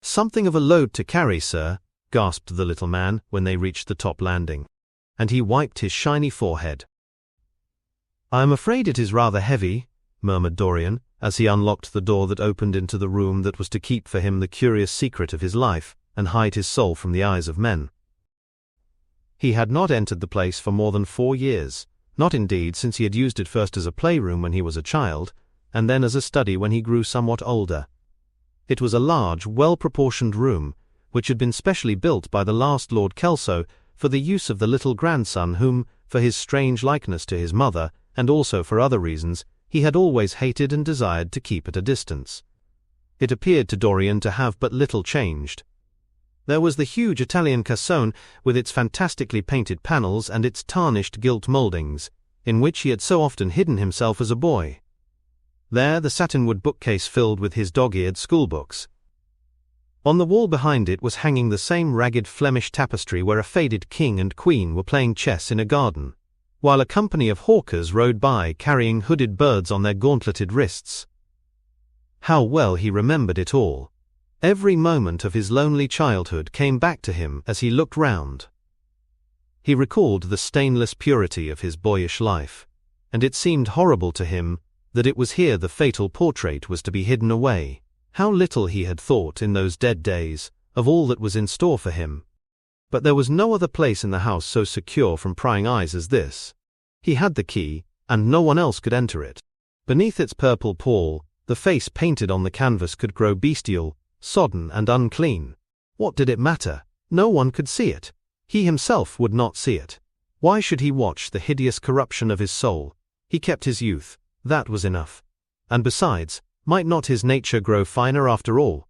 "Something of a load to carry, sir," gasped the little man when they reached the top landing, and he wiped his shiny forehead. "I am afraid it is rather heavy," murmured Dorian, as he unlocked the door that opened into the room that was to keep for him the curious secret of his life and hide his soul from the eyes of men. He had not entered the place for more than 4 years, not indeed since he had used it first as a playroom when he was a child, and then as a study when he grew somewhat older. It was a large, well-proportioned room, which had been specially built by the last Lord Kelso for the use of the little grandson whom, for his strange likeness to his mother, and also for other reasons, he had always hated and desired to keep at a distance. It appeared to Dorian to have but little changed. There was the huge Italian cassone with its fantastically painted panels and its tarnished gilt mouldings, in which he had so often hidden himself as a boy. There the satinwood bookcase filled with his dog-eared schoolbooks. On the wall behind it was hanging the same ragged Flemish tapestry where a faded king and queen were playing chess in a garden, while a company of hawkers rode by carrying hooded birds on their gauntleted wrists. How well he remembered it all. Every moment of his lonely childhood came back to him as he looked round. He recalled the stainless purity of his boyish life, and it seemed horrible to him that it was here the fatal portrait was to be hidden away. How little he had thought in those dead days of all that was in store for him. But there was no other place in the house so secure from prying eyes as this. He had the key, and no one else could enter it. Beneath its purple pall, the face painted on the canvas could grow bestial, sodden and unclean. What did it matter? No one could see it. He himself would not see it. Why should he watch the hideous corruption of his soul? He kept his youth. That was enough. And besides, might not his nature grow finer after all?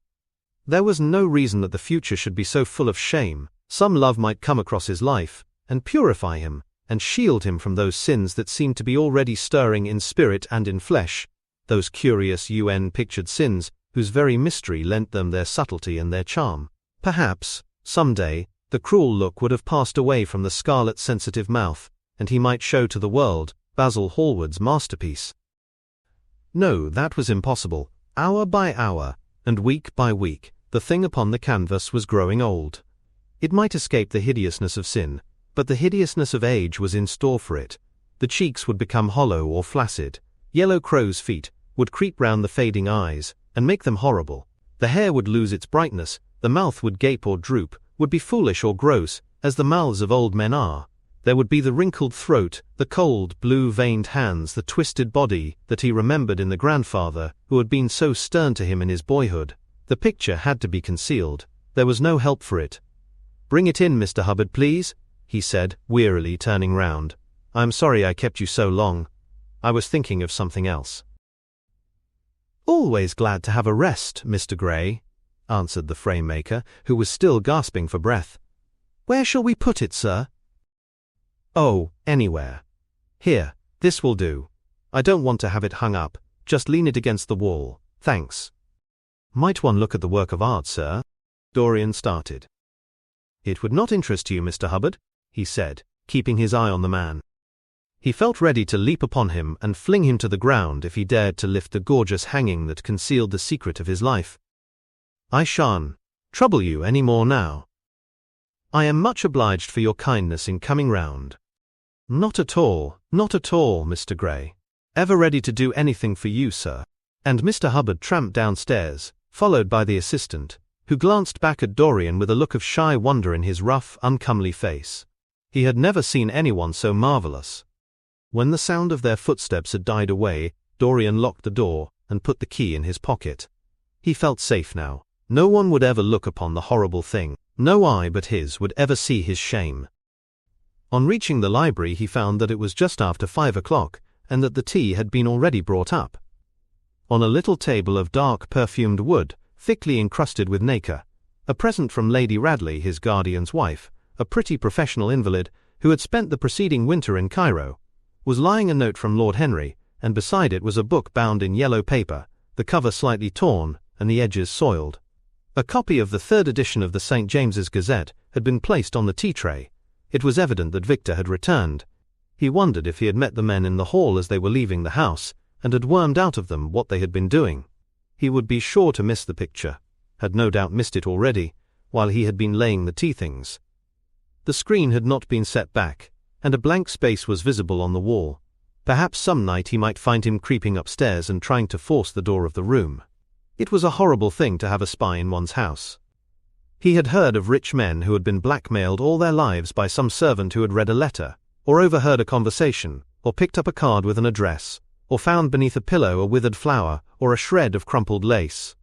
There was no reason that the future should be so full of shame. Some love might come across his life, and purify him, and shield him from those sins that seemed to be already stirring in spirit and in flesh, those curious UN-pictured sins whose very mystery lent them their subtlety and their charm. Perhaps, some day, the cruel look would have passed away from the scarlet sensitive mouth, and he might show to the world Basil Hallward's masterpiece. No, that was impossible. Hour by hour, and week by week, the thing upon the canvas was growing old. It might escape the hideousness of sin, but the hideousness of age was in store for it. The cheeks would become hollow or flaccid. Yellow crow's feet would creep round the fading eyes, and make them horrible. The hair would lose its brightness, the mouth would gape or droop, would be foolish or gross, as the mouths of old men are. There would be the wrinkled throat, the cold, blue-veined hands, the twisted body that he remembered in the grandfather who had been so stern to him in his boyhood. The picture had to be concealed. There was no help for it. "Bring it in, Mr. Hubbard, please," he said, wearily turning round. "I am sorry I kept you so long. I was thinking of something else." "Always glad to have a rest, Mr. Gray," answered the frame-maker, who was still gasping for breath. "Where shall we put it, sir?" "Oh, anywhere. Here, this will do. I don't want to have it hung up, just lean it against the wall, thanks." "Might one look at the work of art, sir?" Dorian started. "It would not interest you, Mr. Hubbard," he said, keeping his eye on the man. He felt ready to leap upon him and fling him to the ground if he dared to lift the gorgeous hanging that concealed the secret of his life. "I shan't trouble you any more now. I am much obliged for your kindness in coming round." Not at all, Mr. Gray. Ever ready to do anything for you, sir." And Mr. Hubbard tramped downstairs, followed by the assistant, who glanced back at Dorian with a look of shy wonder in his rough, uncomely face. He had never seen anyone so marvelous. When the sound of their footsteps had died away, Dorian locked the door and put the key in his pocket. He felt safe now. No one would ever look upon the horrible thing. No eye but his would ever see his shame. On reaching the library, he found that it was just after 5 o'clock, and that the tea had been already brought up. On a little table of dark perfumed wood, thickly encrusted with nacre, a present from Lady Radley, his guardian's wife, a pretty professional invalid, who had spent the preceding winter in Cairo, was lying a note from Lord Henry, and beside it was a book bound in yellow paper, the cover slightly torn and the edges soiled. A copy of the 3rd edition of the St. James's Gazette had been placed on the tea tray. It was evident that Victor had returned. He wondered if he had met the men in the hall as they were leaving the house, and had wormed out of them what they had been doing. He would be sure to miss the picture, had no doubt missed it already, while he had been laying the tea things. The screen had not been set back, and a blank space was visible on the wall. Perhaps some night he might find him creeping upstairs and trying to force the door of the room. It was a horrible thing to have a spy in one's house. He had heard of rich men who had been blackmailed all their lives by some servant who had read a letter, or overheard a conversation, or picked up a card with an address, or found beneath a pillow a withered flower, or a shred of crumpled lace.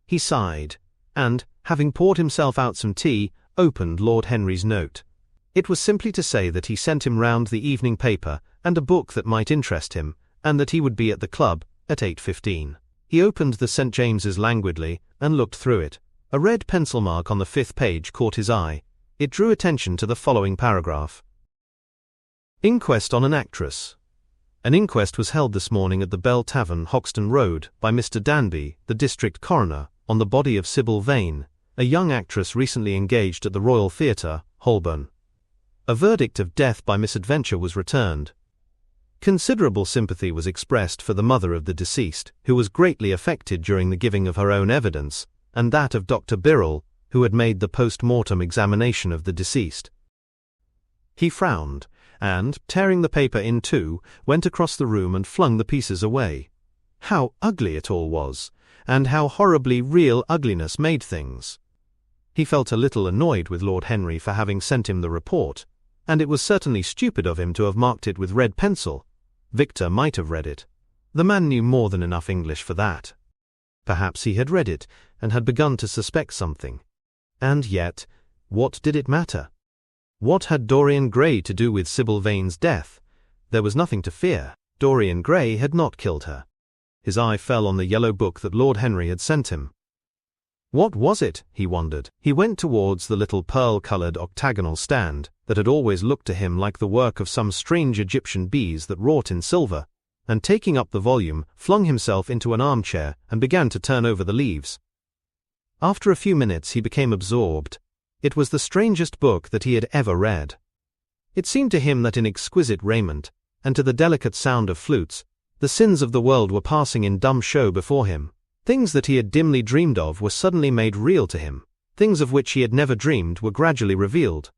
He sighed, and, having poured himself out some tea, opened Lord Henry's note. It was simply to say that he sent him round the evening paper and a book that might interest him, and that he would be at the club at 8:15. He opened the St. James's languidly and looked through it. A red pencil mark on the 5th page caught his eye. It drew attention to the following paragraph. Inquest on an actress. An inquest was held this morning at the Bell Tavern, Hoxton Road, by Mr. Danby, the district coroner, on the body of Sybil Vane, a young actress recently engaged at the Royal Theatre, Holborn. A verdict of death by misadventure was returned. Considerable sympathy was expressed for the mother of the deceased, who was greatly affected during the giving of her own evidence, and that of Dr. Birrell, who had made the post-mortem examination of the deceased. He frowned, and, tearing the paper in two, went across the room and flung the pieces away. How ugly it all was, and how horribly real ugliness made things. He felt a little annoyed with Lord Henry for having sent him the report, and it was certainly stupid of him to have marked it with red pencil. Victor might have read it. The man knew more than enough English for that. Perhaps he had read it, and had begun to suspect something. And yet, what did it matter? What had Dorian Gray to do with Sybil Vane's death? There was nothing to fear. Dorian Gray had not killed her. His eye fell on the yellow book that Lord Henry had sent him. What was it? He wondered. He went towards the little pearl-coloured octagonal stand that had always looked to him like the work of some strange Egyptian bees that wrought in silver, and taking up the volume, flung himself into an armchair and began to turn over the leaves. After a few minutes he became absorbed. It was the strangest book that he had ever read. It seemed to him that in exquisite raiment, and to the delicate sound of flutes, the sins of the world were passing in dumb show before him. Things that he had dimly dreamed of were suddenly made real to him. Things of which he had never dreamed were gradually revealed.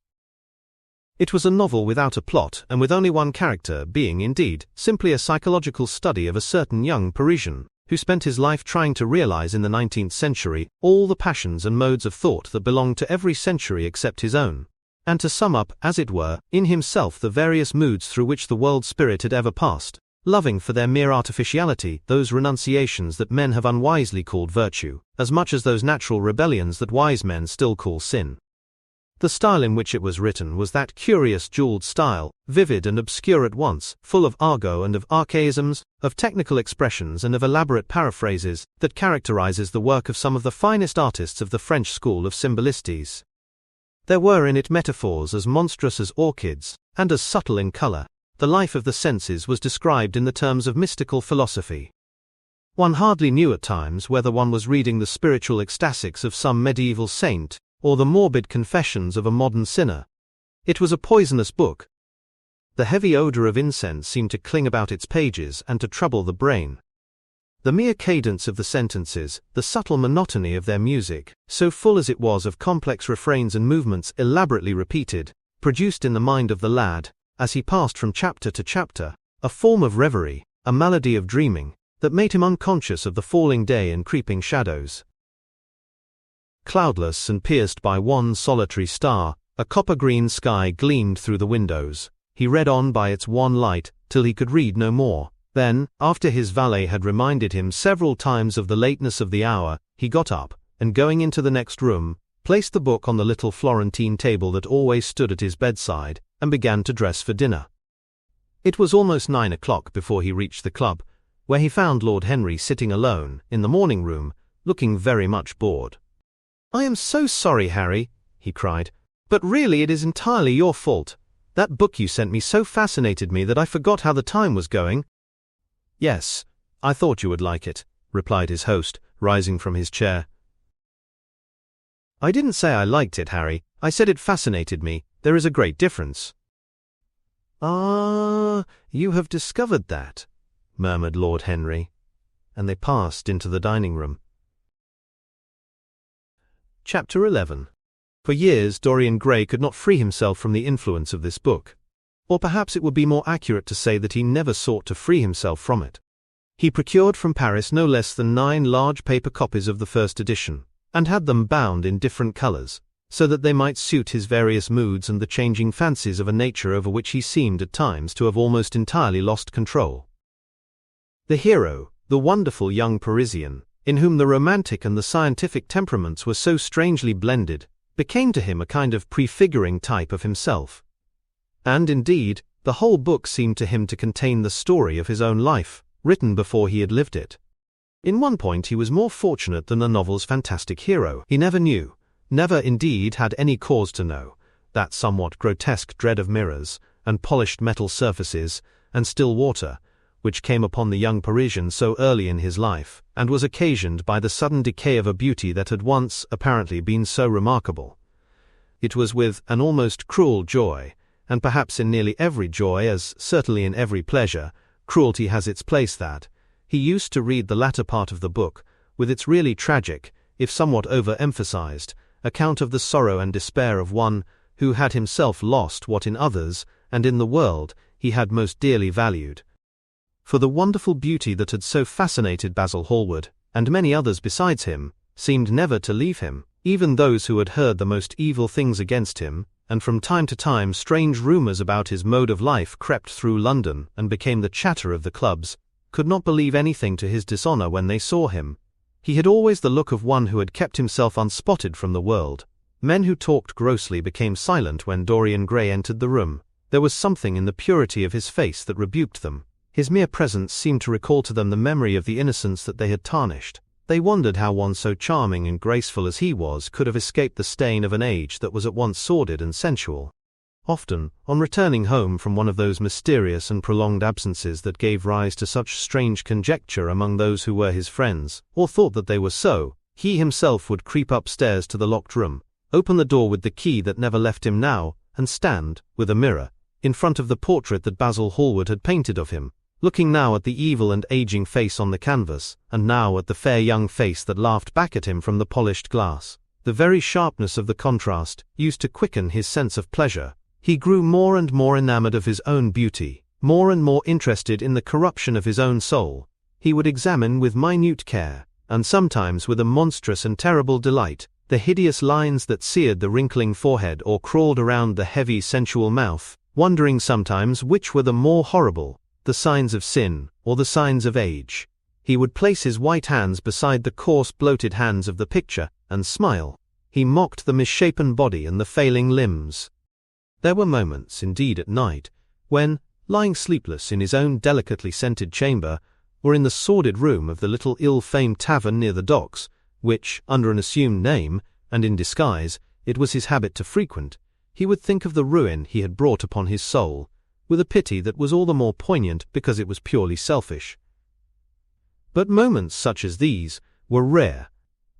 It was a novel without a plot and with only one character, being, indeed, simply a psychological study of a certain young Parisian, who spent his life trying to realize in the 19th century all the passions and modes of thought that belonged to every century except his own, and to sum up, as it were, in himself the various moods through which the world spirit had ever passed, loving for their mere artificiality those renunciations that men have unwisely called virtue, as much as those natural rebellions that wise men still call sin. The style in which it was written was that curious jeweled style, vivid and obscure at once, full of argot and of archaisms, of technical expressions and of elaborate paraphrases, that characterizes the work of some of the finest artists of the French school of symbolistes. There were in it metaphors as monstrous as orchids, and as subtle in color. The life of the senses was described in the terms of mystical philosophy. One hardly knew at times whether one was reading the spiritual ecstasies of some medieval saint, or the morbid confessions of a modern sinner. It was a poisonous book. The heavy odor of incense seemed to cling about its pages and to trouble the brain. The mere cadence of the sentences, the subtle monotony of their music, so full as it was of complex refrains and movements elaborately repeated, produced in the mind of the lad, as he passed from chapter to chapter, a form of reverie, a malady of dreaming, that made him unconscious of the falling day and creeping shadows. Cloudless and pierced by one solitary star, a copper-green sky gleamed through the windows. He read on by its wan light till he could read no more. Then, after his valet had reminded him several times of the lateness of the hour, he got up, and going into the next room, placed the book on the little Florentine table that always stood at his bedside, and began to dress for dinner. It was almost 9 o'clock before he reached the club, where he found Lord Henry sitting alone, in the morning room, looking very much bored. "I am so sorry, Harry," he cried, "but really it is entirely your fault. That book you sent me so fascinated me that I forgot how the time was going." "Yes, I thought you would like it," replied his host, rising from his chair. "I didn't say I liked it, Harry. I said it fascinated me. There is a great difference." "Ah, you have discovered that," murmured Lord Henry, and they passed into the dining room. Chapter 11. For years Dorian Gray could not free himself from the influence of this book. Or perhaps it would be more accurate to say that he never sought to free himself from it. He procured from Paris no less than 9 large paper copies of the first edition, and had them bound in different colors, so that they might suit his various moods and the changing fancies of a nature over which he seemed at times to have almost entirely lost control. The hero, the wonderful young Parisian, in whom the romantic and the scientific temperaments were so strangely blended, became to him a kind of prefiguring type of himself. And indeed, the whole book seemed to him to contain the story of his own life, written before he had lived it. In one point he was more fortunate than the novel's fantastic hero. He never knew, never indeed had any cause to know, that somewhat grotesque dread of mirrors, and polished metal surfaces, and still water, which came upon the young Parisian so early in his life, and was occasioned by the sudden decay of a beauty that had once, apparently, been so remarkable. It was with an almost cruel joy, and perhaps in nearly every joy, as certainly in every pleasure, cruelty has its place, that he used to read the latter part of the book, with its really tragic, if somewhat over-emphasized, account of the sorrow and despair of one who had himself lost what in others, and in the world, he had most dearly valued. For the wonderful beauty that had so fascinated Basil Hallward, and many others besides him, seemed never to leave him. Even those who had heard the most evil things against him, and from time to time strange rumors about his mode of life crept through London and became the chatter of the clubs, could not believe anything to his dishonor when they saw him. He had always the look of one who had kept himself unspotted from the world. Men who talked grossly became silent when Dorian Gray entered the room. There was something in the purity of his face that rebuked them. His mere presence seemed to recall to them the memory of the innocence that they had tarnished. They wondered how one so charming and graceful as he was could have escaped the stain of an age that was at once sordid and sensual. Often, on returning home from one of those mysterious and prolonged absences that gave rise to such strange conjecture among those who were his friends, or thought that they were so, he himself would creep upstairs to the locked room, open the door with the key that never left him now, and stand, with a mirror, in front of the portrait that Basil Hallward had painted of him, looking now at the evil and aging face on the canvas, and now at the fair young face that laughed back at him from the polished glass. The very sharpness of the contrast used to quicken his sense of pleasure. He grew more and more enamored of his own beauty, more and more interested in the corruption of his own soul. He would examine with minute care, and sometimes with a monstrous and terrible delight, the hideous lines that seared the wrinkling forehead or crawled around the heavy sensual mouth, wondering sometimes which were the more horrible, the signs of sin, or the signs of age. He would place his white hands beside the coarse bloated hands of the picture, and smile. He mocked the misshapen body and the failing limbs. There were moments, indeed, at night, when, lying sleepless in his own delicately scented chamber, or in the sordid room of the little ill-famed tavern near the docks, which, under an assumed name, and in disguise, it was his habit to frequent, he would think of the ruin he had brought upon his soul, with a pity that was all the more poignant because it was purely selfish. But moments such as these were rare.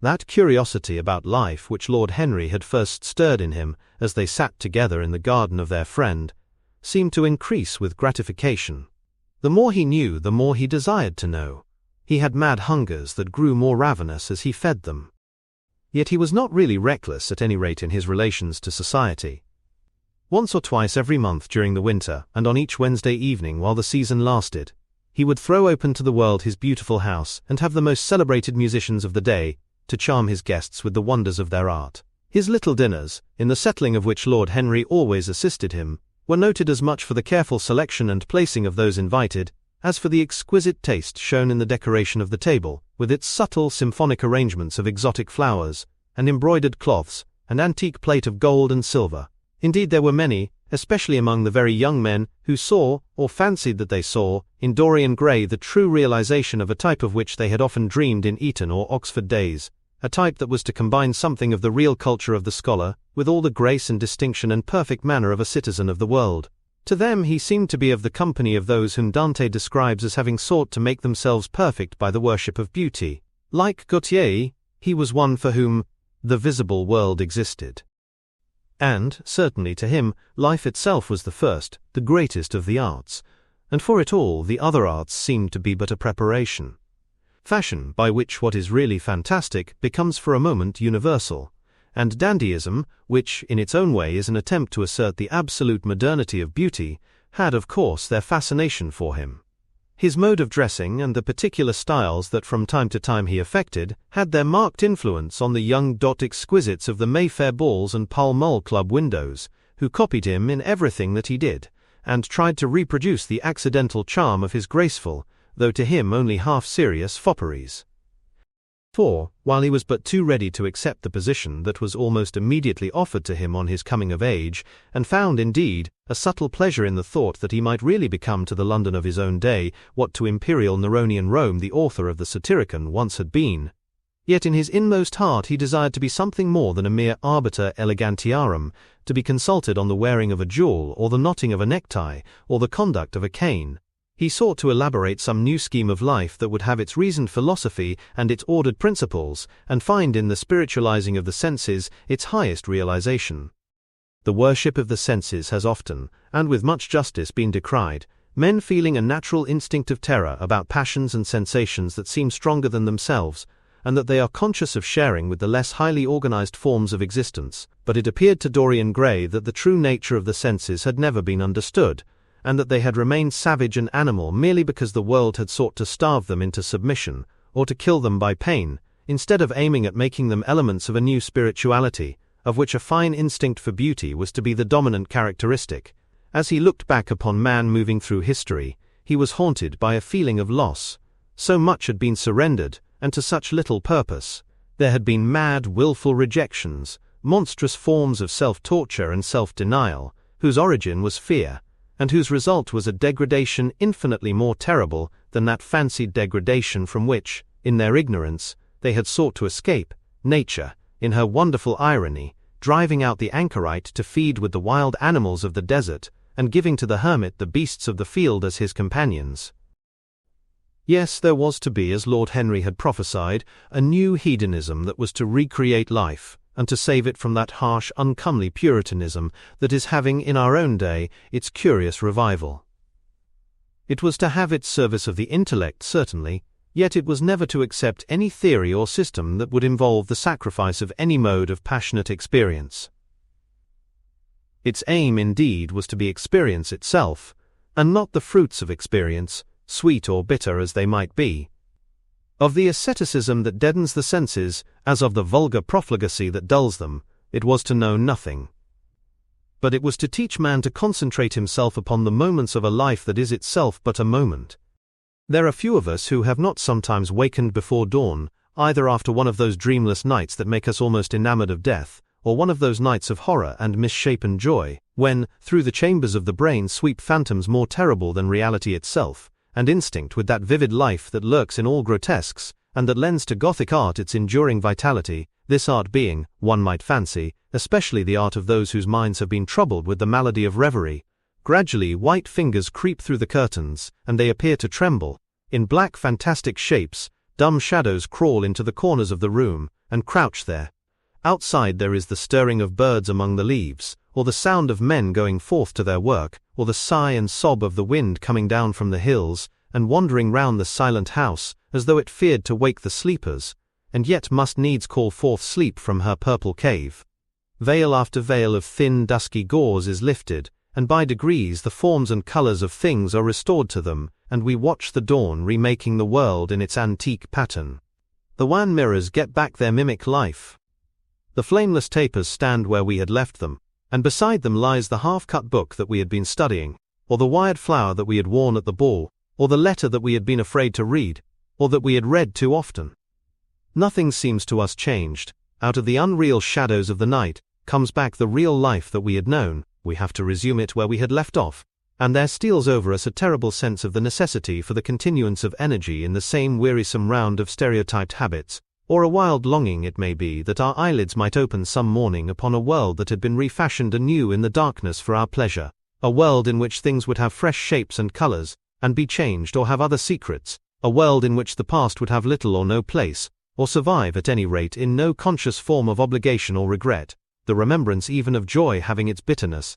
That curiosity about life which Lord Henry had first stirred in him as they sat together in the garden of their friend, seemed to increase with gratification. The more he knew, the more he desired to know. He had mad hungers that grew more ravenous as he fed them. Yet he was not really reckless, at any rate in his relations to society. Once or twice every month during the winter, and on each Wednesday evening while the season lasted, he would throw open to the world his beautiful house and have the most celebrated musicians of the day to charm his guests with the wonders of their art. His little dinners, in the settling of which Lord Henry always assisted him, were noted as much for the careful selection and placing of those invited, as for the exquisite taste shown in the decoration of the table, with its subtle symphonic arrangements of exotic flowers, and embroidered cloths, and antique plate of gold and silver. Indeed, there were many, especially among the very young men, who saw, or fancied that they saw, in Dorian Gray the true realization of a type of which they had often dreamed in Eton or Oxford days, a type that was to combine something of the real culture of the scholar, with all the grace and distinction and perfect manner of a citizen of the world. To them he seemed to be of the company of those whom Dante describes as having sought to make themselves perfect by the worship of beauty. Like Gautier, he was one for whom the visible world existed. And, certainly to him, life itself was the first, the greatest of the arts, and for it all the other arts seemed to be but a preparation. Fashion, by which what is really fantastic becomes for a moment universal, and dandyism, which in its own way is an attempt to assert the absolute modernity of beauty, had of course their fascination for him. His mode of dressing and the particular styles that from time to time he affected had their marked influence on the young exquisites of the Mayfair balls and Pall Mall Club windows, who copied him in everything that he did, and tried to reproduce the accidental charm of his graceful, though to him only half-serious, fopperies. For, while he was but too ready to accept the position that was almost immediately offered to him on his coming of age, and found, indeed, a subtle pleasure in the thought that he might really become to the London of his own day what to imperial Neronian Rome the author of the Satyricon once had been, yet in his inmost heart he desired to be something more than a mere arbiter elegantiarum, to be consulted on the wearing of a jewel or the knotting of a necktie or the conduct of a cane. He sought to elaborate some new scheme of life that would have its reasoned philosophy and its ordered principles, and find in the spiritualizing of the senses its highest realization. The worship of the senses has often, and with much justice, been decried, men feeling a natural instinct of terror about passions and sensations that seem stronger than themselves, and that they are conscious of sharing with the less highly organized forms of existence. But it appeared to Dorian Gray that the true nature of the senses had never been understood, and that they had remained savage and animal merely because the world had sought to starve them into submission, or to kill them by pain, instead of aiming at making them elements of a new spirituality, of which a fine instinct for beauty was to be the dominant characteristic. As he looked back upon man moving through history, he was haunted by a feeling of loss. So much had been surrendered, and to such little purpose. There had been mad, willful rejections, monstrous forms of self-torture and self-denial, whose origin was fear, and whose result was a degradation infinitely more terrible than that fancied degradation from which, in their ignorance, they had sought to escape. Nature, in her wonderful irony, driving out the anchorite to feed with the wild animals of the desert, and giving to the hermit the beasts of the field as his companions. Yes, there was to be, as Lord Henry had prophesied, a new hedonism that was to recreate life, and to save it from that harsh, uncomely Puritanism that is having, in our own day, its curious revival. It was to have its service of the intellect, certainly, yet it was never to accept any theory or system that would involve the sacrifice of any mode of passionate experience. Its aim, indeed, was to be experience itself, and not the fruits of experience, sweet or bitter as they might be. Of the asceticism that deadens the senses, as of the vulgar profligacy that dulls them, it was to know nothing. But it was to teach man to concentrate himself upon the moments of a life that is itself but a moment. There are few of us who have not sometimes wakened before dawn, either after one of those dreamless nights that make us almost enamored of death, or one of those nights of horror and misshapen joy, when, through the chambers of the brain sweep phantoms more terrible than reality itself, and instinct with that vivid life that lurks in all grotesques, and that lends to Gothic art its enduring vitality, this art being, one might fancy, especially the art of those whose minds have been troubled with the malady of reverie. Gradually white fingers creep through the curtains, and they appear to tremble. In black fantastic shapes, dumb shadows crawl into the corners of the room, and crouch there. Outside there is the stirring of birds among the leaves, or the sound of men going forth to their work, or the sigh and sob of the wind coming down from the hills, and wandering round the silent house, as though it feared to wake the sleepers, and yet must needs call forth sleep from her purple cave. Veil after veil of thin dusky gauze is lifted, and by degrees the forms and colours of things are restored to them, and we watch the dawn remaking the world in its antique pattern. The wan mirrors get back their mimic life. The flameless tapers stand where we had left them, and beside them lies the half-cut book that we had been studying, or the wired flower that we had worn at the ball, or the letter that we had been afraid to read, or that we had read too often. Nothing seems to us changed. Out of the unreal shadows of the night comes back the real life that we had known. We have to resume it where we had left off, and there steals over us a terrible sense of the necessity for the continuance of energy in the same wearisome round of stereotyped habits, or a wild longing, it may be, that our eyelids might open some morning upon a world that had been refashioned anew in the darkness for our pleasure, a world in which things would have fresh shapes and colors, and be changed or have other secrets, a world in which the past would have little or no place, or survive at any rate in no conscious form of obligation or regret, the remembrance even of joy having its bitterness.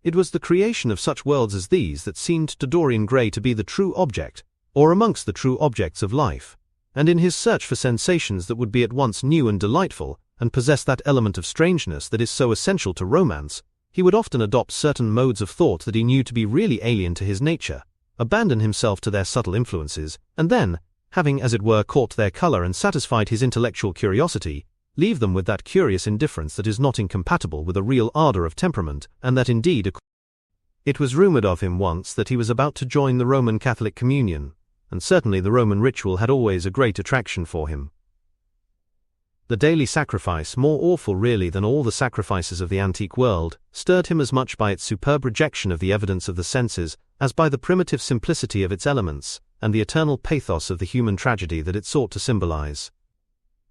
It was the creation of such worlds as these that seemed to Dorian Gray to be the true object, or amongst the true objects of life, and in his search for sensations that would be at once new and delightful, and possess that element of strangeness that is so essential to romance, he would often adopt certain modes of thought that he knew to be really alien to his nature, abandon himself to their subtle influences, and then, having as it were caught their color and satisfied his intellectual curiosity, leave them with that curious indifference that is not incompatible with a real ardor of temperament, and that indeed it was rumored of him once that he was about to join the Roman Catholic communion, and certainly the Roman ritual had always a great attraction for him. The daily sacrifice, more awful really than all the sacrifices of the antique world, stirred him as much by its superb rejection of the evidence of the senses, as by the primitive simplicity of its elements, and the eternal pathos of the human tragedy that it sought to symbolize.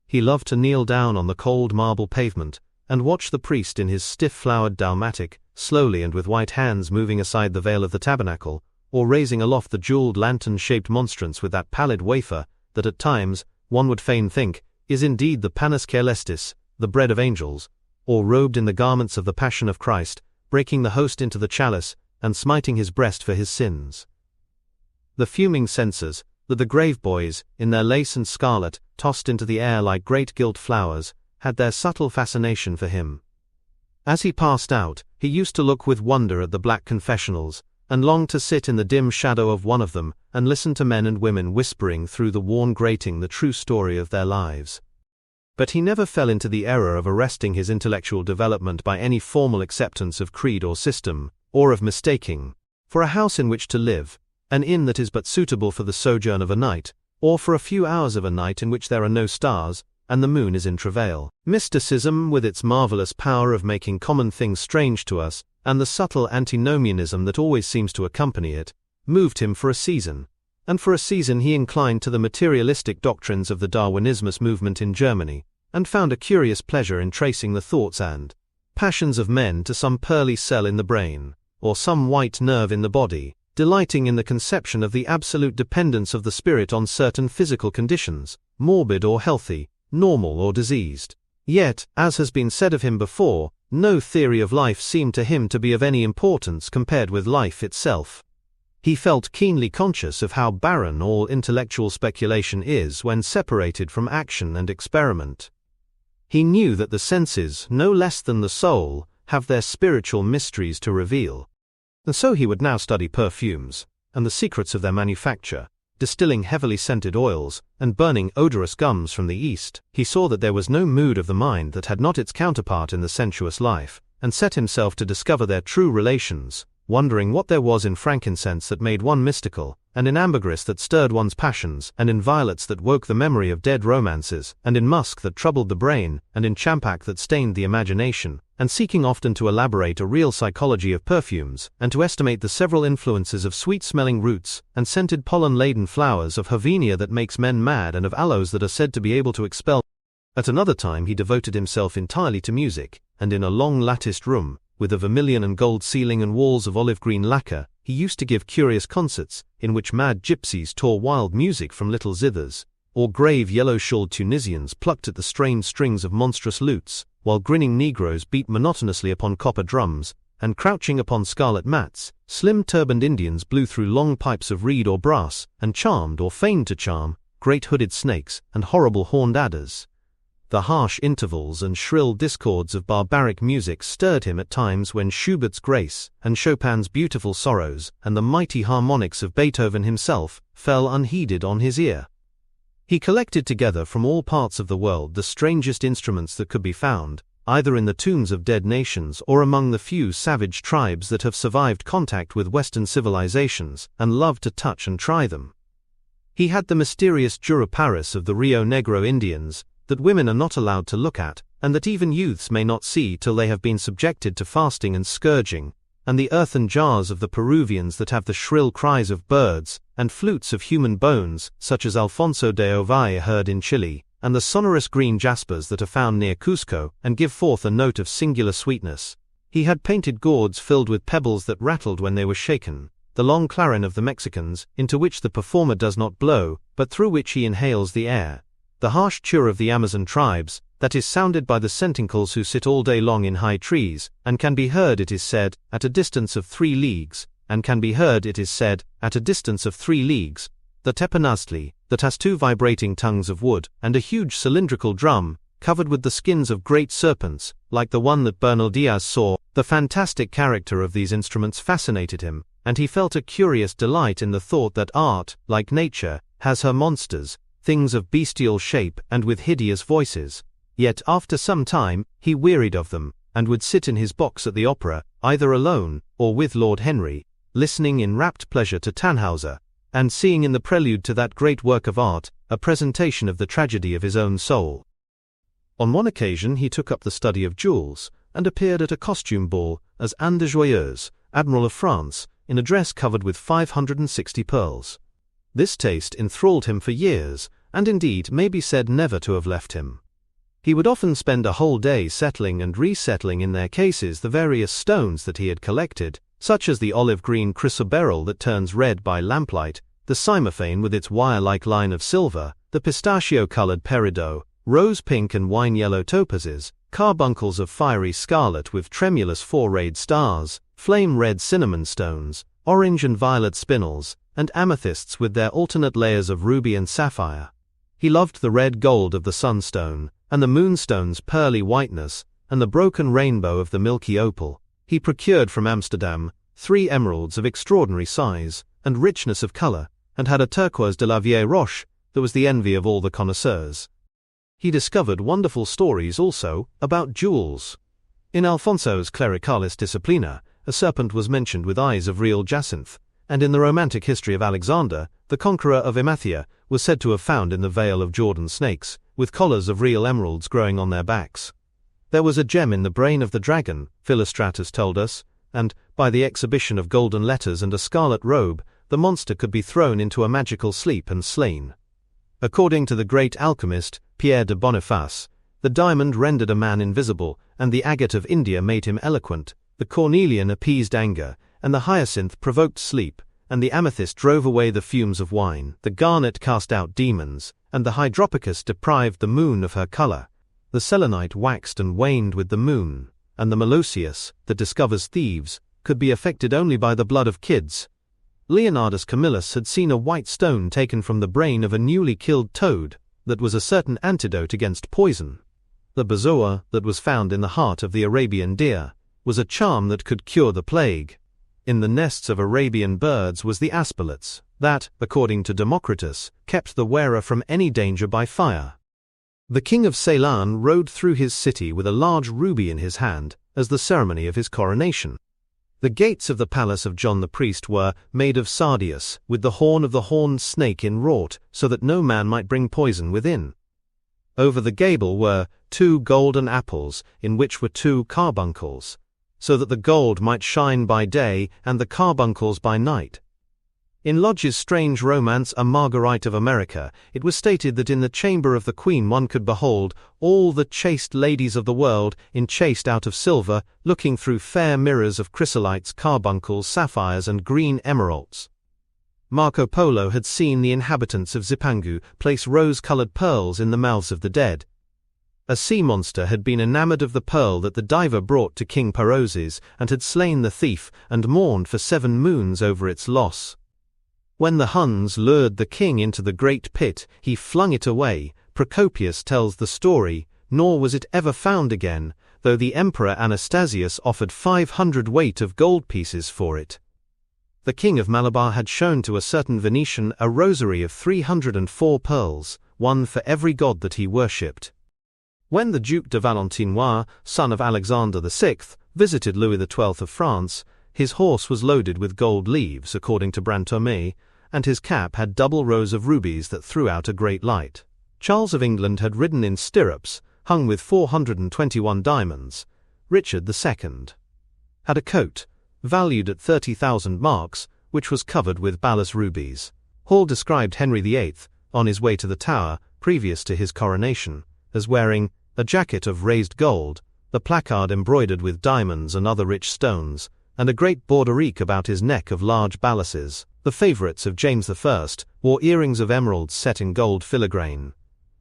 He loved to kneel down on the cold marble pavement, and watch the priest in his stiff-flowered dalmatic, slowly and with white hands moving aside the veil of the tabernacle, or raising aloft the jeweled lantern-shaped monstrance with that pallid wafer, that at times, one would fain think, is indeed the panis caelestis, the bread of angels, or robed in the garments of the Passion of Christ, breaking the host into the chalice, and smiting his breast for his sins. The fuming censers, that the grave boys, in their lace and scarlet, tossed into the air like great gilt flowers, had their subtle fascination for him. As he passed out, he used to look with wonder at the black confessionals, and longed to sit in the dim shadow of one of them, and listen to men and women whispering through the worn grating the true story of their lives. But he never fell into the error of arresting his intellectual development by any formal acceptance of creed or system, or of mistaking, for a house in which to live, an inn that is but suitable for the sojourn of a night, or for a few hours of a night in which there are no stars, and the moon is in travail. Mysticism, with its marvelous power of making common things strange to us, and the subtle antinomianism that always seems to accompany it, moved him for a season, and for a season he inclined to the materialistic doctrines of the Darwinismus movement in Germany, and found a curious pleasure in tracing the thoughts and passions of men to some pearly cell in the brain, or some white nerve in the body, delighting in the conception of the absolute dependence of the spirit on certain physical conditions, morbid or healthy, normal or diseased. Yet, as has been said of him before, no theory of life seemed to him to be of any importance compared with life itself. He felt keenly conscious of how barren all intellectual speculation is when separated from action and experiment. He knew that the senses, no less than the soul, have their spiritual mysteries to reveal. And so he would now study perfumes, and the secrets of their manufacture, distilling heavily scented oils, and burning odorous gums from the East. He saw that there was no mood of the mind that had not its counterpart in the sensuous life, and set himself to discover their true relations, wondering what there was in frankincense that made one mystical, and in ambergris that stirred one's passions, and in violets that woke the memory of dead romances, and in musk that troubled the brain, and in champak that stained the imagination, and seeking often to elaborate a real psychology of perfumes, and to estimate the several influences of sweet-smelling roots, and scented pollen-laden flowers, of Havenia that makes men mad, and of aloes that are said to be able to expel. At another time he devoted himself entirely to music, and in a long latticed room, with a vermilion and gold ceiling and walls of olive-green lacquer, he used to give curious concerts, in which mad gypsies tore wild music from little zithers, or grave yellow-shawled Tunisians plucked at the strained strings of monstrous lutes, while grinning Negroes beat monotonously upon copper drums, and crouching upon scarlet mats, slim-turbaned Indians blew through long pipes of reed or brass, and charmed or feigned to charm, great hooded snakes and horrible horned adders. The harsh intervals and shrill discords of barbaric music stirred him at times when Schubert's Grace, and Chopin's Beautiful Sorrows, and the mighty harmonics of Beethoven himself, fell unheeded on his ear. He collected together from all parts of the world the strangest instruments that could be found, either in the tombs of dead nations or among the few savage tribes that have survived contact with Western civilizations and love to touch and try them. He had the mysterious Juruparis of the Rio Negro Indians, that women are not allowed to look at, and that even youths may not see till they have been subjected to fasting and scourging, and the earthen jars of the Peruvians that have the shrill cries of birds, and flutes of human bones, such as Alfonso de Ovalle heard in Chile, and the sonorous green jaspers that are found near Cusco, and give forth a note of singular sweetness. He had painted gourds filled with pebbles that rattled when they were shaken, the long clarin of the Mexicans, into which the performer does not blow, but through which he inhales the air, the harsh chur of the Amazon tribes, that is sounded by the centincles who sit all day long in high trees, and can be heard, it is said, at a distance of 3 leagues, the tepanaztli, that has 2 vibrating tongues of wood, and a huge cylindrical drum, covered with the skins of great serpents, like the one that Bernal Diaz saw. The fantastic character of these instruments fascinated him, and he felt a curious delight in the thought that art, like nature, has her monsters, things of bestial shape and with hideous voices. Yet after some time, he wearied of them, and would sit in his box at the opera, either alone, or with Lord Henry, listening in rapt pleasure to Tannhauser, and seeing in the prelude to that great work of art, a presentation of the tragedy of his own soul. On one occasion he took up the study of jewels, and appeared at a costume ball as Anne de Joyeuse, Admiral of France, in a dress covered with 560 pearls. This taste enthralled him for years, and indeed may be said never to have left him. He would often spend a whole day settling and resettling in their cases the various stones that he had collected, such as the olive-green chrysoberyl that turns red by lamplight, the cymophane with its wire-like line of silver, the pistachio-colored peridot, rose-pink and wine-yellow topazes, carbuncles of fiery scarlet with tremulous 4-rayed stars, flame-red cinnamon stones, orange and violet spinels, and amethysts with their alternate layers of ruby and sapphire. He loved the red gold of the sunstone, and the moonstone's pearly whiteness, and the broken rainbow of the milky opal. He procured from Amsterdam 3 emeralds of extraordinary size and richness of color, and had a turquoise de la Vieille Roche that was the envy of all the connoisseurs. He discovered wonderful stories also about jewels. In Alfonso's Clericalis Disciplina, a serpent was mentioned with eyes of real jacinth, and in the romantic history of Alexander, the conqueror of Emathia was said to have found in the Vale of Jordan snakes, with collars of real emeralds growing on their backs. There was a gem in the brain of the dragon, Philostratus told us, and, by the exhibition of golden letters and a scarlet robe, the monster could be thrown into a magical sleep and slain. According to the great alchemist, Pierre de Boniface, the diamond rendered a man invisible, and the agate of India made him eloquent, the cornelian appeased anger, and the hyacinth provoked sleep, and the amethyst drove away the fumes of wine, the garnet cast out demons, and the hydropicus deprived the moon of her color. The selenite waxed and waned with the moon, and the meloceus, that discovers thieves, could be affected only by the blood of kids. Leonardus Camillus had seen a white stone taken from the brain of a newly killed toad, that was a certain antidote against poison. The bezoar, that was found in the heart of the Arabian deer, was a charm that could cure the plague. In the nests of Arabian birds was the aspalates, that, according to Democritus, kept the wearer from any danger by fire. The king of Ceylon rode through his city with a large ruby in his hand, as the ceremony of his coronation. The gates of the palace of John the priest were made of sardius, with the horn of the horned snake inwrought, so that no man might bring poison within. Over the gable were 2 golden apples, in which were 2 carbuncles, so that the gold might shine by day and the carbuncles by night. In Lodge's strange romance A Marguerite of America, it was stated that in the chamber of the queen one could behold all the chaste ladies of the world, enchased out of silver, looking through fair mirrors of chrysolites, carbuncles, sapphires, and green emeralds. Marco Polo had seen the inhabitants of Zipangu place rose-colored pearls in the mouths of the dead. A sea monster had been enamored of the pearl that the diver brought to King Perozes, and had slain the thief, and mourned for 7 moons over its loss. When the Huns lured the king into the great pit, he flung it away. Procopius tells the story, nor was it ever found again, though the Emperor Anastasius offered 500 weight of gold pieces for it. The king of Malabar had shown to a certain Venetian a rosary of 304 pearls, one for every god that he worshipped. When the Duc de Valentinois, son of Alexander VI, visited Louis XII of France, his horse was loaded with gold leaves, according to Brantôme, and his cap had double rows of rubies that threw out a great light. Charles of England had ridden in stirrups, hung with 421 diamonds. Richard II had a coat, valued at 30,000 marks, which was covered with balas rubies. Hall described Henry VIII, on his way to the Tower, previous to his coronation, as wearing a jacket of raised gold, the placard embroidered with diamonds and other rich stones, and a great borderique about his neck of large balasses. The favourites of James I wore earrings of emeralds set in gold filigrane.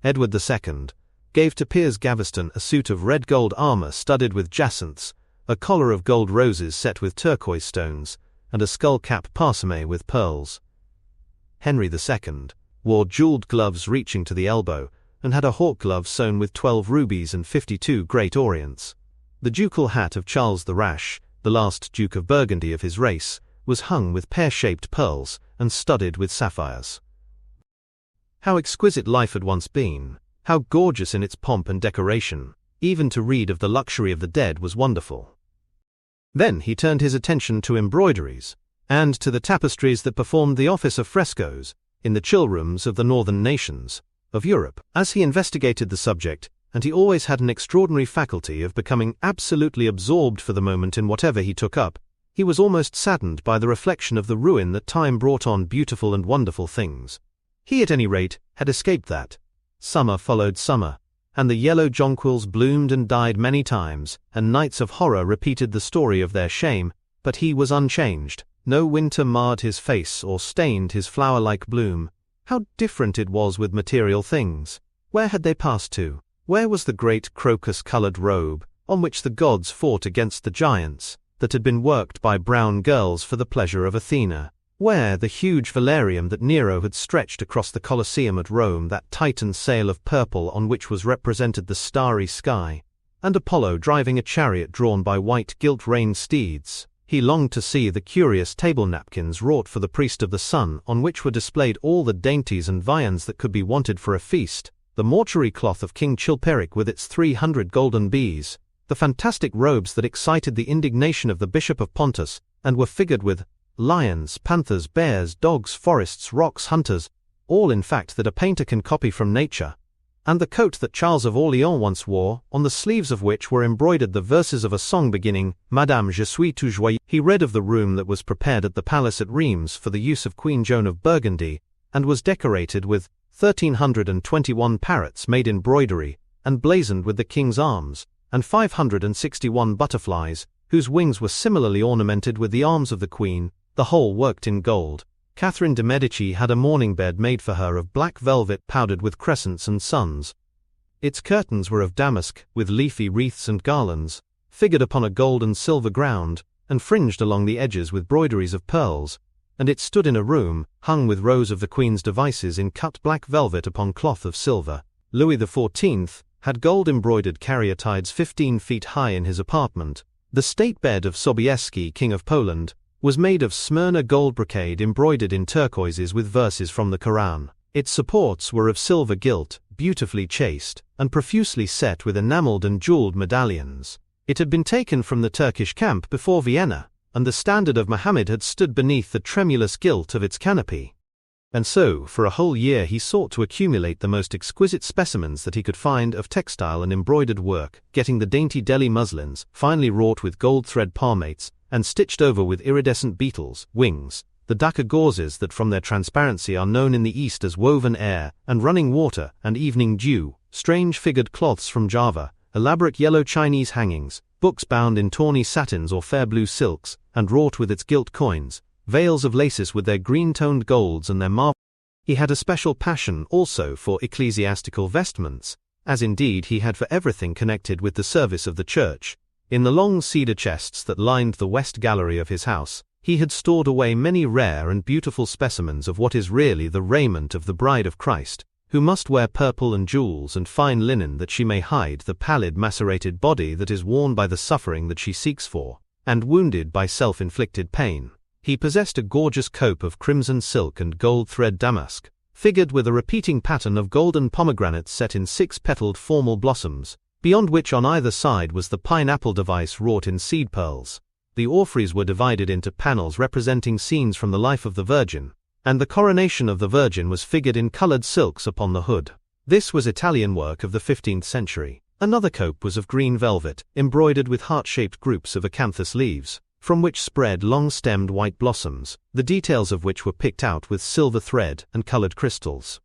Edward II gave to Piers Gaveston a suit of red gold armour studded with jacinths, a collar of gold roses set with turquoise stones, and a skull-cap parsemé with pearls. Henry II wore jewelled gloves reaching to the elbow, and had a hawk glove sewn with 12 rubies and 52 great orients. The ducal hat of Charles the Rash, the last Duke of Burgundy of his race, was hung with pear-shaped pearls and studded with sapphires. How exquisite life had once been, how gorgeous in its pomp and decoration, even to read of the luxury of the dead was wonderful. Then he turned his attention to embroideries, and to the tapestries that performed the office of frescoes, in the chill rooms of the northern nations of Europe. As he investigated the subject, and he always had an extraordinary faculty of becoming absolutely absorbed for the moment in whatever he took up, he was almost saddened by the reflection of the ruin that time brought on beautiful and wonderful things. He at any rate had escaped that. Summer followed summer, and the yellow jonquils bloomed and died many times, and nights of horror repeated the story of their shame, but he was unchanged. No winter marred his face or stained his flower-like bloom. How different it was with material things! Where had they passed to? Where was the great crocus-coloured robe, on which the gods fought against the giants, that had been worked by brown girls for the pleasure of Athena? Where the huge velarium that Nero had stretched across the Colosseum at Rome, that Titan sail of purple on which was represented the starry sky, and Apollo driving a chariot drawn by white gilt-reined steeds? He longed to see the curious table napkins wrought for the priest of the sun, on which were displayed all the dainties and viands that could be wanted for a feast, the mortuary cloth of King Chilperic with its 300 golden bees, the fantastic robes that excited the indignation of the Bishop of Pontus, and were figured with lions, panthers, bears, dogs, forests, rocks, hunters, all in fact that a painter can copy from nature, and the coat that Charles of Orléans once wore, on the sleeves of which were embroidered the verses of a song beginning, Madame, je suis tout joyeux. He read of the room that was prepared at the palace at Reims for the use of Queen Joan of Burgundy, and was decorated with 1,321 parrots made in broidery, and blazoned with the king's arms, and 561 butterflies, whose wings were similarly ornamented with the arms of the queen, the whole worked in gold. Catherine de' Medici had a mourning bed made for her of black velvet powdered with crescents and suns. Its curtains were of damask, with leafy wreaths and garlands, figured upon a gold and silver ground, and fringed along the edges with broideries of pearls, and it stood in a room, hung with rows of the Queen's devices in cut black velvet upon cloth of silver. Louis XIV had gold-embroidered caryatides 15 feet high in his apartment. The state bed of Sobieski, King of Poland, was made of Smyrna gold brocade embroidered in turquoises with verses from the Koran. Its supports were of silver gilt, beautifully chased, and profusely set with enamelled and jewelled medallions. It had been taken from the Turkish camp before Vienna, and the standard of Mohammed had stood beneath the tremulous gilt of its canopy. And so, for a whole year he sought to accumulate the most exquisite specimens that he could find of textile and embroidered work, getting the dainty Delhi muslins, finely wrought with gold thread palmates, and stitched over with iridescent beetles' wings, the Dhaka gauzes that from their transparency are known in the East as woven air, and running water, and evening dew, strange figured cloths from Java, elaborate yellow Chinese hangings, books bound in tawny satins or fair blue silks, and wrought with its gilt coins, veils of laces with their green-toned golds and their marble. He had a special passion also for ecclesiastical vestments, as indeed he had for everything connected with the service of the church. In the long cedar chests that lined the west gallery of his house, he had stored away many rare and beautiful specimens of what is really the raiment of the Bride of Christ, who must wear purple and jewels and fine linen that she may hide the pallid macerated body that is worn by the suffering that she seeks for, and wounded by self-inflicted pain. He possessed a gorgeous cope of crimson silk and gold thread damask, figured with a repeating pattern of golden pomegranates set in 6-petaled formal blossoms, beyond which on either side was the pineapple device wrought in seed pearls. The orphreys were divided into panels representing scenes from the life of the Virgin, and the coronation of the Virgin was figured in colored silks upon the hood. This was Italian work of the 15th century. Another cope was of green velvet, embroidered with heart-shaped groups of acanthus leaves, from which spread long-stemmed white blossoms, the details of which were picked out with silver thread and colored crystals.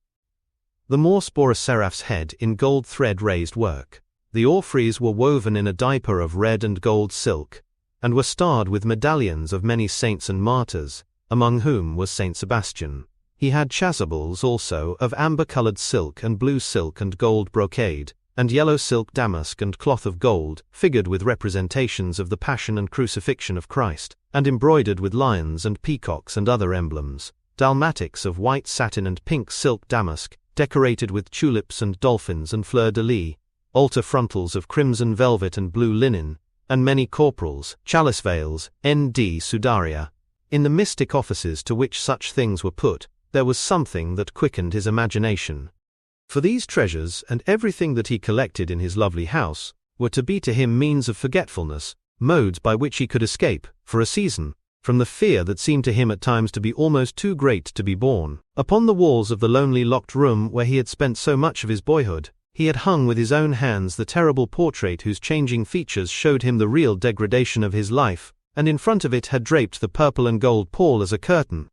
The more spore a seraph's head in gold thread-raised work. The orphreys were woven in a diaper of red and gold silk, and were starred with medallions of many saints and martyrs, among whom was Saint Sebastian. He had chasubles also of amber-colored silk and blue silk and gold brocade, and yellow silk damask and cloth of gold, figured with representations of the Passion and Crucifixion of Christ, and embroidered with lions and peacocks and other emblems, dalmatics of white satin and pink silk damask, decorated with tulips and dolphins and fleur-de-lis, altar frontals of crimson velvet and blue linen, and many corporals, chalice veils, N.D. sudaria. In the mystic offices to which such things were put, there was something that quickened his imagination. For these treasures and everything that he collected in his lovely house were to be to him means of forgetfulness, modes by which he could escape, for a season, from the fear that seemed to him at times to be almost too great to be borne. Upon the walls of the lonely locked room where he had spent so much of his boyhood, he had hung with his own hands the terrible portrait whose changing features showed him the real degradation of his life, and in front of it had draped the purple and gold pall as a curtain.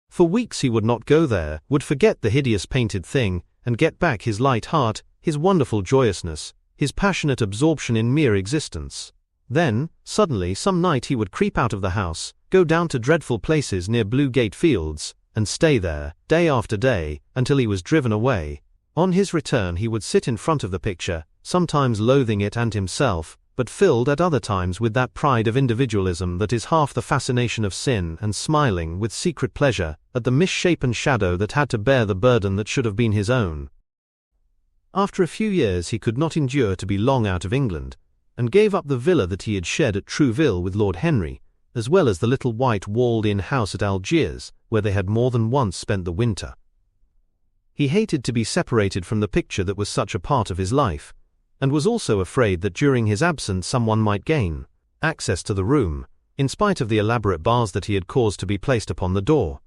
For weeks he would not go there, would forget the hideous painted thing, and get back his light heart, his wonderful joyousness, his passionate absorption in mere existence. Then, suddenly some night he would creep out of the house, go down to dreadful places near Blue Gate Fields, and stay there, day after day, until he was driven away. On his return he would sit in front of the picture, sometimes loathing it and himself, but filled at other times with that pride of individualism that is half the fascination of sin, and smiling with secret pleasure at the misshapen shadow that had to bear the burden that should have been his own. After a few years he could not endure to be long out of England, and gave up the villa that he had shared at Trouville with Lord Henry, as well as the little white walled-in house at Algiers, where they had more than once spent the winter. He hated to be separated from the picture that was such a part of his life, and was also afraid that during his absence someone might gain access to the room, in spite of the elaborate bars that he had caused to be placed upon the door.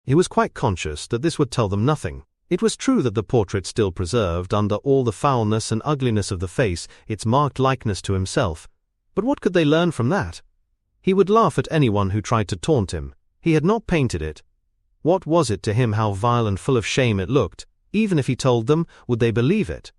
He was quite conscious that this would tell them nothing. It was true that the portrait still preserved, under all the foulness and ugliness of the face, its marked likeness to himself, but what could they learn from that? He would laugh at anyone who tried to taunt him. He had not painted it. What was it to him how vile and full of shame it looked? Even if he told them, would they believe it?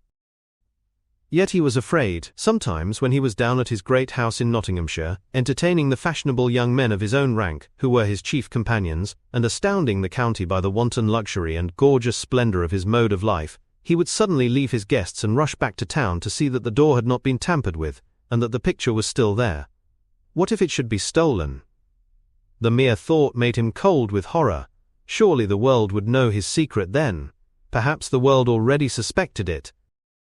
Yet he was afraid. Sometimes when he was down at his great house in Nottinghamshire, entertaining the fashionable young men of his own rank, who were his chief companions, and astounding the county by the wanton luxury and gorgeous splendor of his mode of life, he would suddenly leave his guests and rush back to town to see that the door had not been tampered with, and that the picture was still there. What if it should be stolen? The mere thought made him cold with horror. Surely the world would know his secret then. Perhaps the world already suspected it.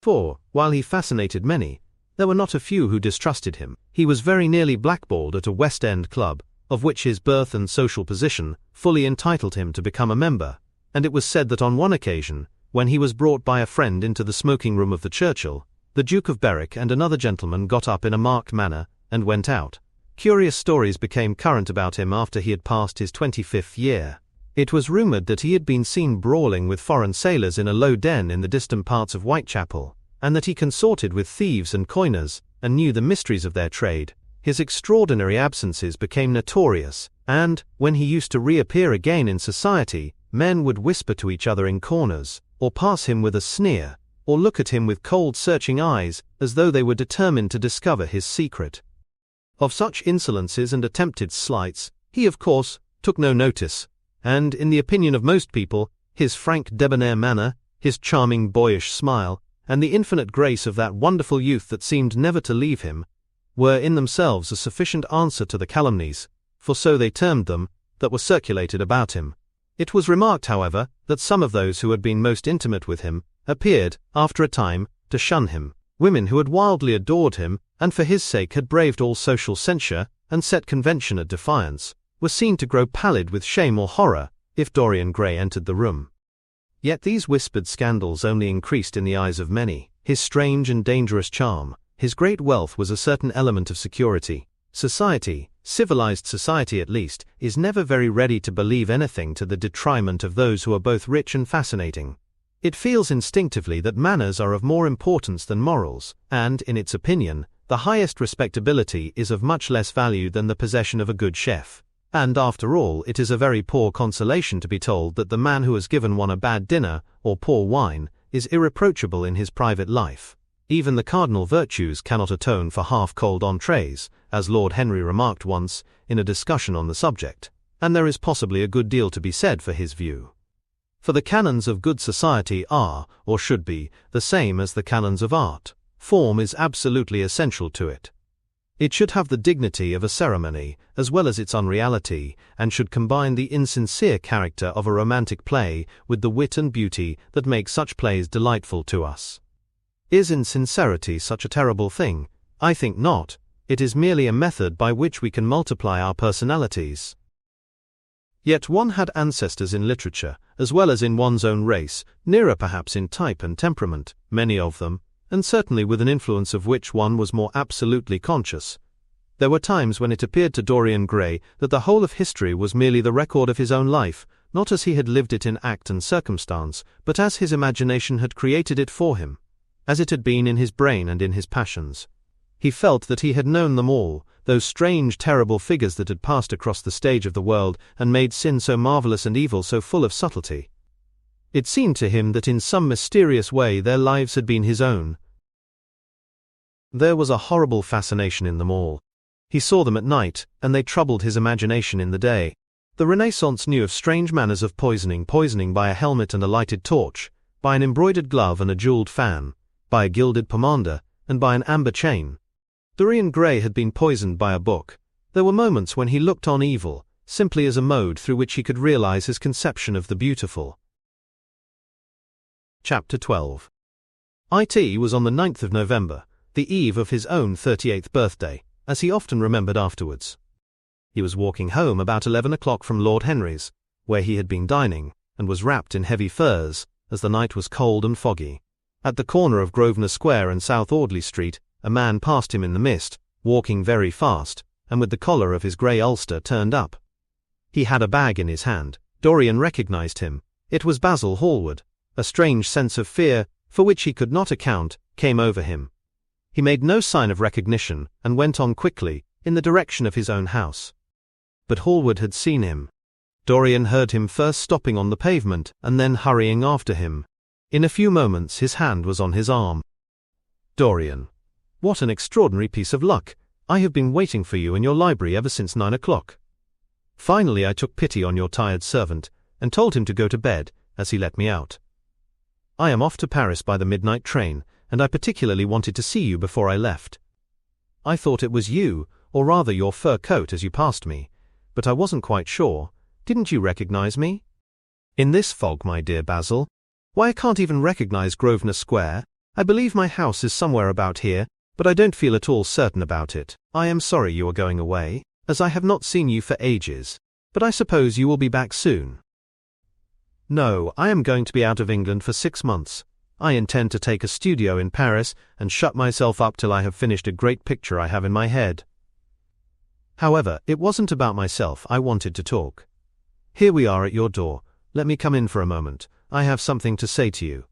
For, while he fascinated many, there were not a few who distrusted him. He was very nearly blackballed at a West End club, of which his birth and social position fully entitled him to become a member, and it was said that on one occasion, when he was brought by a friend into the smoking room of the Churchill, the Duke of Berwick and another gentleman got up in a marked manner, and went out. Curious stories became current about him after he had passed his 25th year. It was rumoured that he had been seen brawling with foreign sailors in a low den in the distant parts of Whitechapel, and that he consorted with thieves and coiners, and knew the mysteries of their trade. His extraordinary absences became notorious, and, when he used to reappear again in society, men would whisper to each other in corners, or pass him with a sneer, or look at him with cold searching eyes, as though they were determined to discover his secret. Of such insolences and attempted slights, he of course took no notice, and, in the opinion of most people, his frank debonair manner, his charming boyish smile, and the infinite grace of that wonderful youth that seemed never to leave him, were in themselves a sufficient answer to the calumnies, for so they termed them, that were circulated about him. It was remarked, however, that some of those who had been most intimate with him appeared, after a time, to shun him. Women who had wildly adored him, and for his sake had braved all social censure, and set convention at defiance, were seen to grow pallid with shame or horror, if Dorian Gray entered the room. Yet these whispered scandals only increased in the eyes of many. His strange and dangerous charm, his great wealth was a certain element of security. Society, civilized society at least, is never very ready to believe anything to the detriment of those who are both rich and fascinating. It feels instinctively that manners are of more importance than morals, and, in its opinion, the highest respectability is of much less value than the possession of a good chef. And after all, it is a very poor consolation to be told that the man who has given one a bad dinner, or poor wine, is irreproachable in his private life. Even the cardinal virtues cannot atone for half-cold entrees, as Lord Henry remarked once, in a discussion on the subject, and there is possibly a good deal to be said for his view. For the canons of good society are, or should be, the same as the canons of art. Form is absolutely essential to it. It should have the dignity of a ceremony, as well as its unreality, and should combine the insincere character of a romantic play with the wit and beauty that make such plays delightful to us. Is insincerity such a terrible thing? I think not. It is merely a method by which we can multiply our personalities. Yet one had ancestors in literature, as well as in one's own race, nearer perhaps in type and temperament, many of them, and certainly with an influence of which one was more absolutely conscious. There were times when it appeared to Dorian Gray that the whole of history was merely the record of his own life, not as he had lived it in act and circumstance, but as his imagination had created it for him, as it had been in his brain and in his passions. He felt that he had known them all, those strange, terrible figures that had passed across the stage of the world and made sin so marvelous and evil so full of subtlety. It seemed to him that in some mysterious way their lives had been his own. There was a horrible fascination in them all. He saw them at night, and they troubled his imagination in the day. The Renaissance knew of strange manners of poisoning by a helmet and a lighted torch, by an embroidered glove and a jeweled fan, by a gilded pomander, and by an amber chain. Dorian Gray had been poisoned by a book. There were moments when he looked on evil, simply as a mode through which he could realize his conception of the beautiful. Chapter 12. It was on the 9th of November, the eve of his own 38th birthday, as he often remembered afterwards. He was walking home about 11 o'clock from Lord Henry's, where he had been dining, and was wrapped in heavy furs, as the night was cold and foggy. At the corner of Grosvenor Square and South Audley Street, a man passed him in the mist, walking very fast, and with the collar of his grey ulster turned up. He had a bag in his hand. Dorian recognized him. It was Basil Hallward. A strange sense of fear, for which he could not account, came over him. He made no sign of recognition, and went on quickly, in the direction of his own house. But Hallward had seen him. Dorian heard him first stopping on the pavement, and then hurrying after him. In a few moments his hand was on his arm. "Dorian, what an extraordinary piece of luck! I have been waiting for you in your library ever since 9 o'clock. Finally I took pity on your tired servant, and told him to go to bed, as he let me out. I am off to Paris by the midnight train, and I particularly wanted to see you before I left. I thought it was you, or rather your fur coat as you passed me, but I wasn't quite sure. Didn't you recognize me? In this fog, my dear Basil? Why, I can't even recognize Grosvenor Square. I believe my house is somewhere about here, but I don't feel at all certain about it. I am sorry you are going away, as I have not seen you for ages, but I suppose you will be back soon." "No, I am going to be out of England for 6 months. I intend to take a studio in Paris and shut myself up till I have finished a great picture I have in my head. However, it wasn't about myself I wanted to talk. Here we are at your door. Let me come in for a moment. I have something to say to you."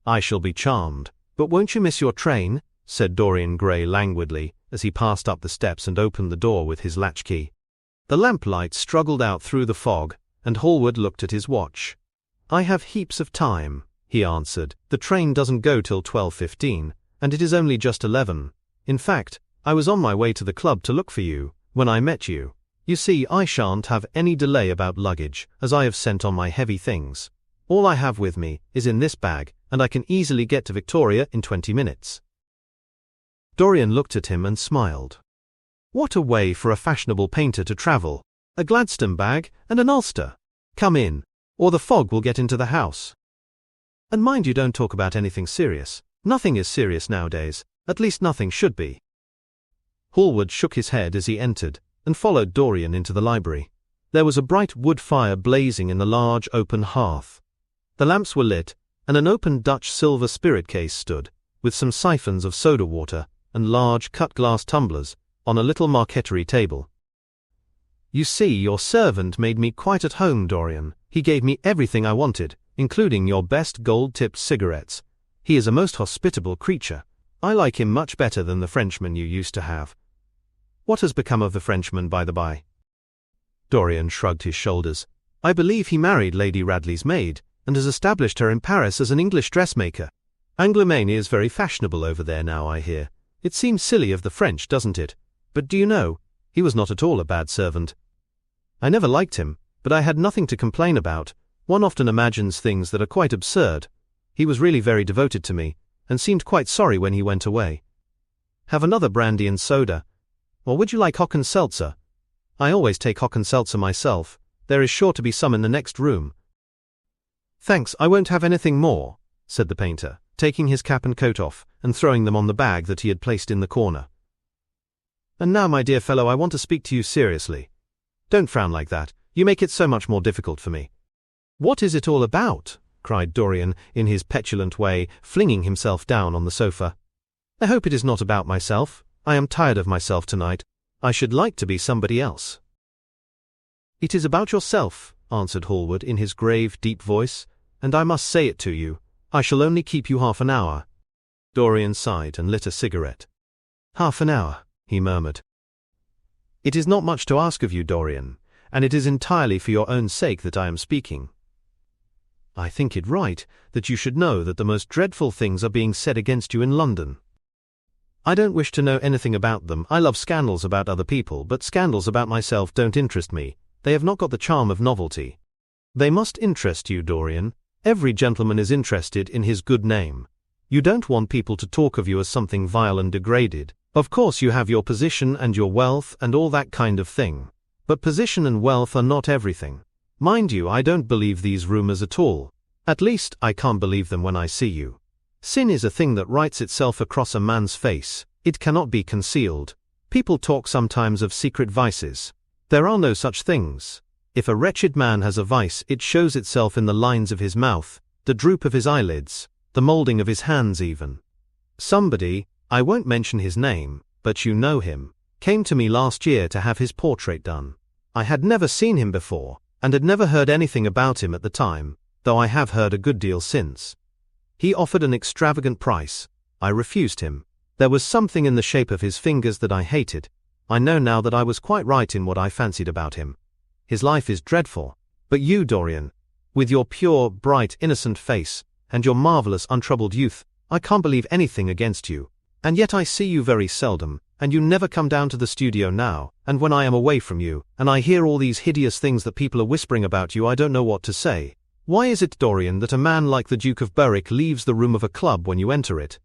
"I shall be charmed. But won't you miss your train?" said Dorian Gray languidly, as he passed up the steps and opened the door with his latchkey. The lamplight struggled out through the fog, and Hallward looked at his watch. "I have heaps of time," he answered. "The train doesn't go till 12:15, and it is only just 11. In fact, I was on my way to the club to look for you, when I met you. You see, I shan't have any delay about luggage, as I have sent on my heavy things. All I have with me is in this bag, and I can easily get to Victoria in 20 minutes. Dorian looked at him and smiled. What a way for a fashionable painter to travel! A Gladstone bag and an ulster. Come in, or the fog will get into the house. And mind you don't talk about anything serious. Nothing is serious nowadays, at least nothing should be." Hallward shook his head as he entered, and followed Dorian into the library. There was a bright wood fire blazing in the large open hearth. The lamps were lit, and an open Dutch silver spirit case stood, with some siphons of soda water and large cut-glass tumblers, on a little marqueterie table. "You see, your servant made me quite at home, Dorian. He gave me everything I wanted, including your best gold-tipped cigarettes. He is a most hospitable creature. I like him much better than the Frenchman you used to have." "What has become of the Frenchman, by the by?" Dorian shrugged his shoulders. "I believe he married Lady Radley's maid, and has established her in Paris as an English dressmaker. Anglomania is very fashionable over there now, I hear. It seems silly of the French, doesn't it? But do you know, he was not at all a bad servant. I never liked him, but I had nothing to complain about. One often imagines things that are quite absurd. He was really very devoted to me, and seemed quite sorry when he went away." "Have another brandy and soda. Or would you like hock and seltzer? I always take hock and seltzer myself. There is sure to be some in the next room." "Thanks, I won't have anything more," said the painter, taking his cap and coat off, and throwing them on the bag that he had placed in the corner. "And now, my dear fellow, I want to speak to you seriously. Don't frown like that, you make it so much more difficult for me." "What is it all about?" cried Dorian, in his petulant way, flinging himself down on the sofa. "I hope it is not about myself. I am tired of myself tonight. I should like to be somebody else." "It is about yourself," answered Hallward in his grave, deep voice, "and I must say it to you. I shall only keep you half an hour." Dorian sighed and lit a cigarette. "Half an hour," he murmured. "It is not much to ask of you, Dorian, and it is entirely for your own sake that I am speaking. I think it right that you should know that the most dreadful things are being said against you in London. I don't wish to know anything about them. I love scandals about other people, but scandals about myself don't interest me. They have not got the charm of novelty. They must interest you, Dorian. Every gentleman is interested in his good name. You don't want people to talk of you as something vile and degraded. Of course you have your position and your wealth and all that kind of thing. But position and wealth are not everything. Mind you, I don't believe these rumors at all. At least, I can't believe them when I see you. Sin is a thing that writes itself across a man's face. It cannot be concealed. People talk sometimes of secret vices. There are no such things. If a wretched man has a vice, it shows itself in the lines of his mouth, the droop of his eyelids, the molding of his hands even. Somebody, I won't mention his name, but you know him, came to me last year to have his portrait done. I had never seen him before, and had never heard anything about him at the time, though I have heard a good deal since. He offered an extravagant price. I refused him. There was something in the shape of his fingers that I hated. I know now that I was quite right in what I fancied about him. His life is dreadful. But you, Dorian, with your pure, bright, innocent face, and your marvelous untroubled youth, I can't believe anything against you. And yet I see you very seldom, and you never come down to the studio now, and when I am away from you, and I hear all these hideous things that people are whispering about you, I don't know what to say. Why is it, Dorian, that a man like the Duke of Berwick leaves the room of a club when you enter it?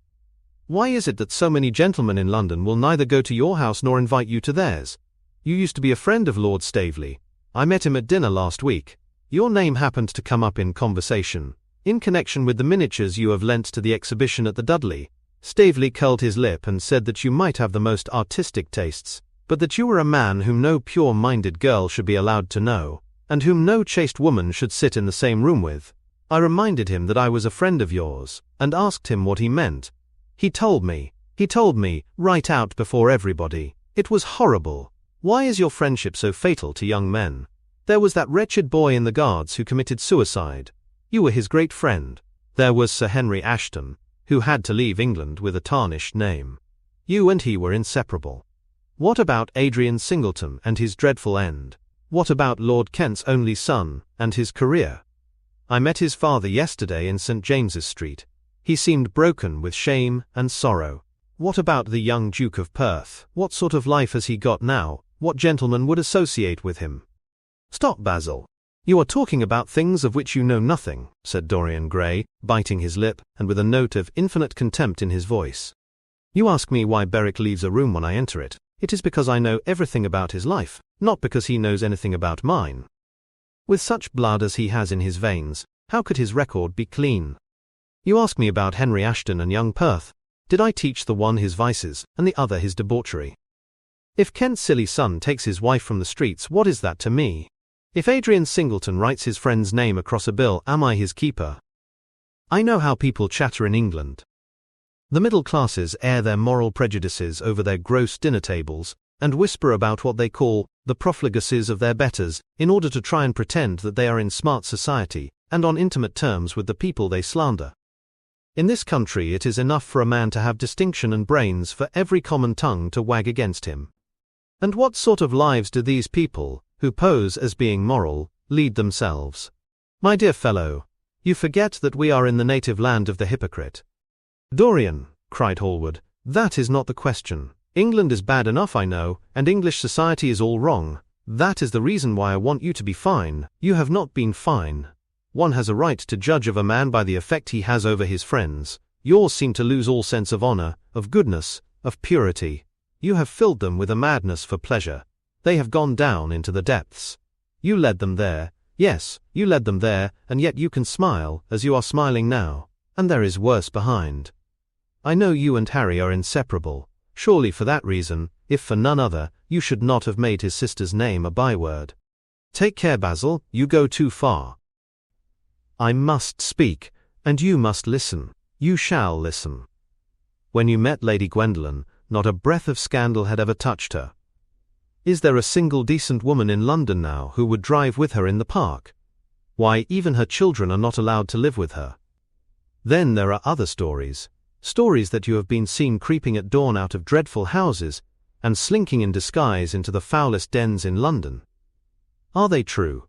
Why is it that so many gentlemen in London will neither go to your house nor invite you to theirs? You used to be a friend of Lord Staveley. I met him at dinner last week. Your name happened to come up in conversation, in connection with the miniatures you have lent to the exhibition at the Dudley. Staveley curled his lip and said that you might have the most artistic tastes, but that you were a man whom no pure-minded girl should be allowed to know, and whom no chaste woman should sit in the same room with. I reminded him that I was a friend of yours, and asked him what he meant. He told me, right out before everybody. It was horrible. Why is your friendship so fatal to young men? There was that wretched boy in the Guards who committed suicide. You were his great friend. There was Sir Henry Ashton, who had to leave England with a tarnished name. You and he were inseparable. What about Adrian Singleton and his dreadful end? What about Lord Kent's only son, and his career? I met his father yesterday in St. James's Street. He seemed broken with shame and sorrow. What about the young Duke of Perth? What sort of life has he got now? What gentleman would associate with him? Stop, Basil. You are talking about things of which you know nothing, said Dorian Gray, biting his lip, and with a note of infinite contempt in his voice. You ask me why Berwick leaves a room when I enter it. It is because I know everything about his life, not because he knows anything about mine. With such blood as he has in his veins, how could his record be clean? You ask me about Henry Ashton and young Perth. Did I teach the one his vices, and the other his debauchery? If Kent's silly son takes his wife from the streets, what is that to me? If Adrian Singleton writes his friend's name across a bill, am I his keeper? I know how people chatter in England. The middle classes air their moral prejudices over their gross dinner tables, and whisper about what they call the profligacies of their betters, in order to try and pretend that they are in smart society, and on intimate terms with the people they slander. In this country it is enough for a man to have distinction and brains for every common tongue to wag against him. And what sort of lives do these people, who pose as being moral, lead themselves? My dear fellow, you forget that we are in the native land of the hypocrite. Dorian, cried Hallward, that is not the question. England is bad enough, I know, and English society is all wrong. That is the reason why I want you to be fine. You have not been fine. One has a right to judge of a man by the effect he has over his friends. Yours seem to lose all sense of honor, of goodness, of purity. You have filled them with a madness for pleasure. They have gone down into the depths. You led them there. Yes, you led them there, and yet you can smile, as you are smiling now, and there is worse behind. I know you and Harry are inseparable. Surely for that reason, if for none other, you should not have made his sister's name a byword. Take care, Basil, you go too far. I must speak, and you must listen. You shall listen. When you met Lady Gwendolen, not a breath of scandal had ever touched her. Is there a single decent woman in London now who would drive with her in the park? Why, even her children are not allowed to live with her. Then there are other stories. Stories that you have been seen creeping at dawn out of dreadful houses, and slinking in disguise into the foulest dens in London. Are they true?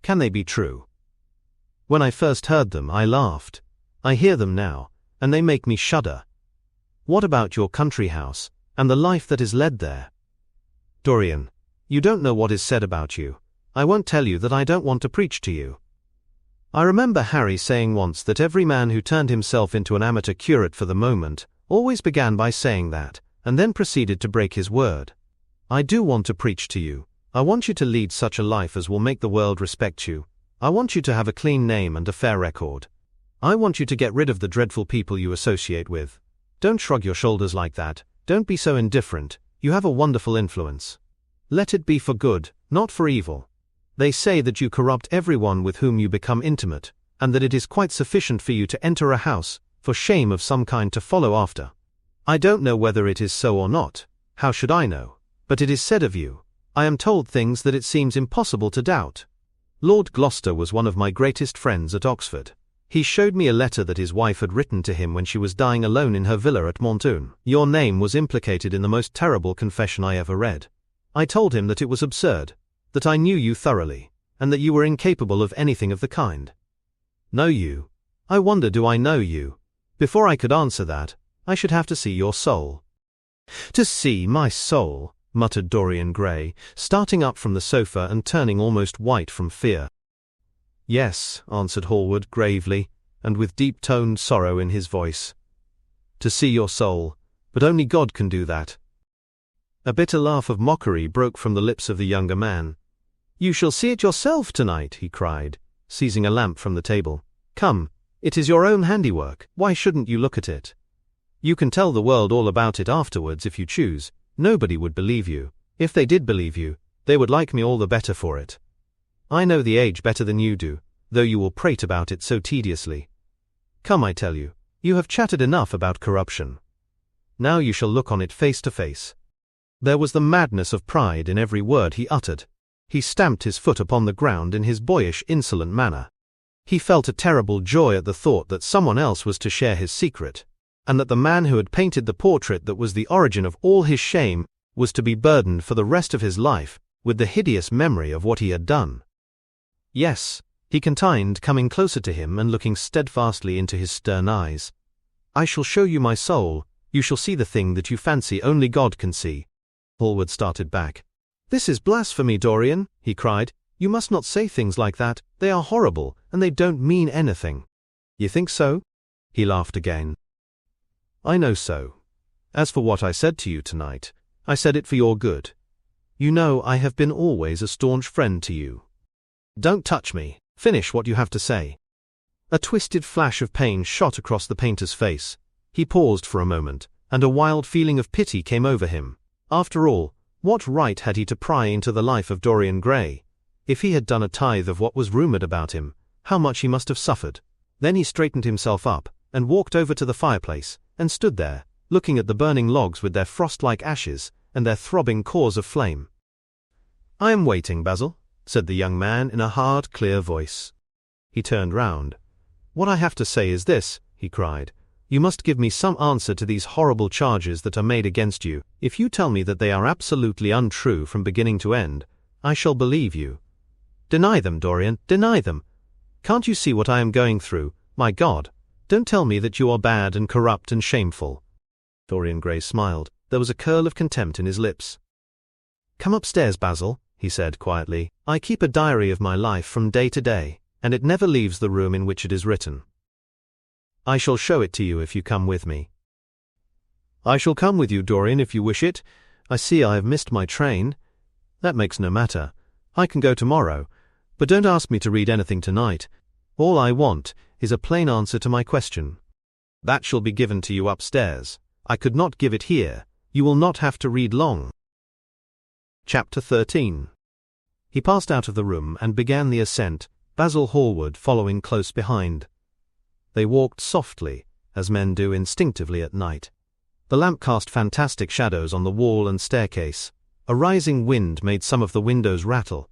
Can they be true? When I first heard them, I laughed. I hear them now, and they make me shudder. What about your country house, and the life that is led there? Dorian, you don't know what is said about you. I won't tell you that I don't want to preach to you. I remember Harry saying once that every man who turned himself into an amateur curate for the moment always began by saying that, and then proceeded to break his word. I do want to preach to you. I want you to lead such a life as will make the world respect you. I want you to have a clean name and a fair record. I want you to get rid of the dreadful people you associate with. Don't shrug your shoulders like that. Don't be so indifferent. You have a wonderful influence. Let it be for good, not for evil. They say that you corrupt everyone with whom you become intimate, and that it is quite sufficient for you to enter a house, for shame of some kind to follow after. I don't know whether it is so or not. How should I know? But it is said of you. I am told things that it seems impossible to doubt. Lord Gloucester was one of my greatest friends at Oxford. He showed me a letter that his wife had written to him when she was dying alone in her villa at Montoon. Your name was implicated in the most terrible confession I ever read. I told him that it was absurd, that I knew you thoroughly, and that you were incapable of anything of the kind. Know you? I wonder, do I know you? Before I could answer that, I should have to see your soul. To see my soul, muttered Dorian Gray, starting up from the sofa and turning almost white from fear. Yes, answered Hallward gravely, and with deep-toned sorrow in his voice. To see your soul, but only God can do that. A bitter laugh of mockery broke from the lips of the younger man. You shall see it yourself tonight, he cried, seizing a lamp from the table. Come, it is your own handiwork. Why shouldn't you look at it? You can tell the world all about it afterwards if you choose. Nobody would believe you. If they did believe you, they would like me all the better for it. I know the age better than you do, though you will prate about it so tediously. Come, I tell you, you have chattered enough about corruption. Now you shall look on it face to face. There was the madness of pride in every word he uttered. He stamped his foot upon the ground in his boyish, insolent manner. He felt a terrible joy at the thought that someone else was to share his secret, and that the man who had painted the portrait that was the origin of all his shame was to be burdened for the rest of his life with the hideous memory of what he had done. Yes, he continued, coming closer to him and looking steadfastly into his stern eyes. I shall show you my soul. You shall see the thing that you fancy only God can see. Hallward started back. This is blasphemy, Dorian, he cried. You must not say things like that. They are horrible, and they don't mean anything. You think so? He laughed again. I know so. As for what I said to you tonight, I said it for your good. You know I have been always a staunch friend to you. Don't touch me. Finish what you have to say. A twisted flash of pain shot across the painter's face. He paused for a moment, and a wild feeling of pity came over him. After all, what right had he to pry into the life of Dorian Gray? If he had done a tithe of what was rumoured about him, how much he must have suffered. Then he straightened himself up, and walked over to the fireplace, and stood there, looking at the burning logs with their frost-like ashes, and their throbbing cores of flame. "I am waiting, Basil," said the young man in a hard, clear voice. He turned round. "What I have to say is this," he cried. "You must give me some answer to these horrible charges that are made against you. If you tell me that they are absolutely untrue from beginning to end, I shall believe you. Deny them, Dorian, deny them. Can't you see what I am going through? My God, don't tell me that you are bad and corrupt and shameful." Dorian Gray smiled. There was a curl of contempt in his lips. "Come upstairs, Basil," he said quietly. "I keep a diary of my life from day to day, and it never leaves the room in which it is written. I shall show it to you if you come with me." "I shall come with you, Dorian, if you wish it. I see I have missed my train." "That makes no matter. I can go tomorrow. But don't ask me to read anything tonight. All I want is a plain answer to my question. That shall be given to you upstairs. I could not give it here. You will not have to read long." Chapter 13. He passed out of the room and began the ascent, Basil Hallward following close behind. They walked softly, as men do instinctively at night. The lamp cast fantastic shadows on the wall and staircase. A rising wind made some of the windows rattle.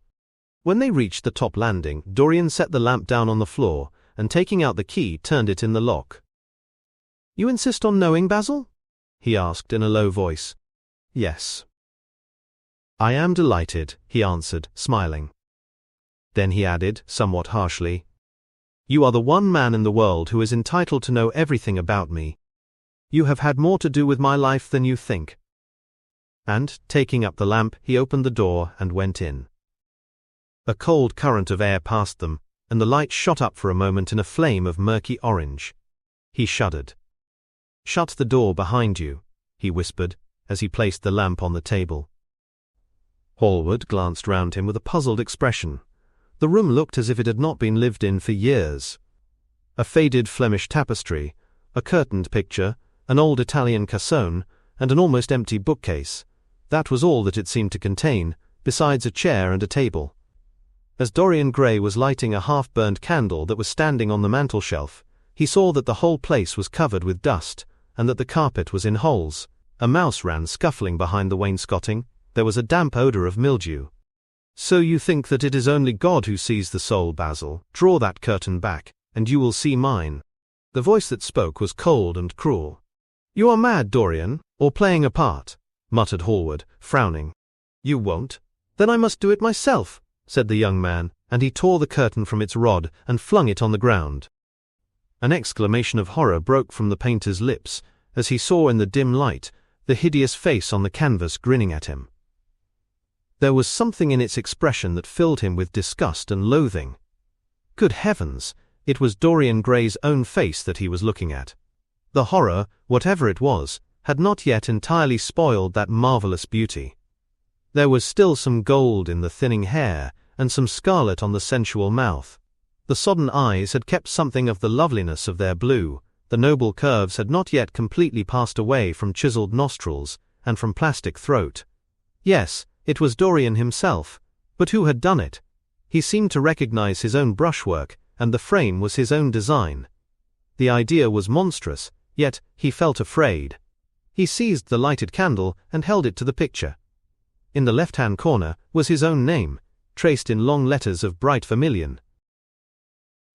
When they reached the top landing, Dorian set the lamp down on the floor, and taking out the key, turned it in the lock. "You insist on knowing, Basil?" he asked in a low voice. "Yes." "I am delighted," he answered, smiling. Then he added, somewhat harshly, "You are the one man in the world who is entitled to know everything about me. You have had more to do with my life than you think." And, taking up the lamp, he opened the door and went in. A cold current of air passed them, and the light shot up for a moment in a flame of murky orange. He shuddered. "Shut the door behind you," he whispered, as he placed the lamp on the table. Hallward glanced round him with a puzzled expression. The room looked as if it had not been lived in for years. A faded Flemish tapestry, a curtained picture, an old Italian cassone, and an almost empty bookcase. That was all that it seemed to contain, besides a chair and a table. As Dorian Gray was lighting a half-burned candle that was standing on the mantel-shelf, he saw that the whole place was covered with dust, and that the carpet was in holes. A mouse ran scuffling behind the wainscoting. There was a damp odor of mildew. "So you think that it is only God who sees the soul, Basil? Draw that curtain back, and you will see mine." The voice that spoke was cold and cruel. "You are mad, Dorian, or playing a part," muttered Hallward, frowning. "You won't? Then I must do it myself," said the young man, and he tore the curtain from its rod and flung it on the ground. An exclamation of horror broke from the painter's lips as he saw in the dim light the hideous face on the canvas grinning at him. There was something in its expression that filled him with disgust and loathing. Good heavens, it was Dorian Gray's own face that he was looking at. The horror, whatever it was, had not yet entirely spoiled that marvelous beauty. There was still some gold in the thinning hair, and some scarlet on the sensual mouth. The sodden eyes had kept something of the loveliness of their blue. The noble curves had not yet completely passed away from chiseled nostrils and from plastic throat. Yes, it was Dorian himself, but who had done it? He seemed to recognize his own brushwork, and the frame was his own design. The idea was monstrous, yet he felt afraid. He seized the lighted candle and held it to the picture. In the left-hand corner was his own name, traced in long letters of bright vermilion.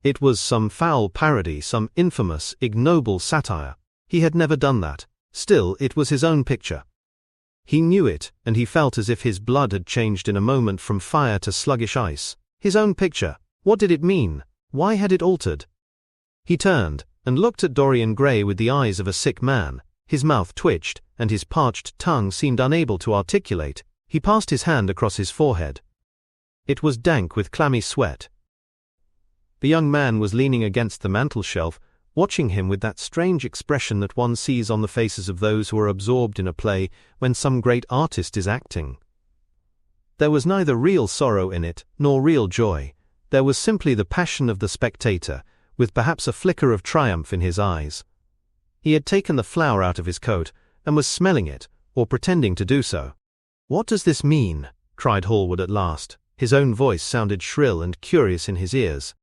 It was some foul parody, some infamous, ignoble satire. He had never done that. Still, it was his own picture. He knew it, and he felt as if his blood had changed in a moment from fire to sluggish ice. His own picture. What did it mean? Why had it altered? He turned, and looked at Dorian Gray with the eyes of a sick man. His mouth twitched, and his parched tongue seemed unable to articulate. He passed his hand across his forehead. It was dank with clammy sweat. The young man was leaning against the mantel-shelf, watching him with that strange expression that one sees on the faces of those who are absorbed in a play when some great artist is acting. There was neither real sorrow in it, nor real joy. There was simply the passion of the spectator, with perhaps a flicker of triumph in his eyes. He had taken the flower out of his coat, and was smelling it, or pretending to do so. "What does this mean?" cried Hallward at last. His own voice sounded shrill and curious in his ears.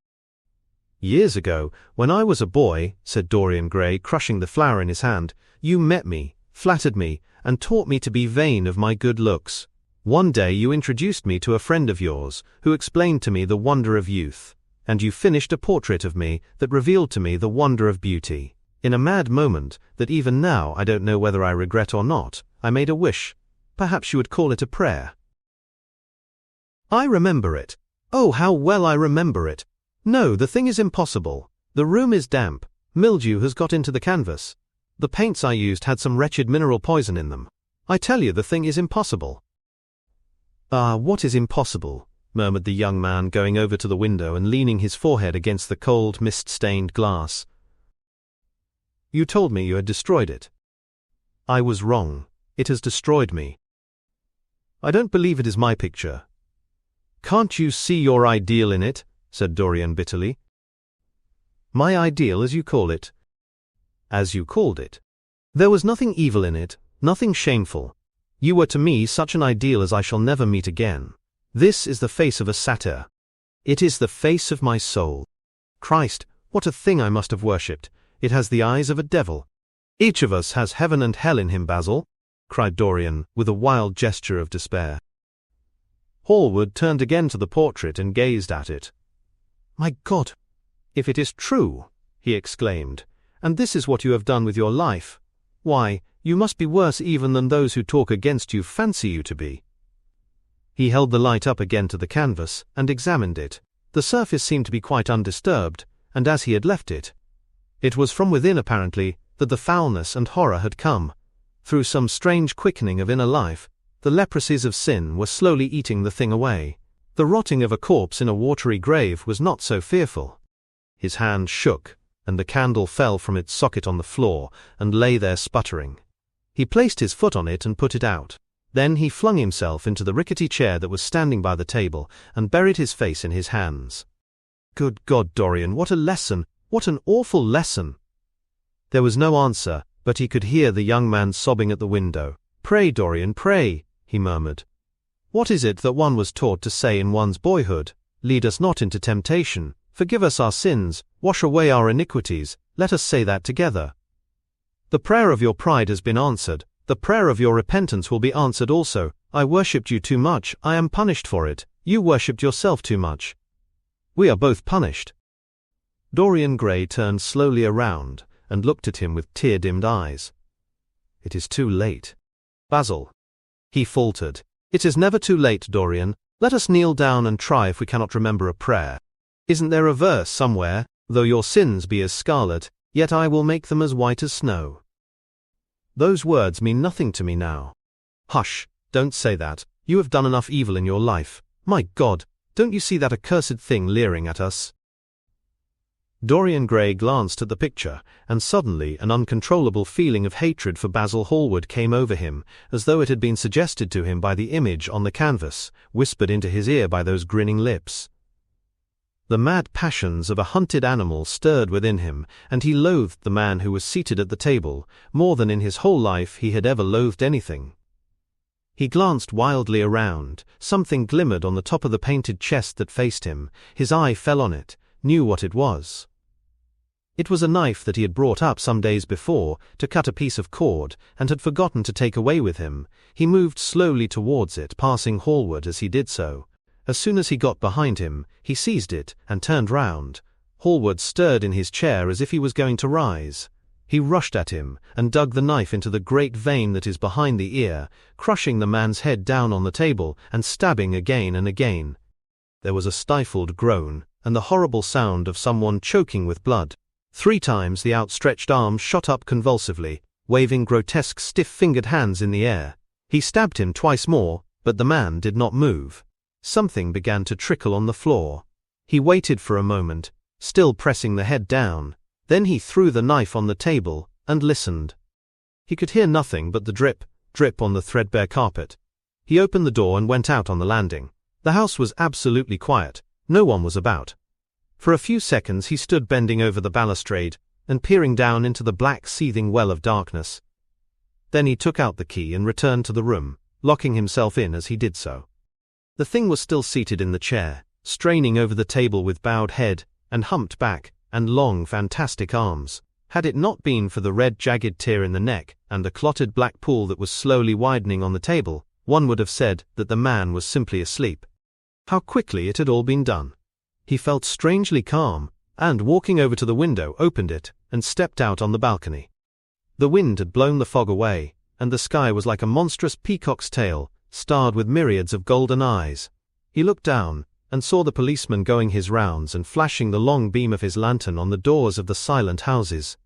"Years ago, when I was a boy," said Dorian Gray, crushing the flower in his hand, "you met me, flattered me, and taught me to be vain of my good looks. One day you introduced me to a friend of yours, who explained to me the wonder of youth, and you finished a portrait of me that revealed to me the wonder of beauty. In a mad moment, that even now I don't know whether I regret or not, I made a wish. Perhaps you would call it a prayer." "I remember it. Oh, how well I remember it. No, the thing is impossible. The room is damp. Mildew has got into the canvas. The paints I used had some wretched mineral poison in them. I tell you, the thing is impossible." "Ah, what is impossible?" murmured the young man, going over to the window and leaning his forehead against the cold, mist-stained glass. "You told me you had destroyed it." "I was wrong. It has destroyed me." "I don't believe it is my picture." "Can't you see your ideal in it?" said Dorian bitterly. "My ideal, as you call it?" "As you called it. There was nothing evil in it, nothing shameful. You were to me such an ideal as I shall never meet again. This is the face of a satyr. It is the face of my soul. Christ, what a thing I must have worshipped. It has the eyes of a devil." "Each of us has heaven and hell in him, Basil," cried Dorian, with a wild gesture of despair. Hallward turned again to the portrait and gazed at it. "My God, if it is true," he exclaimed, "and this is what you have done with your life, why, you must be worse even than those who talk against you fancy you to be." He held the light up again to the canvas and examined it. The surface seemed to be quite undisturbed, and as he had left it. It was from within, apparently, that the foulness and horror had come. Through some strange quickening of inner life, the leprosies of sin were slowly eating the thing away. The rotting of a corpse in a watery grave was not so fearful. His hand shook, and the candle fell from its socket on the floor and lay there sputtering. He placed his foot on it and put it out. Then he flung himself into the rickety chair that was standing by the table and buried his face in his hands. "Good God, Dorian, what a lesson! What an awful lesson!" There was no answer, but he could hear the young man sobbing at the window. "Pray, Dorian, pray," he murmured. "What is it that one was taught to say in one's boyhood? Lead us not into temptation, forgive us our sins, wash away our iniquities, let us say that together. The prayer of your pride has been answered, the prayer of your repentance will be answered also. I worshipped you too much, I am punished for it, you worshipped yourself too much. We are both punished." Dorian Gray turned slowly around and looked at him with tear-dimmed eyes. "It is too late. Basil," he faltered. "It is never too late, Dorian. Let us kneel down and try if we cannot remember a prayer. Isn't there a verse somewhere, 'Though your sins be as scarlet, yet I will make them as white as snow'? Those words mean nothing to me now." "Hush, don't say that. You have done enough evil in your life. My God, don't you see that accursed thing leering at us?" Dorian Gray glanced at the picture, and suddenly an uncontrollable feeling of hatred for Basil Hallward came over him, as though it had been suggested to him by the image on the canvas, whispered into his ear by those grinning lips. The mad passions of a hunted animal stirred within him, and he loathed the man who was seated at the table, more than in his whole life he had ever loathed anything. He glanced wildly around, something glimmered on the top of the painted chest that faced him, his eye fell on it, knew what it was. It was a knife that he had brought up some days before to cut a piece of cord and had forgotten to take away with him. He moved slowly towards it, passing Hallward as he did so. As soon as he got behind him, he seized it and turned round. Hallward stirred in his chair as if he was going to rise. He rushed at him and dug the knife into the great vein that is behind the ear, crushing the man's head down on the table and stabbing again and again. There was a stifled groan and the horrible sound of someone choking with blood. 3 times the outstretched arms shot up convulsively, waving grotesque stiff-fingered hands in the air. He stabbed him twice more, but the man did not move. Something began to trickle on the floor. He waited for a moment, still pressing the head down. Then he threw the knife on the table and listened. He could hear nothing but the drip, drip on the threadbare carpet. He opened the door and went out on the landing. The house was absolutely quiet. No one was about. For a few seconds he stood bending over the balustrade and peering down into the black seething well of darkness. Then he took out the key and returned to the room, locking himself in as he did so. The thing was still seated in the chair, straining over the table with bowed head, and humped back, and long, fantastic arms. Had it not been for the red jagged tear in the neck, and the clotted black pool that was slowly widening on the table, one would have said that the man was simply asleep. How quickly it had all been done. He felt strangely calm, and walking over to the window opened it, and stepped out on the balcony. The wind had blown the fog away, and the sky was like a monstrous peacock's tail, starred with myriads of golden eyes. He looked down, and saw the policeman going his rounds and flashing the long beam of his lantern on the doors of the silent houses.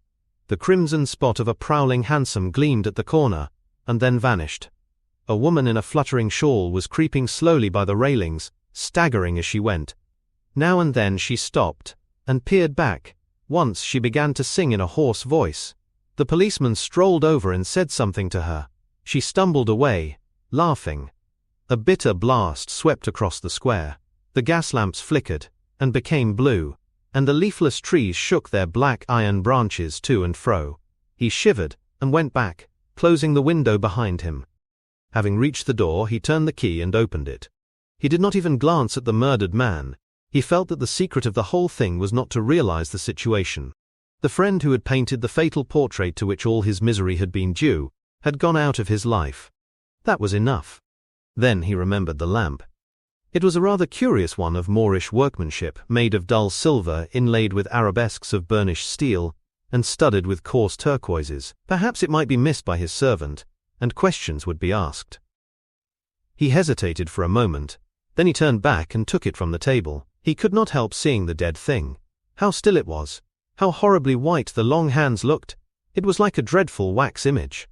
The crimson spot of a prowling hansom gleamed at the corner, and then vanished. A woman in a fluttering shawl was creeping slowly by the railings, staggering as she went. Now and then she stopped, and peered back. Once she began to sing in a hoarse voice. The policeman strolled over and said something to her. She stumbled away, laughing. A bitter blast swept across the square. The gas lamps flickered, and became blue, and the leafless trees shook their black iron branches to and fro. He shivered, and went back, closing the window behind him. Having reached the door, he turned the key and opened it. He did not even glance at the murdered man. He felt that the secret of the whole thing was not to realize the situation. The friend who had painted the fatal portrait to which all his misery had been due, had gone out of his life. That was enough. Then he remembered the lamp. It was a rather curious one of Moorish workmanship, made of dull silver inlaid with arabesques of burnished steel, and studded with coarse turquoises. Perhaps it might be missed by his servant, and questions would be asked. He hesitated for a moment, then he turned back and took it from the table. He could not help seeing the dead thing. How still it was! How horribly white the long hands looked! It was like a dreadful wax image.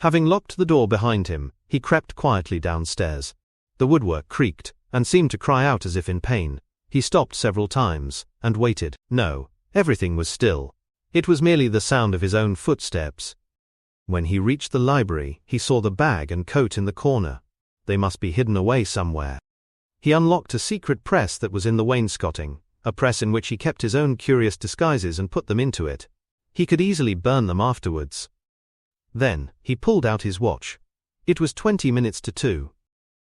Having locked the door behind him, he crept quietly downstairs. The woodwork creaked, and seemed to cry out as if in pain. He stopped several times, and waited. No, everything was still. It was merely the sound of his own footsteps. When he reached the library, he saw the bag and coat in the corner. They must be hidden away somewhere. He unlocked a secret press that was in the wainscoting, a press in which he kept his own curious disguises and put them into it. He could easily burn them afterwards. Then, he pulled out his watch. It was 20 minutes to 2.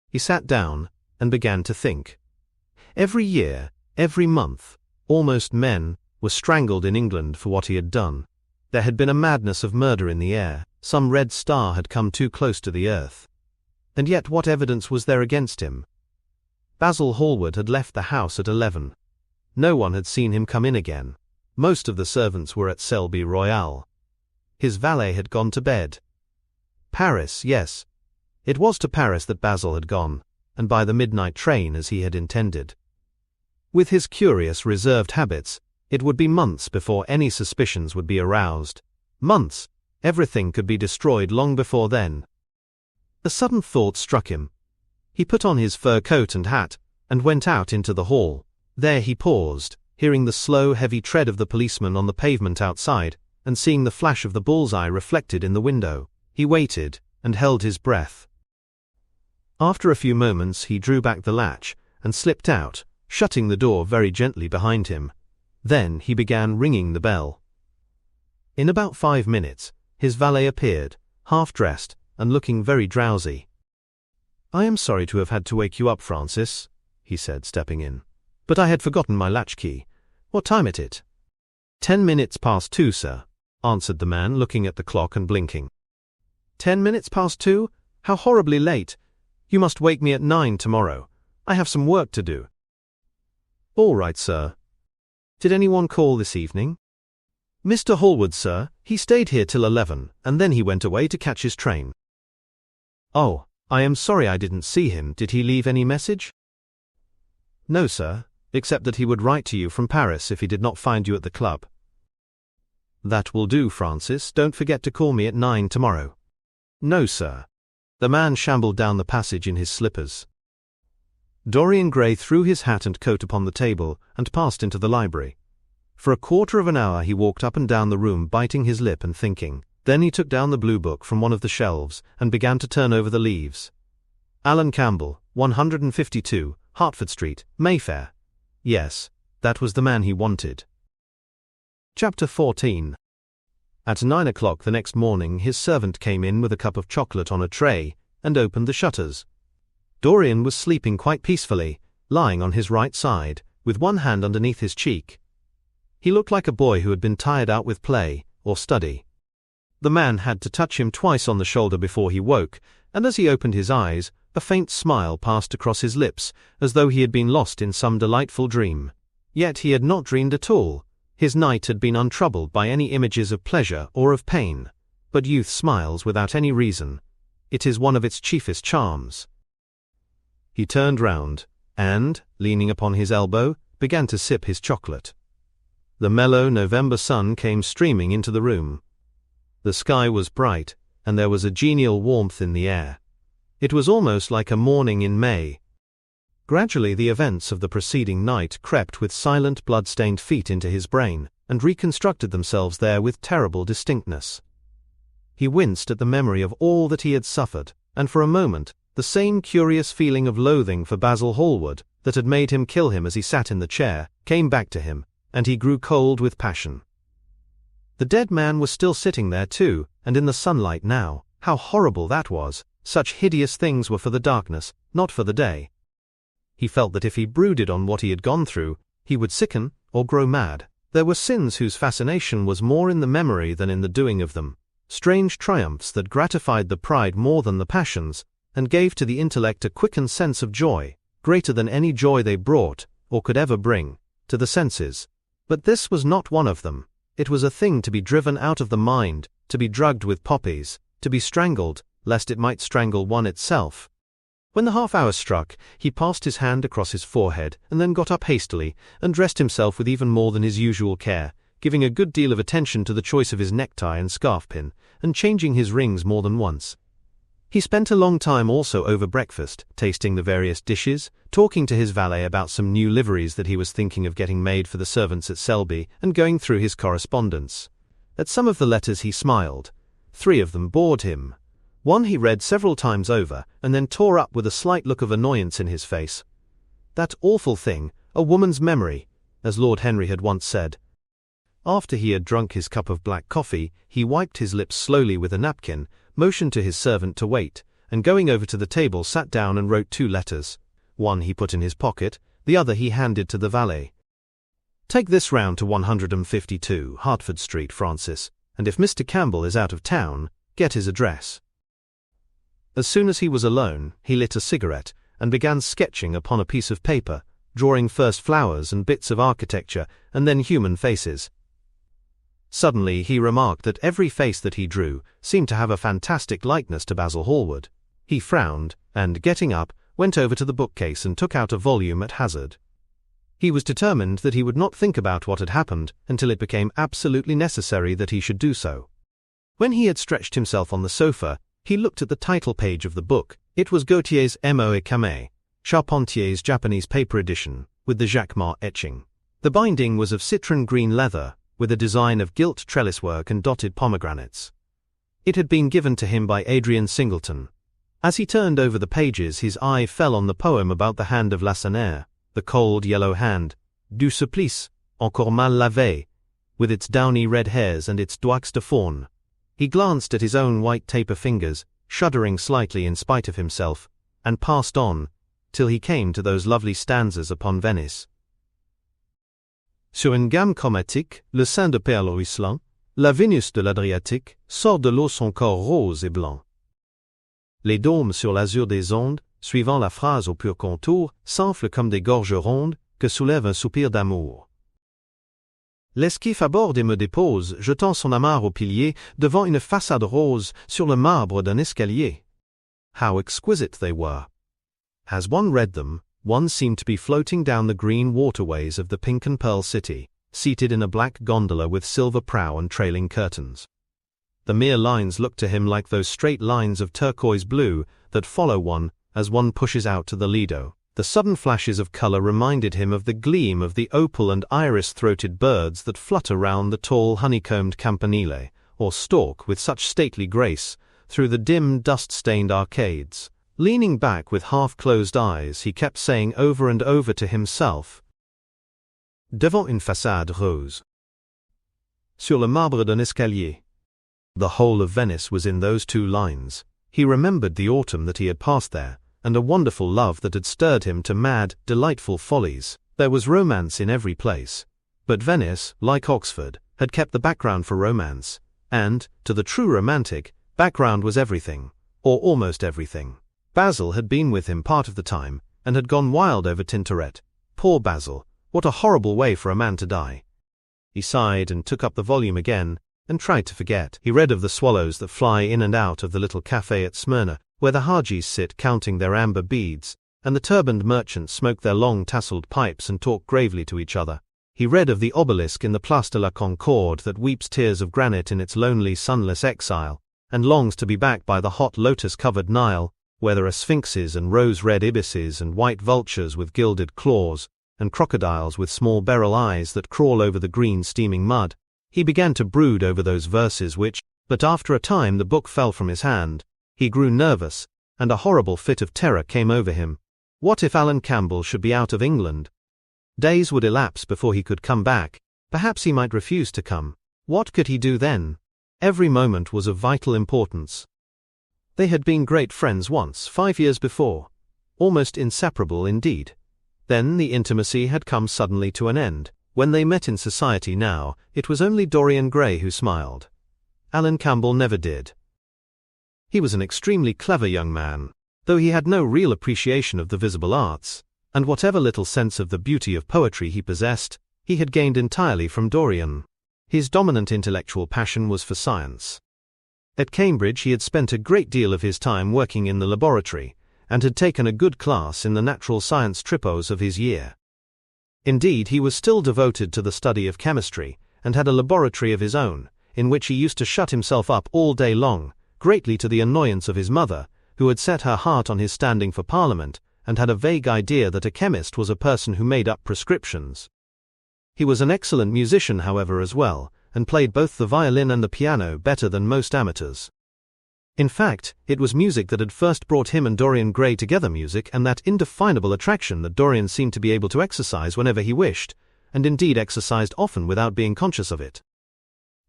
He sat down, and began to think. Every year, every month, almost men were strangled in England for what he had done. There had been a madness of murder in the air. Some red star had come too close to the earth. And yet what evidence was there against him? Basil Hallward had left the house at 11. No one had seen him come in again. Most of the servants were at Selby Royal. His valet had gone to bed. Paris, yes. It was to Paris that Basil had gone, and by the midnight train as he had intended. With his curious, reserved habits, it would be months before any suspicions would be aroused. Months! Everything could be destroyed long before then. A sudden thought struck him. He put on his fur coat and hat, and went out into the hall. There he paused, hearing the slow, heavy tread of the policeman on the pavement outside, and seeing the flash of the bull's-eye reflected in the window. He waited, and held his breath. After a few moments he drew back the latch, and slipped out, shutting the door very gently behind him. Then he began ringing the bell. In about 5 minutes, his valet appeared, half-dressed, and looking very drowsy. "I am sorry to have had to wake you up, Francis," he said, stepping in. "But I had forgotten my latchkey. What time is it?" 10 minutes past 2, sir," answered the man, looking at the clock and blinking. 10 minutes past 2? How horribly late! You must wake me at 9 tomorrow. I have some work to do." "All right, sir." "Did anyone call this evening?" "Mr. Hallward, sir. He stayed here till 11, and then he went away to catch his train." "Oh, I am sorry I didn't see him. Did he leave any message?" "No, sir, except that he would write to you from Paris if he did not find you at the club." "That will do, Francis. Don't forget to call me at 9 tomorrow." "No, sir." The man shambled down the passage in his slippers. Dorian Gray threw his hat and coat upon the table and passed into the library. For a quarter of an hour he walked up and down the room, biting his lip and thinking. Then he took down the blue book from one of the shelves and began to turn over the leaves. Alan Campbell, 152, Hertford Street, Mayfair. Yes, that was the man he wanted. Chapter 14. At 9 o'clock the next morning his servant came in with a cup of chocolate on a tray and opened the shutters. Dorian was sleeping quite peacefully, lying on his right side, with one hand underneath his cheek, He looked like a boy who had been tired out with play or study. The man had to touch him twice on the shoulder before he woke, and as he opened his eyes, a faint smile passed across his lips, as though he had been lost in some delightful dream. Yet he had not dreamed at all. His night had been untroubled by any images of pleasure or of pain. But youth smiles without any reason. It is one of its chiefest charms. He turned round, and, leaning upon his elbow, began to sip his chocolate. The mellow November sun came streaming into the room. The sky was bright, and there was a genial warmth in the air. It was almost like a morning in May. Gradually the events of the preceding night crept with silent blood-stained feet into his brain, and reconstructed themselves there with terrible distinctness. He winced at the memory of all that he had suffered, and for a moment, the same curious feeling of loathing for Basil Hallward, that had made him kill him as he sat in the chair, came back to him, and he grew cold with passion. The dead man was still sitting there too, and in the sunlight now. How horrible that was! Such hideous things were for the darkness, not for the day. He felt that if he brooded on what he had gone through, he would sicken, or grow mad. There were sins whose fascination was more in the memory than in the doing of them, strange triumphs that gratified the pride more than the passions, and gave to the intellect a quickened sense of joy, greater than any joy they brought, or could ever bring, to the senses. But this was not one of them. It was a thing to be driven out of the mind, to be drugged with poppies, to be strangled, lest it might strangle one itself. When the half-hour struck, he passed his hand across his forehead, and then got up hastily, and dressed himself with even more than his usual care, giving a good deal of attention to the choice of his necktie and scarf-pin, and changing his rings more than once. He spent a long time also over breakfast, tasting the various dishes, talking to his valet about some new liveries that he was thinking of getting made for the servants at Selby, and going through his correspondence. At some of the letters he smiled. 3 of them bored him. One he read several times over, and then tore up with a slight look of annoyance in his face. That awful thing, a woman's memory, as Lord Henry had once said. After he had drunk his cup of black coffee, he wiped his lips slowly with a napkin, motioned to his servant to wait, and going over to the table sat down and wrote 2 letters. One he put in his pocket, the other he handed to the valet. "Take this round to 152 Hertford Street, Francis, and if Mr. Campbell is out of town, get his address." As soon as he was alone, he lit a cigarette, and began sketching upon a piece of paper, drawing first flowers and bits of architecture, and then human faces. Suddenly he remarked that every face that he drew seemed to have a fantastic likeness to Basil Hallward. He frowned, and getting up, went over to the bookcase and took out a volume at hazard. He was determined that he would not think about what had happened until it became absolutely necessary that he should do so. When he had stretched himself on the sofa, he looked at the title page of the book. It was Gautier's Mo et Camé, Charpentier's Japanese paper edition, with the Jacquemart etching. The binding was of citron green leather, with a design of gilt trellis work and dotted pomegranates. It had been given to him by Adrian Singleton. As he turned over the pages, his eye fell on the poem about the hand of Lacenaire, the cold yellow hand, du supplice, encore mal lavé, with its downy red hairs and its doigts de faune. He glanced at his own white taper fingers, shuddering slightly in spite of himself, and passed on, till he came to those lovely stanzas upon Venice. Sur une gamme chromatique, le sein de perles ruisselant, la Vénus de l'Adriatique sort de l'eau son corps rose et blanc. Les dômes sur l'azur des ondes, suivant la phrase au pur contour, s'enflent comme des gorges rondes que soulève un soupir d'amour. L'esquif aborde et me dépose, jetant son amarre au pilier, devant une façade rose, sur le marbre d'un escalier. How exquisite they were! As one read them, one seemed to be floating down the green waterways of the pink and pearl city, seated in a black gondola with silver prow and trailing curtains. The mere lines looked to him like those straight lines of turquoise blue that follow one as one pushes out to the Lido. The sudden flashes of color reminded him of the gleam of the opal and iris-throated birds that flutter round the tall honeycombed campanile, or stalk with such stately grace through the dim dust-stained arcades. Leaning back with half-closed eyes, he kept saying over and over to himself, "Devant une façade rose, sur le marbre d'un escalier." The whole of Venice was in those 2 lines. He remembered the autumn that he had passed there, and a wonderful love that had stirred him to mad, delightful follies. There was romance in every place. But Venice, like Oxford, had kept the background for romance, and, to the true romantic, background was everything, or almost everything. Basil had been with him part of the time, and had gone wild over Tintoret. Poor Basil, what a horrible way for a man to die. He sighed and took up the volume again, and tried to forget. He read of the swallows that fly in and out of the little café at Smyrna, where the Hajis sit counting their amber beads, and the turbaned merchants smoke their long tasselled pipes and talk gravely to each other. He read of the obelisk in the Place de la Concorde that weeps tears of granite in its lonely sunless exile, and longs to be back by the hot lotus-covered Nile, where there are sphinxes and rose-red ibises and white vultures with gilded claws, and crocodiles with small beryl eyes that crawl over the green steaming mud. He began to brood over those verses but after a time the book fell from his hand. He grew nervous, and a horrible fit of terror came over him. What if Alan Campbell should be out of England? Days would elapse before he could come back. Perhaps he might refuse to come. What could he do then? Every moment was of vital importance. They had been great friends once, 5 years before. Almost inseparable indeed. Then the intimacy had come suddenly to an end. When they met in society now, it was only Dorian Gray who smiled. Alan Campbell never did. He was an extremely clever young man, though he had no real appreciation of the visible arts, and whatever little sense of the beauty of poetry he possessed, he had gained entirely from Dorian. His dominant intellectual passion was for science. At Cambridge he had spent a great deal of his time working in the laboratory, and had taken a good class in the natural science tripos of his year. Indeed, he was still devoted to the study of chemistry, and had a laboratory of his own, in which he used to shut himself up all day long, greatly to the annoyance of his mother, who had set her heart on his standing for Parliament, and had a vague idea that a chemist was a person who made up prescriptions. He was an excellent musician, however, as well, and played both the violin and the piano better than most amateurs. In fact, it was music that had first brought him and Dorian Gray together, music and that indefinable attraction that Dorian seemed to be able to exercise whenever he wished, and indeed exercised often without being conscious of it.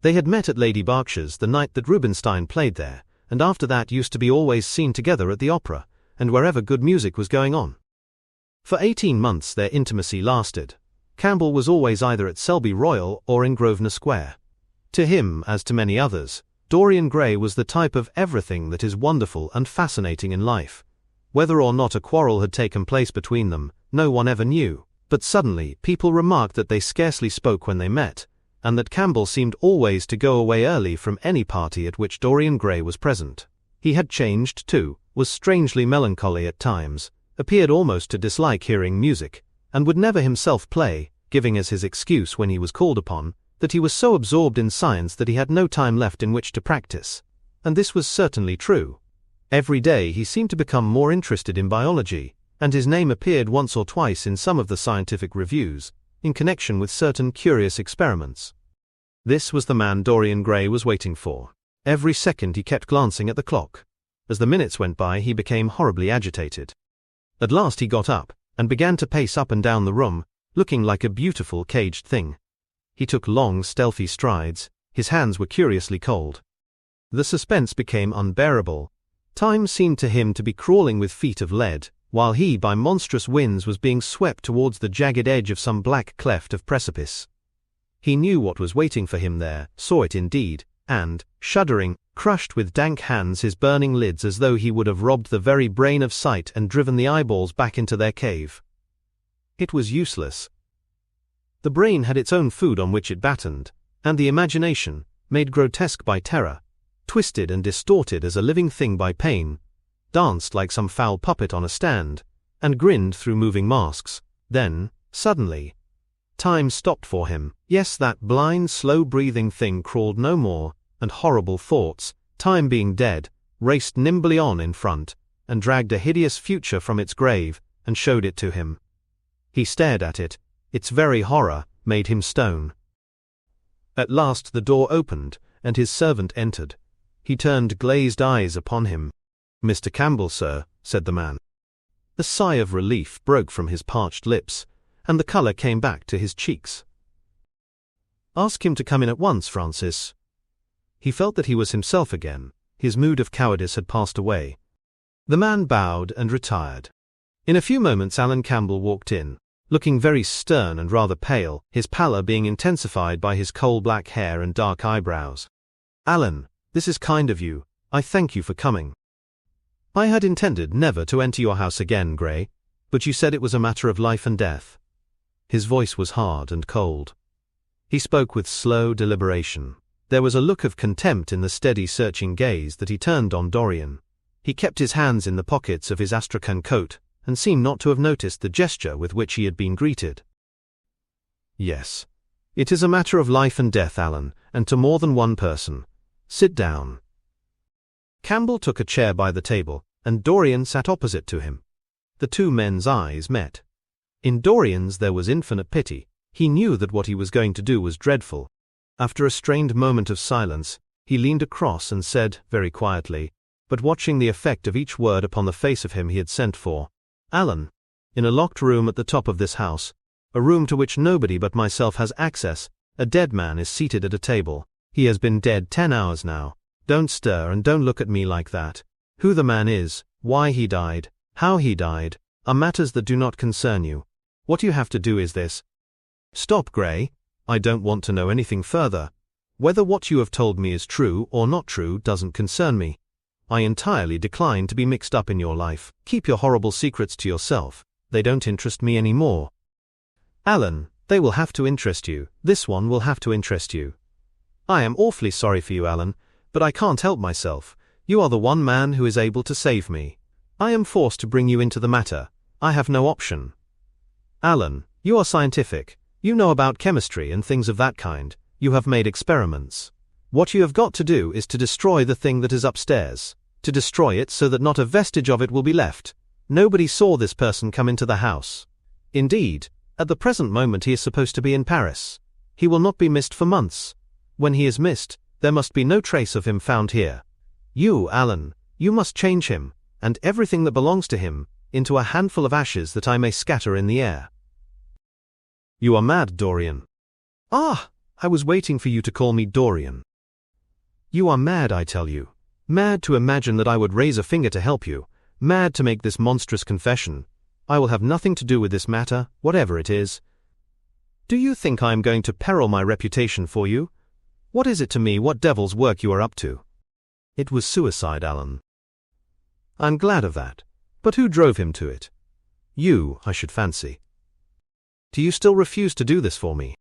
They had met at Lady Berkshire's the night that Rubinstein played there, and after that used to be always seen together at the opera, and wherever good music was going on. For 18 months their intimacy lasted. Campbell was always either at Selby Royal or in Grosvenor Square. To him, as to many others, Dorian Gray was the type of everything that is wonderful and fascinating in life. Whether or not a quarrel had taken place between them, no one ever knew, but suddenly people remarked that they scarcely spoke when they met, and that Campbell seemed always to go away early from any party at which Dorian Gray was present. He had changed, too, was strangely melancholy at times, appeared almost to dislike hearing music, and would never himself play, giving as his excuse when he was called upon, that he was so absorbed in science that he had no time left in which to practice. And this was certainly true. Every day he seemed to become more interested in biology, and his name appeared once or twice in some of the scientific reviews, in connection with certain curious experiments. This was the man Dorian Gray was waiting for. Every second he kept glancing at the clock. As the minutes went by he became horribly agitated. At last he got up, and began to pace up and down the room, looking like a beautiful caged thing. He took long, stealthy strides, his hands were curiously cold. The suspense became unbearable. Time seemed to him to be crawling with feet of lead, while he by monstrous winds was being swept towards the jagged edge of some black cleft of precipice. He knew what was waiting for him there, saw it indeed, and, shuddering, crushed with dank hands his burning lids as though he would have robbed the very brain of sight and driven the eyeballs back into their cave. It was useless. The brain had its own food on which it battened, and the imagination, made grotesque by terror, twisted and distorted as a living thing by pain, danced like some foul puppet on a stand, and grinned through moving masks. Then, suddenly, time stopped for him. Yes, that blind, slow-breathing thing crawled no more, and horrible thoughts, time being dead, raced nimbly on in front, and dragged a hideous future from its grave, and showed it to him. He stared at it. Its very horror made him stone. At last the door opened, and his servant entered. He turned glazed eyes upon him. "Mr. Campbell, sir," said the man. A sigh of relief broke from his parched lips, and the colour came back to his cheeks. "Ask him to come in at once, Francis." He felt that he was himself again. His mood of cowardice had passed away. The man bowed and retired. In a few moments Alan Campbell walked in, looking very stern and rather pale, his pallor being intensified by his coal-black hair and dark eyebrows. "Alan, this is kind of you. I thank you for coming. I had intended never to enter your house again, Gray, but you said it was a matter of life and death." His voice was hard and cold. He spoke with slow deliberation. There was a look of contempt in the steady, searching gaze that he turned on Dorian. He kept his hands in the pockets of his astrakhan coat, and seemed not to have noticed the gesture with which he had been greeted. "Yes. It is a matter of life and death, Alan, and to more than one person. Sit down." Campbell took a chair by the table, and Dorian sat opposite to him. The two men's eyes met. In Dorian's there was infinite pity. He knew that what he was going to do was dreadful. After a strained moment of silence, he leaned across and said, very quietly, but watching the effect of each word upon the face of him he had sent for, "Alan, in a locked room at the top of this house, a room to which nobody but myself has access, a dead man is seated at a table. He has been dead 10 hours now. Don't stir and don't look at me like that. Who the man is, why he died, how he died, are matters that do not concern you. What you have to do is this. Stop, Gray. I don't want to know anything further. Whether what you have told me is true or not true doesn't concern me. I entirely decline to be mixed up in your life. Keep your horrible secrets to yourself. They don't interest me anymore." "Alan, they will have to interest you. This one will have to interest you. I am awfully sorry for you, Alan, but I can't help myself. You are the one man who is able to save me. I am forced to bring you into the matter. I have no option. Alan, you are scientific. You know about chemistry and things of that kind. You have made experiments. What you have got to do is to destroy the thing that is upstairs. To destroy it so that not a vestige of it will be left. Nobody saw this person come into the house. Indeed, at the present moment he is supposed to be in Paris. He will not be missed for months. When he is missed, there must be no trace of him found here. You, Alan, you must change him, and everything that belongs to him, into a handful of ashes that I may scatter in the air." "You are mad, Dorian." "Ah, I was waiting for you to call me Dorian." "You are mad, I tell you. Mad to imagine that I would raise a finger to help you. Mad to make this monstrous confession. I will have nothing to do with this matter, whatever it is. Do you think I am going to peril my reputation for you? What is it to me what devil's work you are up to?" "It was suicide, Alan." "I'm glad of that. But who drove him to it?" "You, I should fancy." "Do you still refuse to do this for me?"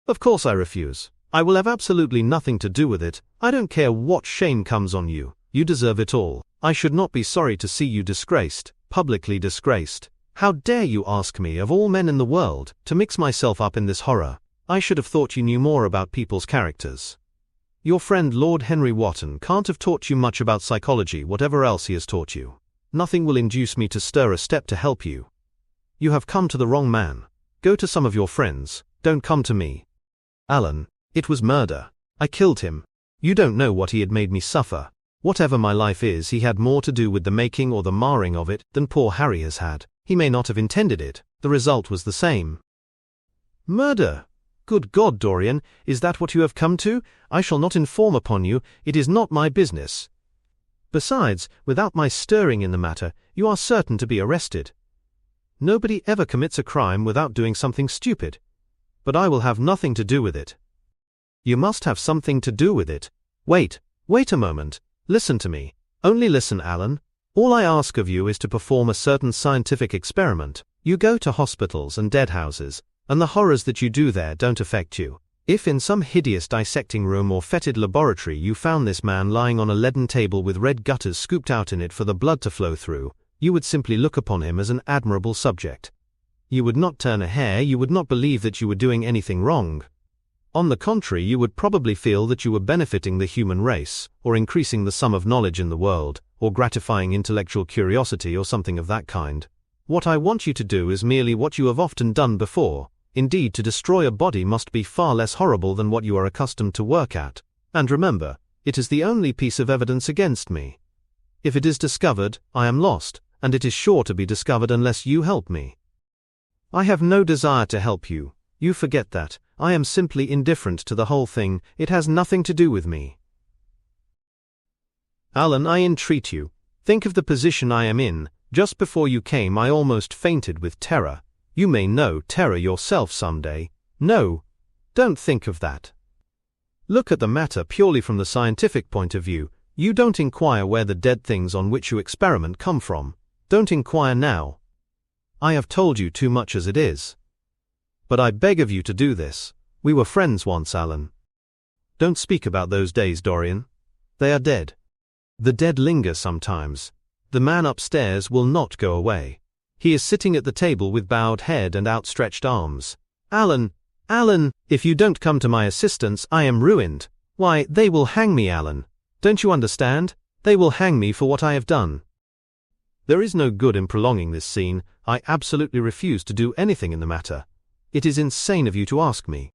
"Of course I refuse. I will have absolutely nothing to do with it. I don't care what shame comes on you. You deserve it all. I should not be sorry to see you disgraced, publicly disgraced. How dare you ask me, of all men in the world, to mix myself up in this horror? I should have thought you knew more about people's characters. Your friend Lord Henry Wotton can't have taught you much about psychology, whatever else he has taught you. Nothing will induce me to stir a step to help you. You have come to the wrong man. Go to some of your friends. Don't come to me. Alan, it was murder. I killed him. You don't know what he had made me suffer. Whatever my life is, he had more to do with the making or the marring of it than poor Harry has had. He may not have intended it. The result was the same." "Murder? Good God, Dorian, is that what you have come to? I shall not inform upon you. It is not my business. Besides, without my stirring in the matter, you are certain to be arrested. Nobody ever commits a crime without doing something stupid. But I will have nothing to do with it." "You must have something to do with it. Wait a moment. Listen to me. Only listen, Alan. All I ask of you is to perform a certain scientific experiment. You go to hospitals and dead houses, and the horrors that you do there don't affect you. If in some hideous dissecting room or fetid laboratory you found this man lying on a leaden table with red gutters scooped out in it for the blood to flow through, you would simply look upon him as an admirable subject. You would not turn a hair, you would not believe that you were doing anything wrong. On the contrary, you would probably feel that you were benefiting the human race, or increasing the sum of knowledge in the world, or gratifying intellectual curiosity or something of that kind. What I want you to do is merely what you have often done before. Indeed, to destroy a body must be far less horrible than what you are accustomed to work at. And remember, it is the only piece of evidence against me. If it is discovered, I am lost, and it is sure to be discovered unless you help me. I have no desire to help you. You forget that. I am simply indifferent to the whole thing. It has nothing to do with me. Alan, I entreat you. Think of the position I am in. Just before you came, I almost fainted with terror. You may know terror yourself some day. No, don't think of that. Look at the matter purely from the scientific point of view. You don't inquire where the dead things on which you experiment come from. Don't inquire now. I have told you too much as it is. But I beg of you to do this. We were friends once, Alan. Don't speak about those days, Dorian. They are dead. The dead linger sometimes. The man upstairs will not go away. He is sitting at the table with bowed head and outstretched arms. Alan, if you don't come to my assistance, I am ruined. Why, they will hang me, Alan. Don't you understand? They will hang me for what I have done. There is no good in prolonging this scene. I absolutely refuse to do anything in the matter. It is insane of you to ask me.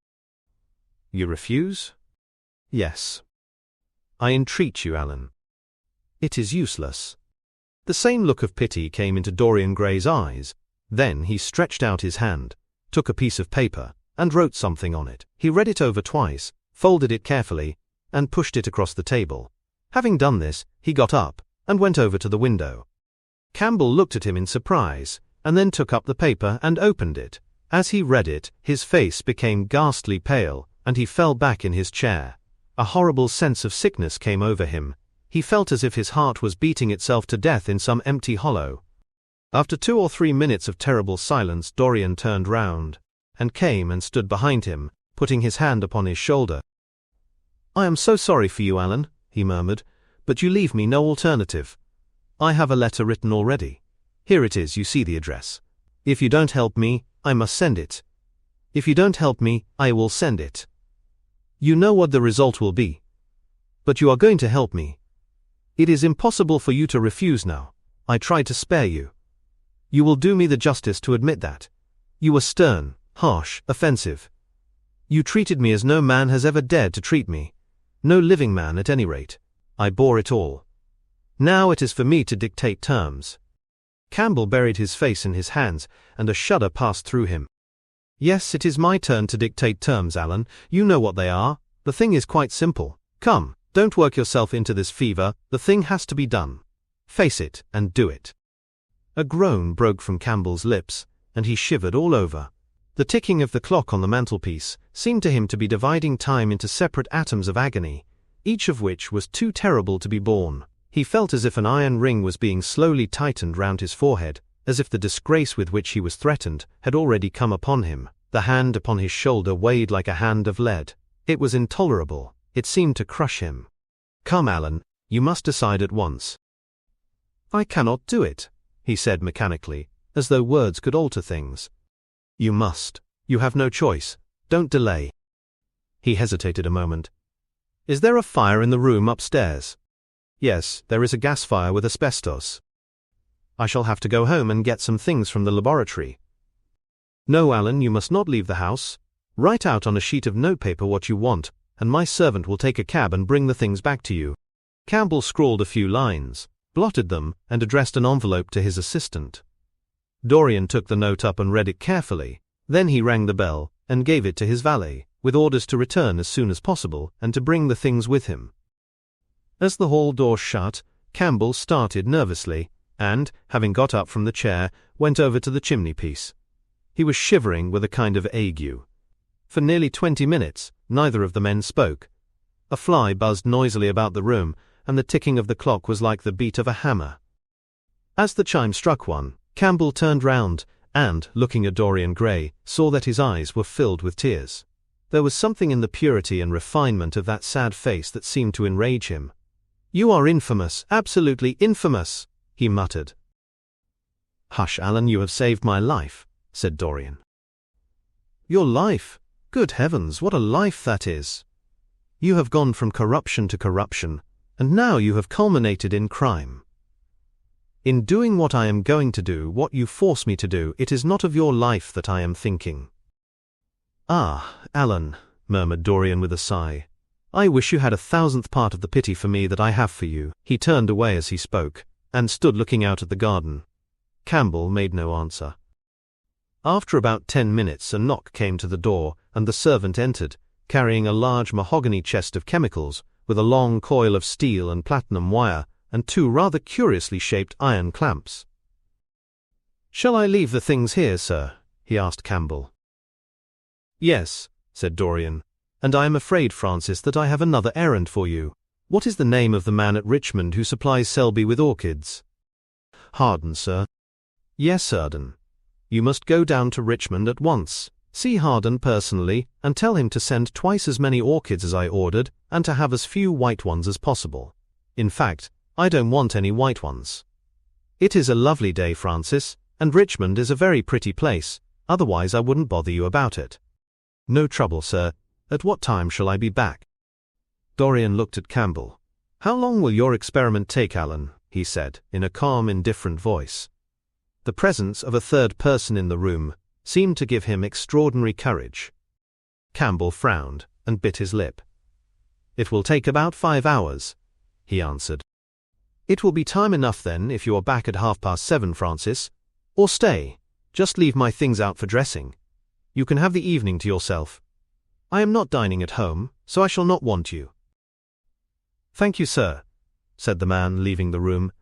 You refuse? Yes. I entreat you, Alan. It is useless. The same look of pity came into Dorian Gray's eyes. Then he stretched out his hand, took a piece of paper, and wrote something on it. He read it over twice, folded it carefully, and pushed it across the table. Having done this, he got up and went over to the window. Campbell looked at him in surprise, and then took up the paper and opened it. As he read it, his face became ghastly pale, and he fell back in his chair. A horrible sense of sickness came over him. He felt as if his heart was beating itself to death in some empty hollow. After 2 or 3 minutes of terrible silence, Dorian turned round, and came and stood behind him, putting his hand upon his shoulder. I am so sorry for you, Alan, he murmured, but you leave me no alternative. I have a letter written already. Here it is, you see the address. If you don't help me, I must send it. If you don't help me, I will send it. You know what the result will be. But you are going to help me. It is impossible for you to refuse now. I tried to spare you. You will do me the justice to admit that. You were stern, harsh, offensive. You treated me as no man has ever dared to treat me. No living man, at any rate. I bore it all. Now it is for me to dictate terms. Campbell buried his face in his hands, and a shudder passed through him. Yes, it is my turn to dictate terms, Alan. You know what they are. The thing is quite simple. Come, don't work yourself into this fever. The thing has to be done. Face it, and do it. A groan broke from Campbell's lips, and he shivered all over. The ticking of the clock on the mantelpiece seemed to him to be dividing time into separate atoms of agony, each of which was too terrible to be borne. He felt as if an iron ring was being slowly tightened round his forehead, as if the disgrace with which he was threatened had already come upon him. The hand upon his shoulder weighed like a hand of lead. It was intolerable. It seemed to crush him. Come, Alan, you must decide at once. I cannot do it, he said mechanically, as though words could alter things. You must. You have no choice. Don't delay. He hesitated a moment. Is there a fire in the room upstairs? Yes, there is a gas fire with asbestos. I shall have to go home and get some things from the laboratory. No, Alan, you must not leave the house. Write out on a sheet of notepaper what you want, and my servant will take a cab and bring the things back to you. Campbell scrawled a few lines, blotted them, and addressed an envelope to his assistant. Dorian took the note up and read it carefully. Then he rang the bell and gave it to his valet, with orders to return as soon as possible and to bring the things with him. As the hall door shut, Campbell started nervously and, having got up from the chair, went over to the chimney-piece. He was shivering with a kind of ague. For nearly 20 minutes, neither of the men spoke. A fly buzzed noisily about the room, and the ticking of the clock was like the beat of a hammer. As the chime struck 1, Campbell turned round and, looking at Dorian Gray, saw that his eyes were filled with tears. There was something in the purity and refinement of that sad face that seemed to enrage him. You are infamous, absolutely infamous, he muttered. Hush, Alan, you have saved my life, said Dorian. Your life? Good heavens, what a life that is! You have gone from corruption to corruption, and now you have culminated in crime. In doing what I am going to do, what you force me to do, it is not of your life that I am thinking. Ah, Alan, murmured Dorian with a sigh. I wish you had 1,000th part of the pity for me that I have for you. He turned away as he spoke, and stood looking out at the garden. Campbell made no answer. After about 10 minutes a knock came to the door, and the servant entered, carrying a large mahogany chest of chemicals, with a long coil of steel and platinum wire, and 2 rather curiously shaped iron clamps. Shall I leave the things here, sir? he asked Campbell. Yes, said Dorian, and I am afraid, Francis, that I have another errand for you. What is the name of the man at Richmond who supplies Selby with orchids? Harden, sir. Yes, Harden. You must go down to Richmond at once. See Harden personally, and tell him to send twice as many orchids as I ordered, and to have as few white ones as possible. In fact, I don't want any white ones. It is a lovely day, Francis, and Richmond is a very pretty place, otherwise I wouldn't bother you about it. No trouble, sir. At what time shall I be back? Dorian looked at Campbell. How long will your experiment take, Alan? He said, in a calm, indifferent voice. The presence of a third person in the room seemed to give him extraordinary courage. Campbell frowned and bit his lip. It will take about 5 hours, he answered. It will be time enough then if you are back at 7:30, Francis. Or stay, just leave my things out for dressing. You can have the evening to yourself. I am not dining at home, so I shall not want you. Thank you, sir, said the man, leaving the room.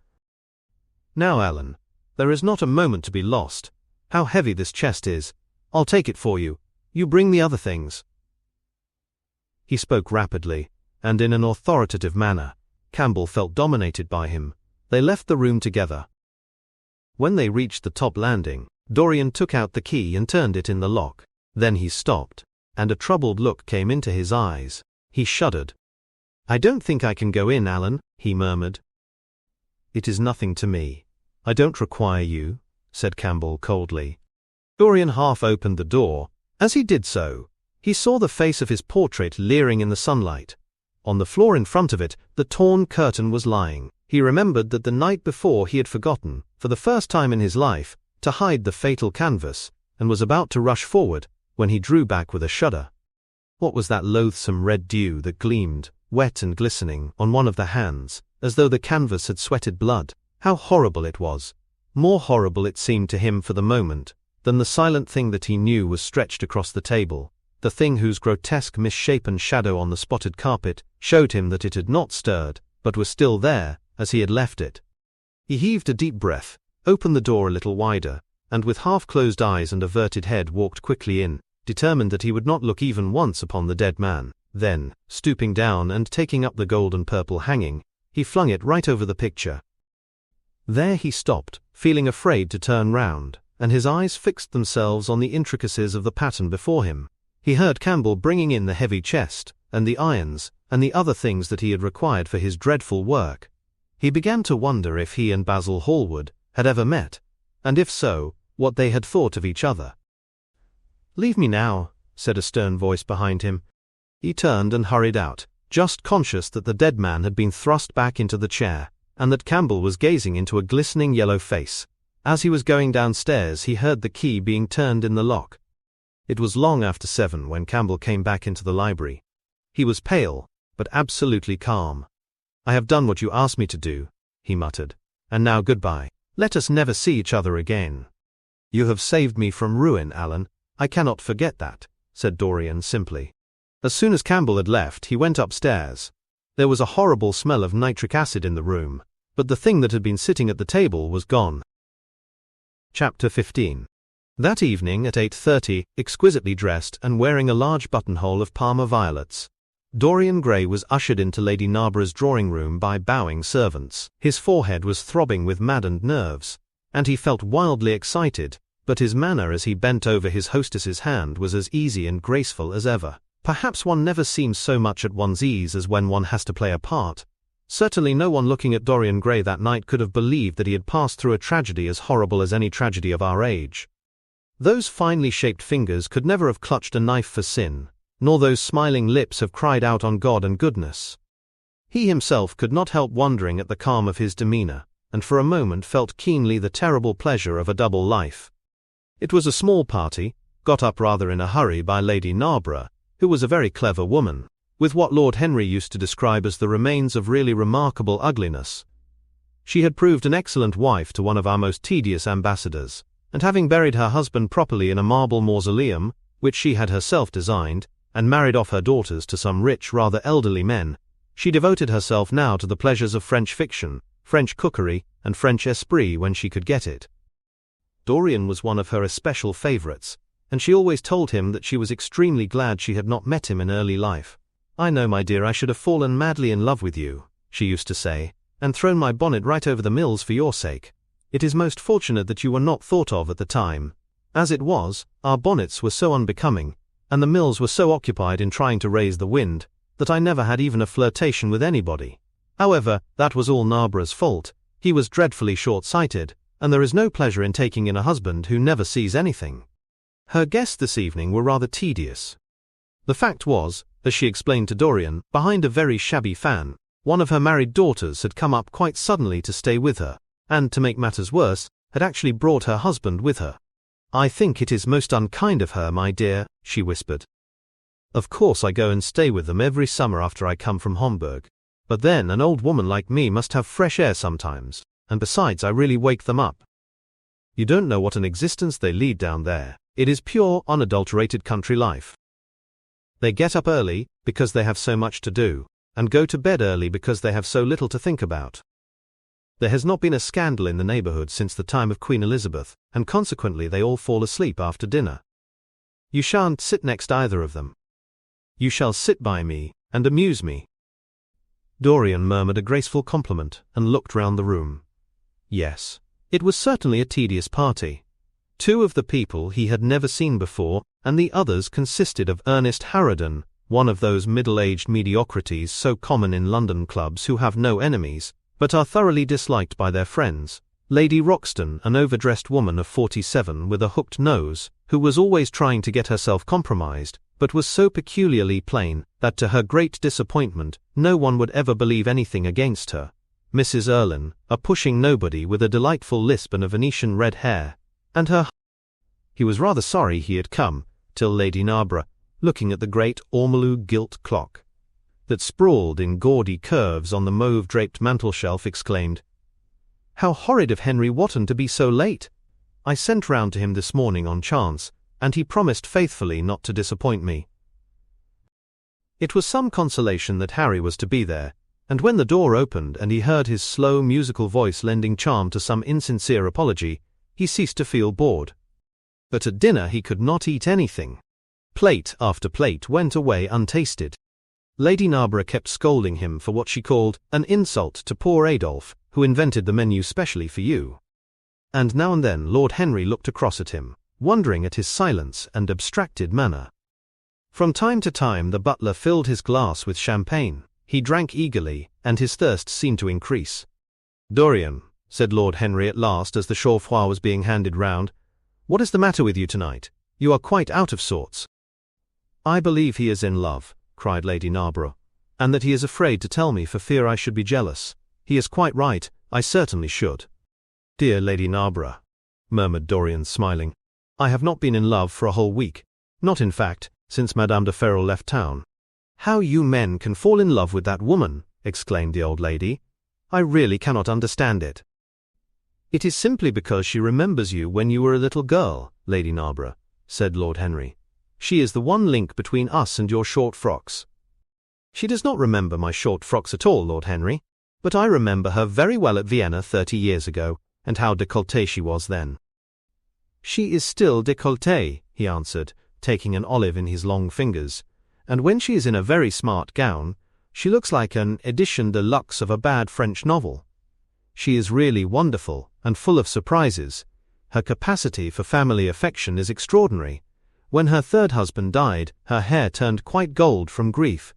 Now, Alan, there is not a moment to be lost. How heavy this chest is. I'll take it for you. You bring the other things. He spoke rapidly, and in an authoritative manner. Campbell felt dominated by him. They left the room together. When they reached the top landing, Dorian took out the key and turned it in the lock. Then he stopped, and a troubled look came into his eyes. He shuddered. I don't think I can go in, Alan, he murmured. It is nothing to me. I don't require you, said Campbell coldly. Dorian half opened the door. As he did so, he saw the face of his portrait leering in the sunlight. On the floor in front of it, the torn curtain was lying. He remembered that the night before he had forgotten, for the first time in his life, to hide the fatal canvas, and was about to rush forward, when he drew back with a shudder. What was that loathsome red dew that gleamed, wet and glistening, on one of the hands, as though the canvas had sweated blood? How horrible it was! More horrible it seemed to him for the moment, than the silent thing that he knew was stretched across the table, the thing whose grotesque misshapen shadow on the spotted carpet showed him that it had not stirred, but was still there, as he had left it. He heaved a deep breath, opened the door a little wider, and with half-closed eyes and averted head walked quickly in, determined that he would not look even once upon the dead man. Then, stooping down and taking up the gold and purple hanging, he flung it right over the picture. There he stopped, feeling afraid to turn round, and his eyes fixed themselves on the intricacies of the pattern before him. He heard Campbell bringing in the heavy chest, and the irons, and the other things that he had required for his dreadful work. He began to wonder if he and Basil Hallward had ever met, and if so, what they had thought of each other. Leave me now, said a stern voice behind him. He turned and hurried out, just conscious that the dead man had been thrust back into the chair, and that Campbell was gazing into a glistening yellow face. As he was going downstairs, he heard the key being turned in the lock. It was long after 7 when Campbell came back into the library. He was pale, but absolutely calm. I have done what you asked me to do, he muttered, and now goodbye. Let us never see each other again. You have saved me from ruin, Alan. I cannot forget that, said Dorian simply. As soon as Campbell had left, he went upstairs. There was a horrible smell of nitric acid in the room, but the thing that had been sitting at the table was gone. Chapter 15. That evening at 8:30, exquisitely dressed and wearing a large buttonhole of Parma violets, Dorian Gray was ushered into Lady Narborough's drawing-room by bowing servants. His forehead was throbbing with maddened nerves, and he felt wildly excited, but his manner as he bent over his hostess's hand was as easy and graceful as ever. Perhaps one never seems so much at one's ease as when one has to play a part. Certainly no one looking at Dorian Gray that night could have believed that he had passed through a tragedy as horrible as any tragedy of our age. Those finely shaped fingers could never have clutched a knife for sin, nor those smiling lips have cried out on God and goodness. He himself could not help wondering at the calm of his demeanor, and for a moment felt keenly the terrible pleasure of a double life. It was a small party, got up rather in a hurry by Lady Narborough, who was a very clever woman, with what Lord Henry used to describe as the remains of really remarkable ugliness. She had proved an excellent wife to one of our most tedious ambassadors, and having buried her husband properly in a marble mausoleum, which she had herself designed, and married off her daughters to some rich, rather elderly men, she devoted herself now to the pleasures of French fiction, French cookery, and French esprit when she could get it. Dorian was one of her especial favorites, and she always told him that she was extremely glad she had not met him in early life. "I know, my dear, I should have fallen madly in love with you," she used to say, "and thrown my bonnet right over the mills for your sake. It is most fortunate that you were not thought of at the time. As it was, our bonnets were so unbecoming, and the mills were so occupied in trying to raise the wind, that I never had even a flirtation with anybody. However, that was all Narborough's fault. He was dreadfully short-sighted, and there is no pleasure in taking in a husband who never sees anything." Her guests this evening were rather tedious. The fact was, as she explained to Dorian, behind a very shabby fan, one of her married daughters had come up quite suddenly to stay with her, and, to make matters worse, had actually brought her husband with her. "I think it is most unkind of her, my dear," she whispered. "Of course I go and stay with them every summer after I come from Homburg. But then an old woman like me must have fresh air sometimes, and besides I really wake them up. You don't know what an existence they lead down there. It is pure, unadulterated country life. They get up early, because they have so much to do, and go to bed early because they have so little to think about. There has not been a scandal in the neighborhood since the time of Queen Elizabeth, and consequently they all fall asleep after dinner. You shan't sit next either of them. You shall sit by me, and amuse me." Dorian murmured a graceful compliment, and looked round the room. Yes, it was certainly a tedious party. Two of the people he had never seen before, and the others consisted of Ernest Harraden, one of those middle-aged mediocrities so common in London clubs who have no enemies, but are thoroughly disliked by their friends; Lady Roxton, an overdressed woman of 47 with a hooked nose, who was always trying to get herself compromised, but was so peculiarly plain that to her great disappointment no one would ever believe anything against her; Mrs. Erlyn, a pushing nobody with a delightful lisp and a Venetian red hair, and her. He was rather sorry he had come, till Lady Narborough, looking at the great ormolu gilt clock that sprawled in gaudy curves on the mauve-draped mantelshelf, exclaimed, "How horrid of Henry Wotton to be so late! I sent round to him this morning on chance, and he promised faithfully not to disappoint me." It was some consolation that Harry was to be there, and when the door opened and he heard his slow musical voice lending charm to some insincere apology, he ceased to feel bored. But at dinner he could not eat anything. Plate after plate went away untasted. Lady Narborough kept scolding him for what she called an insult to poor Adolphe, who invented the menu specially for you. And now and then Lord Henry looked across at him, wondering at his silence and abstracted manner. From time to time the butler filled his glass with champagne. He drank eagerly, and his thirst seemed to increase. "Dorian," said Lord Henry at last as the chaud-froid was being handed round, "what is the matter with you tonight? You are quite out of sorts." "I believe he is in love," cried Lady Narborough, "and that he is afraid to tell me for fear I should be jealous. He is quite right, I certainly should." "Dear Lady Narborough," murmured Dorian, smiling, "I have not been in love for a whole week, not in fact, since Madame de Ferrol left town." "How you men can fall in love with that woman," exclaimed the old lady, "I really cannot understand it." "It is simply because she remembers you when you were a little girl, Lady Narborough," said Lord Henry. "She is the one link between us and your short frocks." "She does not remember my short frocks at all, Lord Henry, but I remember her very well at Vienna 30 years ago, and how décolletée she was then." "She is still décolletée," he answered, taking an olive in his long fingers, "and when she is in a very smart gown, she looks like an édition de luxe of a bad French novel. She is really wonderful, and full of surprises. Her capacity for family affection is extraordinary. When her third husband died, her hair turned quite gold from grief."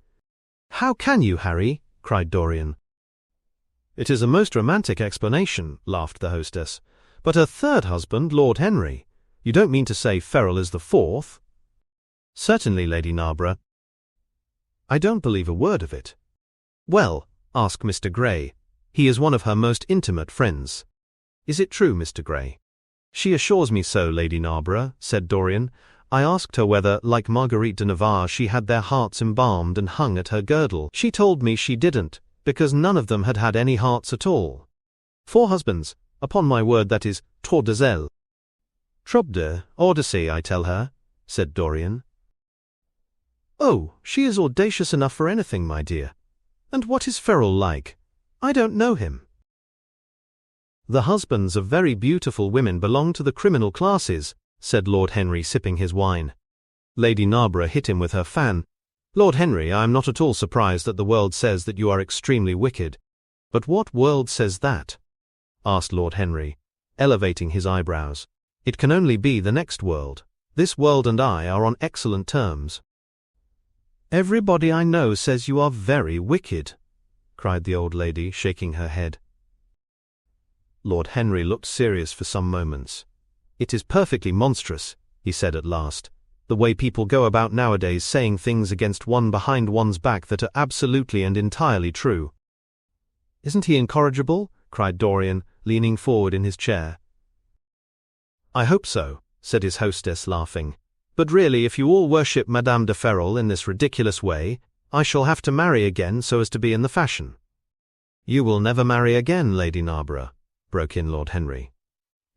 "How can you, Harry?" cried Dorian. "It is a most romantic explanation," laughed the hostess. "But her third husband, Lord Henry? You don't mean to say Ferrol is the fourth?" "Certainly, Lady Narborough." "I don't believe a word of it." "Well, ask Mr. Gray. He is one of her most intimate friends." "Is it true, Mr. Gray?" "She assures me so, Lady Narborough," said Dorian. "I asked her whether, like Marguerite de Navarre, she had their hearts embalmed and hung at her girdle. She told me she didn't, because none of them had had any hearts at all. 4 husbands, upon my word, that is trop de zèle." "Trop de Odyssey, I tell her," said Dorian. "Oh, she is audacious enough for anything, my dear. And what is Ferrol like? I don't know him." "The husbands of very beautiful women belong to the criminal classes," said Lord Henry, sipping his wine. Lady Narborough hit him with her fan. "Lord Henry, I am not at all surprised that the world says that you are extremely wicked." "But what world says that?" asked Lord Henry, elevating his eyebrows. "It can only be the next world. This world and I are on excellent terms." "Everybody I know says you are very wicked," cried the old lady, shaking her head. Lord Henry looked serious for some moments. "It is perfectly monstrous," he said at last, "the way people go about nowadays saying things against one behind one's back that are absolutely and entirely true." "Isn't he incorrigible?" cried Dorian, leaning forward in his chair. "I hope so," said his hostess, laughing. "But really, if you all worship Madame de Ferrol in this ridiculous way, I shall have to marry again so as to be in the fashion." "You will never marry again, Lady Narborough," broke in Lord Henry.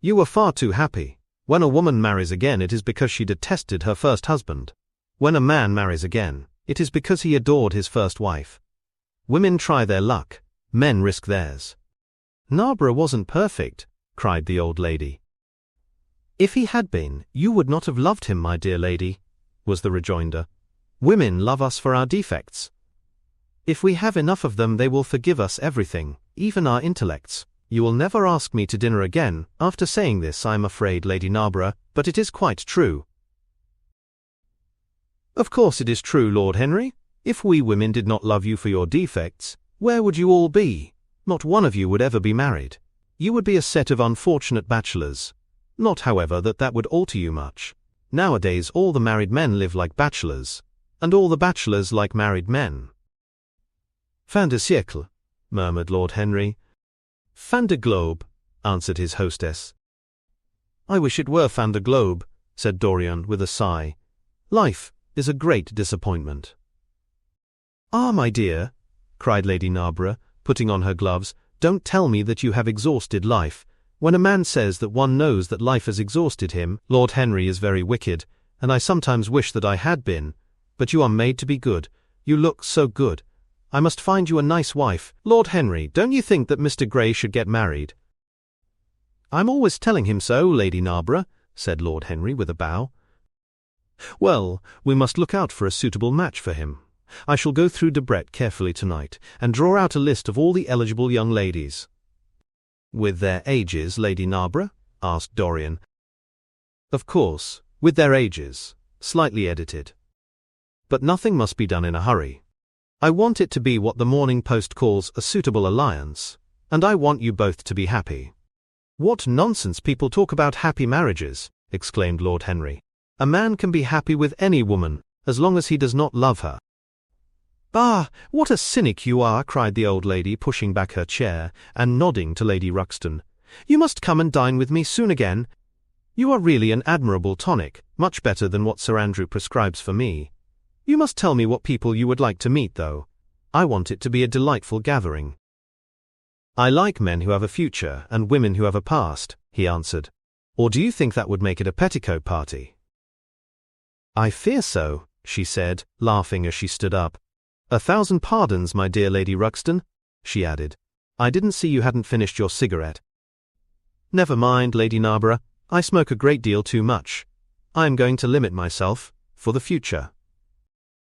"You were far too happy. When a woman marries again, it is because she detested her first husband. When a man marries again, it is because he adored his first wife. Women try their luck, men risk theirs." "Narborough wasn't perfect," cried the old lady. "If he had been, you would not have loved him, my dear lady," was the rejoinder. "Women love us for our defects. If we have enough of them, they will forgive us everything, even our intellects. You will never ask me to dinner again, after saying this, I am afraid, Lady Narborough, but it is quite true." "Of course it is true, Lord Henry. If we women did not love you for your defects, where would you all be? Not one of you would ever be married. You would be a set of unfortunate bachelors. Not, however, that that would alter you much. Nowadays all the married men live like bachelors, and all the bachelors like married men." "Fin de siècle," murmured Lord Henry. "Fin de globe," answered his hostess. "I wish it were fin de globe," said Dorian with a sigh. "Life is a great disappointment." "Ah, my dear," cried Lady Narborough, putting on her gloves, "don't tell me that you have exhausted life. When a man says that one knows that life has exhausted him, Lord Henry is very wicked, and I sometimes wish that I had been. But you are made to be good. You look so good. I must find you a nice wife. Lord Henry, don't you think that Mr. Grey should get married?" "I'm always telling him so, Lady Narborough," said Lord Henry with a bow. "Well, we must look out for a suitable match for him. I shall go through Debrett carefully tonight, and draw out a list of all the eligible young ladies." "With their ages, Lady Narborough?" asked Dorian. "Of course, with their ages, slightly edited. But nothing must be done in a hurry. I want it to be what the Morning Post calls a suitable alliance, and I want you both to be happy." "What nonsense people talk about happy marriages," exclaimed Lord Henry. "A man can be happy with any woman, as long as he does not love her." "Ah, what a cynic you are," cried the old lady, pushing back her chair, and nodding to Lady Ruxton. "You must come and dine with me soon again. You are really an admirable tonic, much better than what Sir Andrew prescribes for me. You must tell me what people you would like to meet, though. I want it to be a delightful gathering." "I like men who have a future and women who have a past," he answered. "Or do you think that would make it a petticoat party?" "I fear so," she said, laughing as she stood up. "1,000 pardons, my dear Lady Ruxton," she added. "I didn't see you hadn't finished your cigarette." "Never mind, Lady Narborough. I smoke a great deal too much. I am going to limit myself, for the future."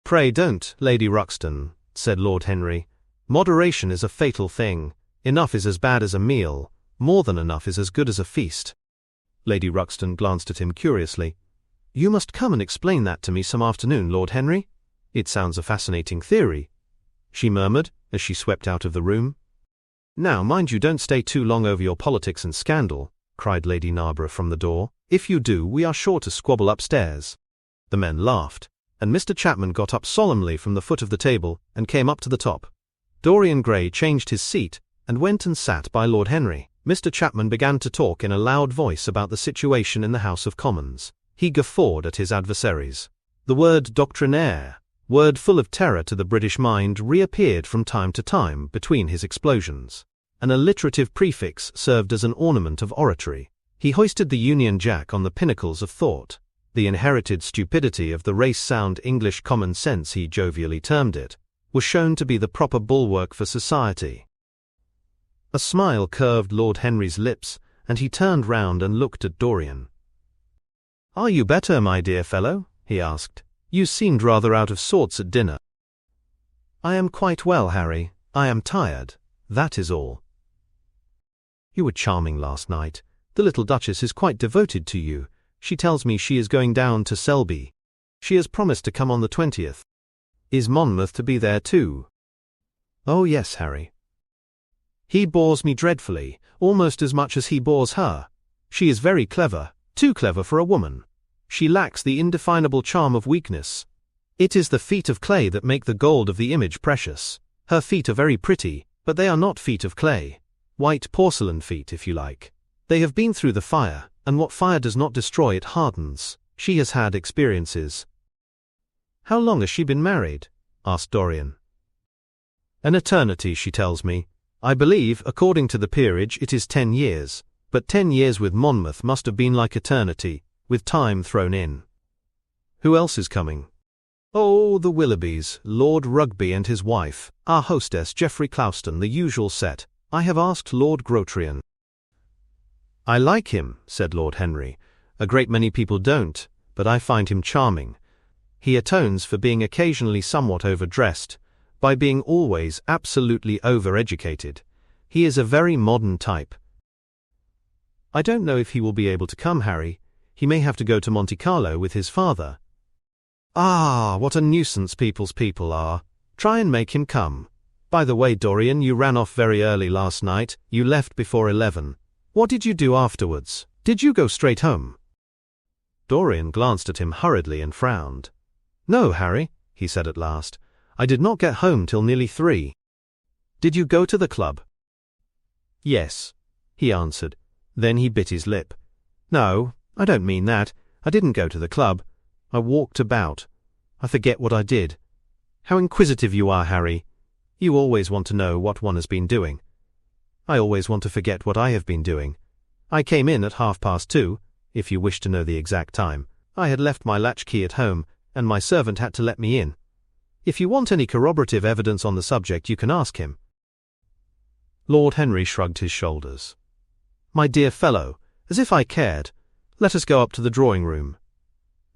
"Pray don't, Lady Ruxton," said Lord Henry. "Moderation is a fatal thing. Enough is as bad as a meal. More than enough is as good as a feast." Lady Ruxton glanced at him curiously. "You must come and explain that to me some afternoon, Lord Henry. It sounds a fascinating theory," she murmured as she swept out of the room. "Now, mind you don't stay too long over your politics and scandal," cried Lady Narborough from the door. "If you do, we are sure to squabble upstairs." The men laughed, and Mr. Chapman got up solemnly from the foot of the table and came up to the top. Dorian Gray changed his seat and went and sat by Lord Henry. Mr. Chapman began to talk in a loud voice about the situation in the House of Commons. He guffawed at his adversaries. The word doctrinaire, word full of terror to the British mind, reappeared from time to time between his explosions. An alliterative prefix served as an ornament of oratory. He hoisted the Union Jack on the pinnacles of thought. The inherited stupidity of the race-sound English common sense, he jovially termed it, was shown to be the proper bulwark for society. A smile curved Lord Henry's lips, and he turned round and looked at Dorian. "Are you better, my dear fellow?" he asked. "You seemed rather out of sorts at dinner." "I am quite well, Harry. I am tired. That is all." "You were charming last night. The little Duchess is quite devoted to you. She tells me she is going down to Selby. She has promised to come on the 20th. Is Monmouth to be there too?" "Oh yes, Harry. He bores me dreadfully, almost as much as he bores her. She is very clever, too clever for a woman. She lacks the indefinable charm of weakness. It is the feet of clay that make the gold of the image precious. Her feet are very pretty, but they are not feet of clay. White porcelain feet, if you like. They have been through the fire, and what fire does not destroy it hardens. She has had experiences." "How long has she been married?" asked Dorian. "An eternity, she tells me. I believe, according to the peerage, it is 10 years, but 10 years with Monmouth must have been like eternity, with time thrown in." "Who else is coming?" "Oh, the Willoughbys, Lord Rugby and his wife, our hostess Geoffrey Clouston, the usual set. I have asked Lord Grotrian." "I like him," said Lord Henry. "A great many people don't, but I find him charming. He atones for being occasionally somewhat overdressed, by being always absolutely over-educated. He is a very modern type." "I don't know if he will be able to come, Harry. He may have to go to Monte Carlo with his father." "Ah, what a nuisance people's people are. Try and make him come. By the way, Dorian, you ran off very early last night. You left before 11. What did you do afterwards? Did you go straight home?" Dorian glanced at him hurriedly and frowned. "No, Harry," he said at last. "I did not get home till nearly 3. "Did you go to the club?" "Yes," he answered. Then he bit his lip. "No, I don't mean that. I didn't go to the club. I walked about. I forget what I did. How inquisitive you are, Harry. You always want to know what one has been doing. I always want to forget what I have been doing. I came in at 2:30, if you wish to know the exact time. I had left my latchkey at home, and my servant had to let me in. If you want any corroborative evidence on the subject, you can ask him." Lord Henry shrugged his shoulders. "My dear fellow, as if I cared. Let us go up to the drawing-room."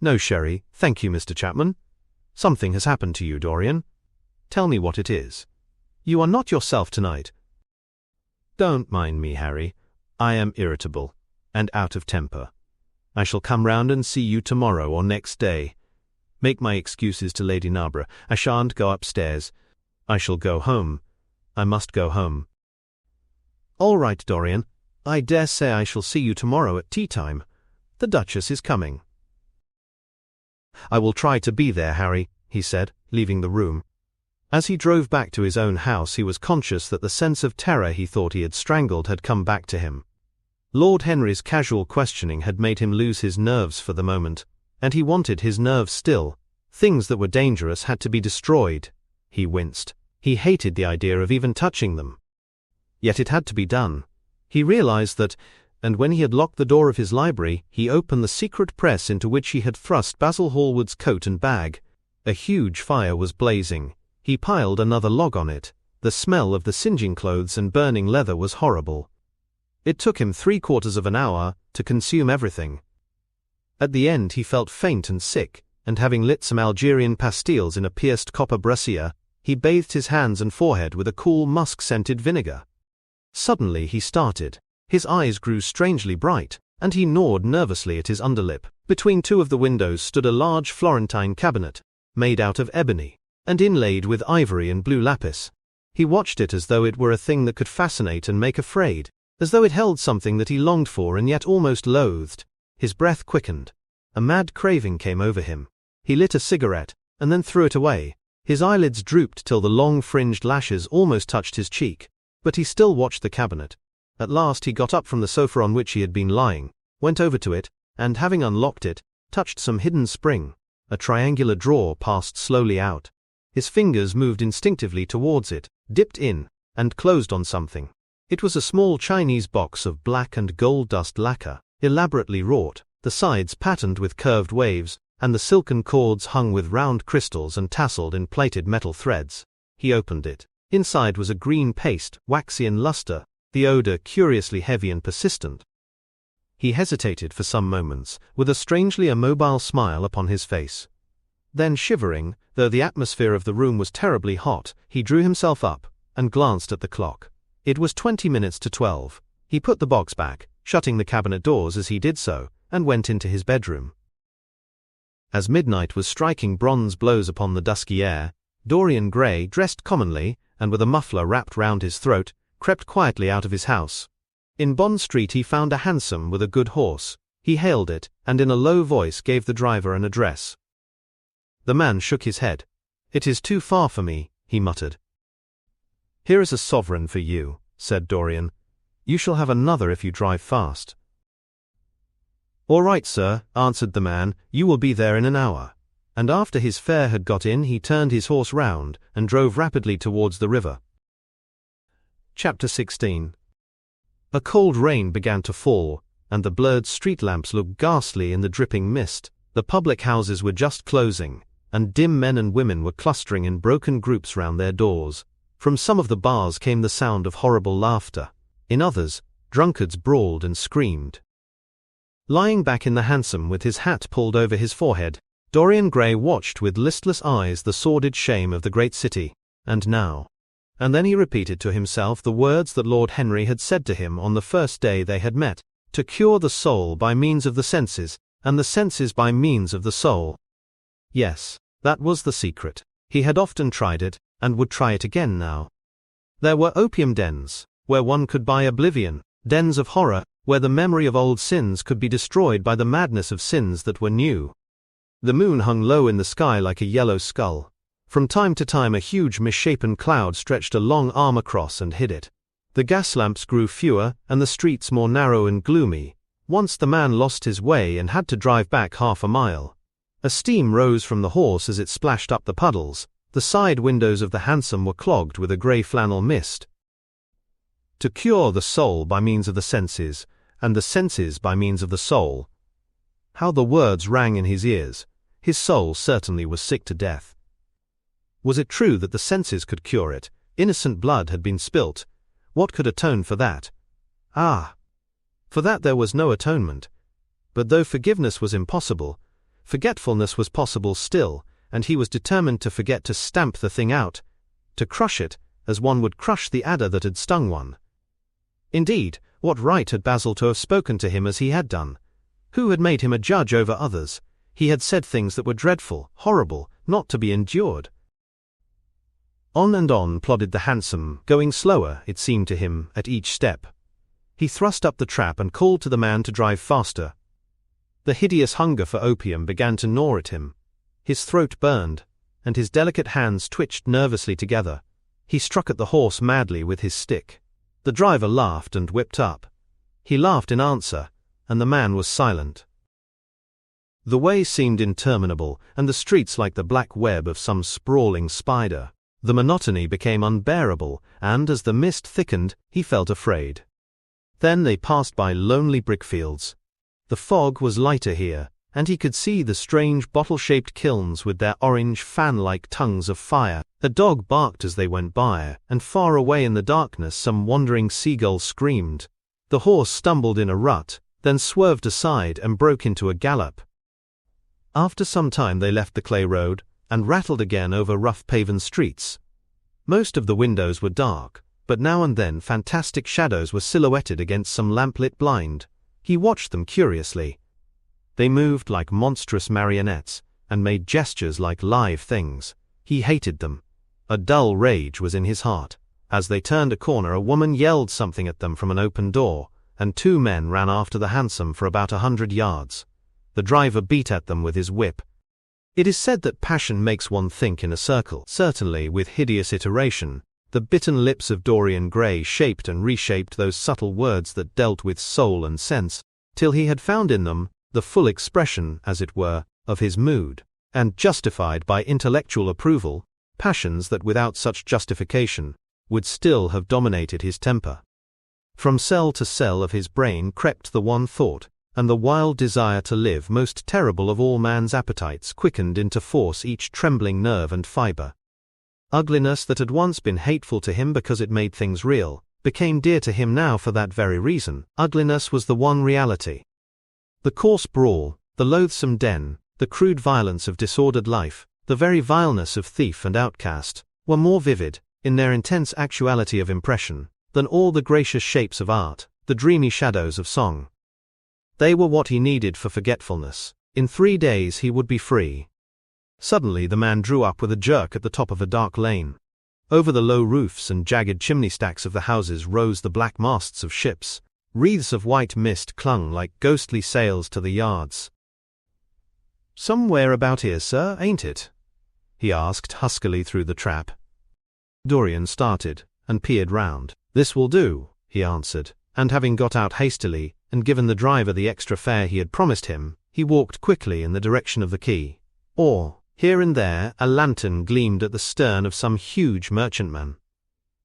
"No sherry, thank you, Mr. Chapman. Something has happened to you, Dorian. Tell me what it is. You are not yourself tonight." "Don't mind me, Harry. I am irritable, and out of temper. I shall come round and see you tomorrow or next day. Make my excuses to Lady Narborough. I shan't go upstairs. I shall go home. I must go home." "All right, Dorian. I dare say I shall see you tomorrow at tea-time. The Duchess is coming." "I will try to be there, Harry," he said, leaving the room. As he drove back to his own house, he was conscious that the sense of terror he thought he had strangled had come back to him. Lord Henry's casual questioning had made him lose his nerves for the moment, and he wanted his nerves still. Things that were dangerous had to be destroyed. He winced. He hated the idea of even touching them. Yet it had to be done. He realized that, and when he had locked the door of his library, he opened the secret press into which he had thrust Basil Hallward's coat and bag. A huge fire was blazing. He piled another log on it. The smell of the singeing clothes and burning leather was horrible. It took him 3/4 of an hour to consume everything. At the end he felt faint and sick, and having lit some Algerian pastilles in a pierced copper brassiere, he bathed his hands and forehead with a cool musk-scented vinegar. Suddenly he started. His eyes grew strangely bright, and he gnawed nervously at his underlip. Between two of the windows stood a large Florentine cabinet, made out of ebony, and inlaid with ivory and blue lapis. He watched it as though it were a thing that could fascinate and make afraid, as though it held something that he longed for and yet almost loathed. His breath quickened. A mad craving came over him. He lit a cigarette, and then threw it away. His eyelids drooped till the long fringed lashes almost touched his cheek, but he still watched the cabinet. At last he got up from the sofa on which he had been lying, went over to it, and having unlocked it, touched some hidden spring. A triangular drawer passed slowly out. His fingers moved instinctively towards it, dipped in, and closed on something. It was a small Chinese box of black and gold dust lacquer, elaborately wrought, the sides patterned with curved waves, and the silken cords hung with round crystals and tasseled in plaited metal threads. He opened it. Inside was a green paste, waxy in luster, the odor curiously heavy and persistent. He hesitated for some moments, with a strangely immobile smile upon his face. Then, shivering, though the atmosphere of the room was terribly hot, he drew himself up and glanced at the clock. It was 20 minutes to 12. He put the box back, shutting the cabinet doors as he did so, and went into his bedroom. As midnight was striking bronze blows upon the dusky air, Dorian Gray, dressed commonly, and with a muffler wrapped round his throat, crept quietly out of his house. In Bond Street he found a hansom with a good horse. He hailed it, and in a low voice gave the driver an address. The man shook his head. "It is too far for me," he muttered. "Here is a sovereign for you," said Dorian. "You shall have another if you drive fast." "All right, sir," answered the man, "you will be there in an hour." And after his fare had got in, he turned his horse round and drove rapidly towards the river. Chapter 16. A cold rain began to fall, and the blurred street lamps looked ghastly in the dripping mist. The public houses were just closing, and dim men and women were clustering in broken groups round their doors. From some of the bars came the sound of horrible laughter. In others, drunkards brawled and screamed. Lying back in the hansom with his hat pulled over his forehead, Dorian Gray watched with listless eyes the sordid shame of the great city. And now. And then he repeated to himself the words that Lord Henry had said to him on the first day they had met, to cure the soul by means of the senses, and the senses by means of the soul. Yes, that was the secret. He had often tried it, and would try it again now. There were opium dens, where one could buy oblivion, dens of horror, where the memory of old sins could be destroyed by the madness of sins that were new. The moon hung low in the sky like a yellow skull. From time to time a huge misshapen cloud stretched a long arm across and hid it. The gas lamps grew fewer, and the streets more narrow and gloomy. Once the man lost his way and had to drive back half a mile. A steam rose from the horse as it splashed up the puddles. The side windows of the hansom were clogged with a grey flannel mist. To cure the soul by means of the senses, and the senses by means of the soul. How the words rang in his ears. His soul certainly was sick to death. Was it true that the senses could cure it? Innocent blood had been spilt. What could atone for that? Ah! For that there was no atonement. But though forgiveness was impossible, forgetfulness was possible still, and he was determined to forget, to stamp the thing out, to crush it, as one would crush the adder that had stung one. Indeed, what right had Basil to have spoken to him as he had done? Who had made him a judge over others? He had said things that were dreadful, horrible, not to be endured. On and on plodded the hansom, going slower, it seemed to him, at each step. He thrust up the trap and called to the man to drive faster. The hideous hunger for opium began to gnaw at him. His throat burned, and his delicate hands twitched nervously together. He struck at the horse madly with his stick. The driver laughed and whipped up. He laughed in answer, and the man was silent. The way seemed interminable, and the streets like the black web of some sprawling spider. The monotony became unbearable, and as the mist thickened, he felt afraid. Then they passed by lonely brickfields. The fog was lighter here, and he could see the strange bottle-shaped kilns with their orange fan-like tongues of fire. A dog barked as they went by, and far away in the darkness some wandering seagull screamed. The horse stumbled in a rut, then swerved aside and broke into a gallop. After some time they left the clay road, and rattled again over rough paven streets. Most of the windows were dark, but now and then fantastic shadows were silhouetted against some lamp-lit blind. He watched them curiously. They moved like monstrous marionettes, and made gestures like live things. He hated them. A dull rage was in his heart. As they turned a corner, a woman yelled something at them from an open door, and two men ran after the hansom for about 100 yards. The driver beat at them with his whip. It is said that passion makes one think in a circle. Certainly, with hideous iteration, the bitten lips of Dorian Gray shaped and reshaped those subtle words that dealt with soul and sense, till he had found in them the full expression, as it were, of his mood, and justified by intellectual approval, passions that without such justification would still have dominated his temper. From cell to cell of his brain crept the one thought, and the wild desire to live, most terrible of all man's appetites, quickened into force each trembling nerve and fibre. Ugliness that had once been hateful to him because it made things real, became dear to him now for that very reason. Ugliness was the one reality. The coarse brawl, the loathsome den, the crude violence of disordered life, the very vileness of thief and outcast, were more vivid, in their intense actuality of impression, than all the gracious shapes of art, the dreamy shadows of song. They were what he needed for forgetfulness. In 3 days he would be free. Suddenly the man drew up with a jerk at the top of a dark lane. Over the low roofs and jagged chimney stacks of the houses rose the black masts of ships. Wreaths of white mist clung like ghostly sails to the yards. "Somewhere about here, sir, ain't it?" he asked huskily through the trap. Dorian started, and peered round. "This will do," he answered, and having got out hastily, and given the driver the extra fare he had promised him, he walked quickly in the direction of the quay. Here and there, a lantern gleamed at the stern of some huge merchantman.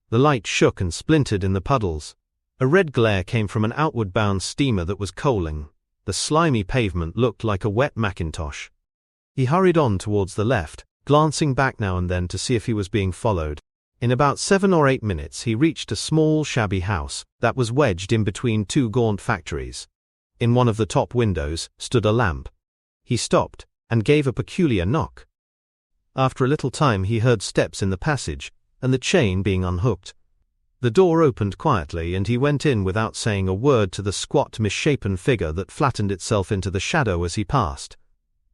The light shook and splintered in the puddles. A red glare came from an outward-bound steamer that was coaling. The slimy pavement looked like a wet mackintosh. He hurried on towards the left, glancing back now and then to see if he was being followed. In about 7 or 8 minutes he reached a small shabby house that was wedged in between 2 gaunt factories. In one of the top windows stood a lamp. He stopped, and gave a peculiar knock. After a little time he heard steps in the passage, and the chain being unhooked. The door opened quietly and he went in without saying a word to the squat misshapen figure that flattened itself into the shadow as he passed.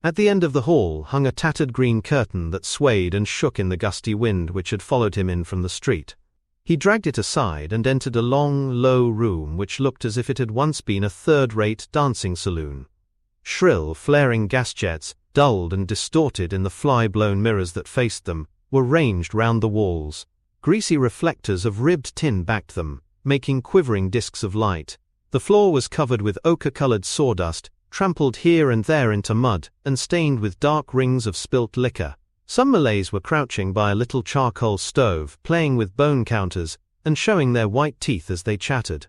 At the end of the hall hung a tattered green curtain that swayed and shook in the gusty wind which had followed him in from the street. He dragged it aside and entered a long, low room which looked as if it had once been a third-rate dancing saloon. Shrill, flaring gas jets, dulled and distorted in the fly-blown mirrors that faced them, were ranged round the walls. Greasy reflectors of ribbed tin backed them, making quivering discs of light. The floor was covered with ochre-colored sawdust, trampled here and there into mud, and stained with dark rings of spilt liquor. Some Malays were crouching by a little charcoal stove, playing with bone counters, and showing their white teeth as they chattered.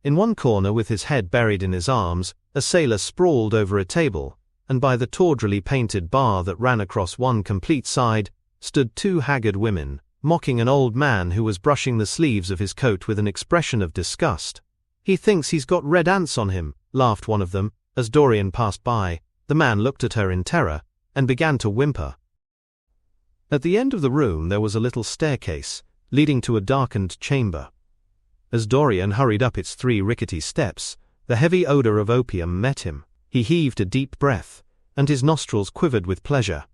In one corner, with his head buried in his arms, a sailor sprawled over a table, and by the tawdrily painted bar that ran across one complete side, stood 2 haggard women, mocking an old man who was brushing the sleeves of his coat with an expression of disgust. "He thinks he's got red ants on him," laughed one of them. As Dorian passed by, the man looked at her in terror, and began to whimper. At the end of the room there was a little staircase, leading to a darkened chamber. As Dorian hurried up its 3 rickety steps, the heavy odor of opium met him. He heaved a deep breath, and his nostrils quivered with pleasure.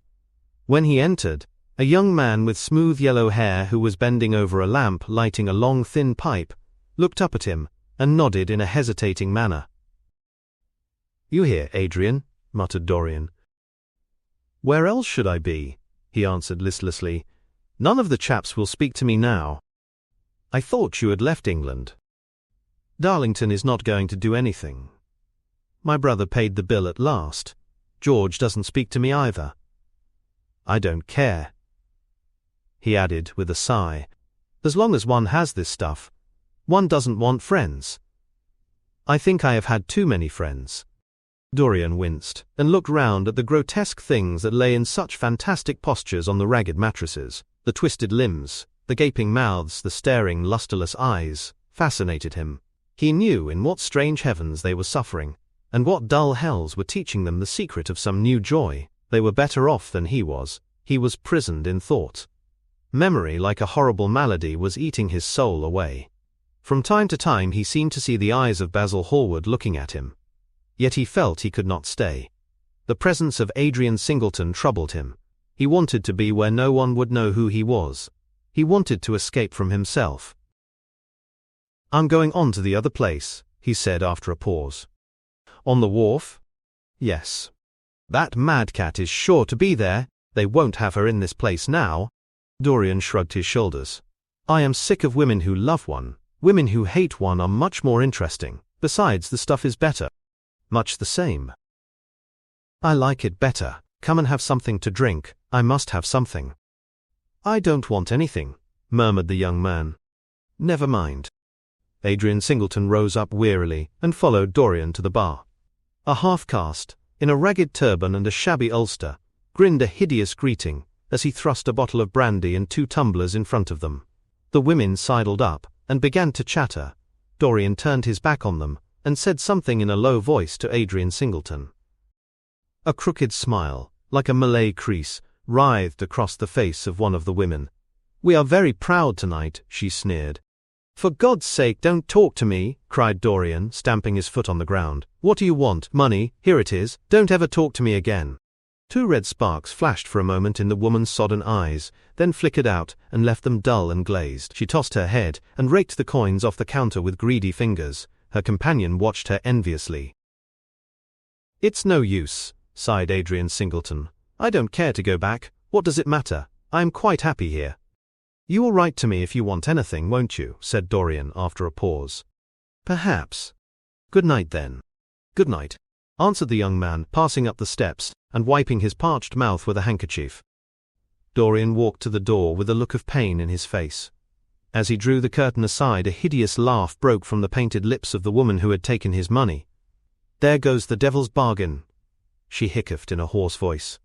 When he entered, a young man with smooth yellow hair who was bending over a lamp lighting a long thin pipe, looked up at him, and nodded in a hesitating manner. "You here, Adrian?" muttered Dorian. "Where else should I be?" he answered listlessly. "None of the chaps will speak to me now." "I thought you had left England." "Darlington is not going to do anything. My brother paid the bill at last. George doesn't speak to me either. I don't care," he added with a sigh. "As long as one has this stuff, one doesn't want friends. I think I have had too many friends." Dorian winced, and looked round at the grotesque things that lay in such fantastic postures on the ragged mattresses. The twisted limbs, the gaping mouths, the staring, lustreless eyes, fascinated him. He knew in what strange heavens they were suffering, and what dull hells were teaching them the secret of some new joy. They were better off than he was. He was prisoned in thought. Memory, like a horrible malady, was eating his soul away. From time to time he seemed to see the eyes of Basil Hallward looking at him. Yet he felt he could not stay. The presence of Adrian Singleton troubled him. He wanted to be where no one would know who he was. He wanted to escape from himself. "I'm going on to the other place," he said after a pause. "On the wharf?" "Yes." "That madcat is sure to be there. They won't have her in this place now." Dorian shrugged his shoulders. "I am sick of women who love one. Women who hate one are much more interesting. Besides, the stuff is better." "Much the same." "I like it better. Come and have something to drink. I must have something." "I don't want anything," murmured the young man. "Never mind." Adrian Singleton rose up wearily and followed Dorian to the bar. A half-caste, in a ragged turban and a shabby ulster, grinned a hideous greeting as he thrust a bottle of brandy and 2 tumblers in front of them. The women sidled up, and began to chatter. Dorian turned his back on them, and said something in a low voice to Adrian Singleton. A crooked smile, like a Malay crease, writhed across the face of one of the women. "We are very proud tonight," she sneered. "For God's sake, don't talk to me," cried Dorian, stamping his foot on the ground. "What do you want? Money? Here it is. Don't ever talk to me again." Two red sparks flashed for a moment in the woman's sodden eyes, then flickered out and left them dull and glazed. She tossed her head and raked the coins off the counter with greedy fingers. Her companion watched her enviously. "It's no use," sighed Adrian Singleton. "I don't care to go back. What does it matter? I am quite happy here." "You will write to me if you want anything, won't you?" said Dorian after a pause. "Perhaps." "Good night then." "Good night," answered the young man, passing up the steps and wiping his parched mouth with a handkerchief. Dorian walked to the door with a look of pain in his face. As he drew the curtain aside, a hideous laugh broke from the painted lips of the woman who had taken his money. "There goes the devil's bargain," she hiccuped in a hoarse voice.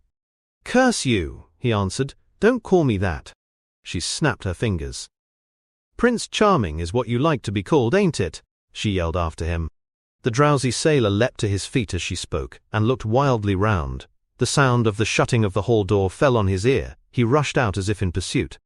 "Curse you," he answered. "Don't call me that." She snapped her fingers. "Prince Charming is what you like to be called, ain't it?" she yelled after him. The drowsy sailor leapt to his feet as she spoke, and looked wildly round. The sound of the shutting of the hall door fell on his ear. He rushed out as if in pursuit.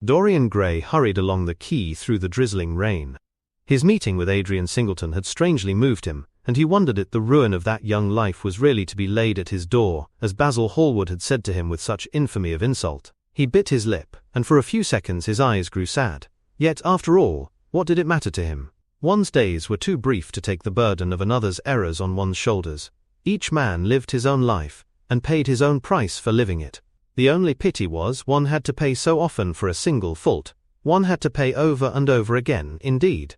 Dorian Gray hurried along the quay through the drizzling rain. His meeting with Adrian Singleton had strangely moved him, and he wondered if the ruin of that young life was really to be laid at his door, as Basil Hallward had said to him with such infamy of insult. He bit his lip, and for a few seconds his eyes grew sad. Yet, after all, what did it matter to him? One's days were too brief to take the burden of another's errors on one's shoulders. Each man lived his own life, and paid his own price for living it. The only pity was one had to pay so often for a single fault. One had to pay over and over again, indeed.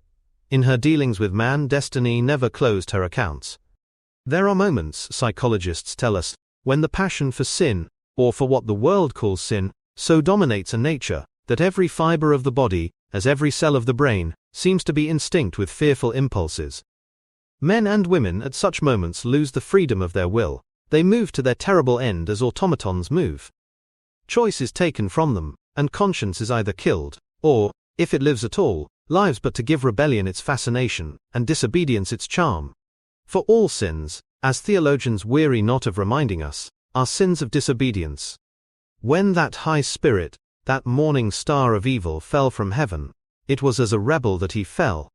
In her dealings with man, destiny never closed her accounts. There are moments, psychologists tell us, when the passion for sin, or for what the world calls sin, so dominates a nature, that every fiber of the body, as every cell of the brain, seems to be instinct with fearful impulses. Men and women at such moments lose the freedom of their will. They move to their terrible end as automatons move. Choice is taken from them, and conscience is either killed, or, if it lives at all, lives but to give rebellion its fascination, and disobedience its charm. For all sins, as theologians weary not of reminding us, are sins of disobedience. When that high spirit, that morning star of evil fell from heaven, it was as a rebel that he fell.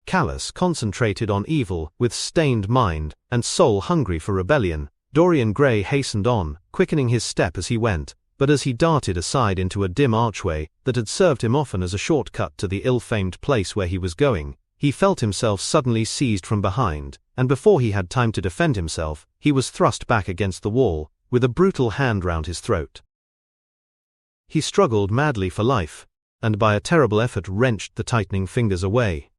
Callous, concentrated on evil, with stained mind, and soul hungry for rebellion, Dorian Gray hastened on, quickening his step as he went, but as he darted aside into a dim archway that had served him often as a shortcut to the ill-famed place where he was going, he felt himself suddenly seized from behind, and before he had time to defend himself, he was thrust back against the wall, with a brutal hand round his throat. He struggled madly for life, and by a terrible effort wrenched the tightening fingers away.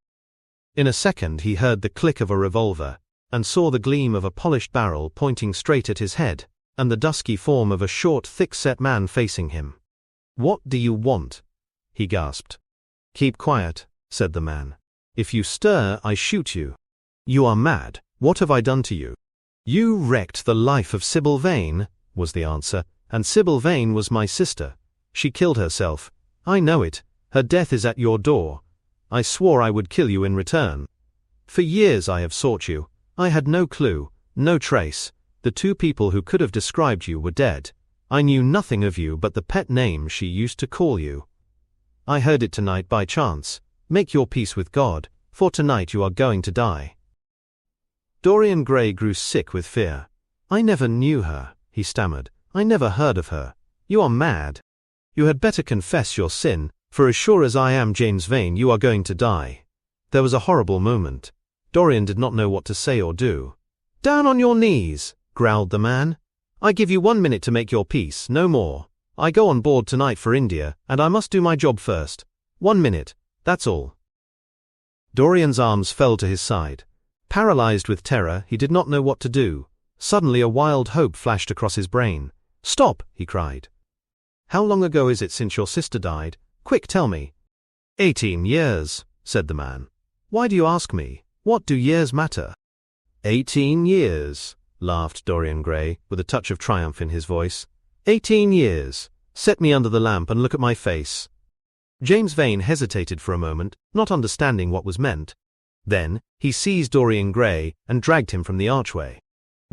In a second he heard the click of a revolver, and saw the gleam of a polished barrel pointing straight at his head, and the dusky form of a short, thick-set man facing him. "What do you want?" he gasped. "Keep quiet," said the man. "If you stir, I shoot you." "You are mad. What have I done to you?" "You wrecked the life of Sybil Vane," was the answer, "and Sybil Vane was my sister. She killed herself. I know it. Her death is at your door. I swore I would kill you in return. For years I have sought you. I had no clue, no trace. The two people who could have described you were dead. I knew nothing of you but the pet name she used to call you. I heard it tonight by chance. Make your peace with God, for tonight you are going to die." Dorian Gray grew sick with fear. "I never knew her," he stammered. "I never heard of her. You are mad. You had better confess your sin, for as sure as I am James Vane, you are going to die." There was a horrible moment. Dorian did not know what to say or do. "Down on your knees," growled the man. "I give you 1 minute to make your peace, no more. I go on board tonight for India, and I must do my job first. 1 minute, that's all." Dorian's arms fell to his side. Paralyzed with terror, he did not know what to do. Suddenly a wild hope flashed across his brain. "Stop!" he cried. "How long ago is it since your sister died? Quick, tell me." 18 years, said the man. "Why do you ask me? What do years matter?" 18 years, laughed Dorian Gray, with a touch of triumph in his voice. 18 years. Set me under the lamp and look at my face. James Vane hesitated for a moment, not understanding what was meant. Then, he seized Dorian Gray and dragged him from the archway.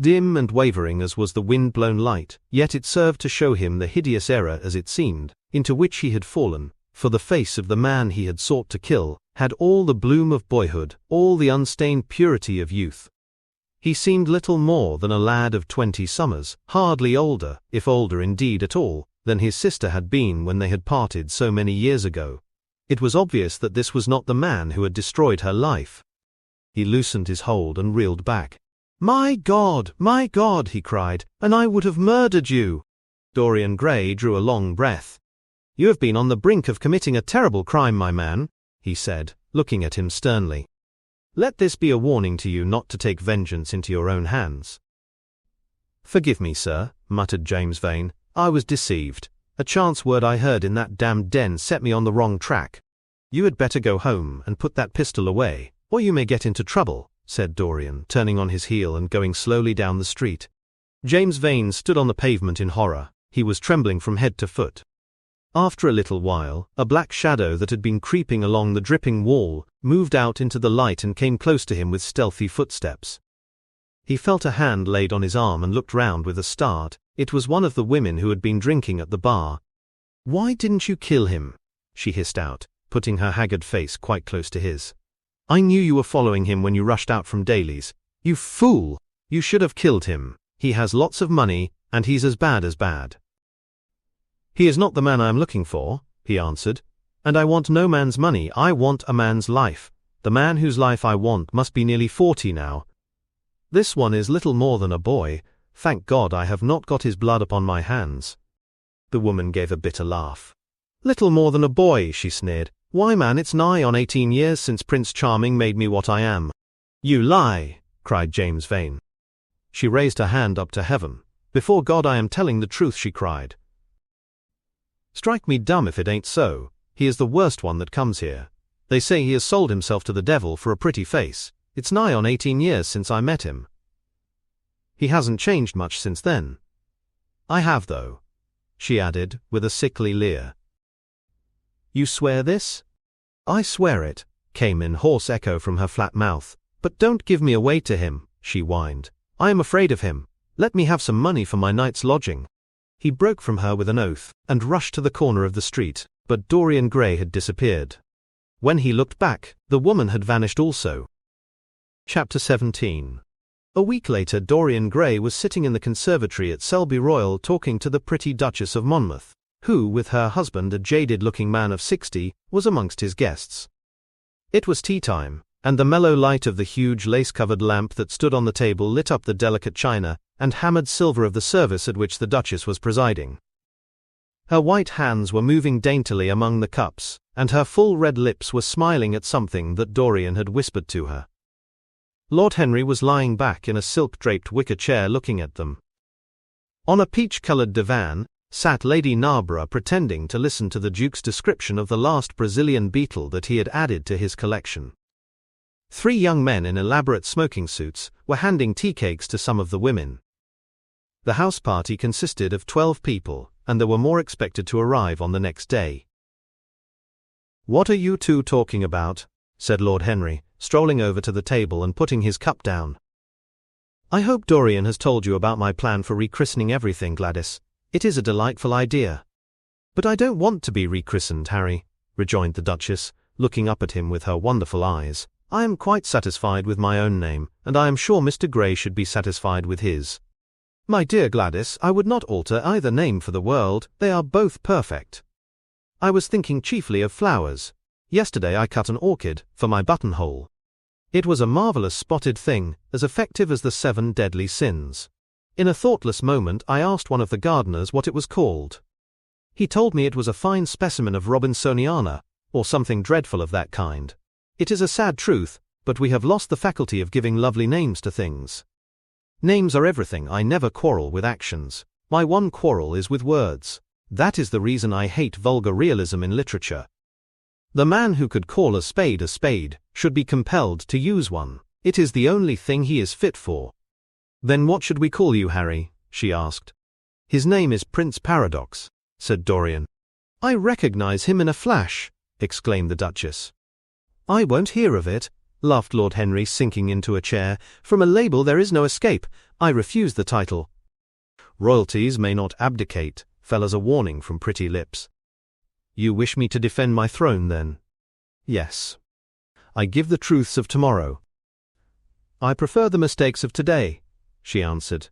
Dim and wavering as was the wind-blown light, yet it served to show him the hideous error, as it seemed, into which he had fallen, for the face of the man he had sought to kill had all the bloom of boyhood, all the unstained purity of youth. He seemed little more than a lad of 20 summers, hardly older, if older indeed at all, than his sister had been when they had parted so many years ago. It was obvious that this was not the man who had destroyed her life. He loosened his hold and reeled back. My God, he cried, and I would have murdered you." Dorian Gray drew a long breath. "You have been on the brink of committing a terrible crime, my man," he said, looking at him sternly. "Let this be a warning to you not to take vengeance into your own hands." "Forgive me, sir," muttered James Vane. "I was deceived. A chance word I heard in that damned den set me on the wrong track. You had better go home and put that pistol away, or you may get into trouble," said Dorian, turning on his heel and going slowly down the street. James Vane stood on the pavement in horror. He was trembling from head to foot. After a little while, a black shadow that had been creeping along the dripping wall moved out into the light and came close to him with stealthy footsteps. He felt a hand laid on his arm and looked round with a start. It was one of the women who had been drinking at the bar. "Why didn't you kill him?" she hissed out, putting her haggard face quite close to his. "I knew you were following him when you rushed out from Daly's. You fool! You should have killed him. He has lots of money, and he's as bad as bad." "He is not the man I am looking for," he answered. "And I want no man's money, I want a man's life. The man whose life I want must be nearly 40 now. This one is little more than a boy. Thank God I have not got his blood upon my hands." The woman gave a bitter laugh. "Little more than a boy," she sneered. "Why, man, it's nigh on 18 years since Prince Charming made me what I am." "You lie!" cried James Vane. She raised her hand up to heaven. "Before God I am telling the truth," she cried. "Strike me dumb if it ain't so. He is the worst one that comes here. They say he has sold himself to the devil for a pretty face. It's nigh on 18 years since I met him. He hasn't changed much since then. I have, though," she added, with a sickly leer. "You swear this?" "I swear it," came in hoarse echo from her flat mouth. "But don't give me away to him," she whined. "I am afraid of him. Let me have some money for my night's lodging." He broke from her with an oath, and rushed to the corner of the street, but Dorian Gray had disappeared. When he looked back, the woman had vanished also. Chapter 17. A week later, Dorian Gray was sitting in the conservatory at Selby Royal talking to the pretty Duchess of Monmouth, who, with her husband, a jaded-looking man of 60, was amongst his guests. It was tea-time, and the mellow light of the huge lace-covered lamp that stood on the table lit up the delicate china and hammered silver of the service at which the Duchess was presiding. Her white hands were moving daintily among the cups, and her full red lips were smiling at something that Dorian had whispered to her. Lord Henry was lying back in a silk-draped wicker chair looking at them. On a peach-coloured divan sat Lady Narborough, pretending to listen to the Duke's description of the last Brazilian beetle that he had added to his collection. 3 young men in elaborate smoking suits were handing tea cakes to some of the women. The house party consisted of 12 people, and there were more expected to arrive on the next day. "What are you two talking about?" said Lord Henry, strolling over to the table and putting his cup down. "I hope Dorian has told you about my plan for rechristening everything, Gladys. It is a delightful idea." "But I don't want to be rechristened, Harry," rejoined the Duchess, looking up at him with her wonderful eyes. "I am quite satisfied with my own name, and I am sure Mr. Gray should be satisfied with his." "My dear Gladys, I would not alter either name for the world. They are both perfect. I was thinking chiefly of flowers. Yesterday I cut an orchid for my buttonhole. It was a marvellous spotted thing, as effective as the 7 deadly sins. In a thoughtless moment I asked one of the gardeners what it was called. He told me it was a fine specimen of Robinsoniana, or something dreadful of that kind. It is a sad truth, but we have lost the faculty of giving lovely names to things. Names are everything. I never quarrel with actions. My one quarrel is with words. That is the reason I hate vulgar realism in literature. The man who could call a spade should be compelled to use one. It is the only thing he is fit for." "Then what should we call you, Harry?" she asked. "His name is Prince Paradox," said Dorian. "I recognize him in a flash. exclaimed the Duchess. "I won't hear of it," laughed Lord Henry, sinking into a chair. "From a label there is no escape. I refuse the title." "Royalties may not abdicate," fell as a warning from pretty lips. "You wish me to defend my throne, then?" "Yes. I give the truths of tomorrow." "I prefer the mistakes of today," she answered.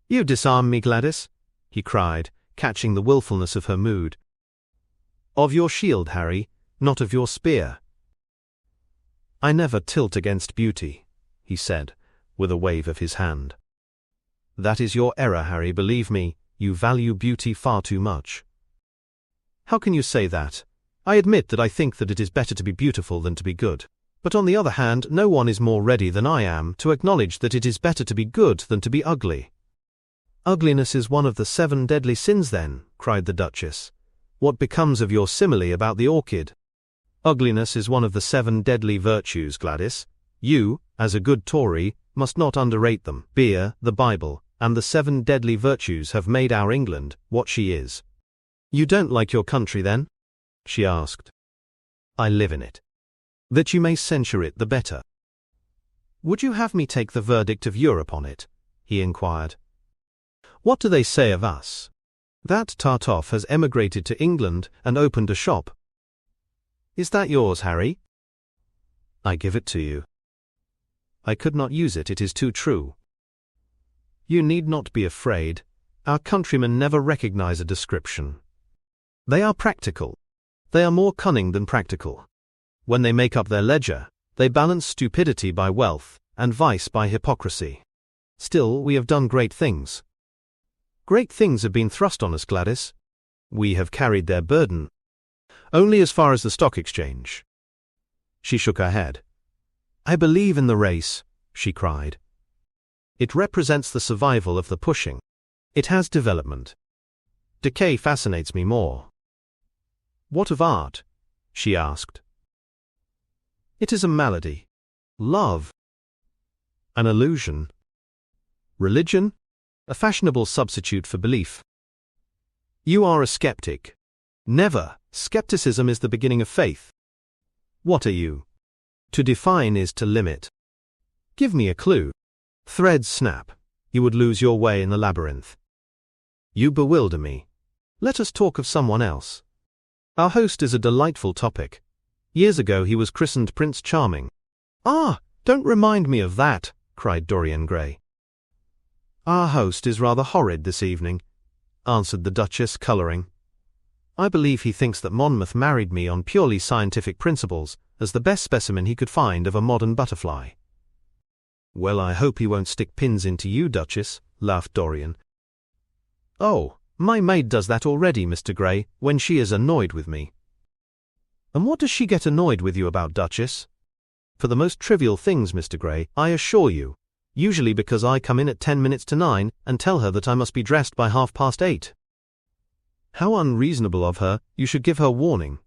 "You disarm me, Gladys," he cried, catching the wilfulness of her mood. "Of your shield, Harry, not of your spear." "I never tilt against beauty," he said, with a wave of his hand. "That is your error, Harry, believe me, you value beauty far too much." "How can you say that? I admit that I think that it is better to be beautiful than to be good. But on the other hand, no one is more ready than I am to acknowledge that it is better to be good than to be ugly." "Ugliness is one of the 7 deadly sins, then," cried the Duchess. "What becomes of your simile about the orchid?" "Ugliness is one of the 7 deadly virtues, Gladys. You, as a good Tory, must not underrate them. Beer, the Bible, and the 7 deadly virtues have made our England what she is." "You don't like your country, then?" she asked. "I live in it. That you may censure it the better." "Would you have me take the verdict of Europe on it?" he inquired. "What do they say of us? That Tartuffe has emigrated to England and opened a shop. Is that yours, Harry?" "I give it to you." "I could not use it, it is too true." "You need not be afraid. Our countrymen never recognize a description. They are practical. They are more cunning than practical. When they make up their ledger, they balance stupidity by wealth, and vice by hypocrisy. Still, we have done great things." "Great things have been thrust on us, Gladys." "We have carried their burden." "Only as far as the stock exchange." She shook her head. "I believe in the race," she cried. "It represents the survival of the pushing. It has development. Decay fascinates me more." "What of art?" she asked. "It is a malady. Love, an illusion. Religion, a fashionable substitute for belief. You are a skeptic." "Never. Skepticism is the beginning of faith." "What are you?" "To define is to limit." "Give me a clue." "Threads snap. You would lose your way in the labyrinth." "You bewilder me. Let us talk of someone else. Our host is a delightful topic. Years ago he was christened Prince Charming." "Ah, don't remind me of that," cried Dorian Gray. "Our host is rather horrid this evening," answered the Duchess, colouring. "I believe he thinks that Monmouth married me on purely scientific principles, as the best specimen he could find of a modern butterfly." "Well, I hope he won't stick pins into you, Duchess," laughed Dorian. "Oh, my maid does that already, Mr. Gray, when she is annoyed with me." "And what does she get annoyed with you about, Duchess?" "For the most trivial things, Mr. Gray, I assure you. Usually because I come in at 10 minutes to 9 and tell her that I must be dressed by 8:30. "How unreasonable of her. You should give her warning."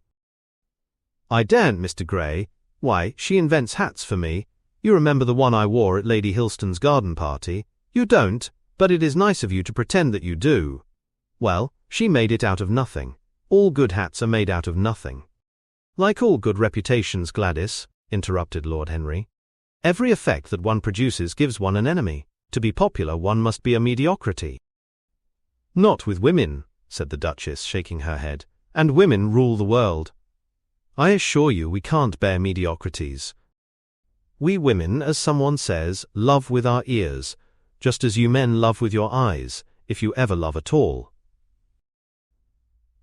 "I daren't, Mr. Gray. Why, she invents hats for me. You remember the one I wore at Lady Hilston's garden party? You don't, but it is nice of you to pretend that you do. Well, she made it out of nothing. All good hats are made out of nothing." "Like all good reputations, Gladys," interrupted Lord Henry. "Every effect that one produces gives one an enemy. To be popular, one must be a mediocrity." "Not with women," said the Duchess, shaking her head. "And women rule the world. I assure you we can't bear mediocrities. We women, as someone says, love with our ears, just as you men love with your eyes, if you ever love at all."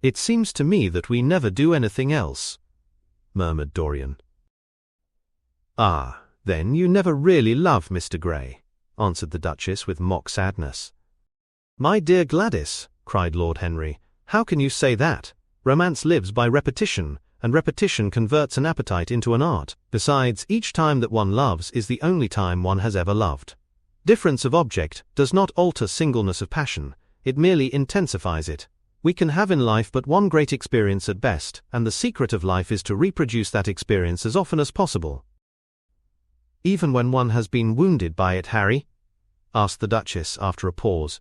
"It seems to me that we never do anything else," murmured Dorian. "Ah, then you never really love Mr. Gray," answered the Duchess with mock sadness. "My dear Gladys," cried Lord Henry, "how can you say that? Romance lives by repetition, and repetition converts an appetite into an art. Besides, each time that one loves is the only time one has ever loved. Difference of object does not alter singleness of passion, it merely intensifies it. We can have in life but one great experience at best, and the secret of life is to reproduce that experience as often as possible." "Even when one has been wounded by it, Harry?" asked the Duchess after a pause.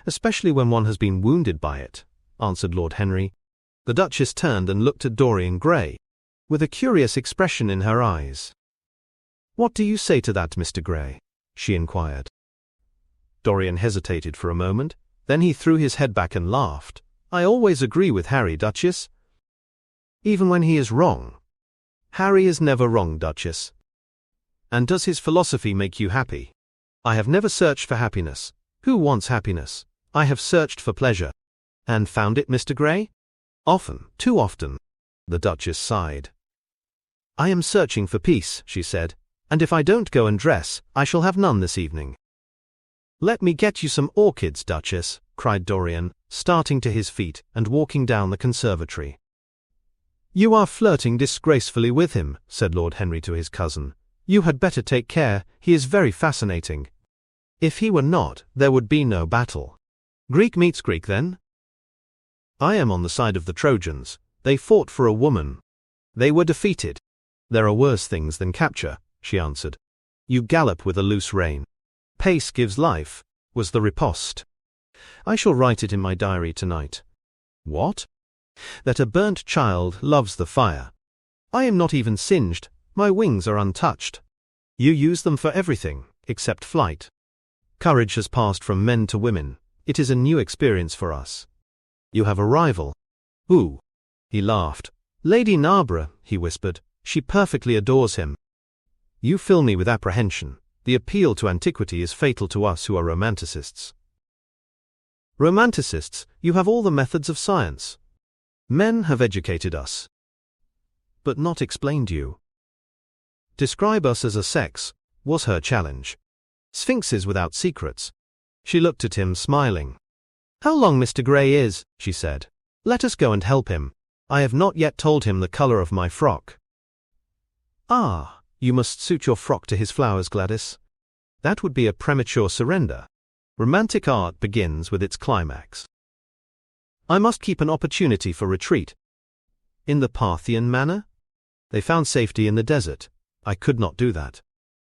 "Especially when one has been wounded by it," answered Lord Henry. The Duchess turned and looked at Dorian Gray, with a curious expression in her eyes. "What do you say to that, Mr. Gray?" she inquired. Dorian hesitated for a moment, then he threw his head back and laughed. "I always agree with Harry, Duchess. Even when he is wrong." "Harry is never wrong, Duchess." "And does his philosophy make you happy?" "I have never searched for happiness. Who wants happiness? I have searched for pleasure." "And found it, Mr. Gray?" "Often, too often." The Duchess sighed. "I am searching for peace," she said, "and if I don't go and dress, I shall have none this evening." "Let me get you some orchids, Duchess," cried Dorian, starting to his feet and walking down the conservatory. "You are flirting disgracefully with him," said Lord Henry to his cousin. "You had better take care, he is very fascinating." "If he were not, there would be no battle." "Greek meets Greek, then?" "I am on the side of the Trojans. They fought for a woman. They were defeated." "There are worse things than capture," she answered. "You gallop with a loose rein." "Pace gives life," was the riposte. "I shall write it in my diary tonight." "What?" "That a burnt child loves the fire. I am not even singed, my wings are untouched." "You use them for everything, except flight." "Courage has passed from men to women. It is a new experience for us." "You have a rival." "Who?" He laughed. "Lady Narborough," he whispered. "She perfectly adores him." "You fill me with apprehension. The appeal to antiquity is fatal to us who are romanticists." "Romanticists, you have all the methods of science. Men have educated us, but not explained you." "Describe us as a sex," was her challenge. "Sphinxes without secrets." She looked at him, smiling. "How long Mr. Gray is," she said. "Let us go and help him. I have not yet told him the color of my frock." "Ah, you must suit your frock to his flowers, Gladys." "That would be a premature surrender. Romantic art begins with its climax." "I must keep an opportunity for retreat." "In the Parthian manner?" "They found safety in the desert. I could not do that."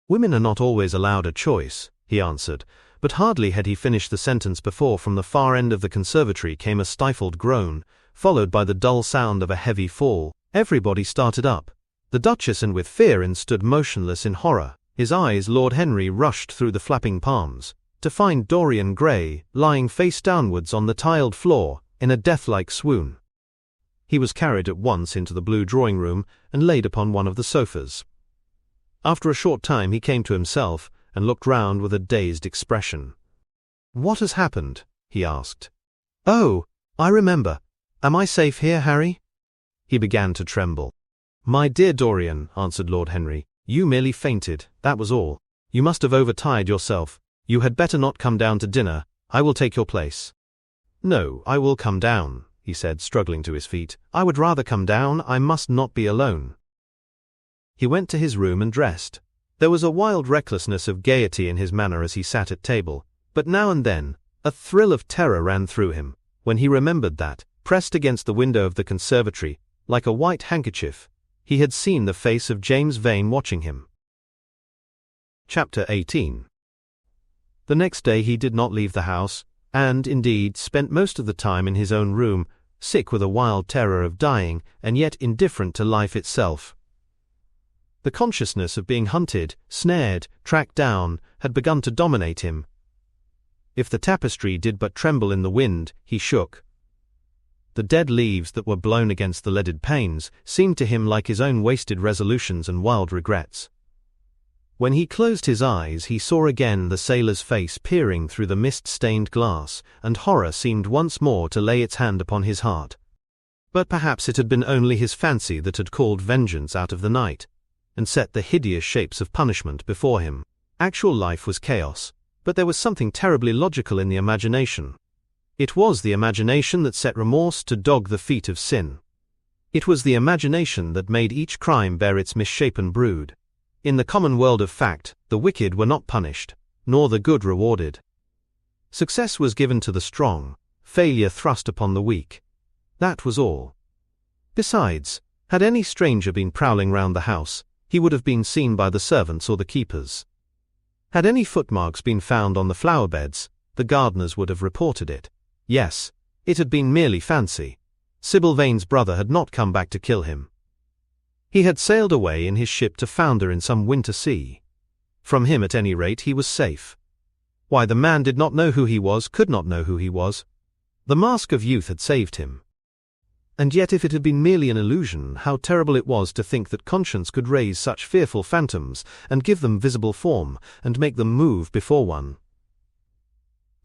"Women are not always allowed a choice," he answered, but hardly had he finished the sentence before from the far end of the conservatory came a stifled groan, followed by the dull sound of a heavy fall. Everybody started up. The Duchess, and with fear in, stood motionless in horror. His eyes, Lord Henry rushed through the flapping palms, to find Dorian Gray lying face downwards on the tiled floor, in a death-like swoon. He was carried at once into the blue drawing-room and laid upon one of the sofas. After a short time he came to himself and looked round with a dazed expression. "What has happened?" he asked. "Oh, I remember. Am I safe here, Harry?" He began to tremble. "My dear Dorian," answered Lord Henry, "you merely fainted, that was all. You must have overtired yourself. You had better not come down to dinner. I will take your place." "No, I will come down," he said, struggling to his feet. "I would rather come down. I must not be alone." He went to his room and dressed. There was a wild recklessness of gaiety in his manner as he sat at table, but now and then a thrill of terror ran through him, when he remembered that, pressed against the window of the conservatory, like a white handkerchief, he had seen the face of James Vane watching him. Chapter 18. The next day he did not leave the house, and, indeed, spent most of the time in his own room, sick with a wild terror of dying, and yet indifferent to life itself. The consciousness of being hunted, snared, tracked down, had begun to dominate him. If the tapestry did but tremble in the wind, he shook. The dead leaves that were blown against the leaded panes seemed to him like his own wasted resolutions and wild regrets. When he closed his eyes, he saw again the sailor's face peering through the mist-stained glass, and horror seemed once more to lay its hand upon his heart. But perhaps it had been only his fancy that had called vengeance out of the night, and set the hideous shapes of punishment before him. Actual life was chaos, but there was something terribly logical in the imagination. It was the imagination that set remorse to dog the feet of sin. It was the imagination that made each crime bear its misshapen brood. In the common world of fact, the wicked were not punished, nor the good rewarded. Success was given to the strong, failure thrust upon the weak. That was all. Besides, had any stranger been prowling round the house, he would have been seen by the servants or the keepers. Had any footmarks been found on the flower-beds, the gardeners would have reported it. Yes, it had been merely fancy. Sybil Vane's brother had not come back to kill him. He had sailed away in his ship to founder in some winter sea. From him, at any rate, he was safe. Why the man did not know who he was, could not know who he was. The mask of youth had saved him. And yet if it had been merely an illusion, how terrible it was to think that conscience could raise such fearful phantoms, and give them visible form, and make them move before one.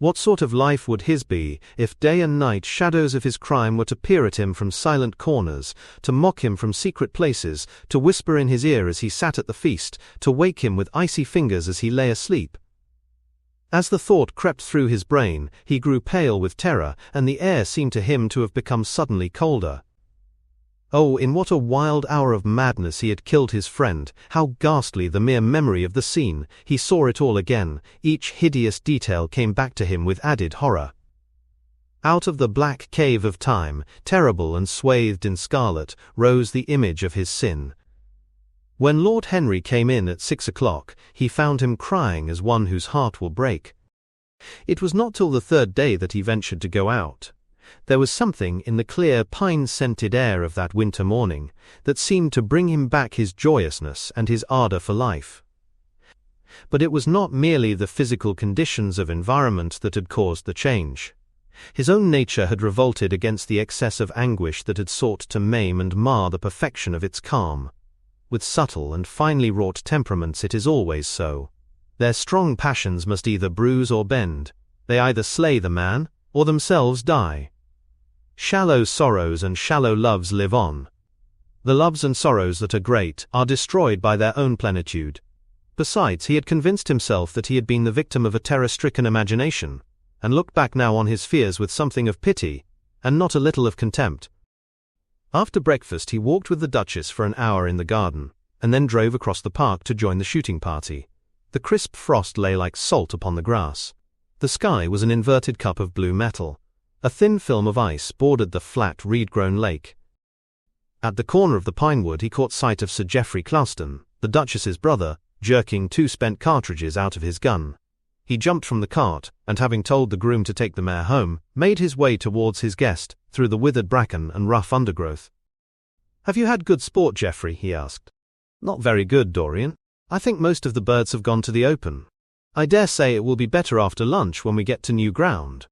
What sort of life would his be, if day and night shadows of his crime were to peer at him from silent corners, to mock him from secret places, to whisper in his ear as he sat at the feast, to wake him with icy fingers as he lay asleep? As the thought crept through his brain, he grew pale with terror, and the air seemed to him to have become suddenly colder. Oh, in what a wild hour of madness he had killed his friend, how ghastly the mere memory of the scene! He saw it all again, each hideous detail came back to him with added horror. Out of the black cave of time, terrible and swathed in scarlet, rose the image of his sin. When Lord Henry came in at 6 o'clock, he found him crying as one whose heart will break. It was not till the third day that he ventured to go out. There was something in the clear, pine-scented air of that winter morning that seemed to bring him back his joyousness and his ardor for life. But it was not merely the physical conditions of environment that had caused the change. His own nature had revolted against the excess of anguish that had sought to maim and mar the perfection of its calm. With subtle and finely wrought temperaments it is always so. Their strong passions must either bruise or bend. They either slay the man, or themselves die. Shallow sorrows and shallow loves live on. The loves and sorrows that are great are destroyed by their own plenitude. Besides, he had convinced himself that he had been the victim of a terror-stricken imagination, and looked back now on his fears with something of pity, and not a little of contempt. After breakfast he walked with the Duchess for an hour in the garden, and then drove across the park to join the shooting party. The crisp frost lay like salt upon the grass. The sky was an inverted cup of blue metal. A thin film of ice bordered the flat, reed-grown lake. At the corner of the pinewood he caught sight of Sir Geoffrey Clouston, the Duchess's brother, jerking 2 spent cartridges out of his gun. He jumped from the cart, and having told the groom to take the mare home, made his way towards his guest, through the withered bracken and rough undergrowth. "Have you had good sport, Geoffrey?" he asked. "Not very good, Dorian. I think most of the birds have gone to the open. I dare say it will be better after lunch when we get to new ground."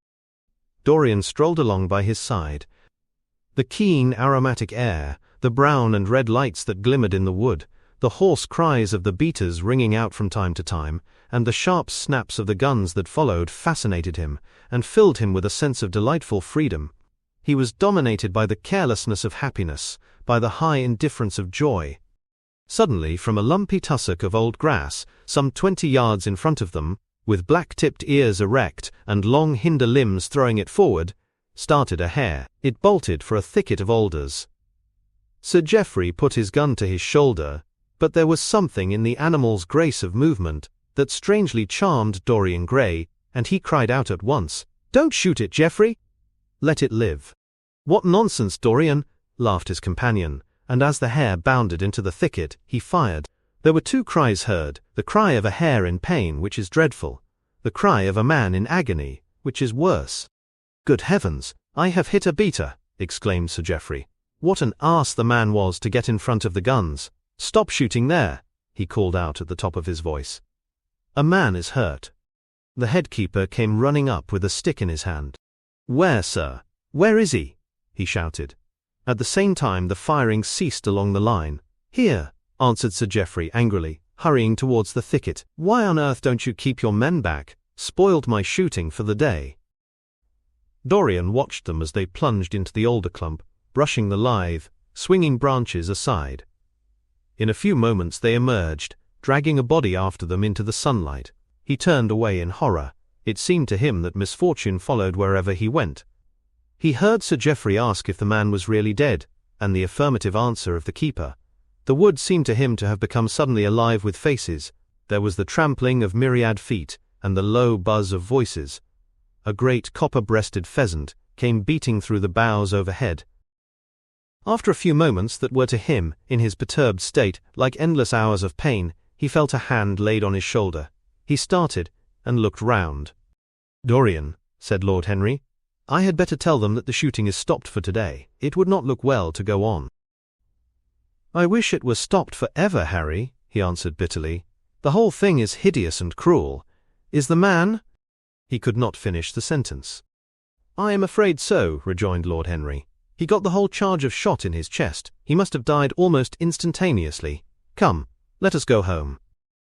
Dorian strolled along by his side. The keen, aromatic air, the brown and red lights that glimmered in the wood, the hoarse cries of the beaters ringing out from time to time, and the sharp snaps of the guns that followed fascinated him, and filled him with a sense of delightful freedom. He was dominated by the carelessness of happiness, by the high indifference of joy. Suddenly, from a lumpy tussock of old grass, some 20 yards in front of them, with black-tipped ears erect and long hinder limbs throwing it forward, started a hare. It bolted for a thicket of alders. Sir Geoffrey put his gun to his shoulder, but there was something in the animal's grace of movement that strangely charmed Dorian Gray, and he cried out at once, "Don't shoot it, Geoffrey! Let it live." "What nonsense, Dorian!" laughed his companion, and as the hare bounded into the thicket, he fired. There were 2 cries heard, the cry of a hare in pain, which is dreadful, the cry of a man in agony, which is worse. "Good heavens, I have hit a beater!" exclaimed Sir Geoffrey. What an ass the man was to get in front of the guns. "Stop shooting there," he called out at the top of his voice. "A man is hurt." The headkeeper came running up with a stick in his hand. "Where, sir? Where is he?" he shouted. At the same time the firing ceased along the line. "Here," answered Sir Geoffrey angrily, hurrying towards the thicket. "Why on earth don't you keep your men back? Spoiled my shooting for the day." Dorian watched them as they plunged into the alder clump, brushing the lithe, swinging branches aside. In a few moments they emerged, dragging a body after them into the sunlight. He turned away in horror. It seemed to him that misfortune followed wherever he went. He heard Sir Geoffrey ask if the man was really dead, and the affirmative answer of the keeper. The wood seemed to him to have become suddenly alive with faces. There was the trampling of myriad feet, and the low buzz of voices. A great copper-breasted pheasant came beating through the boughs overhead. After a few moments that were to him, in his perturbed state, like endless hours of pain, he felt a hand laid on his shoulder. He started, and looked round. "Dorian," said Lord Henry, I had better tell them that the shooting is stopped for today. It would not look well to go on." "I wish it were stopped for ever, Harry," he answered bitterly. "The whole thing is hideous and cruel. Is the man—" He could not finish the sentence. "I am afraid so," rejoined Lord Henry. "He got the whole charge of shot in his chest. He must have died almost instantaneously. Come, let us go home."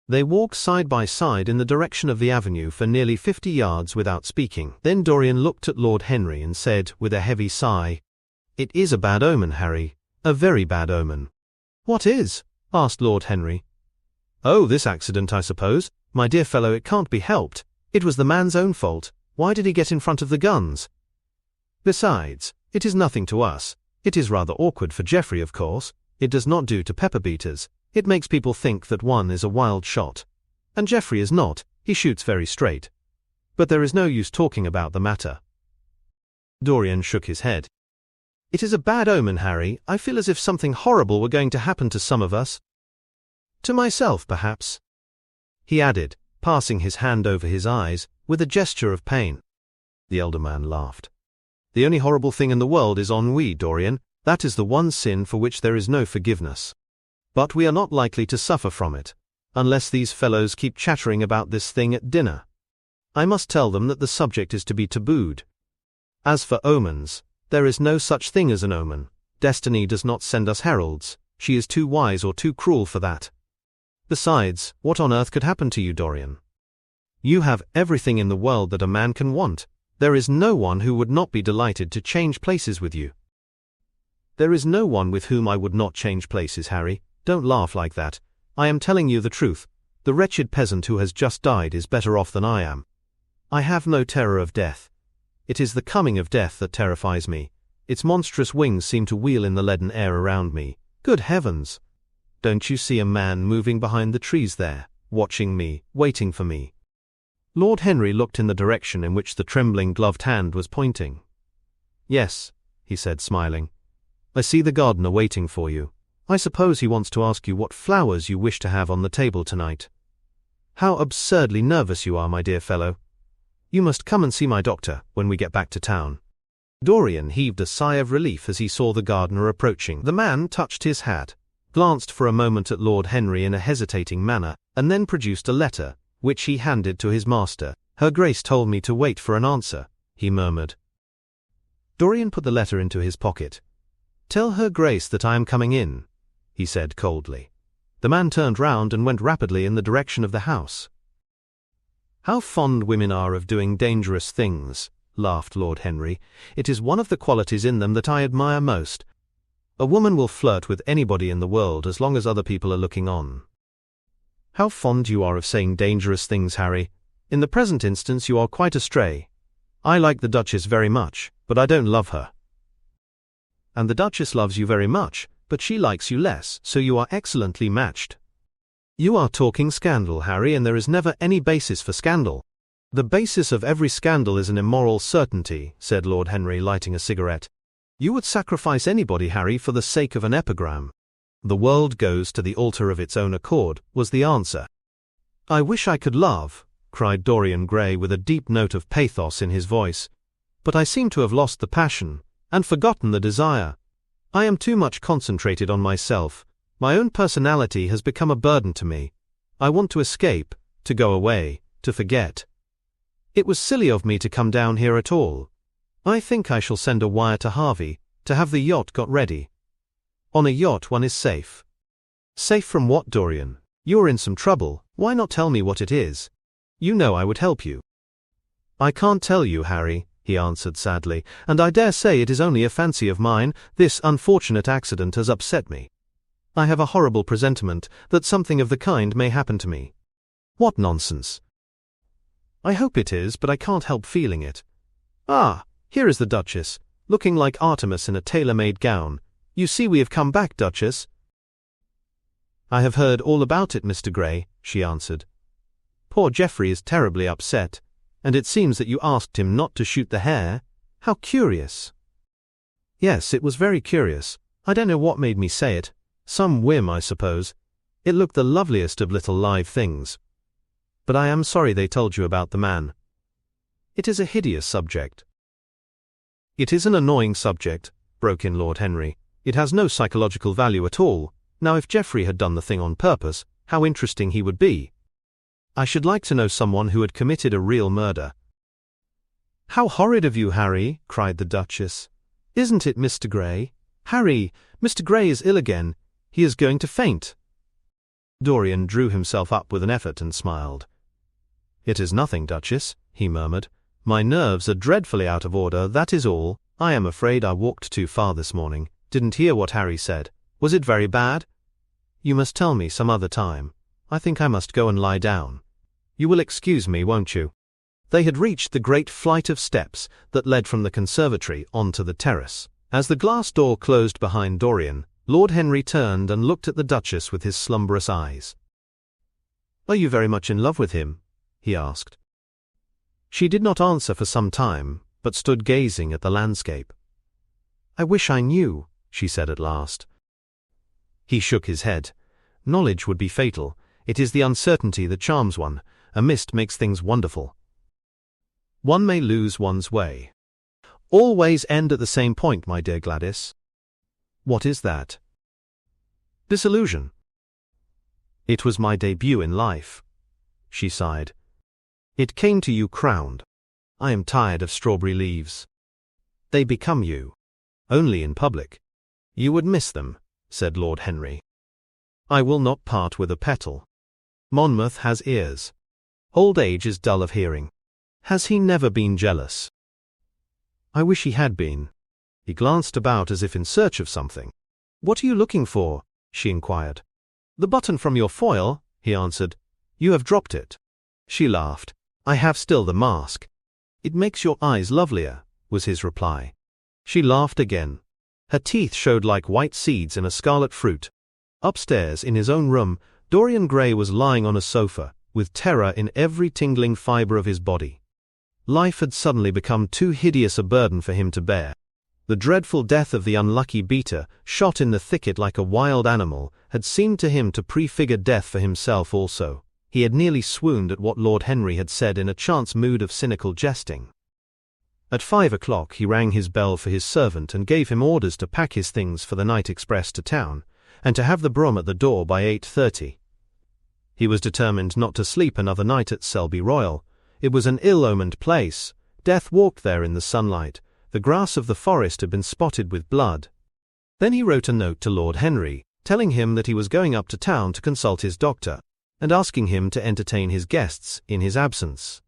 They walked side by side in the direction of the avenue for nearly 50 yards without speaking. Then Dorian looked at Lord Henry and said, with a heavy sigh, "It is a bad omen, Harry. A very bad omen." "What is?" asked Lord Henry. "Oh, this accident, I suppose. My dear fellow, it can't be helped. It was the man's own fault. Why did he get in front of the guns? Besides, it is nothing to us. It is rather awkward for Geoffrey, of course. It does not do to pepper beaters. It makes people think that one is a wild shot. And Geoffrey is not. He shoots very straight. But there is no use talking about the matter." Dorian shook his head. "It is a bad omen, Harry. I feel as if something horrible were going to happen to some of us. To myself, perhaps," he added, passing his hand over his eyes, with a gesture of pain. The elder man laughed. "The only horrible thing in the world is ennui, Dorian. That is the one sin for which there is no forgiveness. But we are not likely to suffer from it, unless these fellows keep chattering about this thing at dinner. I must tell them that the subject is to be tabooed. As for omens, there is no such thing as an omen. Destiny does not send us heralds. She is too wise or too cruel for that. Besides, what on earth could happen to you, Dorian? You have everything in the world that a man can want. There is no one who would not be delighted to change places with you." "There is no one with whom I would not change places, Harry. Don't laugh like that. I am telling you the truth. The wretched peasant who has just died is better off than I am. I have no terror of death. It is the coming of death that terrifies me. Its monstrous wings seem to wheel in the leaden air around me. Good heavens! Don't you see a man moving behind the trees there, watching me, waiting for me?" Lord Henry looked in the direction in which the trembling gloved hand was pointing. "Yes," he said, smiling. "I see the gardener waiting for you. I suppose he wants to ask you what flowers you wish to have on the table tonight. How absurdly nervous you are, my dear fellow. You must come and see my doctor when we get back to town." Dorian heaved a sigh of relief as he saw the gardener approaching. The man touched his hat, glanced for a moment at Lord Henry in a hesitating manner, and then produced a letter, which he handed to his master. "Her Grace told me to wait for an answer," he murmured. Dorian put the letter into his pocket. "Tell Her Grace that I am coming in," he said coldly. The man turned round and went rapidly in the direction of the house. "How fond women are of doing dangerous things," laughed Lord Henry. "It is one of the qualities in them that I admire most. A woman will flirt with anybody in the world as long as other people are looking on." "How fond you are of saying dangerous things, Harry. In the present instance you are quite astray. I like the Duchess very much, but I don't love her." "And the Duchess loves you very much, but she likes you less, so you are excellently matched." "You are talking scandal, Harry, and there is never any basis for scandal." "The basis of every scandal is an immoral certainty," said Lord Henry, lighting a cigarette. "You would sacrifice anybody, Harry, for the sake of an epigram." "The world goes to the altar of its own accord," was the answer. "I wish I could love," cried Dorian Gray with a deep note of pathos in his voice. "But I seem to have lost the passion, and forgotten the desire. I am too much concentrated on myself. My own personality has become a burden to me. I want to escape, to go away, to forget. It was silly of me to come down here at all. I think I shall send a wire to Harvey, to have the yacht got ready. On a yacht one is safe." "Safe from what, Dorian? You are in some trouble. Why not tell me what it is? You know I would help you." "I can't tell you, Harry," he answered sadly, "and I dare say it is only a fancy of mine. This unfortunate accident has upset me. I have a horrible presentiment that something of the kind may happen to me." "What nonsense!" "I hope it is, but I can't help feeling it. Ah, here is the Duchess, looking like Artemis in a tailor-made gown. You see we have come back, Duchess." "I have heard all about it, Mr. Gray," she answered. "Poor Geoffrey is terribly upset, and it seems that you asked him not to shoot the hare. How curious." "Yes, it was very curious. I don't know what made me say it. Some whim, I suppose. It looked the loveliest of little live things. But I am sorry they told you about the man. It is a hideous subject." "It is an annoying subject," broke in Lord Henry. "It has no psychological value at all. Now if Geoffrey had done the thing on purpose, how interesting he would be. I should like to know someone who had committed a real murder." "How horrid of you, Harry," cried the Duchess. "Isn't it, Mr. Gray? Harry, Mr. Gray is ill again. He is going to faint." Dorian drew himself up with an effort and smiled. "It is nothing, Duchess," he murmured. "My nerves are dreadfully out of order, that is all. I am afraid I walked too far this morning. Didn't hear what Harry said. Was it very bad?" "You must tell me some other time. I think I must go and lie down. You will excuse me, won't you?" They had reached the great flight of steps that led from the conservatory onto the terrace. As the glass door closed behind Dorian, Lord Henry turned and looked at the Duchess with his slumberous eyes. "Are you very much in love with him?" he asked. She did not answer for some time, but stood gazing at the landscape. "I wish I knew," she said at last. He shook his head. "Knowledge would be fatal. It is the uncertainty that charms one. A mist makes things wonderful. One may lose one's way. All ways end at the same point, my dear Gladys." "What is that?" "Disillusion. It was my debut in life." She sighed. "It came to you crowned. I am tired of strawberry leaves. They become you. Only in public. You would miss them," said Lord Henry. "I will not part with a petal. Monmouth has ears. Old age is dull of hearing. Has he never been jealous?" "I wish he had been." He glanced about as if in search of something. "What are you looking for?" she inquired. "The button from your foil," he answered. "You have dropped it." She laughed. "I have still the mask." "It makes your eyes lovelier," was his reply. She laughed again. Her teeth showed like white seeds in a scarlet fruit. Upstairs, in his own room, Dorian Gray was lying on a sofa, with terror in every tingling fibre of his body. Life had suddenly become too hideous a burden for him to bear. The dreadful death of the unlucky beater, shot in the thicket like a wild animal, had seemed to him to prefigure death for himself also. He had nearly swooned at what Lord Henry had said in a chance mood of cynical jesting. At 5 o'clock he rang his bell for his servant and gave him orders to pack his things for the night express to town, and to have the brougham at the door by 8:30. He was determined not to sleep another night at Selby Royal. It was an ill-omened place. Death walked there in the sunlight. The grass of the forest had been spotted with blood. Then he wrote a note to Lord Henry, telling him that he was going up to town to consult his doctor, and asking him to entertain his guests in his absence.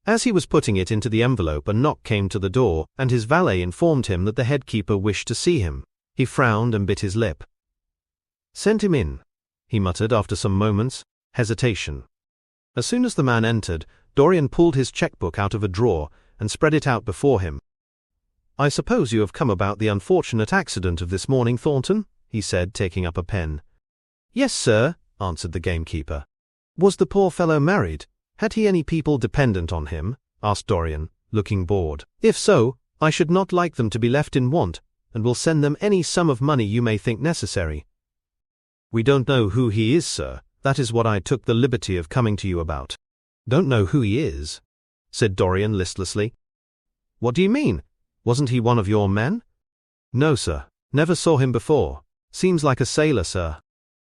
As he was putting it into the envelope, a knock came to the door, and his valet informed him that the head keeper wished to see him. He frowned and bit his lip. "Send him in," he muttered after some moments' hesitation. As soon as the man entered, Dorian pulled his checkbook out of a drawer and spread it out before him. "I suppose you have come about the unfortunate accident of this morning, Thornton?" he said, taking up a pen. "Yes, sir," answered the gamekeeper. "Was the poor fellow married? Had he any people dependent on him?" asked Dorian, looking bored. "If so, I should not like them to be left in want, and will send them any sum of money you may think necessary." "We don't know who he is, sir. That is what I took the liberty of coming to you about." "Don't know who he is?" said Dorian listlessly. "What do you mean? Wasn't he one of your men?" "No, sir. Never saw him before. Seems like a sailor, sir."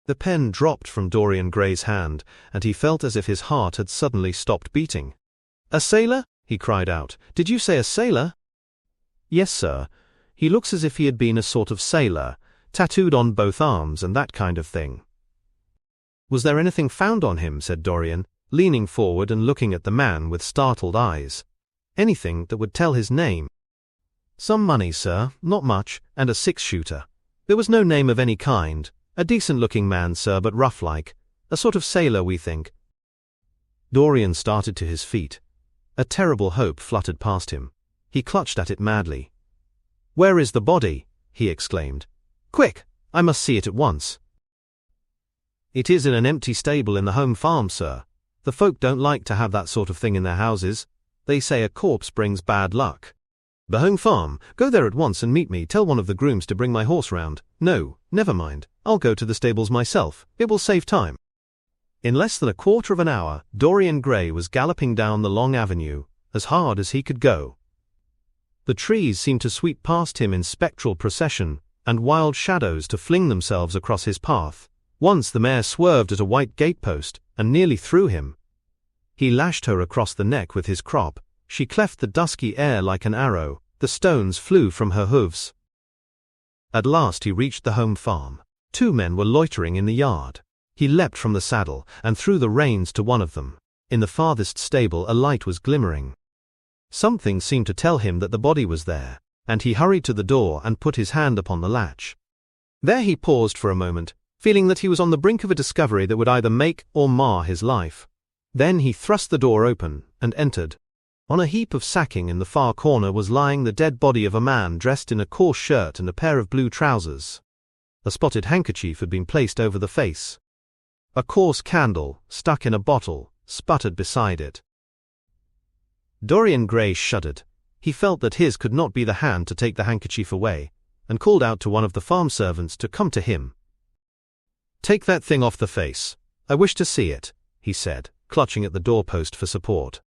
The pen dropped from Dorian Gray's hand, and he felt as if his heart had suddenly stopped beating. "A sailor?" he cried out. "Did you say a sailor?" "Yes, sir. He looks as if he had been a sort of sailor, tattooed on both arms and that kind of thing." "Was there anything found on him?" said Dorian, leaning forward and looking at the man with startled eyes. "Anything that would tell his name?" "Some money, sir, not much, and a 6-shooter. There was no name of any kind. A decent-looking man, sir, but rough-like. A sort of sailor, we think." Dorian started to his feet. A terrible hope fluttered past him. He clutched at it madly. "Where is the body?" he exclaimed. "Quick! I must see it at once." "It is in an empty stable in the home farm, sir. The folk don't like to have that sort of thing in their houses. They say a corpse brings bad luck." "The home farm? Go there at once and meet me. Tell one of the grooms to bring my horse round." "No, never mind. I'll go to the stables myself. It will save time." In less than a quarter of an hour, Dorian Gray was galloping down the long avenue, as hard as he could go. The trees seemed to sweep past him in spectral procession, and wild shadows to fling themselves across his path. Once the mare swerved at a white gatepost, and nearly threw him. He lashed her across the neck with his crop. She cleft the dusky air like an arrow. The stones flew from her hooves. At last he reached the home farm. 2 men were loitering in the yard. He leapt from the saddle, and threw the reins to one of them. In the farthest stable a light was glimmering. Something seemed to tell him that the body was there, and he hurried to the door and put his hand upon the latch. There he paused for a moment, feeling that he was on the brink of a discovery that would either make or mar his life. Then he thrust the door open, and entered. On a heap of sacking in the far corner was lying the dead body of a man dressed in a coarse shirt and a pair of blue trousers. A spotted handkerchief had been placed over the face. A coarse candle, stuck in a bottle, sputtered beside it. Dorian Gray shuddered. He felt that his could not be the hand to take the handkerchief away, and called out to one of the farm servants to come to him. "Take that thing off the face. I wish to see it," he said, clutching at the doorpost for support.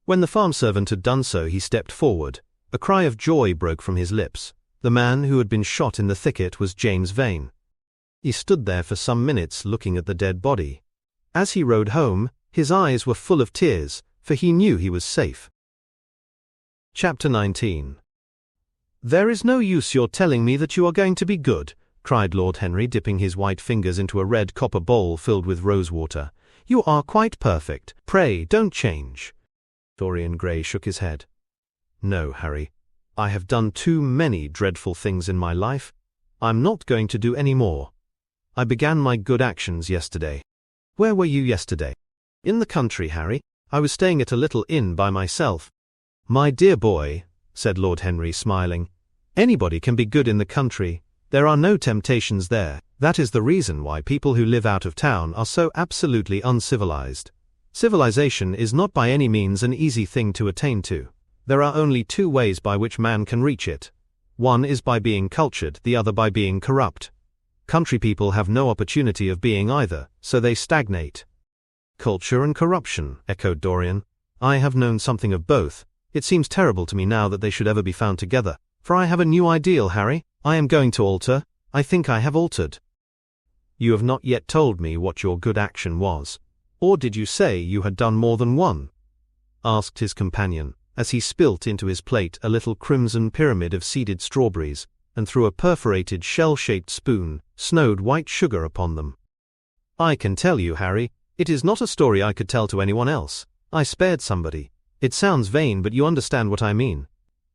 When the farm servant had done so, he stepped forward. A cry of joy broke from his lips. The man who had been shot in the thicket was James Vane. He stood there for some minutes looking at the dead body. As he rode home, his eyes were full of tears, for he knew he was safe. Chapter 19. "There is no use your telling me that you are going to be good," cried Lord Henry, dipping his white fingers into a red copper bowl filled with rosewater. "You are quite perfect. Pray, don't change." Dorian Gray shook his head. "No, Harry. I have done too many dreadful things in my life. I'm not going to do any more. I began my good actions yesterday." "Where were you yesterday?" "In the country, Harry. I was staying at a little inn by myself." "My dear boy," said Lord Henry, smiling, "anybody can be good in the country. There are no temptations there. That is the reason why people who live out of town are so absolutely uncivilized. Civilization is not by any means an easy thing to attain to. There are only 2 ways by which man can reach it. One is by being cultured, the other by being corrupt. Country people have no opportunity of being either, so they stagnate." "Culture and corruption," echoed Dorian. "I have known something of both. It seems terrible to me now that they should ever be found together. For I have a new ideal, Harry. I am going to alter. I think I have altered." "You have not yet told me what your good action was. Or did you say you had done more than one?" asked his companion, as he spilt into his plate a little crimson pyramid of seeded strawberries, and through a perforated shell-shaped spoon, snowed white sugar upon them. "I can tell you, Harry. It is not a story I could tell to anyone else. I spared somebody. It sounds vain, but you understand what I mean.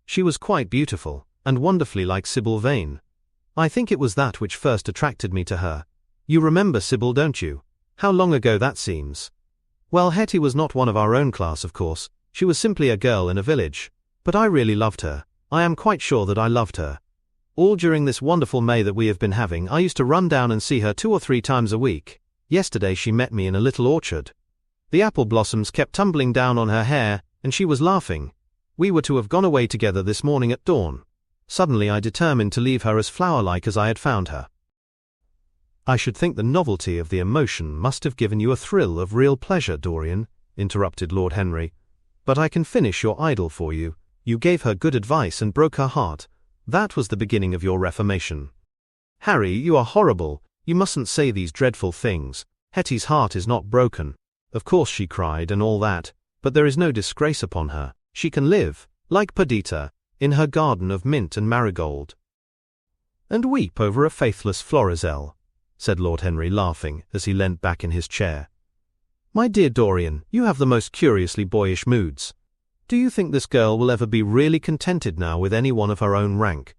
She was quite beautiful, and wonderfully like Sybil Vane. I think it was that which first attracted me to her. You remember Sybil, don't you? How long ago that seems. Well, Hetty was not one of our own class, of course. She was simply a girl in a village. But I really loved her. I am quite sure that I loved her. All during this wonderful May that we have been having, I used to run down and see her 2 or 3 times a week. Yesterday she met me in a little orchard. The apple blossoms kept tumbling down on her hair, and she was laughing. We were to have gone away together this morning at dawn. Suddenly I determined to leave her as flower-like as I had found her." "I should think the novelty of the emotion must have given you a thrill of real pleasure, Dorian," interrupted Lord Henry. "But I can finish your idyll for you. You gave her good advice and broke her heart. That was the beginning of your reformation." "Harry, you are horrible. You mustn't say these dreadful things. Hetty's heart is not broken. Of course she cried and all that, but there is no disgrace upon her. She can live, like Perdita, in her garden of mint and marigold." "And weep over a faithless Florizel," said Lord Henry, laughing, as he leant back in his chair. "My dear Dorian, you have the most curiously boyish moods. Do you think this girl will ever be really contented now with any one of her own rank?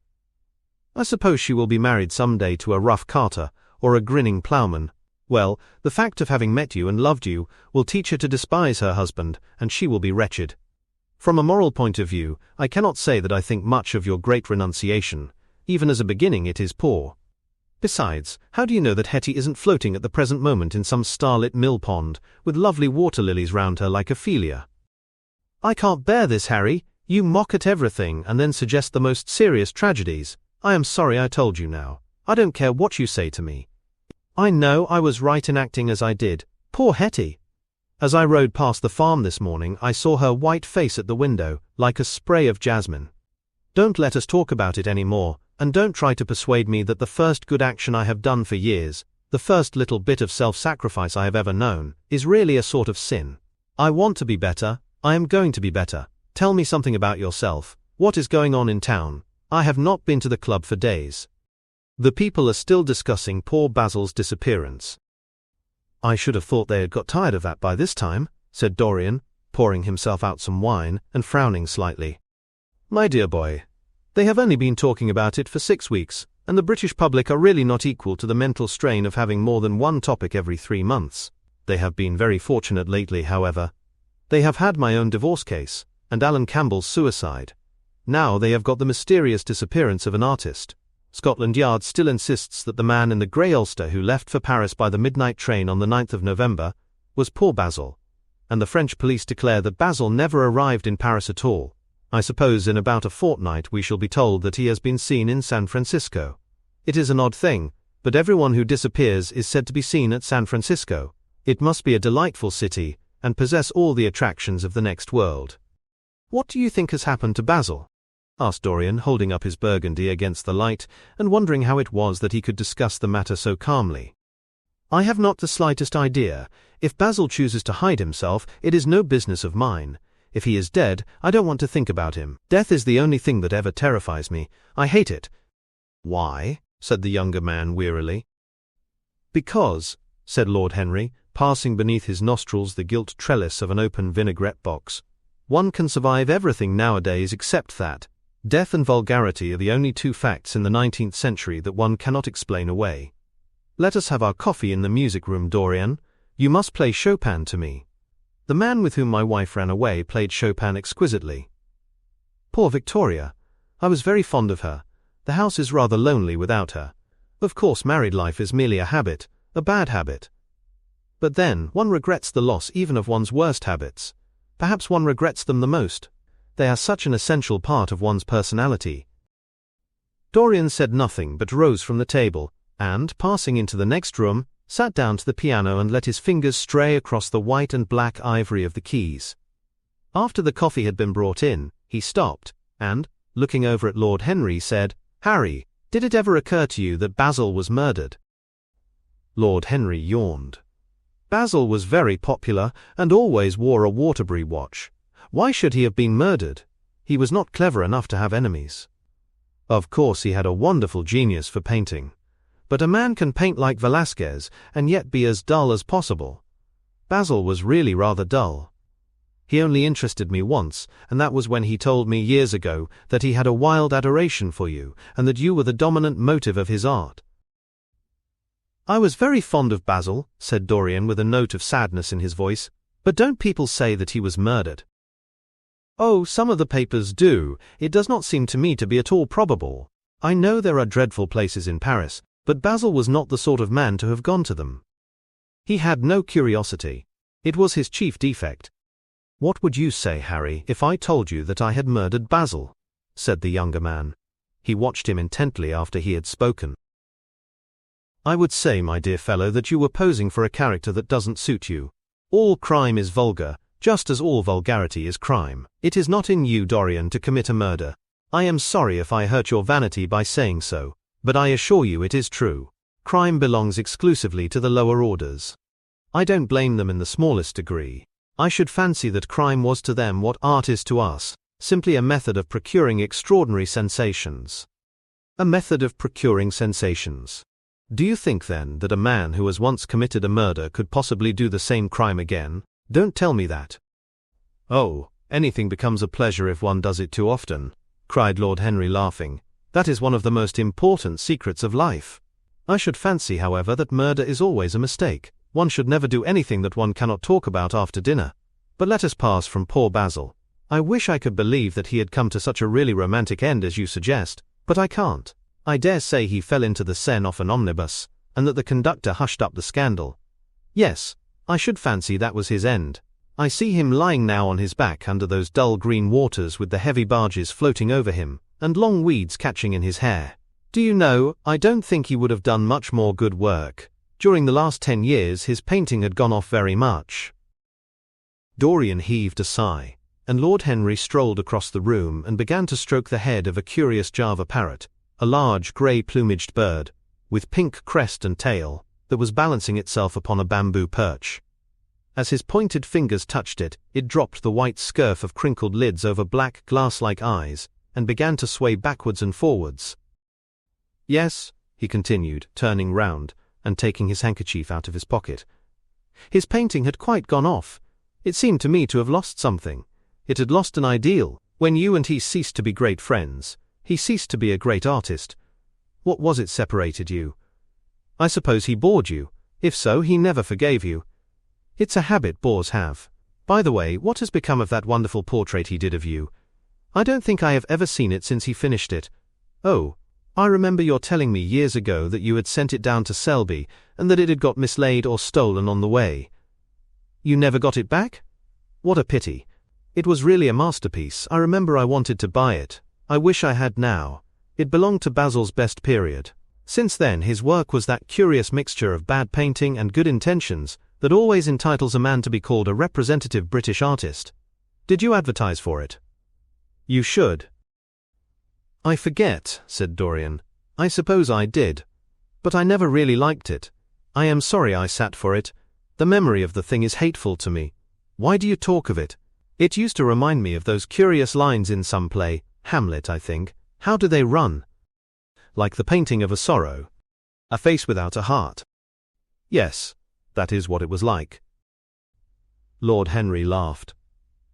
I suppose she will be married some day to a rough carter, or a grinning ploughman. Well, the fact of having met you and loved you will teach her to despise her husband, and she will be wretched. From a moral point of view, I cannot say that I think much of your great renunciation. Even as a beginning it is poor. Besides, how do you know that Hetty isn't floating at the present moment in some starlit mill pond, with lovely water lilies round her like Ophelia?" "I can't bear this, Harry. You mock at everything and then suggest the most serious tragedies. I am sorry I told you now. I don't care what you say to me. I know I was right in acting as I did. Poor Hetty! As I rode past the farm this morning, I saw her white face at the window, like a spray of jasmine. Don't let us talk about it any more, and don't try to persuade me that the first good action I have done for years, the first little bit of self-sacrifice I have ever known, is really a sort of sin. I want to be better, I am going to be better. Tell me something about yourself. What is going on in town? I have not been to the club for days. The people are still discussing poor Basil's disappearance. I should have thought they had got tired of that by this time, said Dorian, pouring himself out some wine and frowning slightly. My dear boy, they have only been talking about it for 6 weeks, and the British public are really not equal to the mental strain of having more than one topic every 3 months. They have been very fortunate lately, however. They have had my own divorce case, and Alan Campbell's suicide. Now they have got the mysterious disappearance of an artist. Scotland Yard still insists that the man in the grey ulster who left for Paris by the midnight train on the 9th of November was poor Basil, and the French police declare that Basil never arrived in Paris at all. I suppose in about a fortnight we shall be told that he has been seen in San Francisco. It is an odd thing, but everyone who disappears is said to be seen at San Francisco. It must be a delightful city, and possess all the attractions of the next world. What do you think has happened to Basil? Asked Dorian, holding up his burgundy against the light, and wondering how it was that he could discuss the matter so calmly. I have not the slightest idea. If Basil chooses to hide himself, it is no business of mine. If he is dead, I don't want to think about him. Death is the only thing that ever terrifies me. I hate it. Why? Said the younger man wearily. Because, said Lord Henry, passing beneath his nostrils the gilt trellis of an open vinaigrette box, one can survive everything nowadays except that. Death and vulgarity are the only 2 facts in the 19th century that one cannot explain away. Let us have our coffee in the music room, Dorian. You must play Chopin to me. The man with whom my wife ran away played Chopin exquisitely. Poor Victoria. I was very fond of her. The house is rather lonely without her. Of course, married life is merely a habit, a bad habit. But then, one regrets the loss even of one's worst habits. Perhaps one regrets them the most. They are such an essential part of one's personality. Dorian said nothing but rose from the table, and, passing into the next room, sat down to the piano and let his fingers stray across the white and black ivory of the keys. After the coffee had been brought in, he stopped, and, looking over at Lord Henry, said, Harry, did it ever occur to you that Basil was murdered? Lord Henry yawned. Basil was very popular, and always wore a Waterbury watch. Why should he have been murdered? He was not clever enough to have enemies. Of course he had a wonderful genius for painting. But a man can paint like Velasquez, and yet be as dull as possible. Basil was really rather dull. He only interested me once, and that was when he told me years ago that he had a wild adoration for you, and that you were the dominant motive of his art. I was very fond of Basil, said Dorian with a note of sadness in his voice, but don't people say that he was murdered? Oh, some of the papers do. It does not seem to me to be at all probable. I know there are dreadful places in Paris, but Basil was not the sort of man to have gone to them. He had no curiosity. It was his chief defect. What would you say, Harry, if I told you that I had murdered Basil? Said the younger man. He watched him intently after he had spoken. I would say, my dear fellow, that you were posing for a character that doesn't suit you. All crime is vulgar, just as all vulgarity is crime. It is not in you, Dorian, to commit a murder. I am sorry if I hurt your vanity by saying so, but I assure you it is true. Crime belongs exclusively to the lower orders. I don't blame them in the smallest degree. I should fancy that crime was to them what art is to us, simply a method of procuring extraordinary sensations. A method of procuring sensations. Do you think then that a man who has once committed a murder could possibly do the same crime again? Don't tell me that. Oh, anything becomes a pleasure if one does it too often, cried Lord Henry, laughing. That is one of the most important secrets of life. I should fancy, however, that murder is always a mistake. One should never do anything that one cannot talk about after dinner. But let us pass from poor Basil. I wish I could believe that he had come to such a really romantic end as you suggest, but I can't. I dare say he fell into the Seine off an omnibus, and that the conductor hushed up the scandal. Yes, I should fancy that was his end. I see him lying now on his back under those dull green waters with the heavy barges floating over him, and long weeds catching in his hair. Do you know, I don't think he would have done much more good work. During the last 10 years his painting had gone off very much. Dorian heaved a sigh. and Lord Henry strolled across the room and began to stroke the head of a curious Java parrot, a large grey-plumaged bird, with pink crest and tail, that was balancing itself upon a bamboo perch. As his pointed fingers touched it, it dropped the white scurf of crinkled lids over black glass-like eyes, and began to sway backwards and forwards. "Yes," he continued, turning round, and taking his handkerchief out of his pocket. "His painting had quite gone off. It seemed to me to have lost something. It had lost an ideal. When you and he ceased to be great friends, he ceased to be a great artist. What was it separated you? I suppose he bored you. If so, he never forgave you. It's a habit bores have. By the way, what has become of that wonderful portrait he did of you? I don't think I have ever seen it since he finished it. Oh, I remember your telling me years ago that you had sent it down to Selby, and that it had got mislaid or stolen on the way. You never got it back? What a pity. It was really a masterpiece. I remember I wanted to buy it. I wish I had now. It belonged to Basil's best period. Since then his work was that curious mixture of bad painting and good intentions that always entitles a man to be called a representative British artist. Did you advertise for it? You should." "I forget," said Dorian. "I suppose I did. But I never really liked it. I am sorry I sat for it. The memory of the thing is hateful to me. Why do you talk of it? It used to remind me of those curious lines in some play, Hamlet, I think. How do they run? Like the painting of a sorrow. A face without a heart." "Yes, that is what it was like." Lord Henry laughed.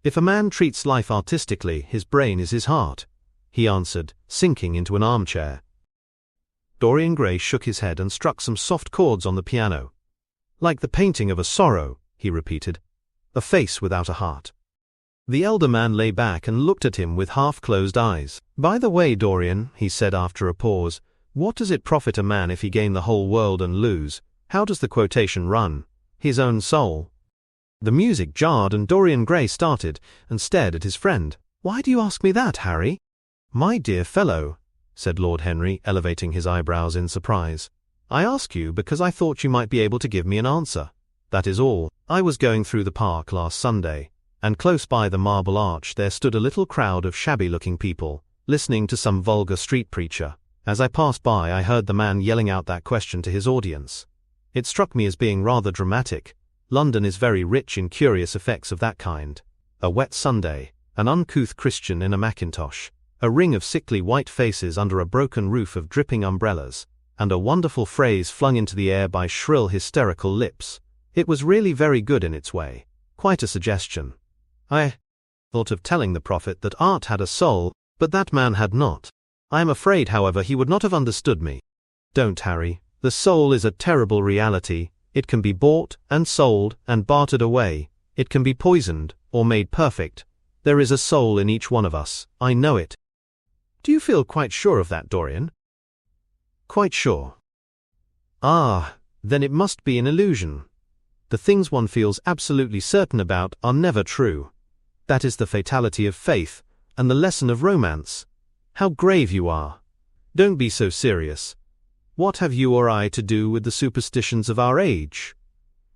"If a man treats life artistically, his brain is his heart," he answered, sinking into an armchair. Dorian Gray shook his head and struck some soft chords on the piano. "Like the painting of a sorrow," he repeated. "A face without a heart." The elder man lay back and looked at him with half-closed eyes. "By the way, Dorian," he said after a pause, "what does it profit a man if he gain the whole world and lose? How does the quotation run? His own soul?" The music jarred and Dorian Gray started and stared at his friend. "Why do you ask me that, Harry?" "My dear fellow," said Lord Henry, elevating his eyebrows in surprise, "I ask you because I thought you might be able to give me an answer. That is all. I was going through the park last Sunday, and close by the Marble Arch there stood a little crowd of shabby-looking people, listening to some vulgar street preacher. As I passed by I heard the man yelling out that question to his audience. It struck me as being rather dramatic. London is very rich in curious effects of that kind. A wet Sunday, an uncouth Christian in a mackintosh, a ring of sickly white faces under a broken roof of dripping umbrellas, and a wonderful phrase flung into the air by shrill hysterical lips. It was really very good in its way. Quite a suggestion. I thought of telling the prophet that art had a soul, but that man had not. I am afraid, however, he would not have understood me. Don't, Harry. The soul is a terrible reality. It can be bought and sold and bartered away. It can be poisoned or made perfect. There is a soul in each one of us. I know it. Do you feel quite sure of that, Dorian? Quite sure. Ah, then it must be an illusion. The things one feels absolutely certain about are never true. That is the fatality of faith, and the lesson of romance. How grave you are. Don't be so serious. What have you or I to do with the superstitions of our age?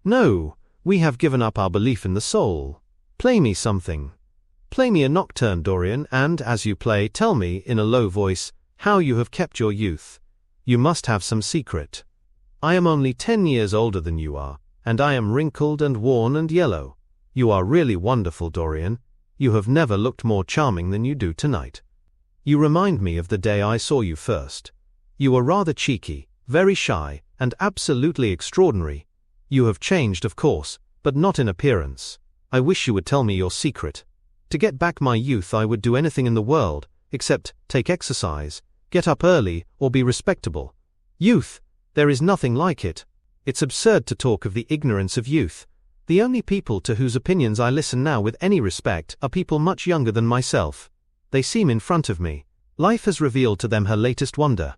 No, we have given up our belief in the soul. Play me something. Play me a nocturne, Dorian, and, as you play, tell me, in a low voice, how you have kept your youth. You must have some secret. I am only 10 years older than you are, and I am wrinkled and worn and yellow. You are really wonderful, Dorian. You have never looked more charming than you do tonight. You remind me of the day I saw you first. You were rather cheeky, very shy, and absolutely extraordinary. You have changed, of course, but not in appearance. I wish you would tell me your secret. To get back my youth I would do anything in the world, except take exercise, get up early, or be respectable. Youth! There is nothing like it. It's absurd to talk of the ignorance of youth. The only people to whose opinions I listen now with any respect are people much younger than myself. They seem in front of me. Life has revealed to them her latest wonder.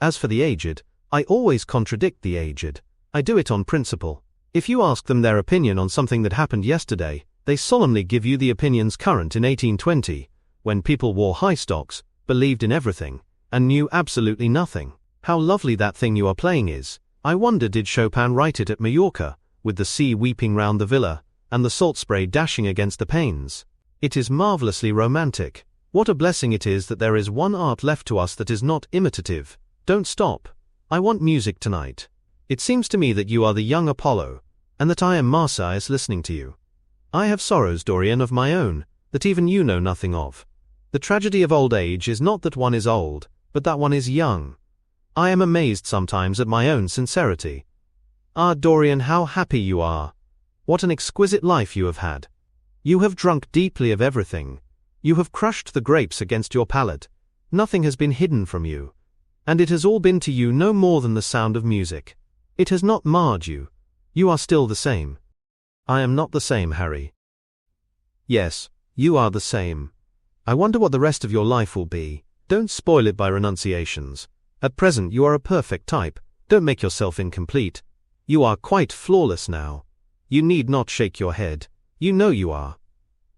As for the aged, I always contradict the aged. I do it on principle. If you ask them their opinion on something that happened yesterday, they solemnly give you the opinions current in 1820, when people wore high stocks, believed in everything, and knew absolutely nothing. How lovely that thing you are playing is. I wonder did Chopin write it at Majorca, with the sea weeping round the villa, and the salt spray dashing against the panes. It is marvelously romantic. What a blessing it is that there is one art left to us that is not imitative. Don't stop. I want music tonight. It seems to me that you are the young Apollo, and that I am Marsyas listening to you. I have sorrows, Dorian, of my own, that even you know nothing of. The tragedy of old age is not that one is old, but that one is young. I am amazed sometimes at my own sincerity. Ah, Dorian, how happy you are! What an exquisite life you have had! You have drunk deeply of everything. You have crushed the grapes against your palate. Nothing has been hidden from you. And it has all been to you no more than the sound of music. It has not marred you. You are still the same. I am not the same, Harry. Yes, you are the same. I wonder what the rest of your life will be. Don't spoil it by renunciations. At present you are a perfect type. Don't make yourself incomplete. You are quite flawless now. You need not shake your head. You know you are.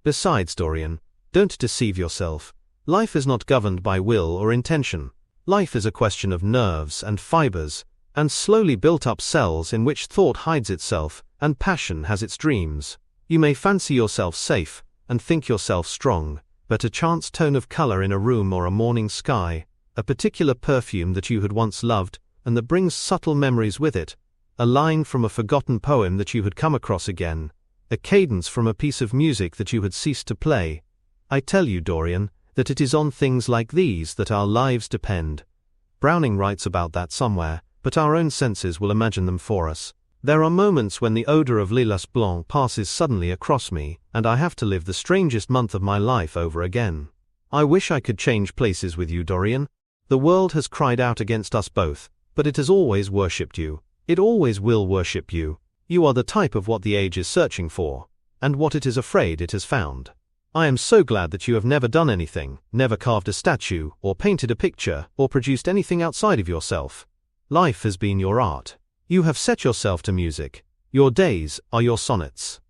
Besides, Dorian, don't deceive yourself. Life is not governed by will or intention. Life is a question of nerves and fibers, and slowly built up cells in which thought hides itself, and passion has its dreams. You may fancy yourself safe, and think yourself strong, but a chance tone of color in a room or a morning sky, a particular perfume that you had once loved, and that brings subtle memories with it, a line from a forgotten poem that you had come across again, a cadence from a piece of music that you had ceased to play. I tell you, Dorian, that it is on things like these that our lives depend. Browning writes about that somewhere, but our own senses will imagine them for us. There are moments when the odor of lilas blanc passes suddenly across me, and I have to live the strangest month of my life over again. I wish I could change places with you, Dorian. The world has cried out against us both, but it has always worshipped you. It always will worship you. You are the type of what the age is searching for, and what it is afraid it has found. I am so glad that you have never done anything, never carved a statue, or painted a picture, or produced anything outside of yourself. Life has been your art. You have set yourself to music. Your days are your sonnets.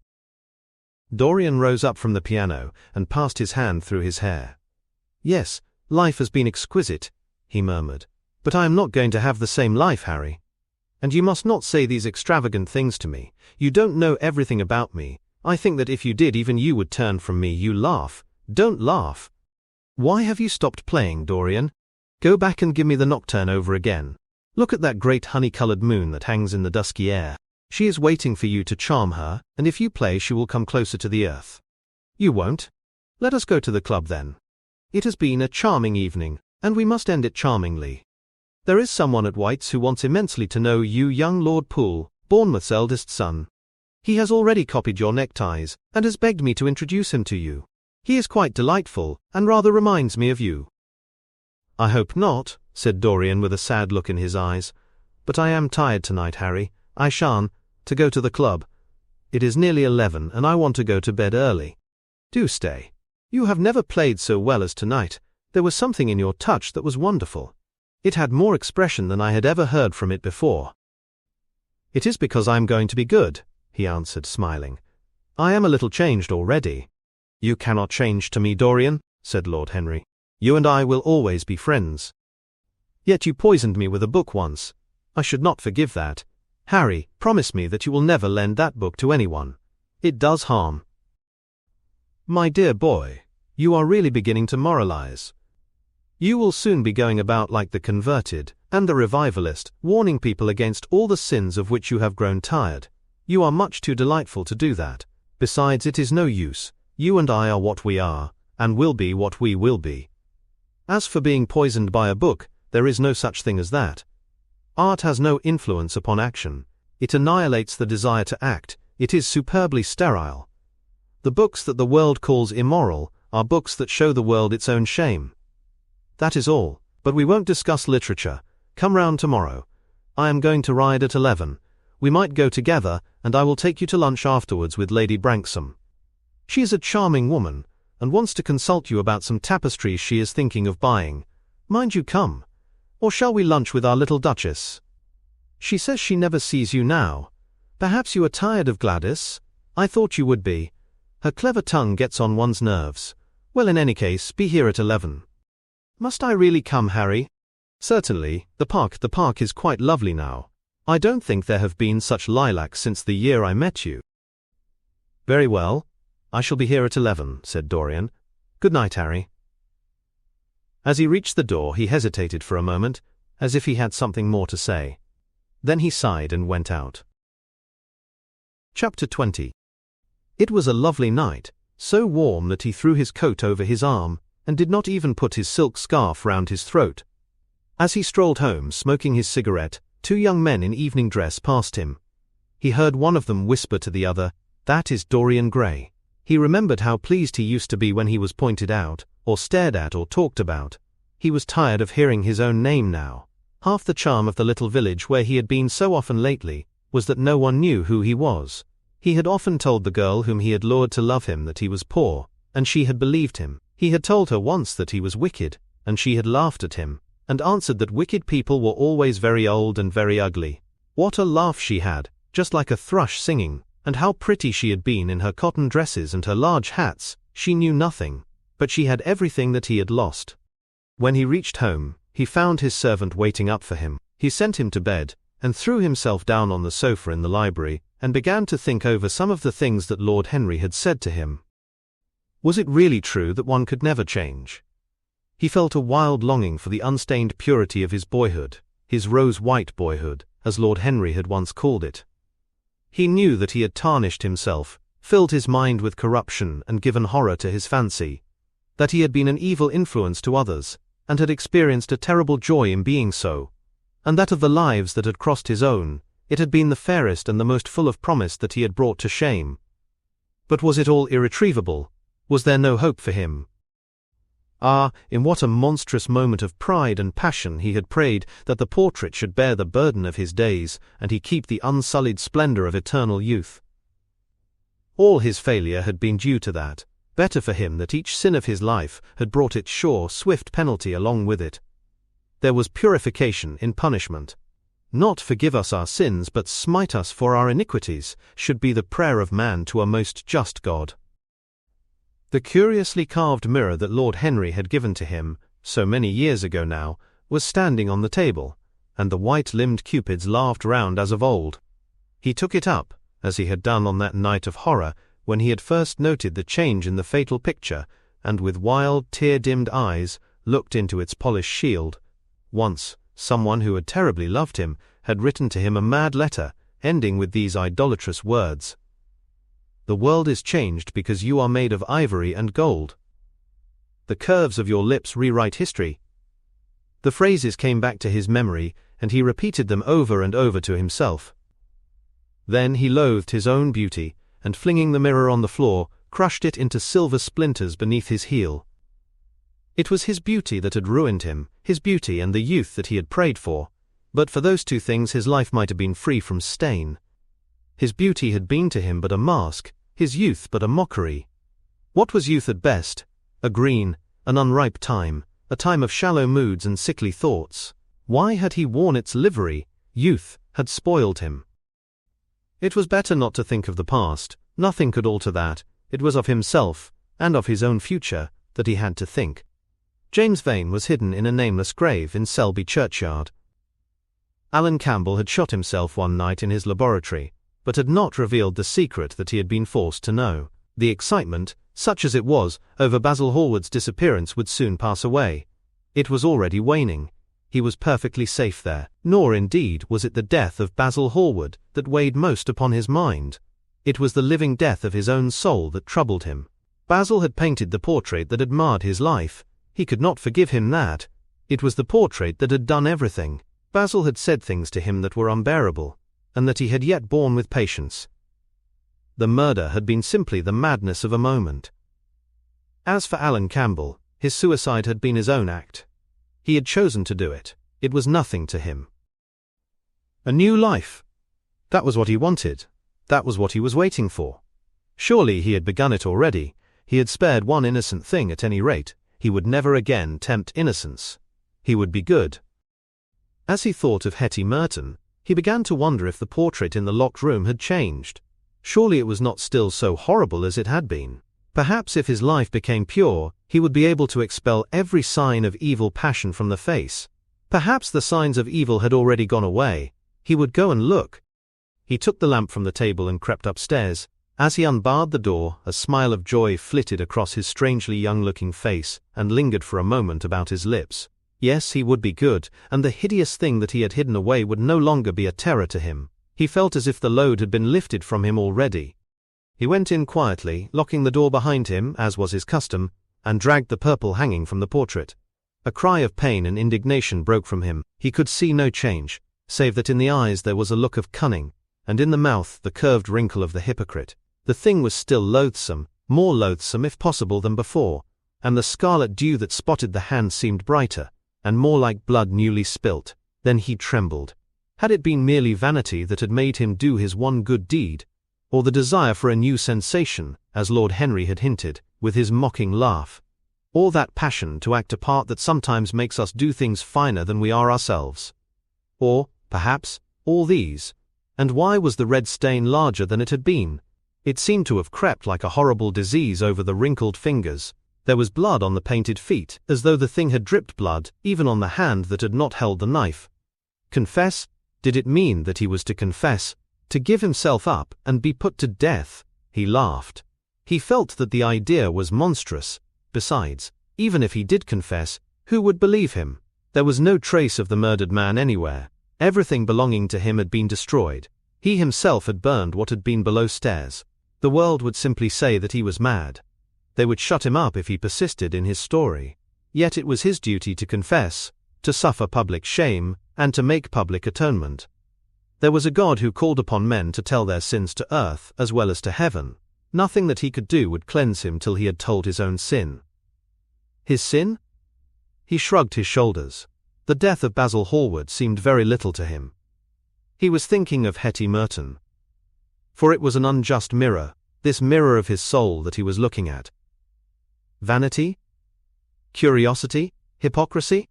Dorian rose up from the piano and passed his hand through his hair. Yes, life has been exquisite, he murmured. But I am not going to have the same life, Harry. And you must not say these extravagant things to me. You don't know everything about me. I think that if you did, even you would turn from me. You laugh. Don't laugh. Why have you stopped playing, Dorian? Go back and give me the nocturne over again. Look at that great honey-colored moon that hangs in the dusky air. She is waiting for you to charm her, and if you play she will come closer to the earth. You won't? Let us go to the club then. It has been a charming evening, and we must end it charmingly. There is someone at White's who wants immensely to know you, young Lord Poole, Bournemouth's eldest son. He has already copied your neckties, and has begged me to introduce him to you. He is quite delightful, and rather reminds me of you. I hope not, said Dorian with a sad look in his eyes. But I am tired tonight, Harry. I shan't to go to the club. It is nearly 11, and I want to go to bed early. Do stay. You have never played so well as tonight. There was something in your touch that was wonderful. It had more expression than I had ever heard from it before. It is because I am going to be good, he answered, smiling. I am a little changed already. You cannot change to me, Dorian, said Lord Henry. You and I will always be friends. Yet you poisoned me with a book once. I should not forgive that. Harry, promise me that you will never lend that book to anyone. It does harm. My dear boy, you are really beginning to moralize. You will soon be going about like the converted and the revivalist, warning people against all the sins of which you have grown tired. You are much too delightful to do that. Besides, it is no use. You and I are what we are, and will be what we will be. As for being poisoned by a book, there is no such thing as that. Art has no influence upon action. It annihilates the desire to act. It is superbly sterile. The books that the world calls immoral are books that show the world its own shame. That is all, but we won't discuss literature. Come round tomorrow. I am going to ride at 11. We might go together, and I will take you to lunch afterwards with Lady Branksome. She is a charming woman, and wants to consult you about some tapestries she is thinking of buying. Mind you come. Or shall we lunch with our little Duchess? She says she never sees you now. Perhaps you are tired of Gladys? I thought you would be. Her clever tongue gets on one's nerves. Well, in any case, be here at 11. Must I really come, Harry? Certainly. The park is quite lovely now. I don't think there have been such lilacs since the year I met you. Very well. "I shall be here at 11, said Dorian. "Good night, Harry." As he reached the door, he hesitated for a moment, as if he had something more to say. Then he sighed and went out. Chapter 20. It was a lovely night, so warm that he threw his coat over his arm, and did not even put his silk scarf round his throat. As he strolled home, smoking his cigarette, 2 young men in evening dress passed him. He heard one of them whisper to the other, "That is Dorian Gray." He remembered how pleased he used to be when he was pointed out, or stared at, or talked about. He was tired of hearing his own name now. Half the charm of the little village where he had been so often lately was that no one knew who he was. He had often told the girl whom he had lured to love him that he was poor, and she had believed him. He had told her once that he was wicked, and she had laughed at him, and answered that wicked people were always very old and very ugly. What a laugh she had, just like a thrush singing, and how pretty she had been in her cotton dresses and her large hats. She knew nothing, but she had everything that he had lost. When he reached home, he found his servant waiting up for him. He sent him to bed, and threw himself down on the sofa in the library, and began to think over some of the things that Lord Henry had said to him. Was it really true that one could never change? He felt a wild longing for the unstained purity of his boyhood, his rose-white boyhood, as Lord Henry had once called it. He knew that he had tarnished himself, filled his mind with corruption and given horror to his fancy, that he had been an evil influence to others, and had experienced a terrible joy in being so, and that of the lives that had crossed his own, it had been the fairest and the most full of promise that he had brought to shame. But was it all irretrievable? Was there no hope for him? Ah, in what a monstrous moment of pride and passion he had prayed that the portrait should bear the burden of his days, and he keep the unsullied splendor of eternal youth. All his failure had been due to that. Better for him that each sin of his life had brought its sure, swift penalty along with it. There was purification in punishment. Not "forgive us our sins, but smite us for our iniquities," should be the prayer of man to a most just God. The curiously carved mirror that Lord Henry had given to him, so many years ago now, was standing on the table, and the white-limbed cupids laughed round as of old. He took it up, as he had done on that night of horror, when he had first noted the change in the fatal picture, and with wild, tear-dimmed eyes, looked into its polished shield. Once, someone who had terribly loved him had written to him a mad letter, ending with these idolatrous words: "The world is changed because you are made of ivory and gold. The curves of your lips rewrite history." The phrases came back to his memory, and he repeated them over and over to himself. Then he loathed his own beauty, and flinging the mirror on the floor, crushed it into silver splinters beneath his heel. It was his beauty that had ruined him, his beauty and the youth that he had prayed for. But for those 2 things his life might have been free from stain. His beauty had been to him but a mask, his youth but a mockery. What was youth at best? A green, an unripe time, a time of shallow moods and sickly thoughts. Why had he worn its livery? Youth had spoiled him. It was better not to think of the past. Nothing could alter that. It was of himself, and of his own future, that he had to think. James Vane was hidden in a nameless grave in Selby churchyard. Alan Campbell had shot himself one night in his laboratory, but had not revealed the secret that he had been forced to know. The excitement, such as it was, over Basil Hallward's disappearance would soon pass away. It was already waning. He was perfectly safe there. Nor indeed was it the death of Basil Hallward that weighed most upon his mind. It was the living death of his own soul that troubled him. Basil had painted the portrait that had marred his life. He could not forgive him that. It was the portrait that had done everything. Basil had said things to him that were unbearable, and that he had yet borne with patience. The murder had been simply the madness of a moment. As for Alan Campbell, his suicide had been his own act. He had chosen to do it. It was nothing to him. A new life. That was what he wanted. That was what he was waiting for. Surely he had begun it already. He had spared one innocent thing at any rate. He would never again tempt innocence. He would be good. As he thought of Hetty Merton, he began to wonder if the portrait in the locked room had changed. Surely it was not still so horrible as it had been. Perhaps if his life became pure, he would be able to expel every sign of evil passion from the face. Perhaps the signs of evil had already gone away. He would go and look. He took the lamp from the table and crept upstairs. As he unbarred the door, a smile of joy flitted across his strangely young-looking face and lingered for a moment about his lips. Yes, he would be good, and the hideous thing that he had hidden away would no longer be a terror to him. He felt as if the load had been lifted from him already. He went in quietly, locking the door behind him, as was his custom, and dragged the purple hanging from the portrait. A cry of pain and indignation broke from him. He could see no change, save that in the eyes there was a look of cunning, and in the mouth the curved wrinkle of the hypocrite. The thing was still loathsome, more loathsome if possible than before, and the scarlet dew that spotted the hand seemed brighter, and more like blood newly spilt. Then he trembled. Had it been merely vanity that had made him do his one good deed, or the desire for a new sensation, as Lord Henry had hinted, with his mocking laugh, or that passion to act a part that sometimes makes us do things finer than we are ourselves? Or, perhaps, all these? And why was the red stain larger than it had been? It seemed to have crept like a horrible disease over the wrinkled fingers. There was blood on the painted feet, as though the thing had dripped blood, even on the hand that had not held the knife. Confess? Did it mean that he was to confess, to give himself up and be put to death? He laughed. He felt that the idea was monstrous. Besides, even if he did confess, who would believe him? There was no trace of the murdered man anywhere. Everything belonging to him had been destroyed. He himself had burned what had been below stairs. The world would simply say that he was mad. They would shut him up if he persisted in his story. Yet it was his duty to confess, to suffer public shame, and to make public atonement. There was a God who called upon men to tell their sins to earth as well as to heaven. Nothing that he could do would cleanse him till he had told his own sin. His sin? He shrugged his shoulders. The death of Basil Hallward seemed very little to him. He was thinking of Hetty Merton. For it was an unjust mirror, this mirror of his soul that he was looking at. Vanity? Curiosity? Hypocrisy?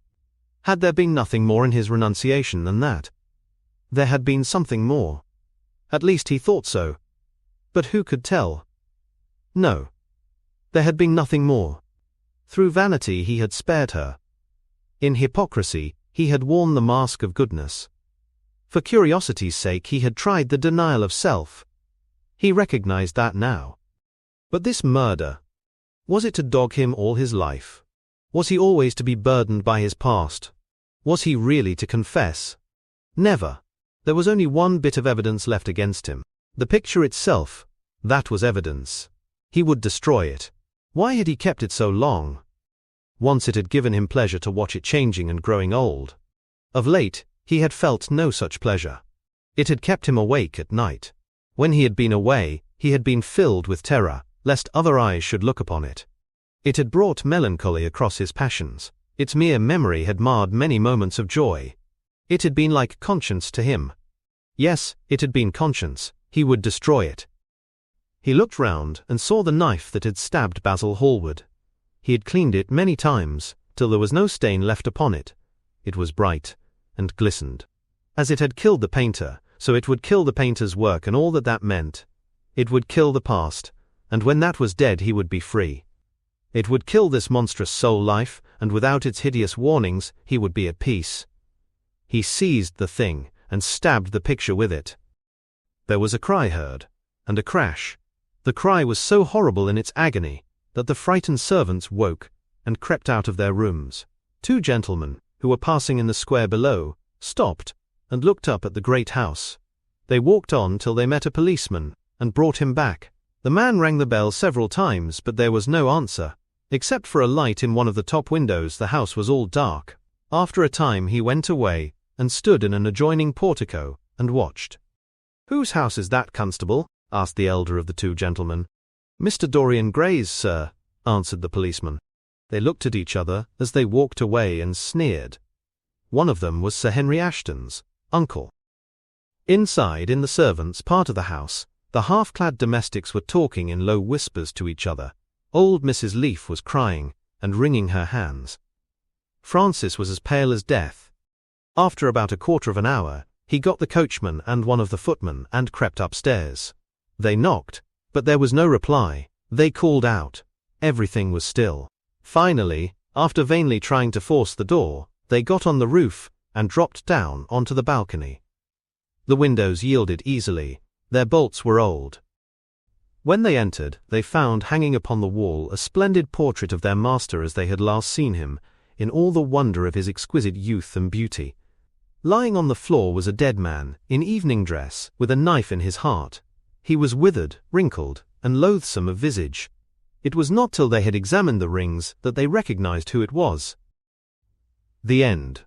Had there been nothing more in his renunciation than that? There had been something more. At least he thought so. But who could tell? No. There had been nothing more. Through vanity he had spared her. In hypocrisy, he had worn the mask of goodness. For curiosity's sake he had tried the denial of self. He recognized that now. But this murder, was it to dog him all his life? Was he always to be burdened by his past? Was he really to confess? Never. There was only one bit of evidence left against him. The picture itself, that was evidence. He would destroy it. Why had he kept it so long? Once it had given him pleasure to watch it changing and growing old. Of late, he had felt no such pleasure. It had kept him awake at night. When he had been away, he had been filled with terror, lest other eyes should look upon it. It had brought melancholy across his passions. Its mere memory had marred many moments of joy. It had been like conscience to him. Yes, it had been conscience. He would destroy it. He looked round and saw the knife that had stabbed Basil Hallward. He had cleaned it many times, till there was no stain left upon it. It was bright, and glistened. As it had killed the painter, so it would kill the painter's work and all that that meant. It would kill the past, and when that was dead he would be free. It would kill this monstrous soul life, and without its hideous warnings, he would be at peace. He seized the thing, and stabbed the picture with it. There was a cry heard, and a crash. The cry was so horrible in its agony, that the frightened servants woke, and crept out of their rooms. Two gentlemen, who were passing in the square below, stopped, and looked up at the great house. They walked on till they met a policeman, and brought him back. The man rang the bell several times, but there was no answer. Except for a light in one of the top windows, the house was all dark. After a time he went away, and stood in an adjoining portico, and watched. "Whose house is that, constable?" asked the elder of the two gentlemen. "Mr. Dorian Gray's, sir," answered the policeman. They looked at each other as they walked away and sneered. One of them was Sir Henry Ashton's uncle. Inside, in the servants' part of the house, the half-clad domestics were talking in low whispers to each other. Old Mrs. Leaf was crying, and wringing her hands. Francis was as pale as death. After about a quarter of an hour, he got the coachman and one of the footmen and crept upstairs. They knocked, but there was no reply. They called out. Everything was still. Finally, after vainly trying to force the door, they got on the roof, and dropped down onto the balcony. The windows yielded easily. Their bolts were old. When they entered, they found hanging upon the wall a splendid portrait of their master as they had last seen him, in all the wonder of his exquisite youth and beauty. Lying on the floor was a dead man, in evening dress, with a knife in his heart. He was withered, wrinkled, and loathsome of visage. It was not till they had examined the rings that they recognized who it was. The end.